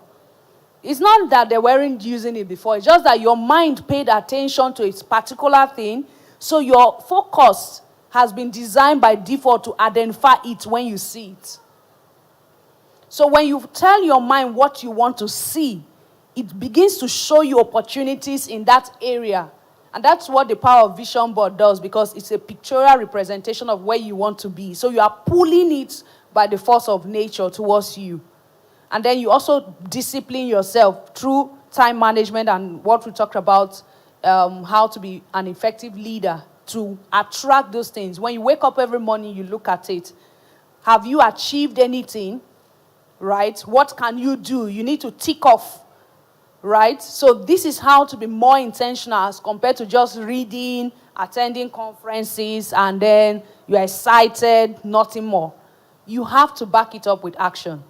It's not that they weren't using it before. It's just that your mind paid attention to its particular thing, so your focus has been designed by default to identify it when you see it. So when you tell your mind what you want to see, it begins to show you opportunities in that area. And that's what the power of vision board does, because it's a pictorial representation of where you want to be. So you are pulling it by the force of nature towards you. And then you also discipline yourself through time management and what we talked about, how to be an effective leader to attract those things. When you wake up every morning, you look at it. Have you achieved anything? Right? What can you do? You need to tick off. Right? So this is how to be more intentional as compared to just reading, attending conferences, and then you're excited, nothing more. You have to back it up with action.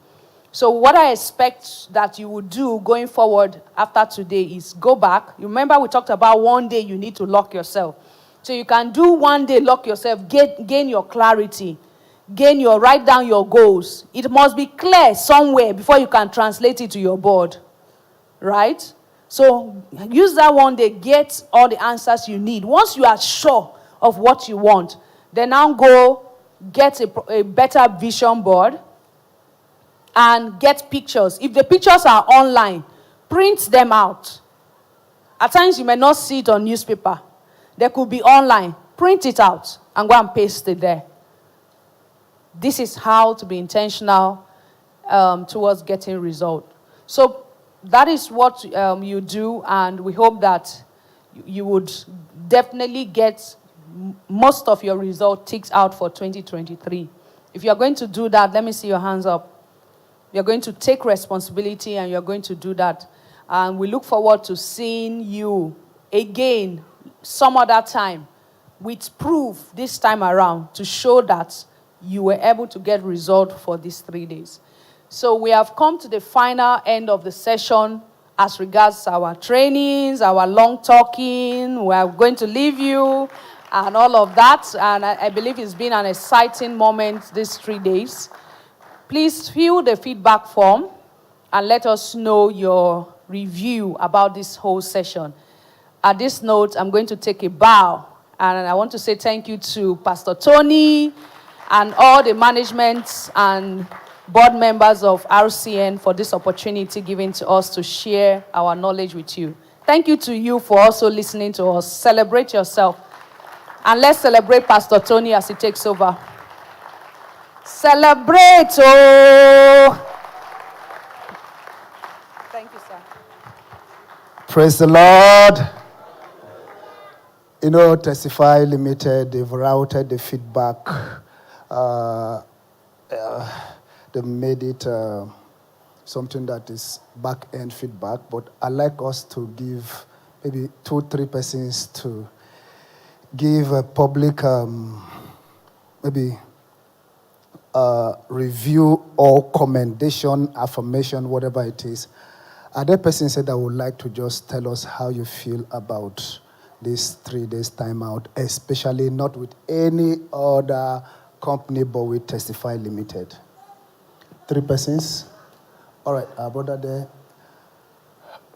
So what I expect that you will do going forward after today is go back. You remember we talked about one day you need to lock yourself. So you can do one day, lock yourself, gain your clarity, write down your goals. It must be clear somewhere before you can translate it to your board. Right? So use that one day, get all the answers you need. Once you are sure of what you want, then now go get a better vision board and get pictures. If the pictures are online, print them out. At times you may not see it on newspaper. They could be online. Print it out and go and paste it there. This is how to be intentional towards getting result. So that is what you do, and we hope that you would definitely get most of your result ticked out for 2023. If you're going to do that, let me see your hands up. You're going to take responsibility and you're going to do that. And we look forward to seeing you again some other time with proof this time around to show that you were able to get result for these 3 days. So we have come to the final end of the session as regards our trainings, our long talking. We are going to leave you and all of that. And I believe it's been an exciting moment these 3 days. Please fill the feedback form and let us know your review about this whole session. At this note, I'm going to take a bow. And I want to say thank you to Pastor Tony and all the management and board members of RCN for this opportunity given to us to share our knowledge with you. Thank you to you for also listening to us. Celebrate yourself. And let's celebrate Pastor Tony as he takes over. Celebrate! Oh! Thank you, sir. Praise the Lord. You know, Testify Limited, they've routed the feedback. They made it something that is back-end feedback, but I'd like us to give maybe 2-3 persons to give a public review or commendation, affirmation, whatever it is. Are there persons that would like to just tell us how you feel about this 3 days timeout, especially not with any other company but with Testify Limited? 3 persons? All right, our brother there.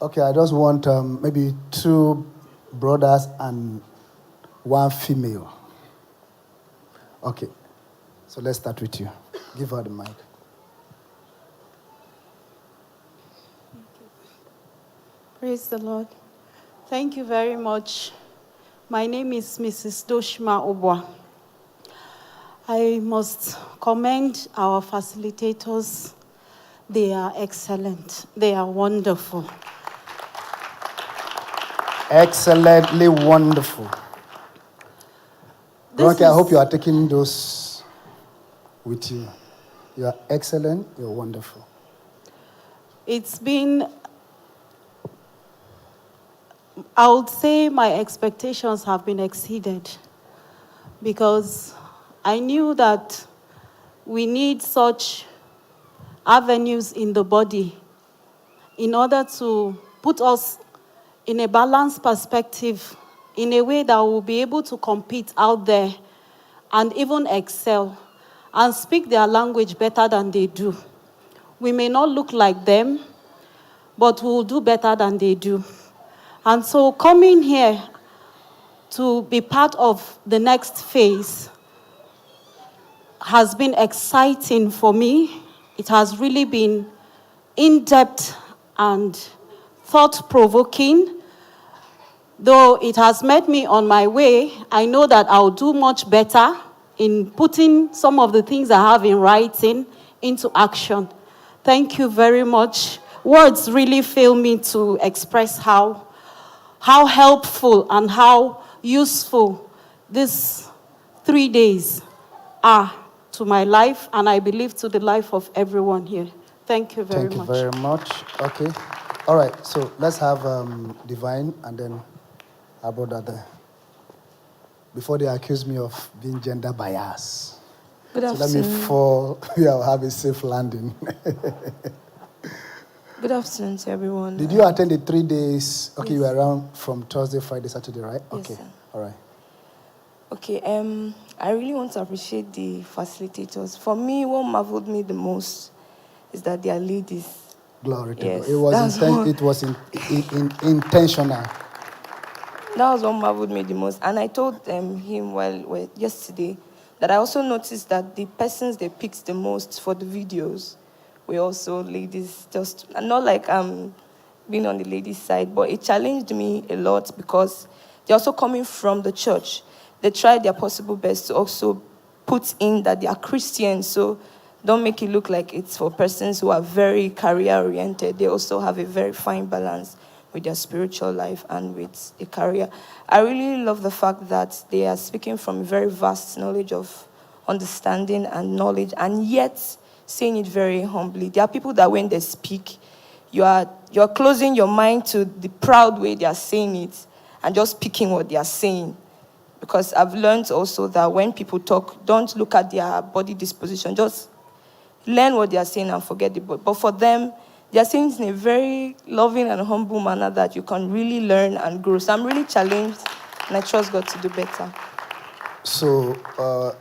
Okay, I just want maybe 2 brothers and 1 female. Okay, so let's start with you. Give her the mic. Praise the Lord. Thank you very much. My name is Mrs. Doshima Obwa. I must commend our facilitators. They are excellent. They are wonderful. Excellently wonderful. Ronke, I hope you are taking those with you. You are excellent. You're wonderful. It's been, I would say my expectations have been exceeded because I knew that we need such avenues in the body in order to put us in a balanced perspective, in a way that we'll be able to compete out there and even excel and speak their language better than they do. We may not look like them, but we'll do better than they do. And so coming here to be part of the next phase has been exciting for me. It has really been in-depth and thought-provoking. Though it has met me on my way, I know that I'll do much better in putting some of the things I have in writing into action. Thank you very much. Words really fail me to express how helpful and how useful these 3 days are to my life, and I believe to the life of everyone here. Thank you very much. Thank you very much. Okay. All right, so let's have Divine and then our brother there. Before they accuse me of being gender biased. Good so afternoon. let me fall, I'll have a safe landing. Good afternoon to everyone. Did you attend the 3 days? Okay, Yes. you were around from Thursday, Friday, Saturday, right? Yes, Okay, sir. all right. Okay, I really want to appreciate the facilitators. For me, what marveled me the most is that they are ladies. Glory to Yes, God. It was intentional. That was what marveled me the most. And I told him yesterday that I also noticed that the persons they picked the most for the videos were also ladies. Just not like being on the ladies' side, but it challenged me a lot because they're also coming from the church. They tried their possible best to also put in that they are Christians, so don't make it look like it's for persons who are very career-oriented. They also have a very fine balance with their spiritual life and with a career. I really love the fact that they are speaking from a very vast knowledge of understanding and knowledge, and yet saying it very humbly. There are people that when they speak, you're closing your mind to the proud way they are saying it and just picking what they are saying. Because I've learned also that when people talk, don't look at their body disposition. Just learn what they are saying and forget the body. But for them, they are saying it in a very loving and humble manner that you can really learn and grow. So I'm really challenged, and I trust God to do better. So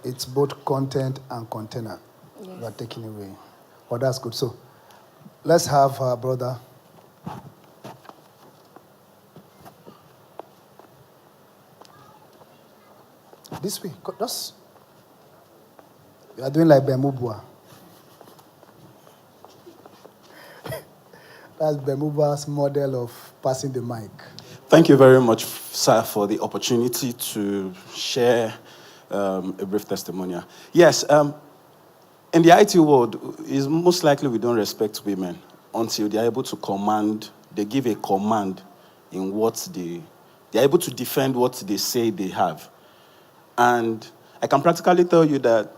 it's both content and container you are taking away. Well, that's good. So let's have our brother. This way. Just, you are doing like Bemubwa. That's Bemuba's model of passing the mic. Thank you very much, sir, for the opportunity to share a brief testimonial. Yes, in the IT world, it's most likely we don't respect women until they're able to command, they give a command in what they're able to defend what they say they have. And I can practically tell you that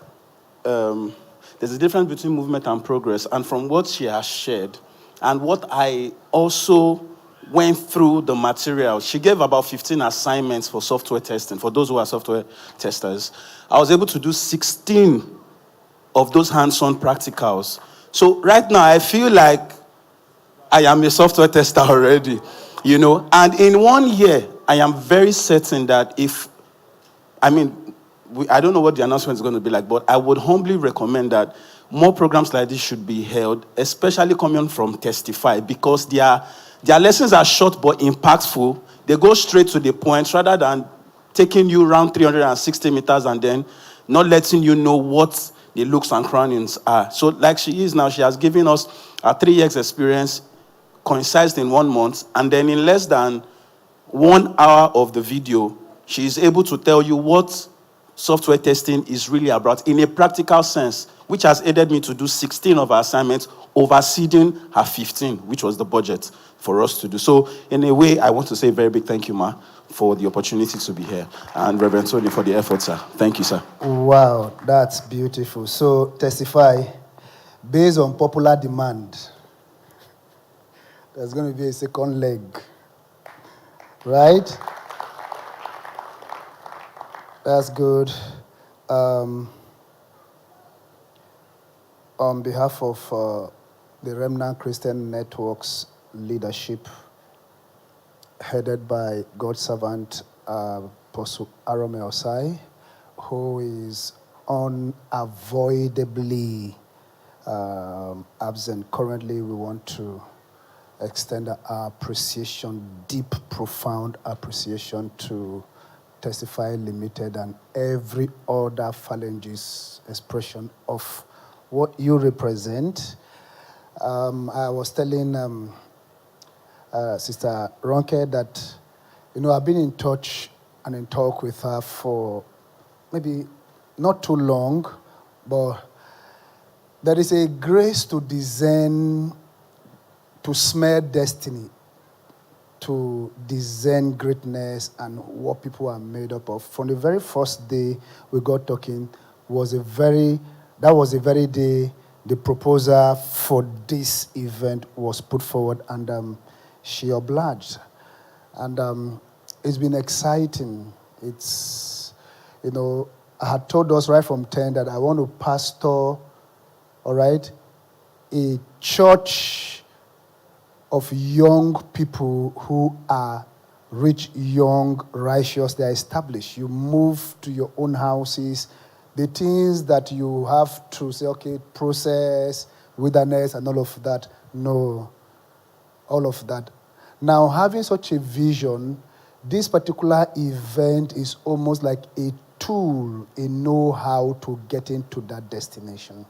there's a difference between movement and progress. And from what she has shared, and what I also went through the material, she gave about 15 assignments for software testing, for those who are software testers. I was able to do 16 of those hands-on practicals. So right now, I feel like I am a software tester already, you know. And in 1 year, I am very certain that I don't know what the announcement is going to be like, but I would humbly recommend that more programs like this should be held, especially coming from Testify, because their lessons are short but impactful. They go straight to the point rather than taking you around 360 meters and then not letting you know what the looks and crannies are. So like she is now, she has given us a 3 years experience, coincided in 1 month, and then in less than 1 hour of the video, she is able to tell you what software testing is really about in a practical sense, which has aided me to do 16 of our assignments, overseeing her 15, which was the budget for us to do. So in a way, I want to say a very big thank you, Ma, for the opportunity to be here, and Reverend Tony for the effort, sir. Thank you, sir. Wow, that's beautiful. So Testify, based on popular demand, there's going to be a second leg, right? That's good. On behalf of the Remnant Christian Network's leadership, headed by God's servant, Apostle Arome Osai, who is unavoidably absent. Currently, we want to extend our appreciation, deep, profound appreciation to Testify Limited and every other phalanges expression of what you represent. I was telling Sister Ronke that, I've been in touch and in talk with her for maybe not too long, but there is a grace to discern, to smell destiny, to discern greatness and what people are made up of. From the very first day we got talking was the very day the proposal for this event was put forward, and she obliged. And it's been exciting. It's, I had told us right from 10 that I want to pastor, all right, a church of young people who are rich, young, righteous. They are established. You move to your own houses. The things that you have to say, okay, process, wilderness, and all of that. No, all of that. Now, having such a vision, this particular event is almost like a tool, a know-how to get into that destination.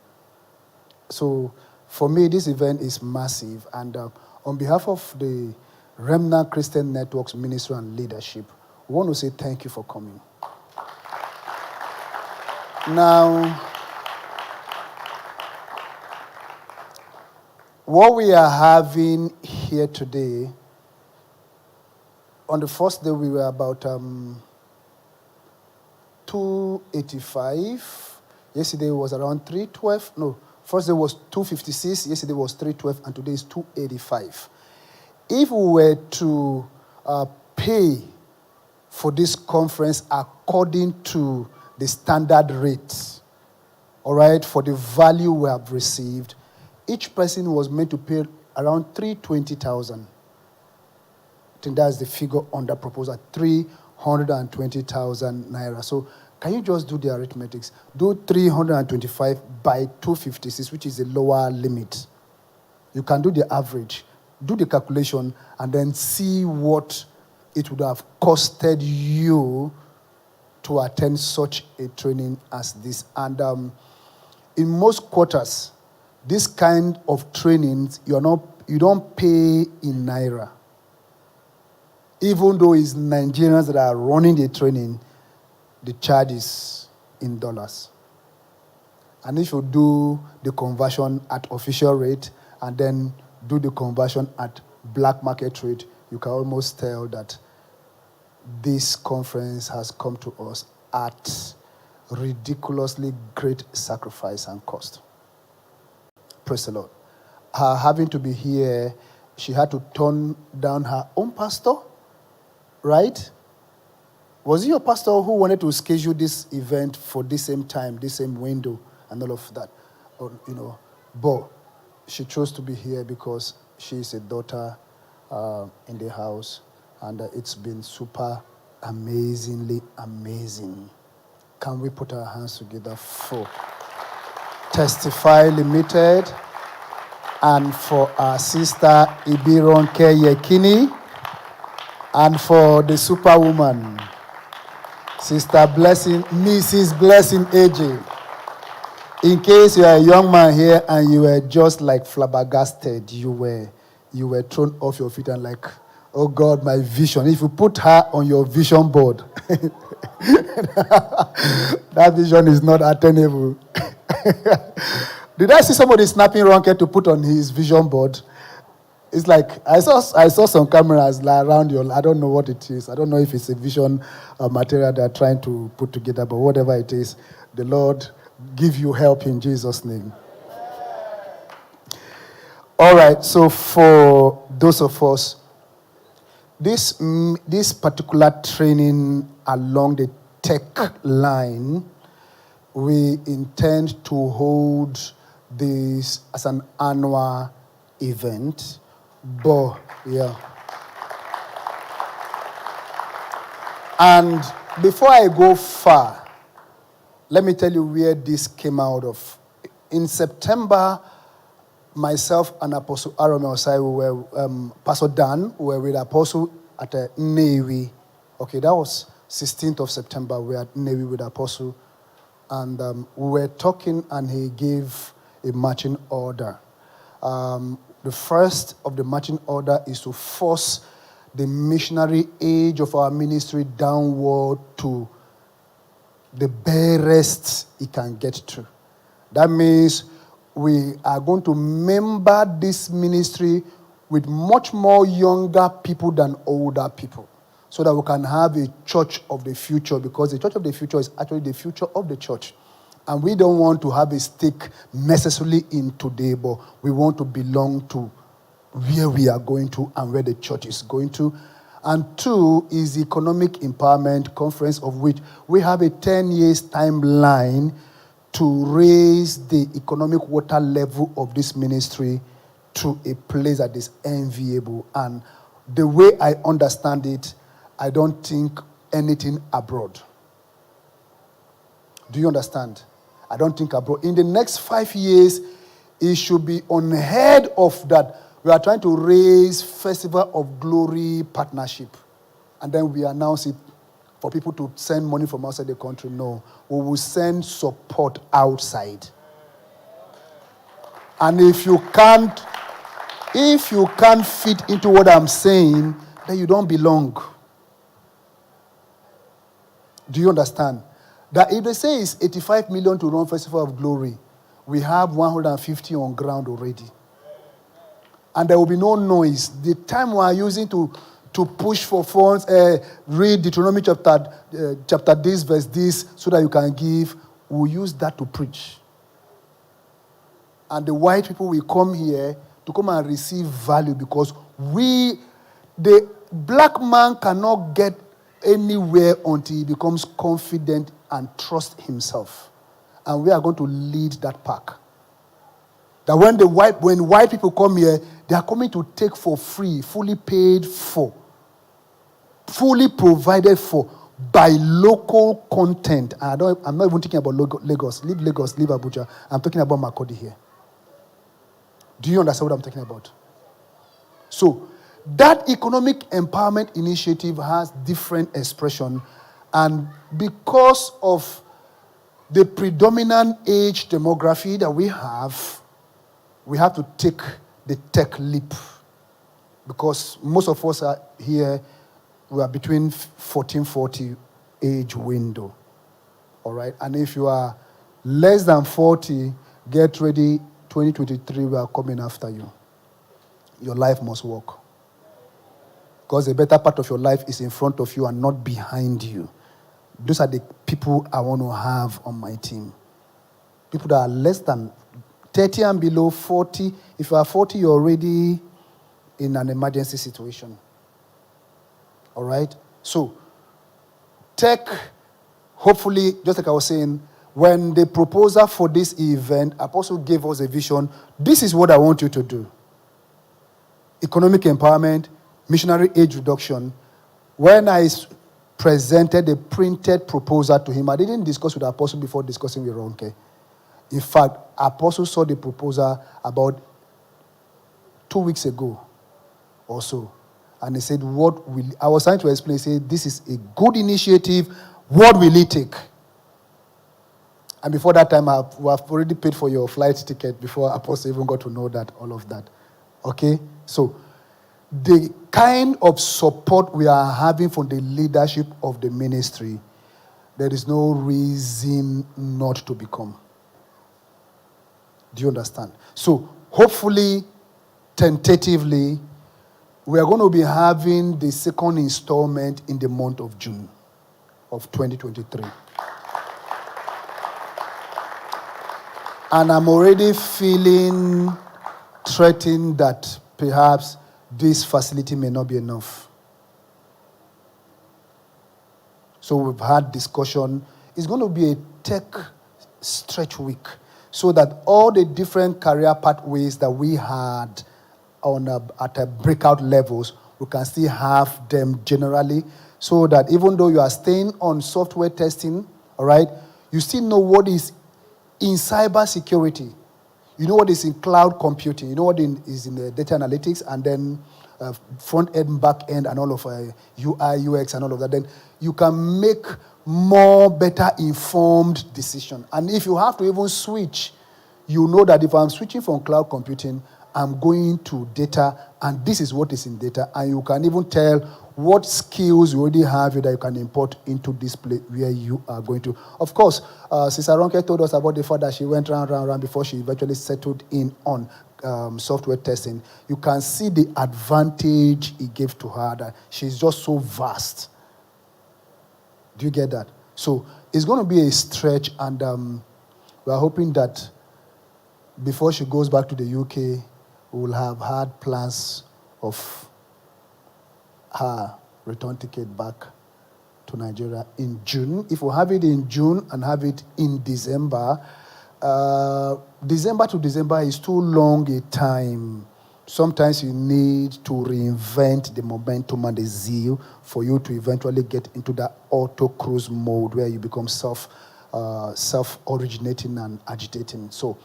So, for me, this event is massive, and on behalf of the Remnant Christian Network's ministry and leadership, we want to say thank you for coming. Now, what we are having here today, on the first day we were about 285. Yesterday was around 312. No, first day was 256. Yesterday was 312, and today is 285. If we were to pay for this conference according to the standard rate, all right, for the value we have received, each person was meant to pay around 320,000. I think that's the figure on the proposal, 320,000 naira. So can you just do the arithmetics? Do 325 by 256, which is the lower limit. You can do the average, do the calculation, and then see what it would have costed you to attend such a training as this. And in most quarters, this kind of trainings, you don't pay in naira. Even though it's Nigerians that are running the training, the charge is in dollars. And if you do the conversion at official rate and then do the conversion at black market rate, you can almost tell that this conference has come to us at ridiculously great sacrifice and cost. Praise the Lord. Her having to be here, she had to turn down her own pastor, right? Was it your pastor who wanted to schedule this event for this same time, this same window, and all of that? But she chose to be here because She is a daughter in the house, and it's been super amazingly amazing. Can we put our hands together for Testify Limited and for our sister Ibironke Yekini and for the superwoman, Sister Blessing, Mrs. Blessing AJ. In case you are a young man here and you were just like flabbergasted, you were thrown off your feet and like, oh God, my vision. If you put her on your vision board, that vision is not attainable. Did I see somebody snapping Ronke to put on his vision board? It's like I saw some cameras around you. I don't know what it is. I don't know if it's a vision material they're trying to put together, but whatever it is, the Lord give you help in Jesus' name. All right, so for those of us, this particular training along the tech line, we intend to hold this as an annual event. But, yeah. And before I go far, let me tell you where this came out of. In September, myself and Apostle Aaron Osai, we were, Pastor Dan, we were with Apostle at the Navy. Okay, that was 16th of September. We were at Navy with Apostle. And we were talking, and he gave a marching order. The first of the marching order is to force the missionary age of our ministry downward to the barest it can get to. That means we are going to member this ministry with much more younger people than older people, so that we can have a church of the future, because the church of the future is actually the future of the church. And we don't want to have a stake necessarily in today, but we want to belong to where we are going to and where the church is going to. And two is the Economic Empowerment Conference, of which we have a 10 years timeline to raise the economic water level of this ministry to a place that is enviable. And the way I understand it, I don't think anything abroad. Do you understand? I don't think abroad. In the next 5 years, it should be unheard of that we are trying to raise Festival of Glory partnership, and then we announce it for people to send money from outside the country. No, we will send support outside. And if you can't fit into what I'm saying, then you don't belong. Do you understand? That if they say it's 85 million to run Festival of Glory, we have 150 on ground already. And there will be no noise. The time we are using to push for funds, read Deuteronomy chapter this, verse this, so that you can give, we'll use that to preach. And the white people will come here to come and receive value, because the black man cannot get anywhere until he becomes confident and trust himself. And we are going to lead that pack. That when white people come here, they are coming to take for free, fully paid for, fully provided for by local content. I'm not even thinking about Lagos. Leave Lagos, leave Abuja. I'm talking about Makurdi here. Do you understand what I'm talking about? So, that economic empowerment initiative has different expression, and because of the predominant age demography that we have to take the tech leap, because most of us are here, we are between 14-40 age window. All right? And if you are less than 40, get ready, 2023, we are coming after you. Your life must work. Because the better part of your life is in front of you and not behind you. Those are the people I want to have on my team. People that are less than 30 and below 40. If you are 40, you're already in an emergency situation. All right? So, tech, hopefully, just like I was saying, when the proposer for this event, Apostle gave us a vision, this is what I want you to do. economic empowerment, missionary age reduction. When I presented a printed proposal to him, I didn't discuss with the apostle before discussing with Ronke. In fact, apostle saw the proposal about 2 weeks ago or so. And he said, I was trying to explain, he said, this is a good initiative. What will it take? And before that time, we have already paid for your flight ticket before apostle even got to know that, all of that. Okay? So, the kind of support we are having from the leadership of the ministry, there is no reason not to become. Do you understand? So, hopefully, tentatively, we are going to be having the second installment in the month of June of 2023. And I'm already feeling threatened that perhaps this facility may not be enough. So we've had discussion. It's going to be a tech stretch week so that all the different career pathways that we had at breakout levels, we can still have them generally so that even though you are staying on software testing, all right, you still know what is in cyber security. You know what is in cloud computing. You know what is in data analytics, and then front end, back end, and all of UI, UX, and all of that. Then you can make more better informed decision. And if you have to even switch, you know that if I'm switching from cloud computing, I'm going to data, and this is what is in data. And you can even tell what skills you already have that you can import into this place where you are going to. Of course, Sister Ronke told us about the fact that she went round before she eventually settled in on software testing. You can see the advantage it gave to her, that she's just so vast. Do you get that? So it's going to be a stretch, and we're hoping that before she goes back to the UK, we will have had plans of her return ticket back to Nigeria in June. If we have it in June and have it in December, December to December is too long a time. Sometimes you need to reinvent the momentum and the zeal for you to eventually get into that auto cruise mode where you become self-originating and agitating. So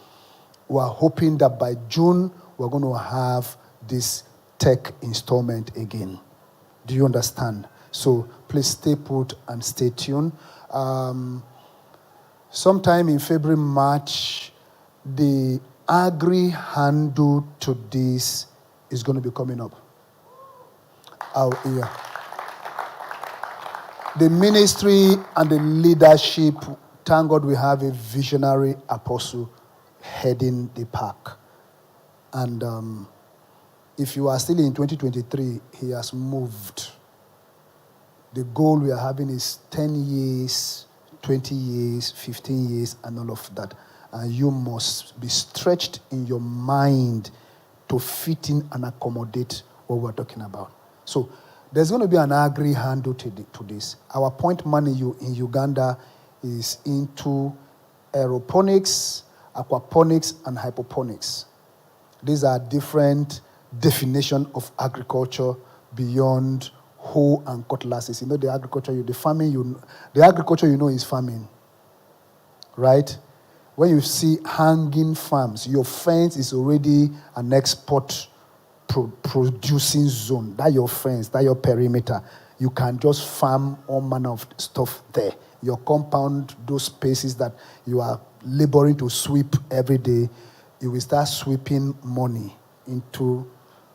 we're hoping that by June, we're going to have this tech installment again. Do you understand? So please stay put and stay tuned. Sometime in February, March, the agri handle to this is going to be coming up. Yeah. The ministry and the leadership, thank God we have a visionary apostle heading the pack. And if you are still in 2023, he has moved. The goal we are having is 10 years, 20 years, 15 years, and all of that. And you must be stretched in your mind to fit in and accommodate what we're talking about. So there's going to be an agri handle to this. Our point man in Uganda is into aeroponics, aquaponics, and hydroponics. These are different definitions of agriculture beyond hoe and cutlasses. You know the agriculture, the agriculture is farming, right? When you see hanging farms, your fence is already an export producing zone. That's your fence, that's your perimeter. You can just farm all manner of stuff there. Your compound, those spaces that you are laboring to sweep every day, you will start sweeping money into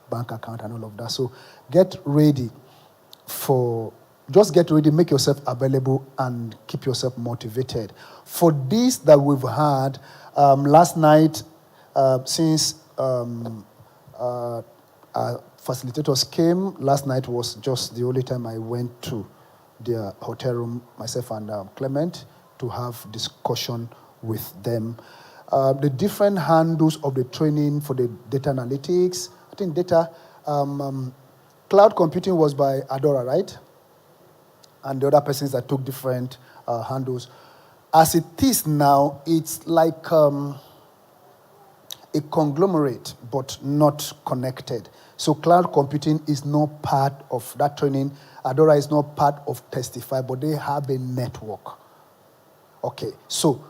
bank account and all of that. So get ready, make yourself available and keep yourself motivated. For this that we've had, last night, since our facilitators came, last night was just the only time I went to their hotel room, myself and Clement, to have discussion with them. The different handles of the training for the data analytics, I think cloud computing was by Adora, right? And the other persons that took different handles. As it is now, it's like a conglomerate, but not connected. So cloud computing is not part of that training. Adora is not part of Testify, but they have a network. Okay, so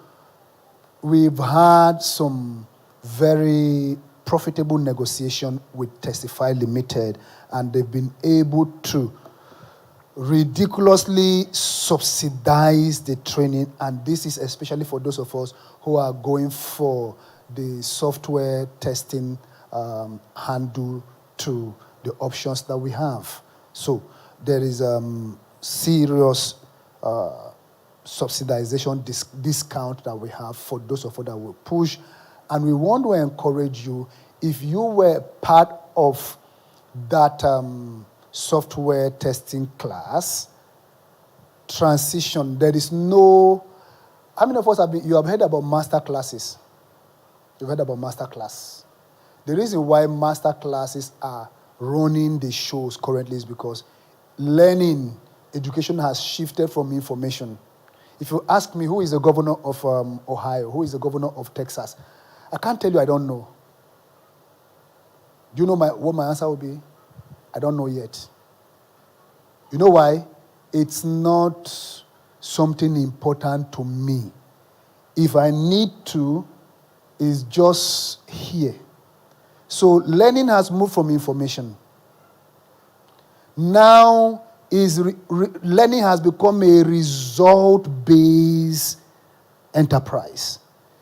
we've had some very profitable negotiation with Testify Limited, and they've been able to ridiculously subsidize the training, and this is especially for those of us who are going for the software testing handle to the options that we have. So there is serious subsidization discount that we have for those of us that will push, and we want to encourage you, if you were part of that software testing class, transition, there is no, how many of us you have heard about master classes? You've heard about master class. The reason why master classes are running the shows currently is because learning, education has shifted from information. If you ask me who is the governor of Ohio, who is the governor of Texas, I can't tell you, I don't know. Do you know what my answer will be? I don't know yet. You know why? It's not something important to me. If I need to, it's just here. So learning has moved from information. Now, learning has become a result-based enterprise.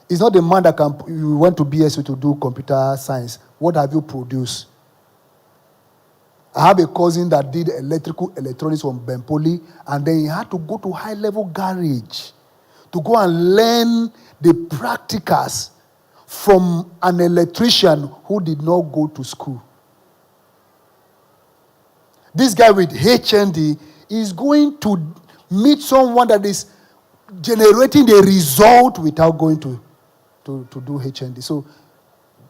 It's not the man that you went to BSU to do computer science. What have you produced? I have a cousin that did electronics from Bempoli, and then he had to go to high-level garage to go and learn the practicals from an electrician who did not go to school. This guy with HND is going to meet someone that is generating the result without going to do HND. So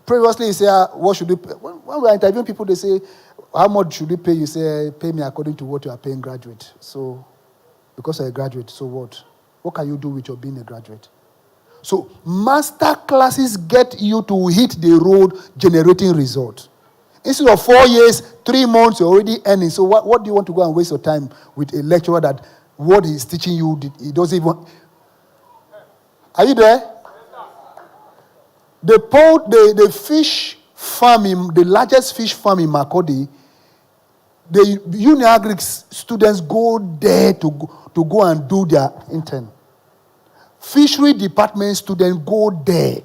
previously he said, what should we pay? When we are interviewing people, they say, how much should we pay? You say, pay me according to what you are paying graduate. So because you're a graduate, so what? What can you do with your being a graduate? So master classes get you to hit the road generating results. Instead of 4 years, 3 months, you're already earning. So what do you want to go and waste your time with a lecturer that what he's teaching you, he doesn't even... Are you there? The fish farm, the largest fish farm in Makurdi, the Uniagric students go there to go and do their intern. Fishery department students go there.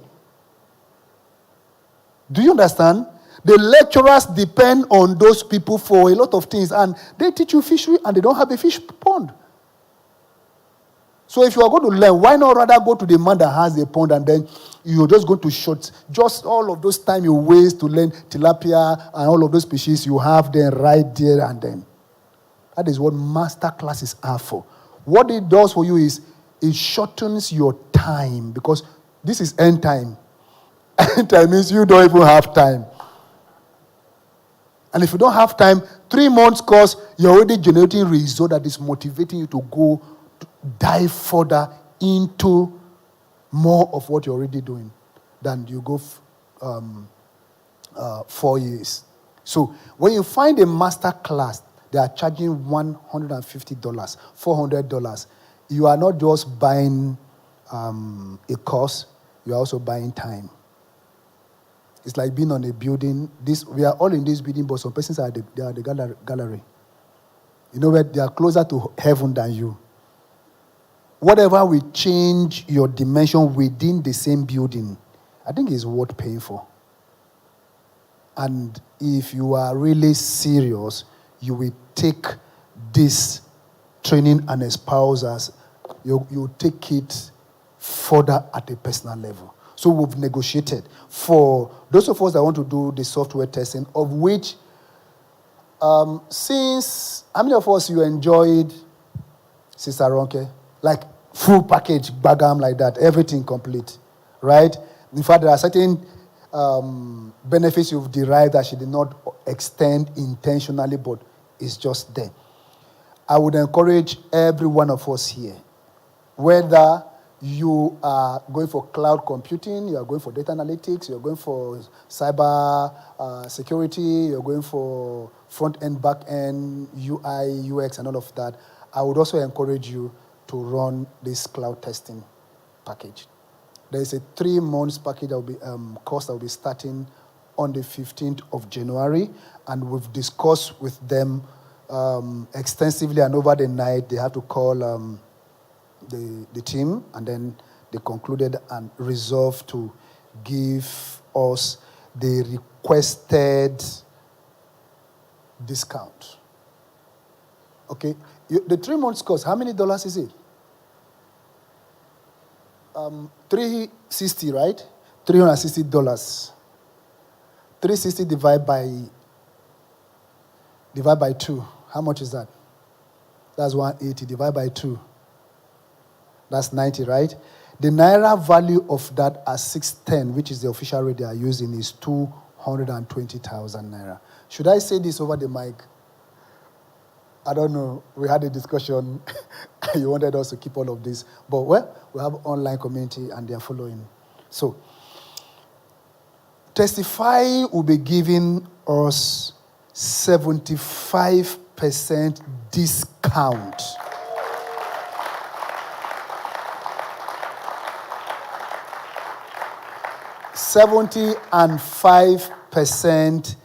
Do you understand? The lecturers depend on those people for a lot of things, and they teach you fishery and they don't have a fish pond. So if you are going to learn, why not rather go to the man that has a pond, and then you're just going to short just all of those time you waste to learn tilapia and all of those species you have there right there and then. That is what master classes are for. What it does for you is it shortens your time, because this is end time. End time means you don't even have time. And if you don't have time, 3 months course, you're already generating result that is motivating you to go to dive further into more of what you're already doing than you go 4 years. So when you find a master class, they are charging $150, $400. You are not just buying a course, you are also buying time. It's like being on a building. We are all in this building, but some persons are at the gallery. You know where they are closer to heaven than you. Whatever will change your dimension within the same building, I think is worth paying for. And if you are really serious, you will take this training and espouse us. You take it further at a personal level. So we've negotiated for those of us that want to do the software testing, of which, since, how many of us you enjoyed Sister Ronke? Like full package, bagam like that, everything complete, right? In fact, there are certain benefits you've derived that she did not extend intentionally, but it's just there. I would encourage every one of us here, whether you are going for cloud computing, you are going for data analytics, you're going for cyber security, you're going for front end, back end, UI, UX, and all of that, I would also encourage you to run this cloud testing package. There is a 3 months package that will be course that will be starting on the 15th of January, and we've discussed with them extensively, and over the night they have to call the team, and then they concluded and resolved to give us the requested discount. Okay, the 3 months course, how many dollars is it? $360, right? $360. 360 divided by 2. How much is that? That's 180 divided by 2. That's 90, right? The naira value of that at 610, which is the official rate they are using, is 220,000 naira. Should I say this over the mic? I don't know. We had a discussion. You wanted us to keep all of this. But, well, we have online community and they are following. So, Testify will be giving us 75% discount. $75%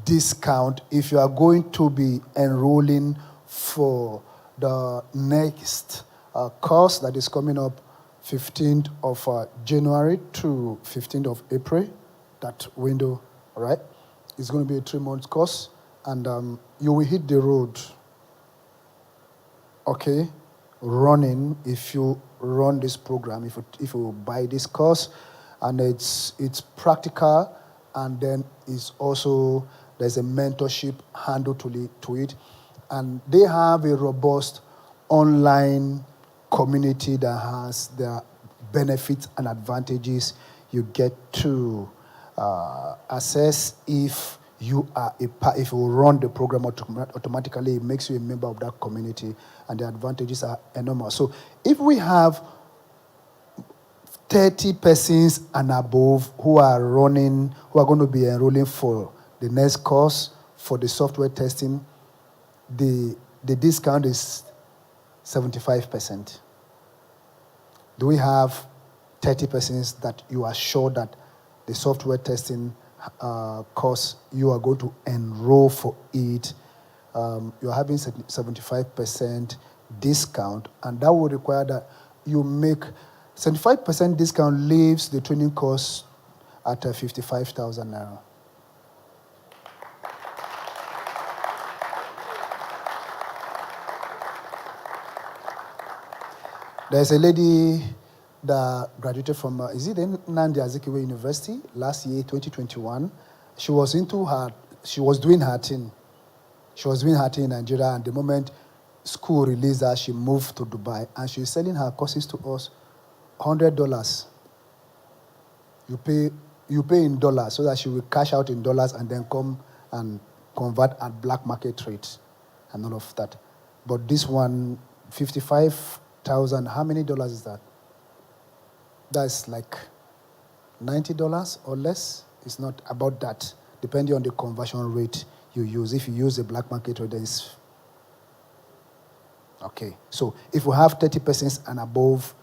discount if you are going to be enrolling for the next course that is coming up 15th of January to 15th of April. That window, all right? It's going to be a 3-month course, and you will hit the road, okay, running if you run this program, if you buy this course, and it's practical, and then it's also, there's a mentorship handle to it, and they have a robust online community that has their benefits and advantages. You get to assess if you are if you run the program automatically, it makes you a member of that community, and the advantages are enormous. So if we have 30 persons and above who are going to be enrolling for the next course for the software testing, the discount is 75%. Do we have 30 persons that you are sure that the software testing course, you are going to enroll for it? You're having 75% discount, and that will require that you make 75% discount, leaves the training course at 55,000 naira. There's a lady that graduated from, is it Nnamdi Azikiwe University last year, 2021. She was doing her thing. She was doing her thing in Nigeria, and the moment school released her, she moved to Dubai, and she's selling her courses to us $100. You pay in dollars so that she will cash out in dollars and then come and convert at black market rate and all of that. But this one, 55,000, how many dollars is that? That's like $90 or less. It's not about that, depending on the conversion rate you use. If you use the black market rate, then it's okay. So if we have 30 persons and above,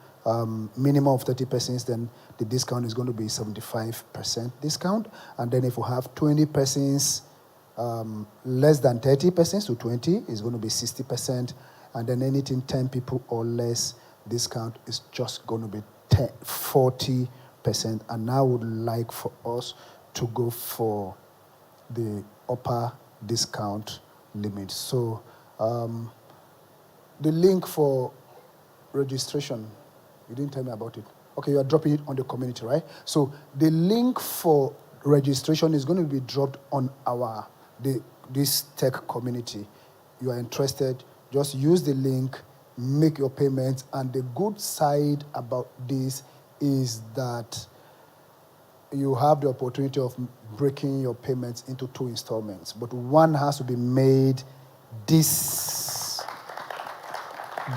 minimum of 30 persons, then the discount is going to be 75% discount. And then if we have 20 persons, less than 30 persons to 20 is going to be 60%. And then anything 10 people or less, discount is just going to be 40%. And now I would like for us to go for the upper discount limit. So the link for registration, you didn't tell me about it. Okay, you are dropping it on the community, right? So the link for registration is going to be dropped on this tech community. You are interested, just use the link, make your payments, and the good side about this is that you have the opportunity of breaking your payments into 2 installments, but one has to be made this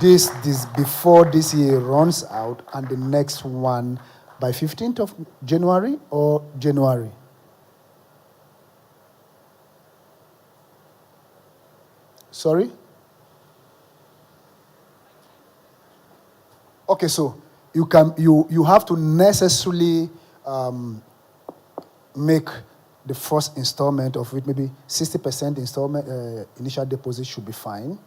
this before this year runs out, and the next one by 15th of January or January? Sorry? Okay, so you have to necessarily make the first installment of it, maybe 60% installment initial deposit should be fine,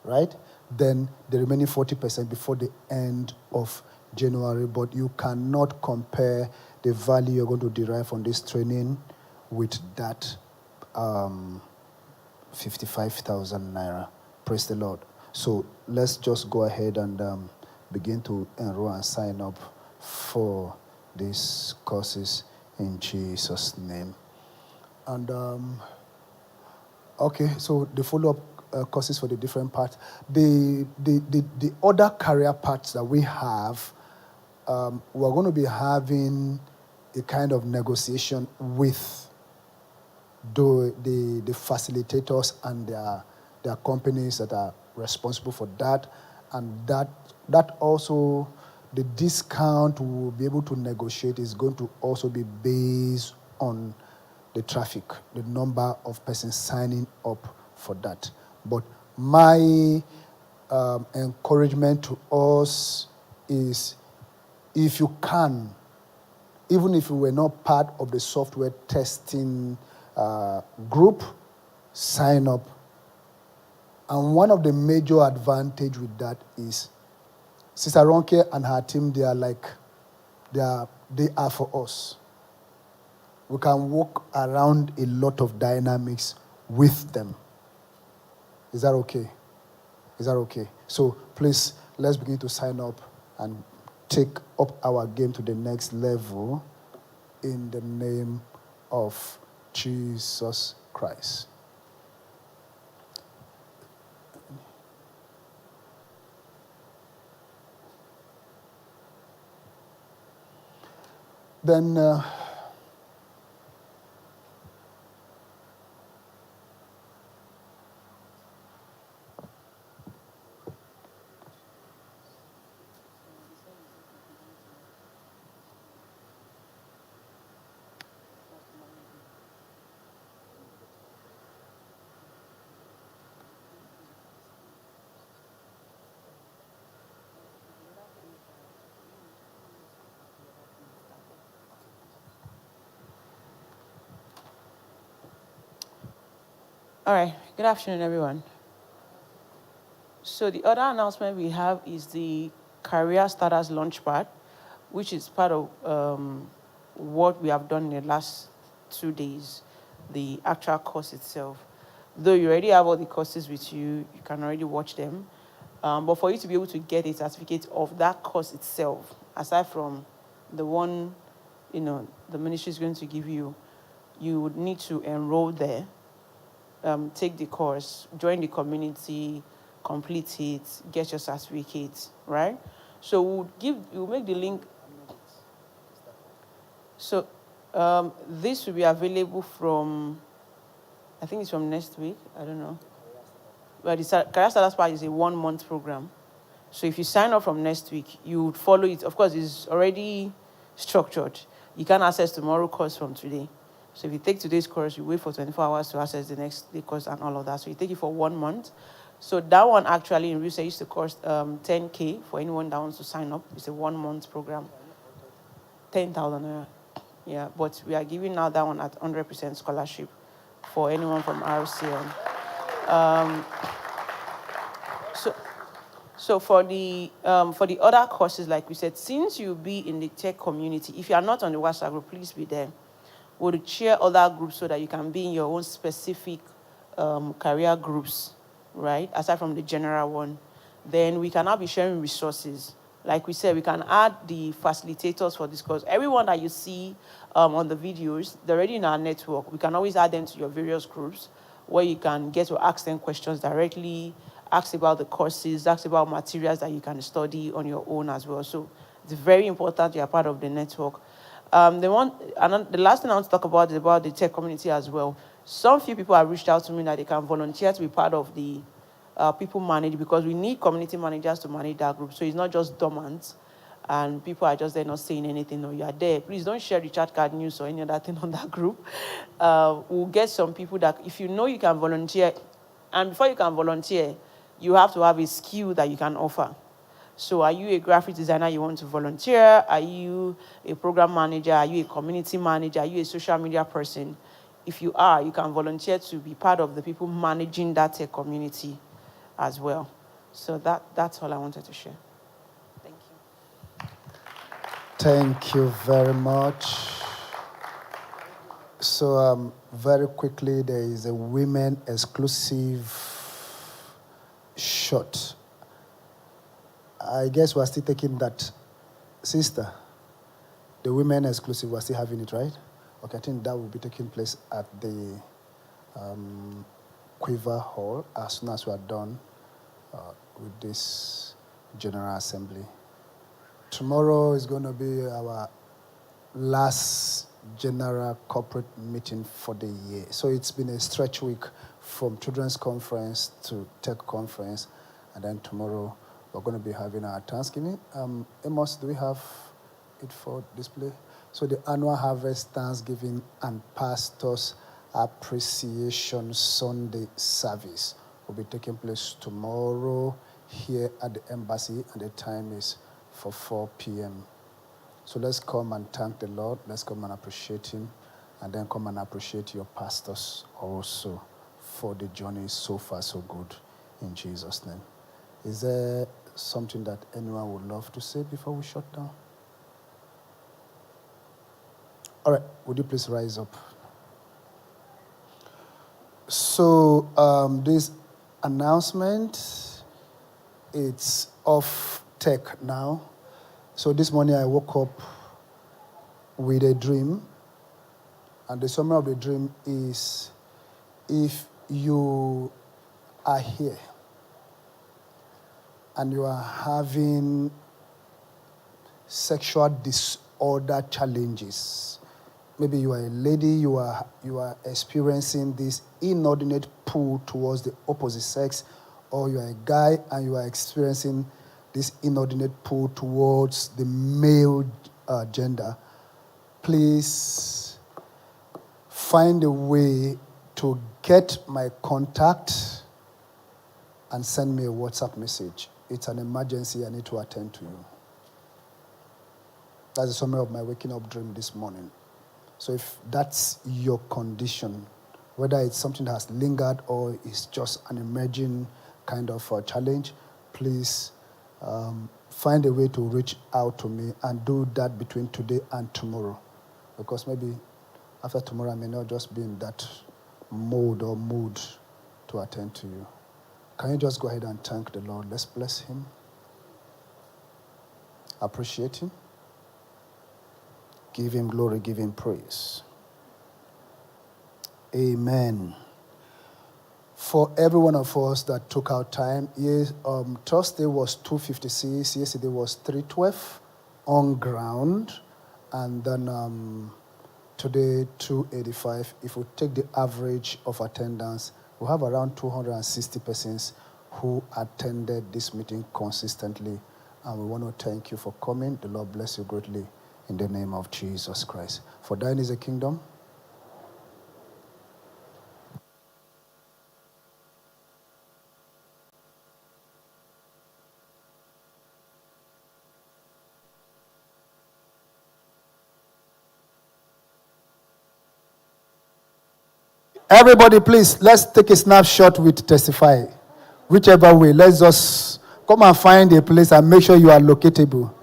right? Then the remaining 40% before the end of January. But you cannot compare the value you're going to derive from this training with that 55,000 naira. Praise the Lord. So let's just go ahead and begin to enroll and sign up for these courses in Jesus' name. And okay, so the follow-up courses for the different parts. The other career paths that we have, we're going to be having a kind of negotiation with the facilitators and their companies that are responsible for that, and that also, the discount we'll be able to negotiate is going to also be based on the traffic, the number of persons signing up for that. But my encouragement to us is, if you can, even if you were not part of the software testing group, sign up. And one of the major advantage with that is Sister Ronke and her team, they are for us. We can walk around a lot of dynamics with them. Is that okay? Is that okay? So please, let's begin to sign up and take up our game to the next level in the name of Jesus Christ. Then All right, good afternoon, everyone. So the other announcement we have is the Career Starters Launchpad, which is part of what we have done in the last 2 days, the actual course itself. Though you already have all the courses with you, you can already watch them. But for you to be able to get a certificate of that course itself, aside from the one, the ministry is going to give you, you would need to enroll there. Take the course, join the community, complete it, get your certificate, right? So we'll make the link. So this will be available from, I think it's from next week, I don't know. But the Career Starters Part is a 1-month program. So if you sign up from next week, you would follow it. Of course, it's already structured. You can access tomorrow's course from today. So if you take today's course, you wait for 24 hours to access the next day course and all of that. So you take it for 1 month. So that one actually in research used to cost 10K for anyone that wants to sign up. It's a 1-month program. 10,000. Yeah, but we are giving now that one at 100% scholarship for anyone from RCM. So for the other courses, like we said, since you'll be in the tech community, if you are not on the WhatsApp group, please be there. We'll share other groups so that you can be in your own specific career groups, right? Aside from the general one. Then we can now be sharing resources. Like we said, we can add the facilitators for this course. Everyone that you see on the videos, they're already in our network. We can always add them to your various groups where you can get to ask them questions directly, ask about the courses, ask about materials that you can study on your own as well. So it's very important you're part of the network. The last thing I want to talk about is about the tech community as well. Some few people have reached out to me that they can volunteer to be part of the people manage, because we need community managers to manage that group. So it's not just dormant and people are just there not saying anything. No, you are there. Please don't share recharge card news or any other thing on that group. We'll get some people that, if you know you can volunteer, and before you can volunteer, you have to have a skill that you can offer. So are you a graphic designer, you want to volunteer? Are you a program manager? Are you a community manager? Are you a social media person? If you are, you can volunteer to be part of the people managing that tech community as well. So that's all I wanted to share. Thank you. Thank you very much. So very quickly, there is a women exclusive shot. I guess we're still taking that, sister. The women exclusive, we're still having it, right? Okay, I think that will be taking place at the Quiver Hall as soon as we are done with this General Assembly. Tomorrow is going to be our last general corporate meeting for the year. So it's been a stretch week from Children's Conference to Tech Conference, and then tomorrow we're going to be having our Thanksgiving. Amos, do we have it for display? So the annual Harvest Thanksgiving and Pastors Appreciation Sunday service will be taking place tomorrow here at the embassy, and the time is for 4 p.m. So let's come and thank the Lord. Let's come and appreciate him, and then come and appreciate your pastors also for the journey so far so good, in Jesus' name. Is there something that anyone would love to say before we shut down? All right, would you please rise up? So this announcement, it's off tech now. So this morning I woke up with a dream, and the summary of the dream is, if you are here and you are having sexual disorder challenges, maybe you are a lady, you are experiencing this inordinate pull towards the opposite sex, or you are a guy and you are experiencing this inordinate pull towards the male gender, please find a way to get my contact and send me a WhatsApp message. It's an emergency, I need to attend to you. That's the summary of my waking up dream this morning. So if that's your condition, whether it's something that has lingered or it's just an emerging kind of challenge, please find a way to reach out to me, and do that between today and tomorrow. Because maybe after tomorrow I may not just be in that mode or mood to attend to you. Can you just go ahead and thank the Lord? Let's bless him. Appreciate him. Give him glory, give him praise. Amen. For every one of us that took our time, yes, Thursday was 256, yesterday was 312 on ground, and then today 285. If we take the average of attendance, we have around 260 persons who attended this meeting consistently, and we want to thank you for coming. The Lord bless you greatly in the name of Jesus Christ. For thine is the kingdom. Everybody, please, let's take a snapshot with Testify. Whichever way, let's just come and find a place and make sure you are locatable.